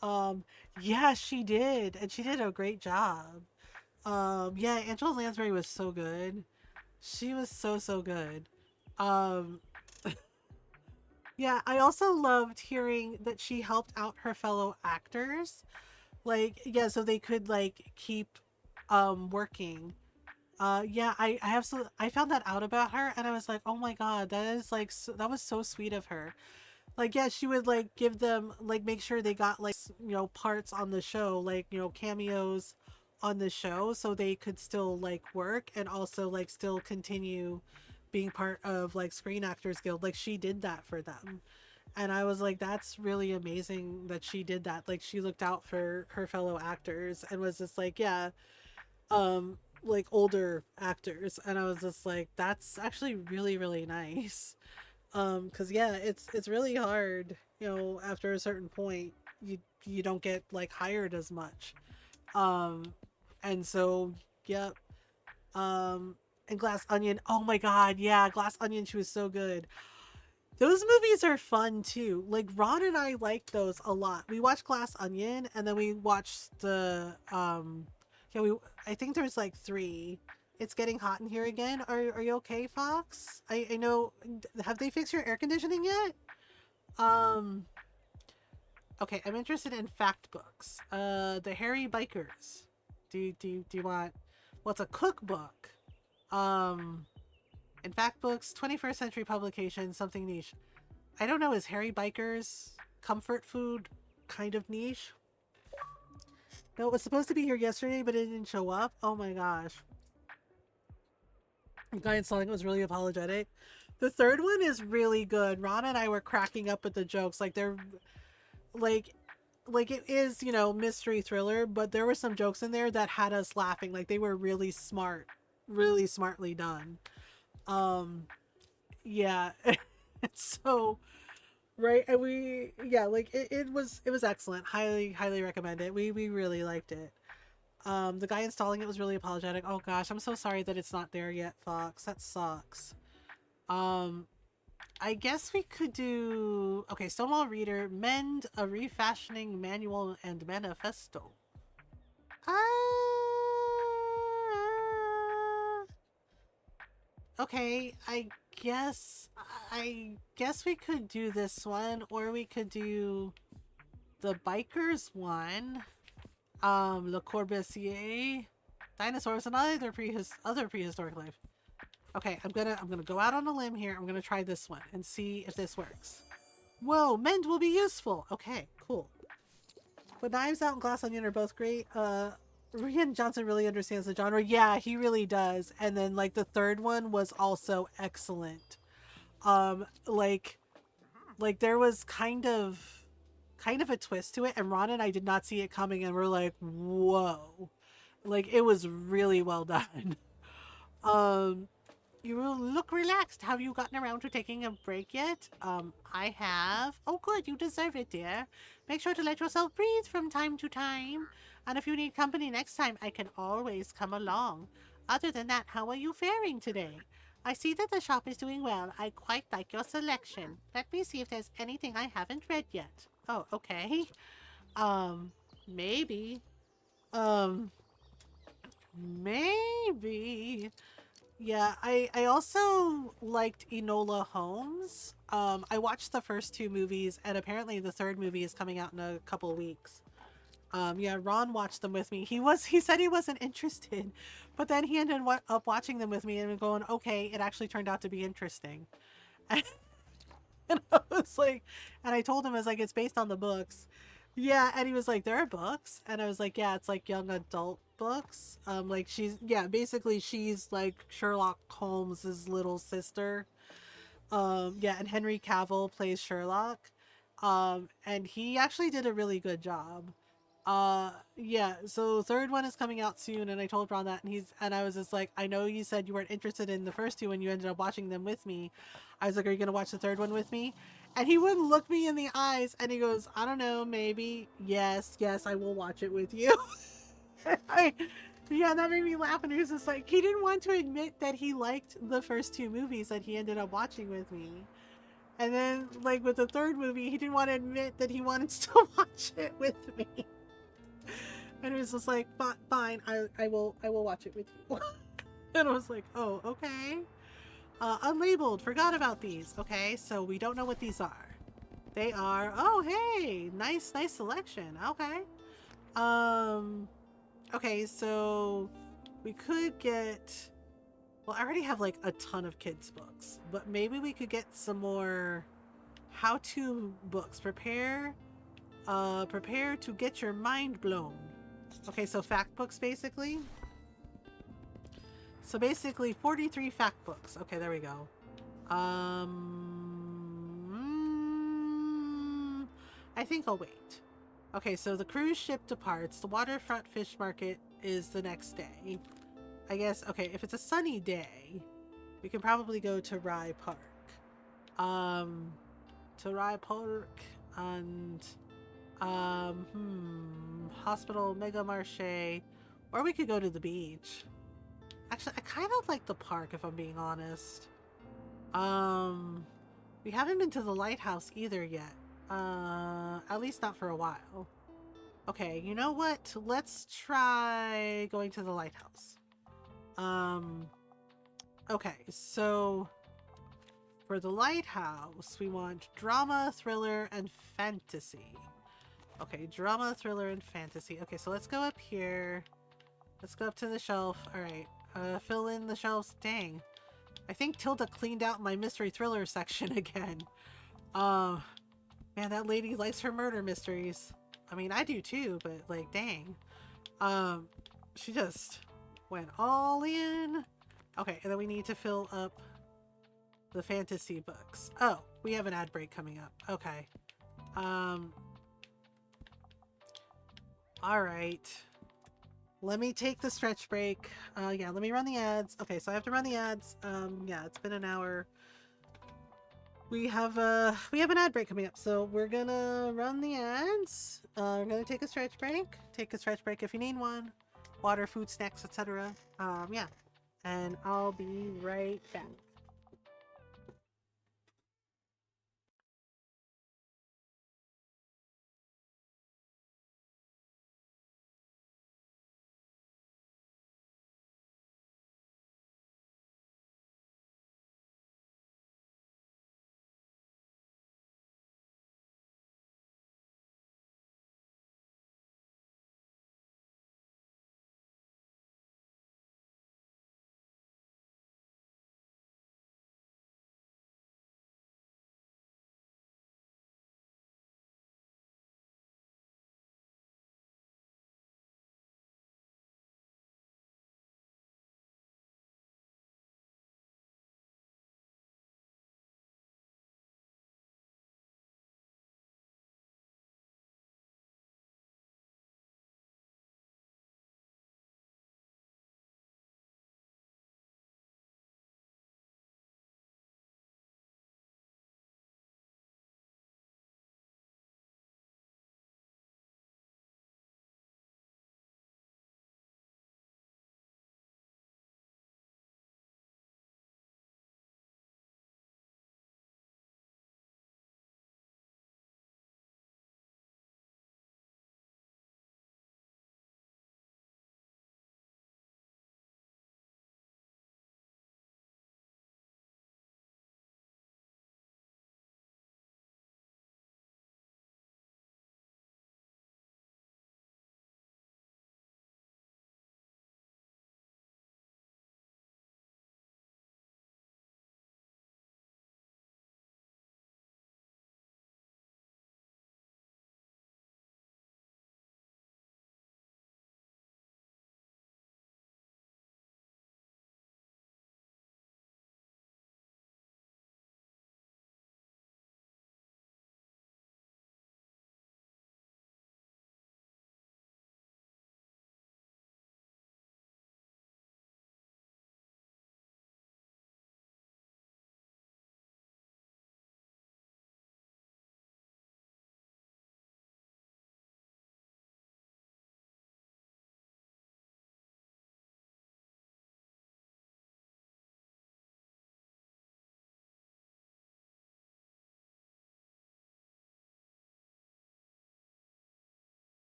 Um, yeah, she did, and she did a great job. Yeah, Angela Lansbury was so good. She was so good. Um, yeah, I also loved hearing that she helped out her fellow actors. Like, yeah, so they could like keep working. Yeah, I found that out about her, and I was like, oh my god, that is like that was so sweet of her. Like, yeah, she would like give them like make sure they got like parts on the show, like cameos on the show, so they could still like work and also like still continue being part of like Screen Actors Guild. Like she did that for them, and I was like, that's really amazing that she did that. Like she looked out for her fellow actors and was just like, yeah, like older actors, and I was just like, that's actually really nice. Because yeah, it's really hard, after a certain point you don't get like hired as much. um and so Yep. And Glass Onion. Oh my god, yeah, Glass Onion. She was so good. Those movies are fun too. Like Ron and I liked those a lot. We watched Glass Onion, and then we watched the yeah, we I think there's like three. It's getting hot in here again. Are you okay, Fox? I know. Have they fixed your air conditioning yet? Um. Okay, I'm interested in fact books. The Harry Bikers. Do you want? What's a cookbook? Um. In fact books, 21st century publication, something niche. I don't know, is Harry Bikers comfort food kind of niche? No, it was supposed to be here yesterday, but it didn't show up. Oh my gosh. The guy installing it was really apologetic. The third one is really good. Ron and I were cracking up at the jokes. Like they're like it is, you know, mystery thriller, but there were some jokes in there that had us laughing. Like they were really smart, really smartly done. Um yeah. So right, and we yeah, like it was excellent. Highly recommend it. We really liked it. The guy installing it was really apologetic. Oh gosh, I'm so sorry that it's not there yet, Fox. That sucks. um I guess we could do, okay, Stonewall Reader, mend a refashioning manual and manifesto. uh okay, guess I guess we could do this one, or we could do the bikers one. Le Corbusier, dinosaurs, and other prehistoric life. Okay, I'm gonna go out on a limb here. I'm gonna try this one and see if this works. Whoa, mend will be useful. Okay, cool. But Knives Out and Glass Onion are both great. Rian Johnson really understands the genre. Yeah, he really does. And then like the third one was also excellent. Um, like there was kind of a twist to it, and Ron and I did not see it coming, and we're like, whoa. Like it was really well done. Um you look relaxed. Have you gotten around to taking a break yet? I have. Oh good, you deserve it, dear. Make sure to let yourself breathe from time to time. And if you need company next time, I can always come along. Other than that, how are you faring today? I see that the shop is doing well. I quite like your selection. Let me see if there's anything I haven't read yet. Oh, okay. Maybe. Um, maybe. Yeah, I also liked Enola Holmes. I watched the first two movies, and apparently the third movie is coming out in a couple weeks. Yeah, Ron watched them with me. He said he wasn't interested, but then he ended up watching them with me and going, okay, it actually turned out to be interesting. And I was like, and I told him, I was like, it's based on the books. Yeah, and he was like, there are books, and I was like, yeah, it's like young adult books. Like basically she's like Sherlock Holmes's little sister. Yeah, and Henry Cavill plays Sherlock. And he actually did a really good job. Yeah, so third one is coming out soon, and I told Ron that, and I was just like, I know you said you weren't interested in the first two and you ended up watching them with me. I was like, are you gonna watch the third one with me? And he wouldn't look me in the eyes, and he goes, I don't know, maybe. Yes, I will watch it with you. I, yeah, that made me laugh, and he was just like, he didn't want to admit that he liked the first two movies that he ended up watching with me. And then, like, with the third movie, he didn't want to admit that he wanted to watch it with me. And it was just like, fine, I will watch it with you. And I was like, oh, okay. Unlabeled, forgot about these. Okay, so we don't know what these are. They are, oh, hey, nice selection. Okay. Okay, so we could get, well, I already have like a ton of kids books, but maybe we could get some more how-to books. Prepare to get your mind blown. Okay, so fact books basically. So basically 43 fact books. Okay, there we go. I think I'll wait. Okay, so the cruise ship departs. The waterfront fish market is the next day. I guess, okay, if it's a sunny day, we can probably go to Rye Park. To Rye Park and hospital, mega marché, or we could go to the beach. Actually, I kind of like the park, if I'm being honest. Um, we haven't been to the lighthouse either yet. At least not for a while. Okay, you know what? Let's try going to the lighthouse. Um, okay, so for the lighthouse, we want drama, thriller, and fantasy. Okay, drama, thriller, and fantasy. Okay, so let's go up here. Let's go up to the shelf. All right, fill in the shelves. Dang, I think Tilde cleaned out my mystery thriller section again. Um, man, that lady likes her murder mysteries. I mean, I do too, but like, dang. Um, she just went all in. Okay, and then we need to fill up the fantasy books. Oh, we have an ad break coming up. Okay. Um, all right. Let me take the stretch break. Yeah, let me run the ads. Okay, so I have to run the ads. Yeah, it's been an hour. We have an ad break coming up, so we're gonna run the ads. We're gonna take a stretch break. Take a stretch break if you need one. Water, food, snacks, etc. Yeah, and I'll be right back.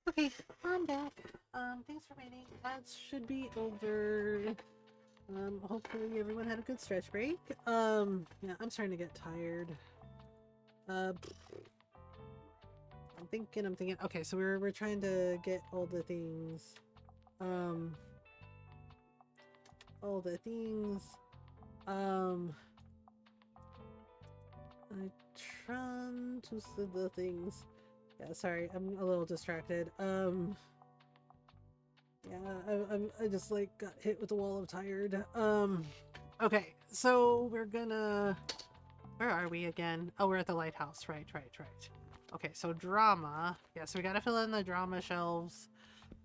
Okay, I'm back. Thanks for waiting. Ads should be over. Hopefully everyone had a good stretch break. Yeah, I'm starting to get tired. Uh, I'm thinking. Okay, so we're trying to get all the things. Um, all the things. I trying to see the things. Yeah, sorry, I'm a little distracted. Yeah, I just like got hit with the wall of tired. Okay, so we're gonna. Where are we again? Oh, we're at the lighthouse. Right. Okay, so drama. Yeah, so we gotta fill in the drama shelves.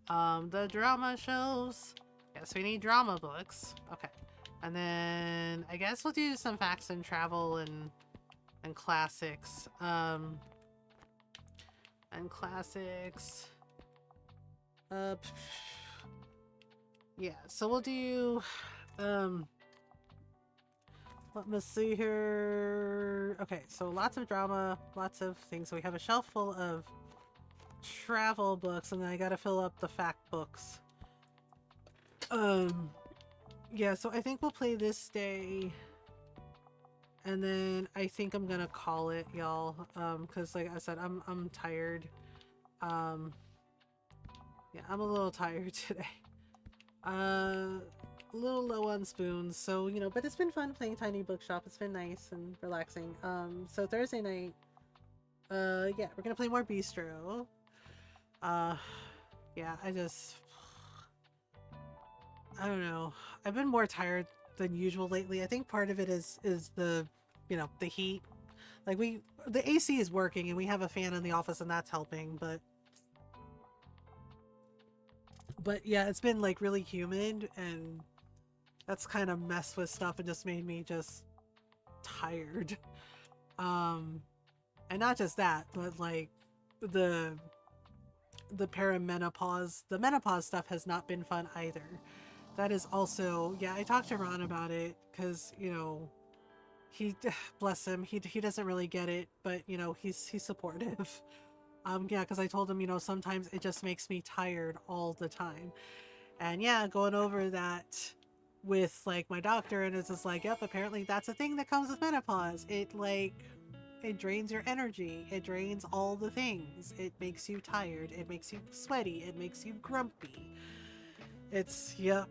The drama shelves. Yes, we need drama books. Okay, and then I guess we'll do some facts and travel and classics. And classics. Uh, yeah. So we'll do. Let me see here. Okay, so lots of drama, lots of things. So we have a shelf full of travel books, and then I gotta fill up the fact books. Yeah, so I think we'll play this day, and then I think I'm gonna call it, y'all. Because like I said, I'm tired. Yeah, I'm a little tired today. A little low on spoons, so you know, but it's been fun playing Tiny Bookshop. It's been nice and relaxing. So Thursday night, yeah, we're gonna play more Bistro. Yeah, I don't know. I've been more tired than usual lately. I think part of it is the, you know, the heat. Like the AC is working and we have a fan in the office and that's helping, but yeah, it's been like really humid and that's kind of messed with stuff and just made me just tired. And not just that, but like the the menopause stuff has not been fun either. That is also, yeah, I talked to Ron about it because, you know, he, bless him, he doesn't really get it, but you know, he's supportive. Yeah, because I told him, you know, sometimes it just makes me tired all the time. And yeah, going over that with like my doctor, and it's just like, yep, apparently that's a thing that comes with menopause. It drains your energy. It drains all the things. It makes you tired. It makes you sweaty. It makes you grumpy. It's, yep.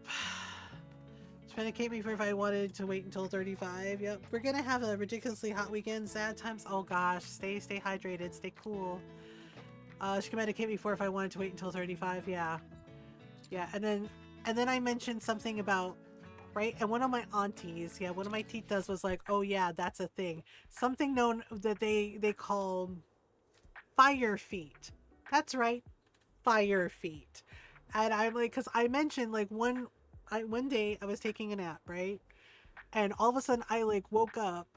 Trying to keep me for if I wanted to wait until 35. Yep. We're gonna have a ridiculously hot weekend. Sad times. Oh gosh. Stay hydrated. Stay cool. She could medicate me for if I wanted to wait until 35. Yeah. Yeah. And then I mentioned something about, right? And one of my aunties, yeah, one of my titas was like, oh yeah, that's a thing. Something known that they call fire feet. That's right. Fire feet. And I'm like, because I mentioned like one day I was taking a nap, right? And all of a sudden I like woke up,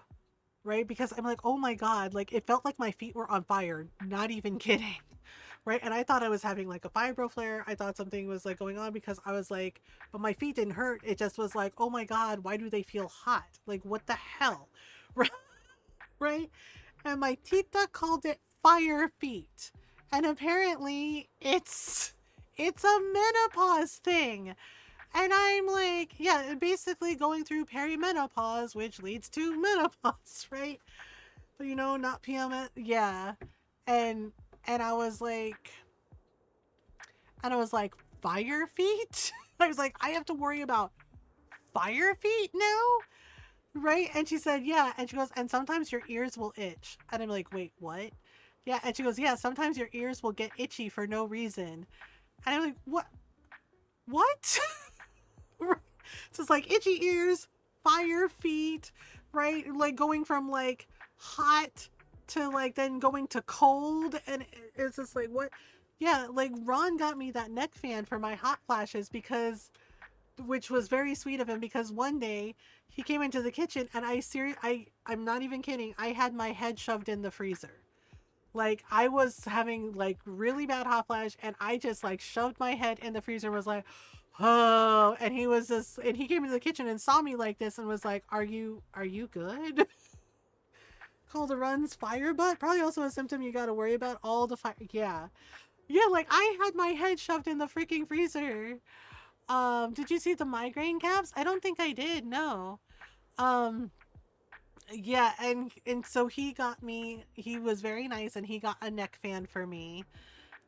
right? Because I'm like, oh my God, like it felt like my feet were on fire. Not even kidding. Right. And I thought I was having like a fibro flare. I thought something was like going on because I was like, but my feet didn't hurt. It just was like, oh my God, why do they feel hot? Like, what the hell? Right. And my tita called it fire feet. And apparently it's a menopause thing. And I'm like, yeah, basically going through perimenopause, which leads to menopause, right? But you know, not PMS. Yeah. And and I was like fire feet? I was like, I have to worry about fire feet now? Right? And she said, yeah. And she goes, and sometimes your ears will itch. And I'm like, wait, what? Yeah. And she goes, yeah, sometimes your ears will get itchy for no reason. And I'm like, what? What? So it's like itchy ears, fire feet, right? Like going from like hot to like then going to cold. And it's just like, what? Yeah, like Ron got me that neck fan for my hot flashes because, which was very sweet of him because one day he came into the kitchen and I'm not even kidding. I had my head shoved in the freezer. Like I was having like really bad hot flash and I just like shoved my head in the freezer and was like, oh, and he came into the kitchen and saw me like this and was like, are you good? Called a runs fire butt. Probably also a symptom you got to worry about all the fire. Yeah. Yeah, like I had my head shoved in the freaking freezer. Did you see the migraine caps? I don't think I did. No. Um, yeah, and so he got me. He was very nice, and he got a neck fan for me.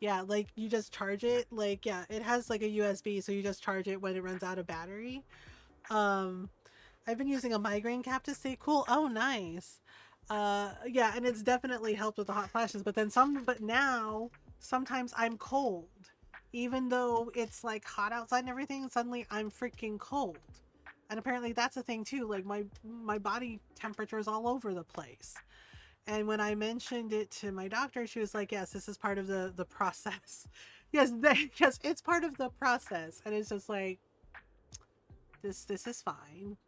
Yeah, like you just charge it. Like yeah, it has like a USB, so you just charge it when it runs out of battery. Um, I've been using a migraine cap to stay cool. Oh, nice. Yeah, and it's definitely helped with the hot flashes. But now sometimes I'm cold, even though it's like hot outside and everything. Suddenly I'm freaking cold, and apparently that's a thing too. Like my body temperature is all over the place. And when I mentioned it to my doctor, she was like, "Yes, this is part of the process. Yes, yes, it's part of the process." And it's just like this is fine.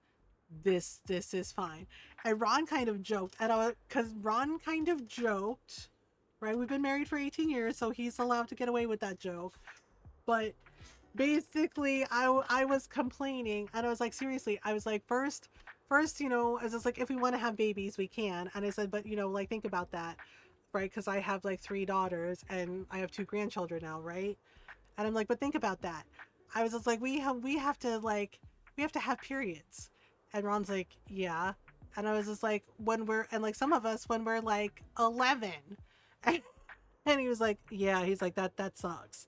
This is fine. And Ron kind of joked, and because Ron kind of joked, right? We've been married for 18 years, so he's allowed to get away with that joke. But basically, I was complaining, and I was like, seriously, I was like, first, as it's like, if we want to have babies, we can. And I said, but like, think about that, right? Because I have like 3 daughters, and I have 2 grandchildren now, right? And I'm like, but think about that. I was just like, we have to have periods. And Ron's like, yeah. And I was just like, like some of us when we're like 11. And he was like, yeah, he's like, that sucks.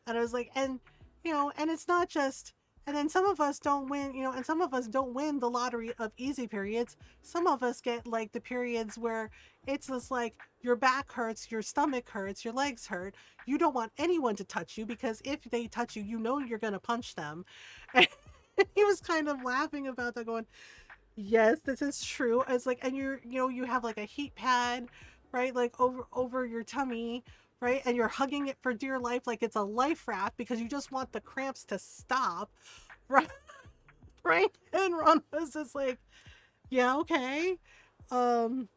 And I was like, and it's not just, and then some of us don't win, and some of us don't win the lottery of easy periods. Some of us get like the periods where it's just like your back hurts, your stomach hurts, your legs hurt. You don't want anyone to touch you because if they touch you, you're going to punch them. And he was kind of laughing about that, going, yes, this is true. It's like, and you have like a heat pad, right? Like over your tummy, right? And you're hugging it for dear life, like it's a life raft because you just want the cramps to stop, right? Right? And Ron was just like, yeah, okay. Um,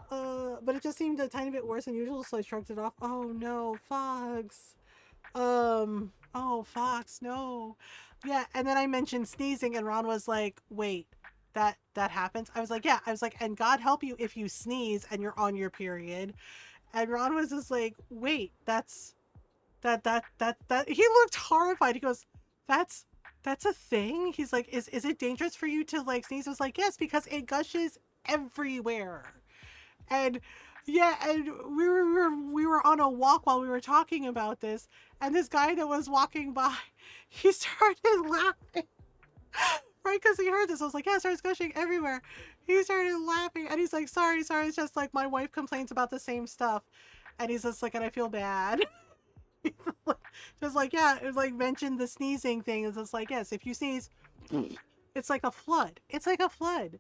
but it just seemed a tiny bit worse than usual, so I shrugged it off. Oh no, Fox. Oh, Fox, no. Yeah, and then I mentioned sneezing, and Ron was like, wait, that happens? I was like, yeah. I was like, and God help you if you sneeze and you're on your period. And Ron was just like, wait, that he looked horrified. He goes, that's that's a thing? He's like, is it dangerous for you to like sneeze? I was like, yes, because it gushes everywhere. And yeah, and we were on a walk while we were talking about this, and this guy that was walking by, he started laughing, right? Because he heard this. I was like, yeah, it starts gushing everywhere. He started laughing, and he's like, sorry, it's just like my wife complains about the same stuff, and he's just like, and I feel bad. Just like, yeah, it was like mentioned the sneezing thing. It's just like, yes, if you sneeze, it's like a flood. It's like a flood.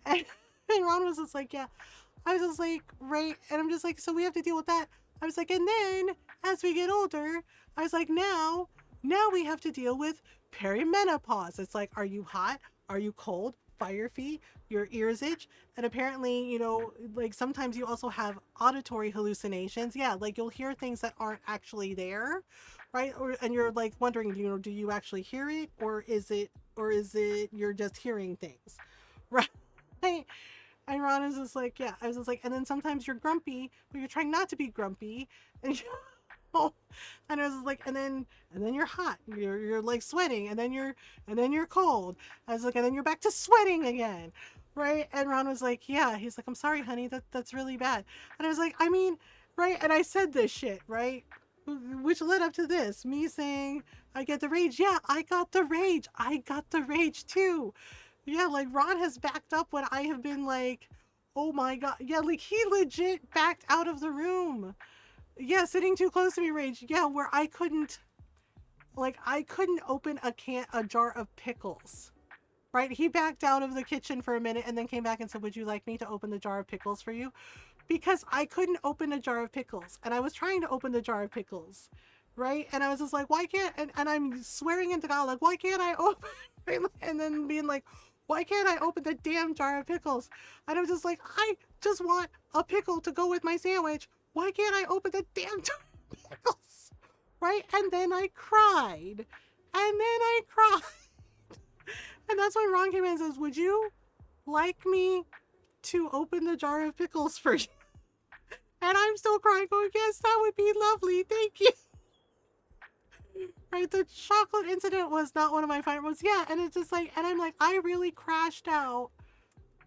And, and Ron was just like, yeah. I was just like, right. And I'm just like, so we have to deal with that. I was like, and then as we get older, I was like, now we have to deal with perimenopause. It's like, are you hot? Are you cold? Fire feet? Your ears itch? And apparently, like sometimes you also have auditory hallucinations. Yeah, like you'll hear things that aren't actually there, right? And you're like wondering, do you actually hear it, or is it you're just hearing things, right? And Ron is just like, yeah. I was just like, and then sometimes you're grumpy, but you're trying not to be grumpy, and and I was just like, and then you're hot, you're like sweating, and then you're cold. I was like, and then you're back to sweating again, right? And Ron was like, yeah. He's like, I'm sorry, honey, that's really bad. And I was like, I mean, right? And I said this shit, right? Which led up to this, me saying I get the rage. Yeah, I got the rage. I got the rage too. Yeah, like Ron has backed up when I have been like, oh my god. Yeah, like he legit backed out of the room. Yeah, sitting too close to me rage. Yeah, where I couldn't open a jar of pickles. Right? He backed out of the kitchen for a minute and then came back and said, "Would you like me to open the jar of pickles for you?" Because I couldn't open a jar of pickles. And I was trying to open the jar of pickles. Right? And I was just like, why can't, and I'm swearing into God, like, why can't I open, and then being like, why can't I open the damn jar of pickles? And I was just like, I just want a pickle to go with my sandwich. Why can't I open the damn jar of pickles? Right? And then I cried. And that's when Ron came in and says, would you like me to open the jar of pickles for you? And I'm still crying, going, yes, that would be lovely. Thank you. Right? The chocolate incident was not one of my favorite ones. Yeah. And it's just like, and I'm like, I really crashed out,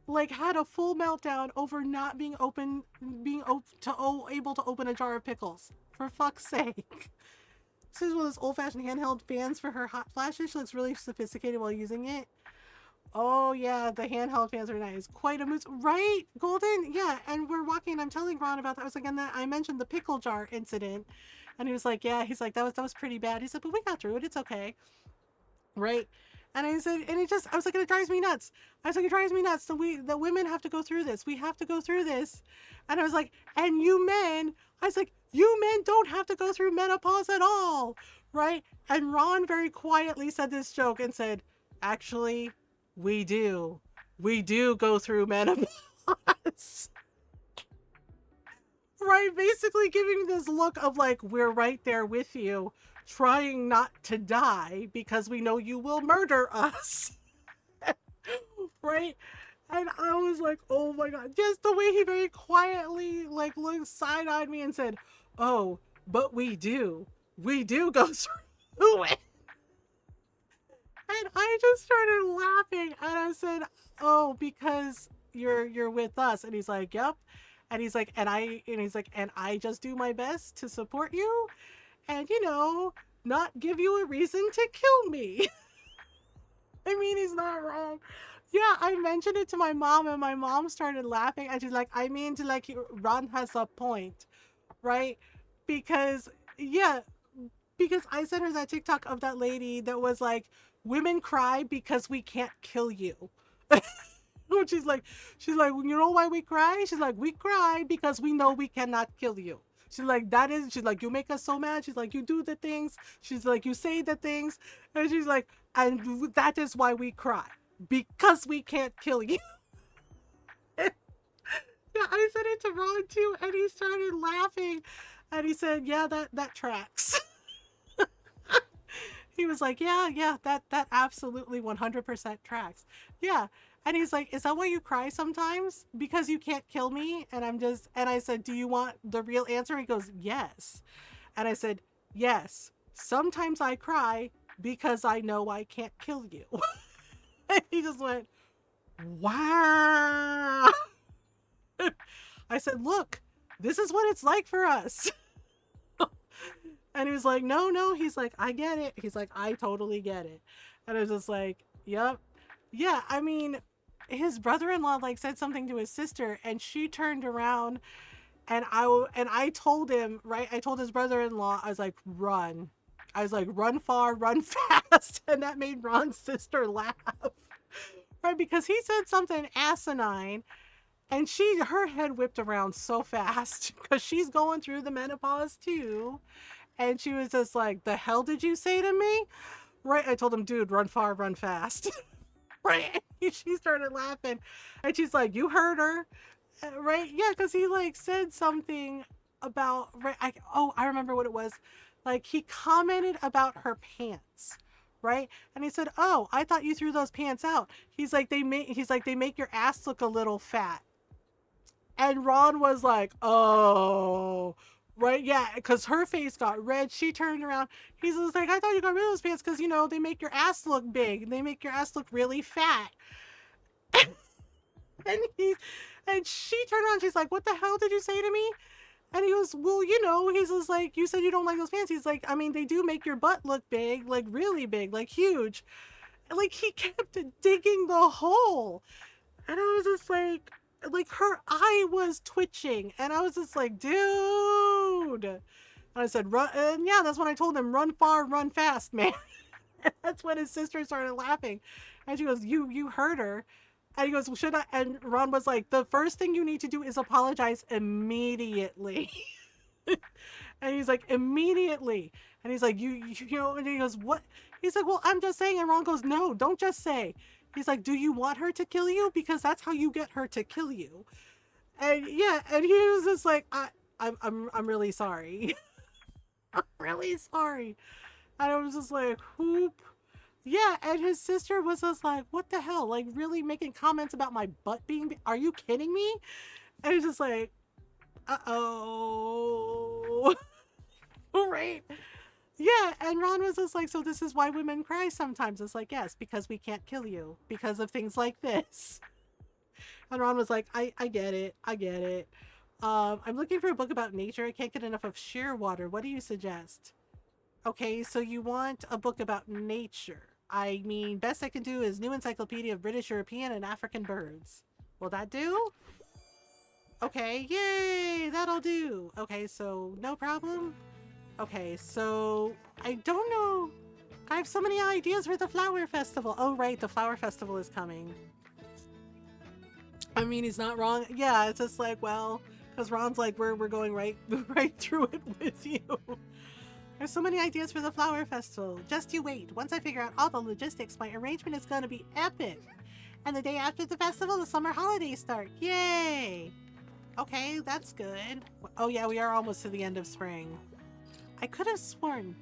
like had a full meltdown over not being able to open a jar of pickles. For fuck's sake. This is one of those old-fashioned handheld fans for her hot flashes. She looks really sophisticated while using it. Oh yeah, the handheld fans are nice. Quite a moose, right, Golden? Yeah, and we're walking. And I'm telling Ron about that. I was like, and then I mentioned the pickle jar incident, and he was like, yeah. He's like, that was pretty bad. He said, but we got through it. It's okay, right? And I said, and I was like, it drives me nuts. I was like, it drives me nuts. So the women have to go through this. We have to go through this. And I was like, and you men, I was like, you men don't have to go through menopause at all, right? And Ron very quietly said this joke and said, actually, we do. We do go through menopause. Right? Basically giving this look of like, we're right there with you, trying not to die because we know you will murder us. Right? And I was like, oh my god. Just the way he very quietly like looked side-eyed me and said, oh, but we do. We do go through it. And I just started laughing and I said, oh, because you're with us. And he's like, yep. And he's like, and he's like, and I just do my best to support you and, you know, not give you a reason to kill me. I mean, he's not wrong. Yeah, I mentioned it to my mom and my mom started laughing and she's like, I mean, to like, Ron has a point, right? Because, yeah, because I sent her that TikTok of that lady that was like, women cry because we can't kill you. She's like, you know why we cry? She's like, we cry because we know we cannot kill you. She's like, she's like, you make us so mad. She's like, you do the things. She's like, you say the things. And she's like, and that is why we cry. Because we can't kill you. Yeah, I said it to Ron too, and he started laughing. And he said, yeah, that tracks. He was like, yeah, that absolutely 100% tracks. Yeah. And he's like, is that why you cry sometimes? Because you can't kill me? And I said, do you want the real answer? He goes, yes. And I said, yes. Sometimes I cry because I know I can't kill you. And he just went, wow. I said, look, this is what it's like for us. And he was like, no. He's like, I get it. He's like, I totally get it. And I was just like, yep. Yeah, I mean, his brother-in-law like said something to his sister and she turned around and I told him, right? I told his brother-in-law, I was like, run. I was like, run far, run fast. And that made Ron's sister laugh. Right? Because he said something asinine and her head whipped around so fast because she's going through the menopause too. And she was just like, the hell did you say to me? Right? I told him, dude, run far, run fast. Right? She started laughing. And she's like, you heard her. Right? Yeah, because he like said something about, right? I remember what it was. Like he commented about her pants. Right? And he said, oh, I thought you threw those pants out. He's like, they make your ass look a little fat. And Ron was like, oh, right, yeah, because her face got red. She turned around. He's just like, I thought you got rid of those pants because, you know, they make your ass look big. They make your ass look really fat. And she turned around. She's like, what the hell did you say to me? And he goes, well, you know, he's just like, you said you don't like those pants. He's like, I mean, they do make your butt look big, like really big, like huge. Like he kept digging the hole. And I was just like her eye was twitching. And I was just like, dude. And I said, run. And yeah, that's when I told him, run far, run fast, man. And that's when his sister started laughing. And she goes, you heard her. And he goes, well, should I? And Ron was like, the first thing you need to do is apologize immediately. And he's like, immediately. And he's like, you know, and he goes, what? He's like, well, I'm just saying. And Ron goes, no, don't just say. He's like, do you want her to kill you? Because that's how you get her to kill you. And yeah, and he was just like, I'm really sorry. I'm really sorry. And I was just like, whoop. Yeah, and his sister was just like, what the hell? Like, really making comments about my butt being... Are you kidding me? And it's just like, Uh-oh. Right. Yeah, and Ron was just like, so this is why women cry sometimes. It's like, yes, because we can't kill you because of things like this. And Ron was like, I get it. I get it. I'm looking for a book about nature. I can't get enough of Shearwater. What do you suggest? Okay, so you want a book about nature. I mean, best I can do is New Encyclopedia of British, European, and African Birds. Will that do? Okay, yay, that'll do. Okay, so no problem. Okay, so I don't know. I have so many ideas for the flower festival. Oh, right, the flower festival is coming. I mean, he's not wrong. Yeah, it's just like, well, because Ron's like, we're going right right through it with you. There's so many ideas for the flower festival. Just you wait. Once I figure out all the logistics, my arrangement is going to be epic. And the day after the festival, the summer holidays start. Yay! Okay, that's good. Oh yeah, we are almost to the end of spring. I could have sworn.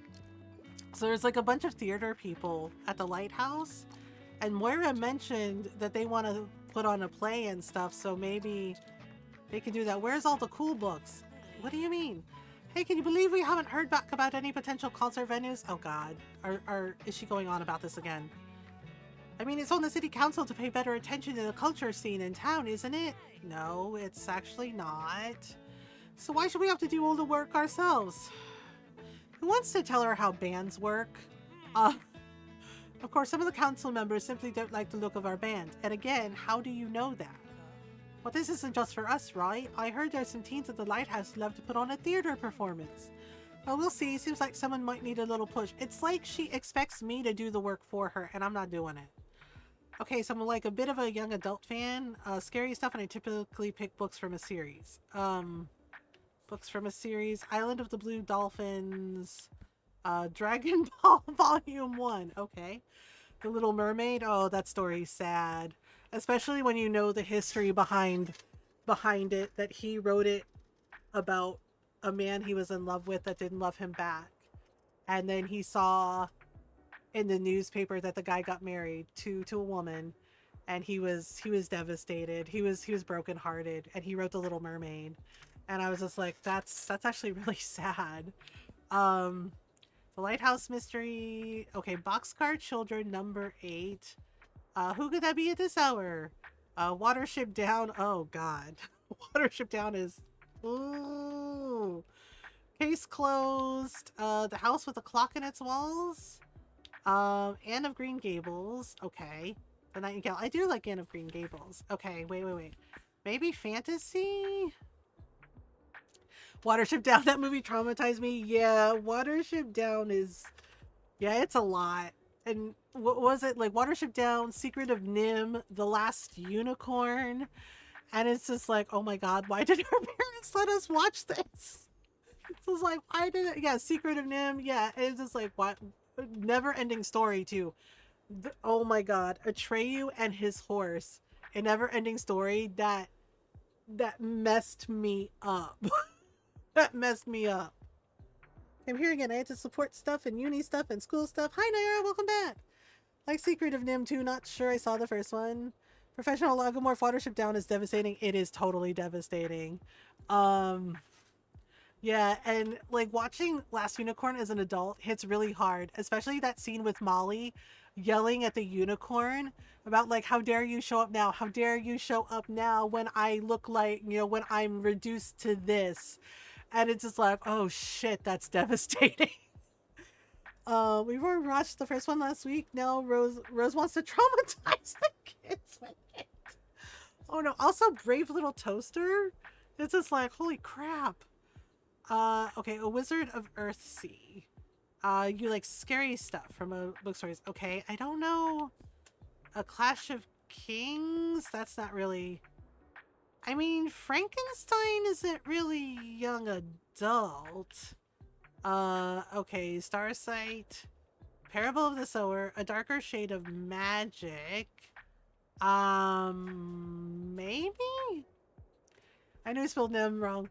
So there's like a bunch of theater people at the lighthouse, and Moira mentioned that they want to put on a play and stuff, so maybe they can do that. Where's all the cool books? What do you mean? Hey, can you believe we haven't heard back about any potential concert venues? Oh God, is she going on about this again? I mean, it's on the city council to pay better attention to the culture scene in town, isn't it? No, it's actually not. So why should we have to do all the work ourselves? Who wants to tell her how bands work? Of course, some of the council members simply don't like the look of our band. And again, how do you know that? Well, this isn't just for us, right? I heard there's some teens at the Lighthouse who love to put on a theater performance. Well, we'll see. Seems like someone might need a little push. It's like she expects me to do the work for her, and I'm not doing it. Okay, so I'm like a bit of a young adult fan. Scary stuff, and I typically pick books from a series. Books from a series. Island of the Blue Dolphins. Dragon Ball Volume 1. Okay. The Little Mermaid. Oh, that story's sad. Especially when you know the history behind it, that he wrote it about a man he was in love with that didn't love him back. And then he saw in the newspaper that the guy got married to a woman, and he was devastated. He was brokenhearted, and he wrote The Little Mermaid. And I was just like, that's actually really sad. The Lighthouse Mystery. Okay, Boxcar Children number 8. Who could that be at this hour? Watership Down. Oh God. Watership Down is, ooh. Case closed. The House with a Clock in its Walls. Anne of Green Gables. Okay. The Nightingale. I do like Anne of Green Gables. Okay, wait. Maybe fantasy? Watership Down. That movie traumatized me. Yeah, Watership Down is... Yeah, it's a lot. And what was it? Like Watership Down, Secret of Nim, The Last Unicorn. And it's just like, oh my God, why did our parents let us watch this? So it's like, why did it? Yeah, Secret of Nim. Yeah, it's just like, what? Never ending story too. Oh my God, Atreyu and his horse. A never ending story that messed me up. That messed me up. I'm here again. I had to support stuff and uni stuff and school stuff. Hi Naira, welcome back. Like Secret of Nim too, not sure I saw the first one. Professional Lagomorph Watership Down is devastating. It is totally devastating. Yeah, and like watching Last Unicorn as an adult hits really hard, especially that scene with Molly yelling at the unicorn about like, how dare you show up now? How dare you show up now when I look like, when I'm reduced to this? And it's just like, oh shit, that's devastating. We've already watched the first one last week. Now Rose wants to traumatize the kids with it. Oh no, also Brave Little Toaster. It's just like, holy crap. Okay, A Wizard of Earthsea. You like scary stuff from bookstores. Okay, I don't know. A Clash of Kings? That's not really... I mean, Frankenstein isn't really young adult. Okay, Starsight. Parable of the Sower. A Darker Shade of Magic. Maybe? I know I spelled them wrong.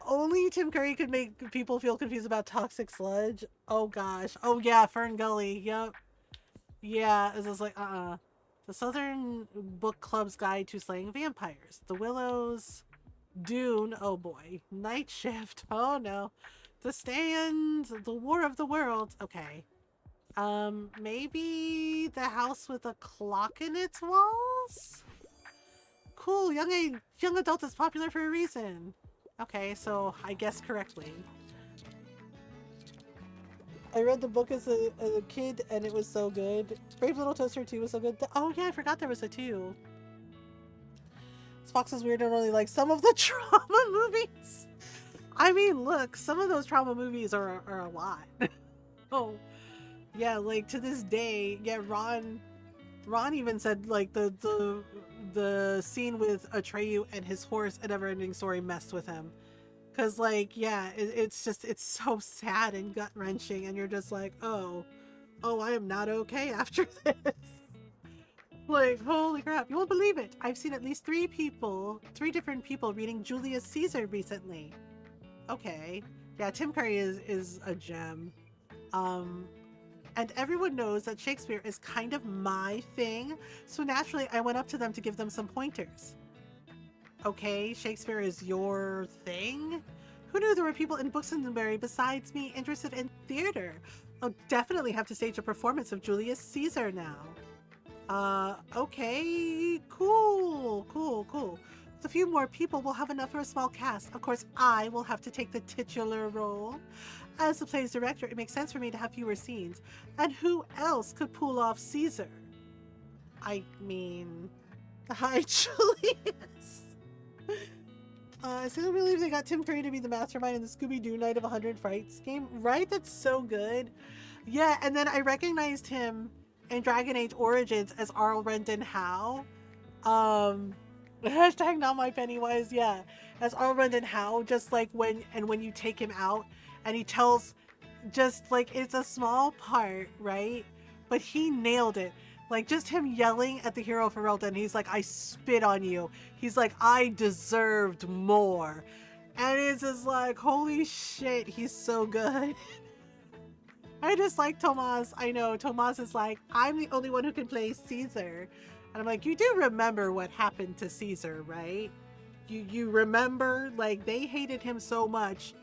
Only Tim Curry could make people feel confused about Toxic Sludge. Oh gosh. Oh yeah, Fern Gully. Yep. Yeah, it's just like, The Southern Book Club's Guide to Slaying Vampires. The Willows. Dune, oh boy. Night Shift, oh no. The Stand, The War of the Worlds, okay. Maybe the house with a clock in its walls? Cool, young adult is popular for a reason. Okay, so I guessed correctly. I read the book as a kid and it was so good. Brave Little Toaster 2 was so good. Oh yeah, I forgot there was a 2. Fox is weird and only like some of the trauma movies. I mean, look, some of those trauma movies are a lot. Oh, yeah, like to this day, yeah, Ron even said like the scene with Atreyu and his horse a Never-Ending Story messed with him. Cause like, yeah, it's just it's so sad and gut wrenching, and you're just like, oh, I am not okay after this. Like, holy crap, you won't believe it. I've seen at least three different people reading Julius Caesar recently. Okay. Yeah, Tim Curry is a gem. And everyone knows that Shakespeare is kind of my thing, so naturally I went up to them to give them some pointers. Okay, Shakespeare is your thing? Who knew there were people in Booksonbury besides me interested in theater? I'll definitely have to stage a performance of Julius Caesar now. Okay, cool. With a few more people, we'll have enough for a small cast. Of course, I will have to take the titular role. As the play's director, it makes sense for me to have fewer scenes. And who else could pull off Caesar? I mean, hi, Julius. I still believe they got Tim Curry to be the mastermind in the Scooby-Doo Night of 100 Frights game. Right? That's so good. Yeah, and then I recognized him in Dragon Age Origins as Arl Rendon Howe. Hashtag not my Pennywise, yeah. As Arl Rendon Howe, just like when you take him out and he tells just like it's a small part, right? But he nailed it. Like just him yelling at the hero for Relton, he's like, I spit on you. He's like, I deserved more. And it's just like, holy shit, he's so good. I just like Tomas. I know Tomas is like, I'm the only one who can play Caesar. And I'm like, you do remember what happened to Caesar, right? You remember, like, they hated him so much,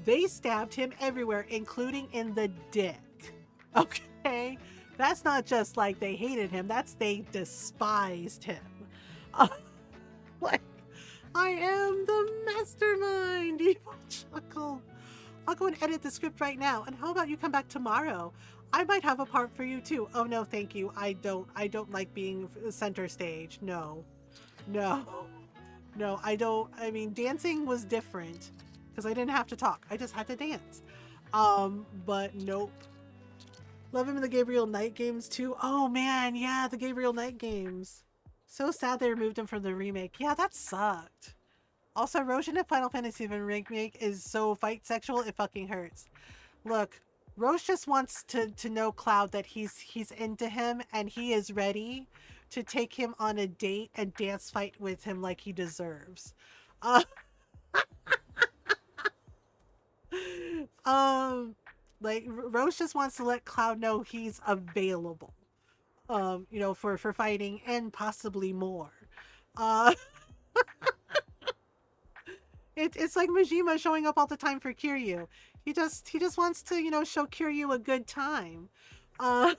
they stabbed him everywhere, including in the dick. Okay? That's not just like they hated him, that's they despised him. Like, I am the mastermind, evil chuckle. I'll go and edit the script right now. And how about you come back tomorrow? I might have a part for you too. Oh no, thank you. I don't like being center stage. No, I don't. I mean, dancing was different because I didn't have to talk. I just had to dance. But nope. Love him in the Gabriel Knight games too. Oh man, yeah, the Gabriel Knight games. So sad they removed him from the remake. Yeah, that sucked. Also, Roshan in Final Fantasy VII Remake is so fight sexual, it fucking hurts. Look, Roche just wants to know Cloud that he's into him and he is ready to take him on a date and dance fight with him like he deserves. Like Roche just wants to let Cloud know he's available. For fighting and possibly more. It's like Majima showing up all the time for Kiryu. He just wants to, show Kiryu a good time. And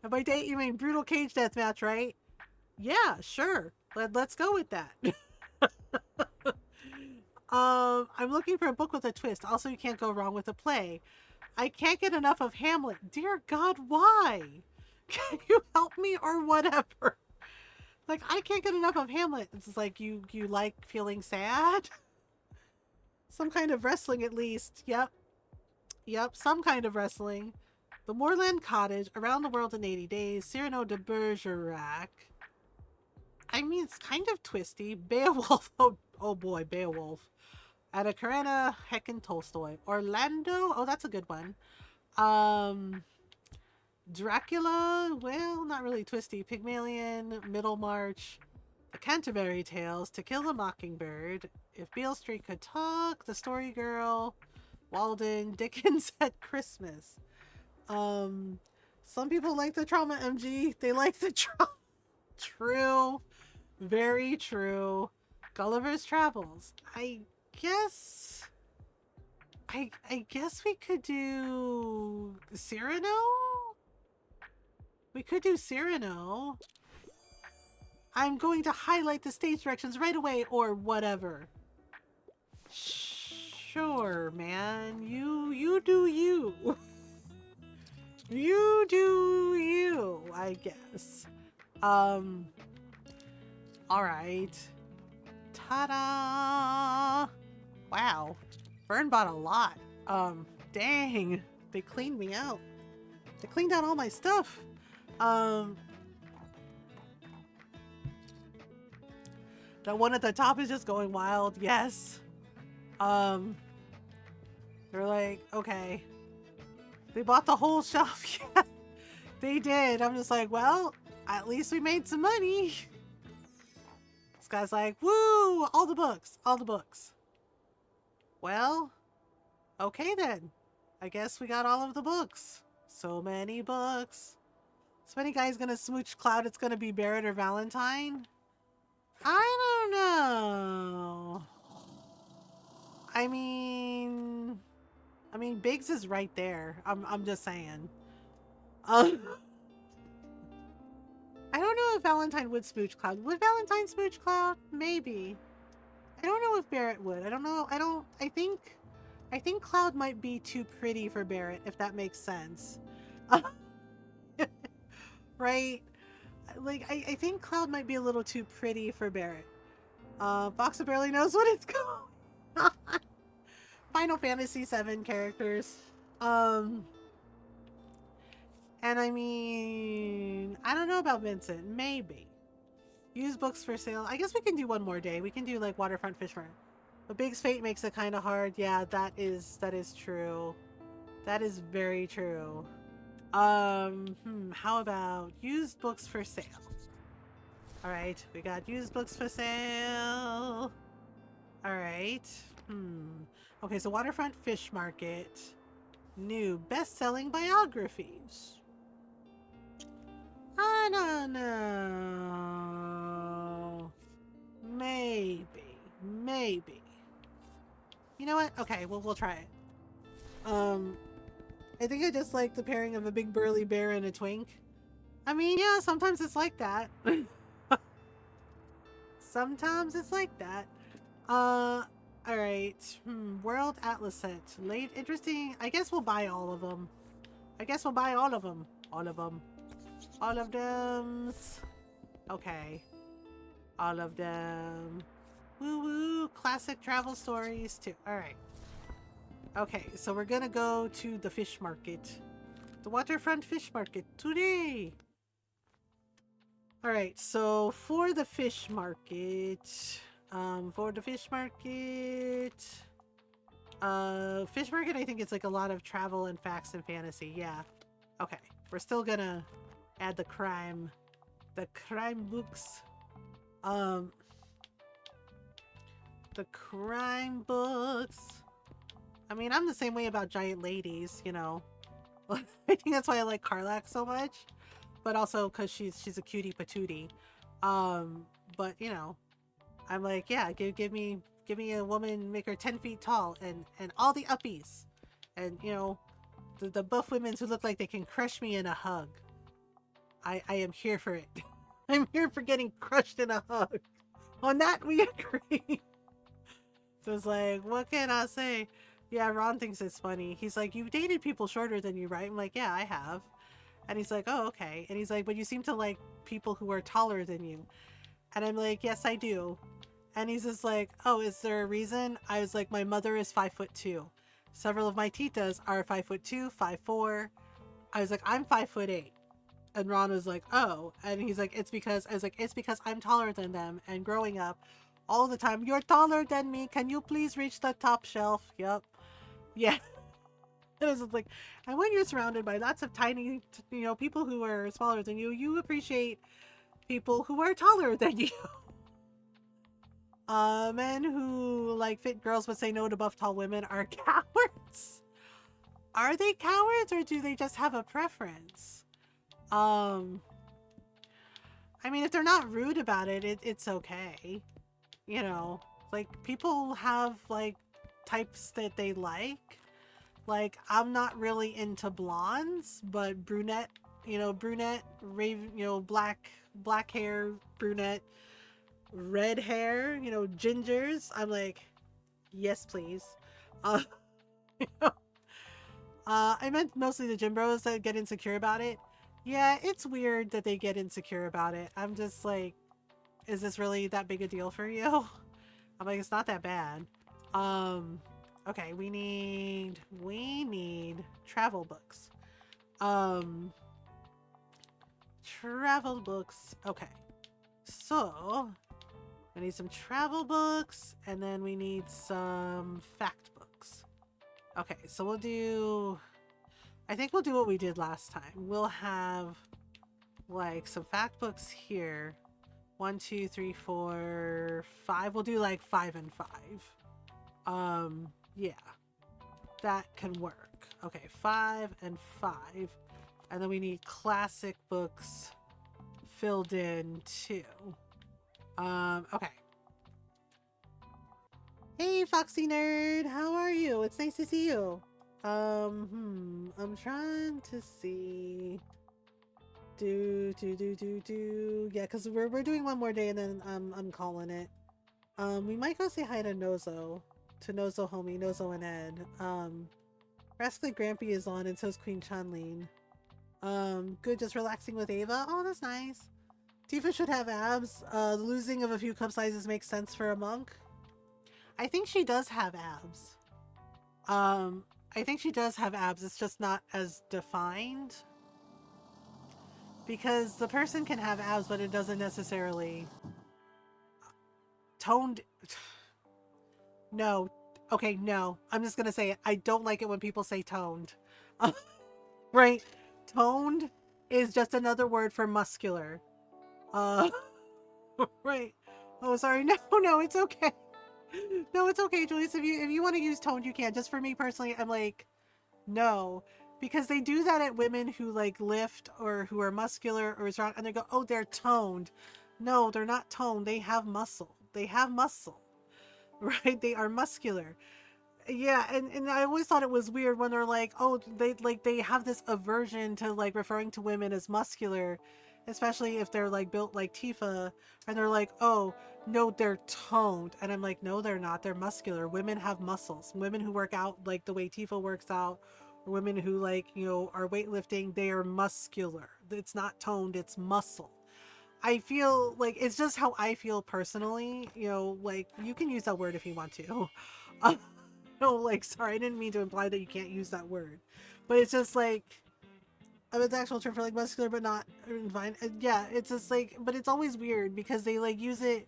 by date you mean brutal cage deathmatch, right? Yeah, sure. Let's go with that. I'm looking for a book with a twist. Also, you can't go wrong with a play. I can't get enough of Hamlet. Dear God, why? Can you help me or whatever? Like, I can't get enough of Hamlet. It's like, you like feeling sad? Some kind of wrestling, at least. Yep, some kind of wrestling. The Moorland Cottage, Around the World in 80 Days, Cyrano de Bergerac. I mean, it's kind of twisty. Beowulf. Oh boy, Beowulf. Anna Karenina, Heckin Tolstoy. Orlando. Oh, that's a good one. Dracula. Well, not really twisty. Pygmalion, Middlemarch, The Canterbury Tales, To Kill a Mockingbird, If Beale Street Could Talk, The Story Girl, Walden, Dickens at Christmas. Some people like the trauma, MG. They like the trauma. True. Very true. Gulliver's Travels. guess I guess we could do Cyrano? We could do Cyrano. I'm going to highlight the stage directions right away or whatever. Sure, man. You do you. You do you, I guess. All right. Ta-da! Wow. Fern bought a lot. Dang. They cleaned me out. They cleaned out all my stuff. That one at the top is just going wild. Yes. They're like, okay. They bought the whole shelf. Yeah, they did. I'm just like, well, at least we made some money. This guy's like, woo, all the books, all the books. Well, okay then. I guess we got all of the books. So many books. So many guys gonna smooch Cloud. It's gonna be Barrett or Valentine. I don't know. I mean, Biggs is right there. I'm just saying. I don't know if Valentine would smooch Cloud. Would Valentine smooch Cloud? Maybe. I don't know if Barrett would. I don't know. I think Cloud might be too pretty for Barrett, if that makes sense. Right? Like, I think Cloud might be a little too pretty for Barrett. Boxer barely knows what it's called. Final Fantasy VII characters. And I mean, I don't know about Vincent. Maybe. Use books for sale. I guess we can do one more day. We can do like Waterfront Fish Market. But Big's fate makes it kind of hard. Yeah, that is true. That is very true. How about used books for sale? All right, we got used books for sale. All right. Okay, so Waterfront Fish Market. New best-selling biographies. I don't know. Maybe. You know what? Okay, well, we'll try it. I think I just like the pairing of a big burly bear and a twink. I mean, yeah, sometimes it's like that. Sometimes it's like that. Alright. World Atlas set. Late interesting. I guess we'll buy all of them. All of them. All of them. Okay. All of them. Woo woo. Classic travel stories too. Alright. Okay, so we're gonna go to the fish market. The Waterfront Fish Market today. Alright, so for the fish market, fish market I think it's like a lot of travel and facts and fantasy. Yeah. Okay, we're still gonna add the crime books. The crime books. I mean, I'm the same way about giant ladies, you know. I think that's why I like Karlak so much. But also because she's a cutie patootie. But you know, I'm like, yeah, give me a woman, make her 10 feet tall and all the uppies. And you know, the buff women who look like they can crush me in a hug. I am here for it. I'm here for getting crushed in a hug. On that we agree. So it's like, what can I say? Yeah, Ron thinks it's funny. He's like, you've dated people shorter than you, right? I'm like, yeah, I have. And he's like, oh, okay. And he's like, but you seem to like people who are taller than you. And I'm like, yes, I do. And he's just like, oh, is there a reason? I was like, my mother is 5'2". Several of my titas are 5'2", 5'4". I was like, I'm 5'8". And Ron was like, oh. And he's like, it's because, I was like, it's because I'm taller than them. And growing up, all the time, you're taller than me. Can you please reach the top shelf? Yep. Yeah. It was like, and when you're surrounded by lots of tiny, you know, people who are smaller than you, you appreciate people who are taller than you. Men who like fit girls but say no to buff tall women are cowards. Are they cowards or do they just have a preference? I mean, if they're not rude about it, it's okay. you know, like people have like types that they like. Like I'm not really into blondes, but brunette, brunette, raven, black hair, brunette, red hair, gingers. I'm like, yes, please. Uh, I meant mostly the gym bros that get insecure about it. Yeah, it's weird that they get insecure about it. I'm just like, is this really that big a deal for you? I'm like, it's not that bad. Okay, we need travel books. Um, Travel books. Okay, so I need some travel books, and then we need some fact books. Okay, so I think we'll do what we did last time. We'll have like some fact books here. 1, 2, 3, 4, 5. We'll do like 5 and 5. Yeah, that can work. Okay, 5 and 5. And then we need classic books filled in too. Okay. Hey, Foxy Nerd, how are you? It's nice to see you. I'm trying to see. Yeah, because we're doing one more day and then I'm calling it. We might go say hi to Nozo. To Nozo homie, Nozo and Ed. Rascally Grampy is on and so's Queen Chanlene. Good, just relaxing with Ava. Oh, that's nice. Tifa should have abs. The losing of a few cup sizes makes sense for a monk. I think she does have abs. I think she does have abs. It's just not as defined. Because the person can have abs, but it doesn't necessarily toned. No. Okay, no. I'm just gonna say it. I don't like it when people say toned. Right? Toned is just another word for muscular. Right. Oh, sorry. No, it's okay. No, it's okay, Julius. If you want to use toned, you can. Just for me personally, I'm like, no. Because they do that at women who like lift or who are muscular or strong, and they go, oh, they're toned. No, they're not toned. They have muscle. They have muscle. Right? They are muscular. Yeah, and I always thought it was weird when they're like, oh, they have this aversion to like referring to women as muscular, especially if they're like built like Tifa, and they're like, oh, no, they're toned. And I'm like, no, they're not. They're muscular. Women have muscles. Women who work out like the way Tifa works out, or women who like, are weightlifting, they are muscular. It's not toned, it's muscle. I feel like it's just how I feel personally, like you can use that word if you want to. No, like, sorry, I didn't mean to imply that you can't use that word. But it's just like, it's actual term for like muscular, but not fine. Yeah, it's just like, but it's always weird because they like use it.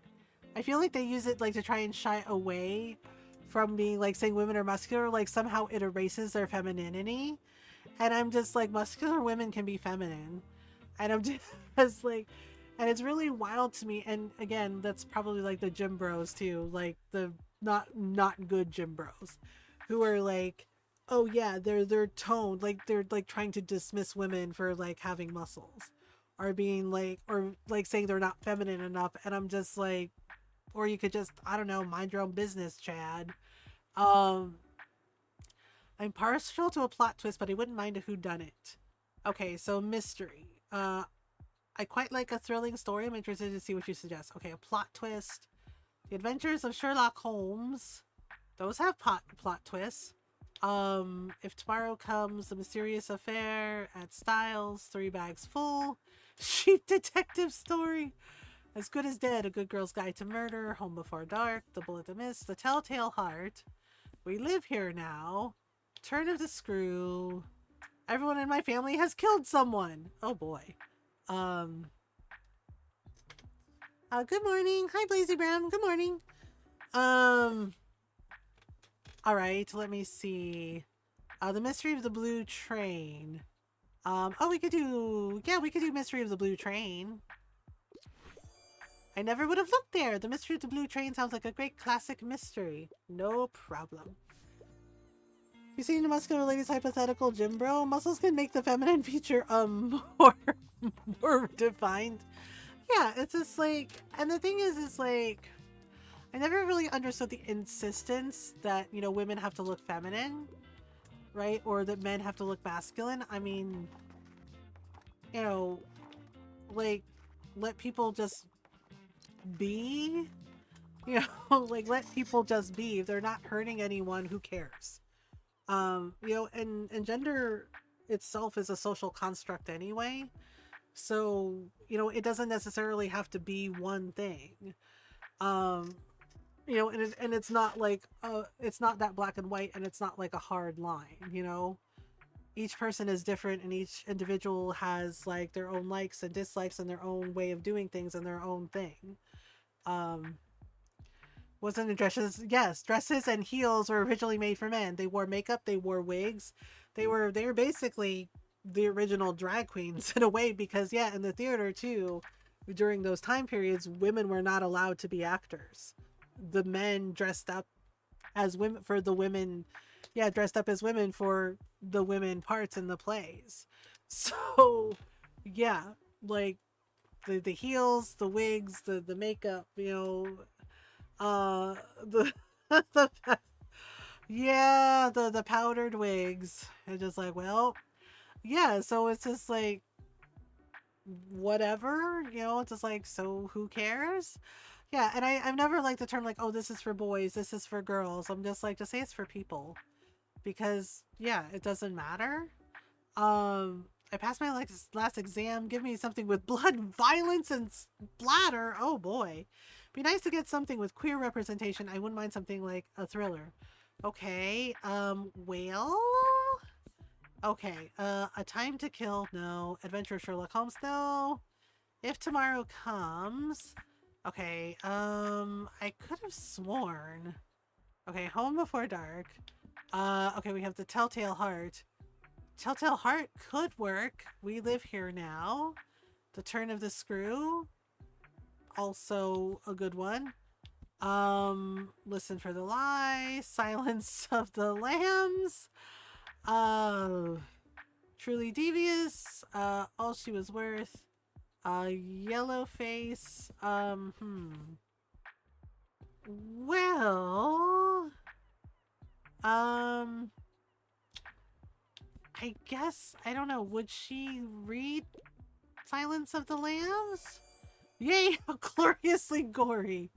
I feel like they use it like to try and shy away from being like saying women are muscular. Like somehow it erases their femininity. And I'm just like, muscular women can be feminine. And I'm just like, and it's really wild to me. And again, that's probably like the gym bros too, like the not good gym bros who are like, oh yeah, they're toned, like they're like trying to dismiss women for like having muscles or being like, or like saying they're not feminine enough. And I'm just like, or you could just, I don't know, mind your own business, Chad. I'm partial to a plot twist, but I wouldn't mind a whodunit. Okay, so mystery. I quite like a thrilling story. I'm interested to see what you suggest. Okay, a plot twist. The Adventures of Sherlock Holmes. Those have plot twists. If Tomorrow Comes, The Mysterious Affair at Styles, 3 Bags Full. Sheep Detective Story. As Good as Dead, A Good Girl's Guide to Murder, Home Before Dark, The Bullet That Missed, The Telltale Heart. We Live Here Now. Turn of the Screw. Everyone in my family has killed someone. Oh boy. Good morning. Hi, Blazy Brown. Good morning. All right, let me see. The Mystery of the Blue Train. We could do Mystery of the Blue Train. I never would have looked there. The Mystery of the Blue Train sounds like a great classic mystery. No problem. You seen the muscular lady's hypothetical gym bro? Muscles can make the feminine feature more defined. Yeah, it's just like, and the thing is like, I never really understood the insistence that, you know, women have to look feminine, right? Or that men have to look masculine. I mean, you know, like, let people just be, you know, like, let people just be. If they're not hurting anyone, who cares? You know, and gender itself is a social construct anyway. So, you know, it doesn't necessarily have to be one thing. Um, you know, and it's not like it's not that black and white, and it's not like a hard line, you know. Each person is different, and each individual has like their own likes and dislikes and their own way of doing things and their own thing. Um, wasn't it dresses? Yes, dresses and heels were originally made for men. They wore makeup, they wore wigs. They were basically the original drag queens in a way, because yeah, in the theater too, during those time periods, women were not allowed to be actors. The men dressed up as women for the women, yeah, dressed up as women for the women parts in the plays. So, yeah, like the heels, the wigs, the makeup, you know, the the yeah, the powdered wigs. And just like, well, yeah, so it's just like whatever, you know, it's just like, so who cares? Yeah, and I've never liked the term like, oh, this is for boys, this is for girls. I'm just like, just say it's for people. Because yeah, it doesn't matter. I passed my like last exam. Give me something with blood, violence, and splatter. Oh boy. Be nice to get something with queer representation. I wouldn't mind something like a thriller. Okay. Well. Okay. A Time to Kill. No. Adventure of Sherlock Holmes. No. If Tomorrow Comes. Okay. I could have sworn. Okay. Home Before Dark. Okay. We have the Telltale Heart. Telltale Heart could work. We Live Here Now. The Turn of the Screw. Also a good one. Listen for the Lie. Silence of the Lambs. Uh, Truly Devious. All She Was Worth. Yellow Face. Well, I guess, I don't know. Would she read Silence of the Lambs? Yay, gloriously gory.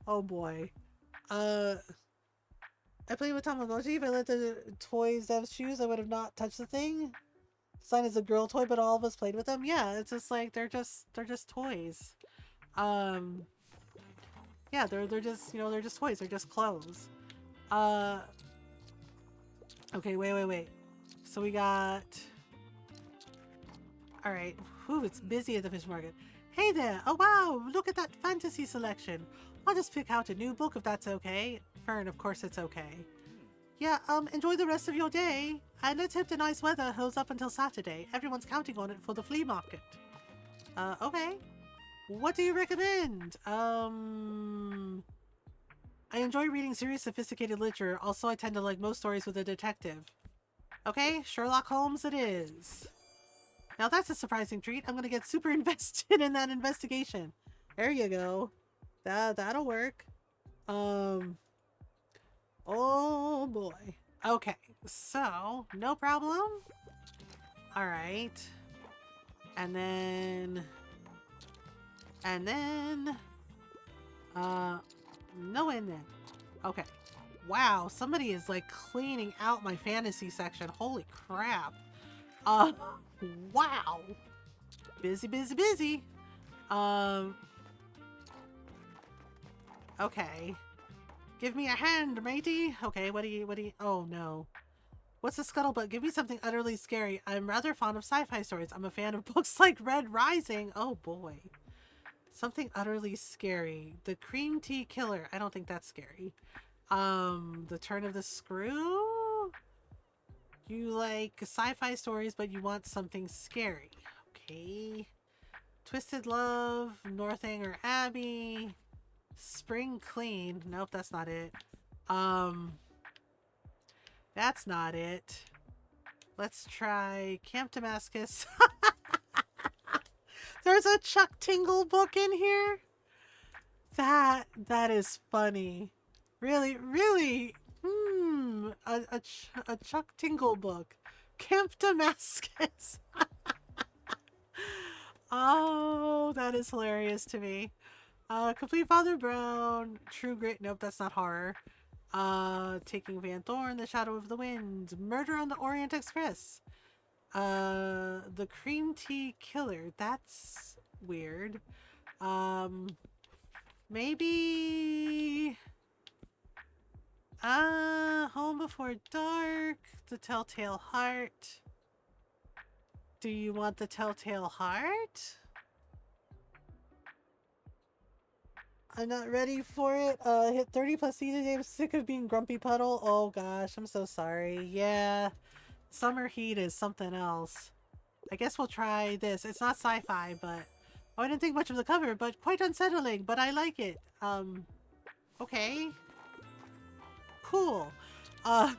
Oh boy. Uh, I played with Tamagotchi. If I let the toys have shoes, I would have not touched the thing. Sign is a girl toy, but all of us played with them. Yeah, it's just like they're just toys. Um, yeah, they're just, you know, they're just toys. They're just clothes. Uh, okay, wait. So we got. All right. Whew, it's busy at the fish market. Hey there! Oh wow! Look at that fantasy selection. I'll just pick out a new book if that's okay. Fern, of course it's okay. Yeah, enjoy the rest of your day. And let's hope the nice weather holds up until Saturday. Everyone's counting on it for the flea market. Okay. What do you recommend? I enjoy reading serious, sophisticated literature. Also, I tend to like most stories with a detective. Okay, Sherlock Holmes it is. Now that's a surprising treat. I'm gonna get super invested in that investigation. There you go. That'll work. Oh boy. Okay, so no problem. All right, and then, no, and then. Okay. Wow, somebody is like cleaning out my fantasy section. Holy crap. Uh, wow. Busy. Um, okay. Give me a hand, matey. Okay, what do you, oh no. What's the scuttlebutt? Give me something utterly scary. I'm rather fond of sci-fi stories. I'm a fan of books like Red Rising. Oh boy. Something utterly scary. The Cream Tea Killer. I don't think that's scary. The Turn of the Screw? You like sci-fi stories, but you want something scary. Okay. Twisted Love, Northanger Abbey, Spring Clean. Nope, that's not it. That's not it. Let's try Camp Damascus. There's a Chuck Tingle book in here. That is funny. Really, really. A Chuck Tingle book. Camp Damascus. Oh, that is hilarious to me. Complete Father Brown. True Grit. Nope, that's not horror. Taking Van Thorn, The Shadow of the Wind. Murder on the Orient Express. The Cream Tea Killer. That's weird. Um, maybe. Home Before Dark. The Telltale Heart. Do you want the Telltale Heart? I'm not ready for it. Hit 30 plus C today. I'm sick of being Grumpy Puddle. Oh gosh, I'm so sorry. Yeah, summer heat is something else. I guess we'll try this. It's not sci-fi, but I didn't think much of the cover, but quite unsettling, but I like it. Okay. Cool. Uh,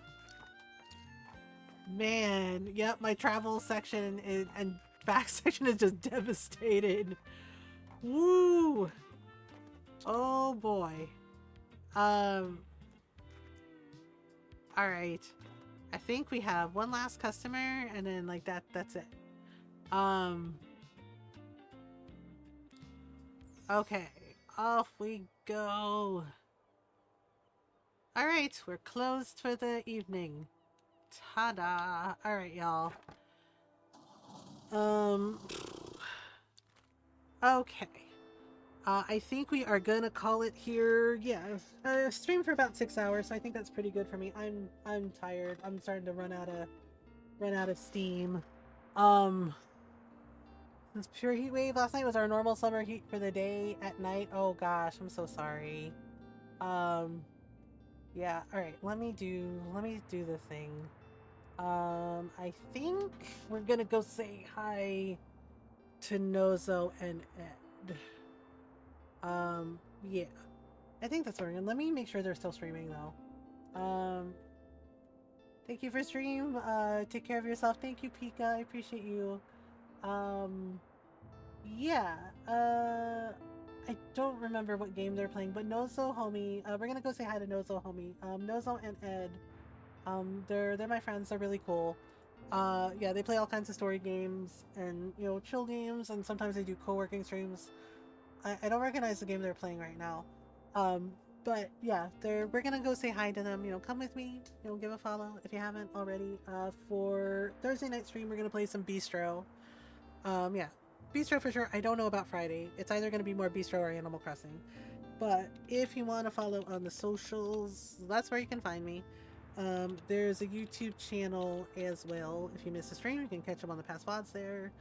man, yep, my travel section and back section is just devastated. Woo! Oh boy. Alright. I think we have one last customer and then like that's it. Okay. Off we go. Alright, we're closed for the evening. Ta-da! Alright, y'all. Okay. I think we are gonna call it here. Yeah, stream for about 6 hours, so I think that's pretty good for me. I'm tired. I'm starting to run out of steam. This pure heat wave last night was our normal summer heat for the day. At night, oh gosh, I'm so sorry. Yeah. All right. Let me do the thing. I think we're gonna go say hi to Nozo and Ed. Yeah. I think that's what we're gonna. Let me make sure they're still streaming though. Thank you for stream. Take care of yourself. Thank you, Pika. I appreciate you. Yeah. I don't remember what game they're playing, but Nozo homie. We're gonna go say hi to Nozo homie. Nozo and Ed. They're my friends. They're really cool. Yeah, they play all kinds of story games and chill games, and sometimes they do co-working streams. I don't recognize the game they're playing right now. But yeah, we're gonna go say hi to them. Come with me. Give a follow if you haven't already. For Thursday night stream, we're gonna play some Bistro. Yeah, Bistro for sure. I don't know about Friday. It's either gonna be more Bistro or Animal Crossing. But if you want to follow on the socials, that's where you can find me. There's a YouTube channel as well. If you miss a stream, you can catch them on the past VODs there.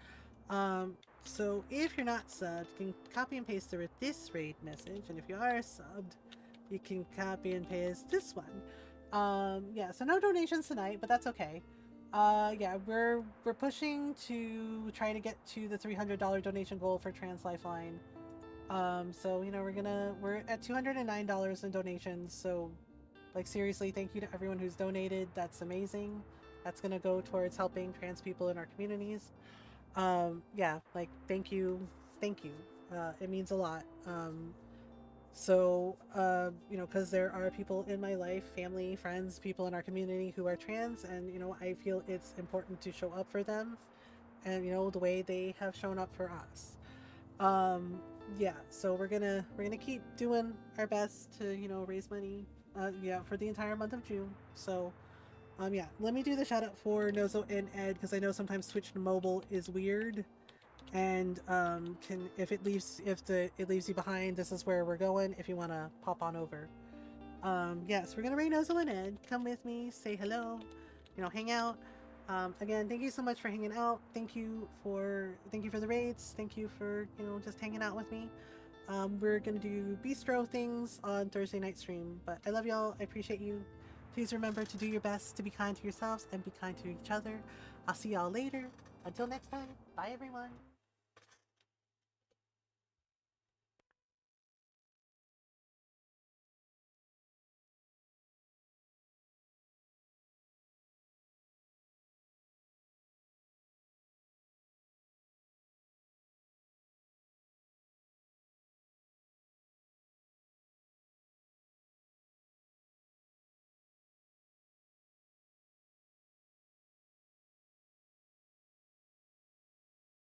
So if you're not subbed, you can copy and paste this raid message, and if you are subbed, you can copy and paste this one. Yeah, so no donations tonight, but that's okay. Yeah, we're pushing to try to get to the $300 donation goal for Trans Lifeline. So we're at $209 in donations, so like seriously, thank you to everyone who's donated. That's amazing. That's gonna go towards helping trans people in our communities. Yeah, like thank you. It means a lot. Because there are people in my life, family, friends, people in our community who are trans, and I feel it's important to show up for them, and the way they have shown up for us. Yeah, so we're gonna keep doing our best to raise money yeah, for the entire month of June. So yeah, let me do the shout out for Nozo and Ed, because I know sometimes Twitch mobile is weird, and if it leaves you behind, this is where we're going if you want to pop on over. Yes, we're gonna raid Nozo and Ed. Come with me, say hello, hang out. Again, thank you so much for hanging out. Thank you for the raids. Thank you for just hanging out with me. We're gonna do bistro things on Thursday night stream, but I love y'all. I appreciate you. Please remember to do your best to be kind to yourselves and be kind to each other. I'll see y'all later. Until next time, bye everyone.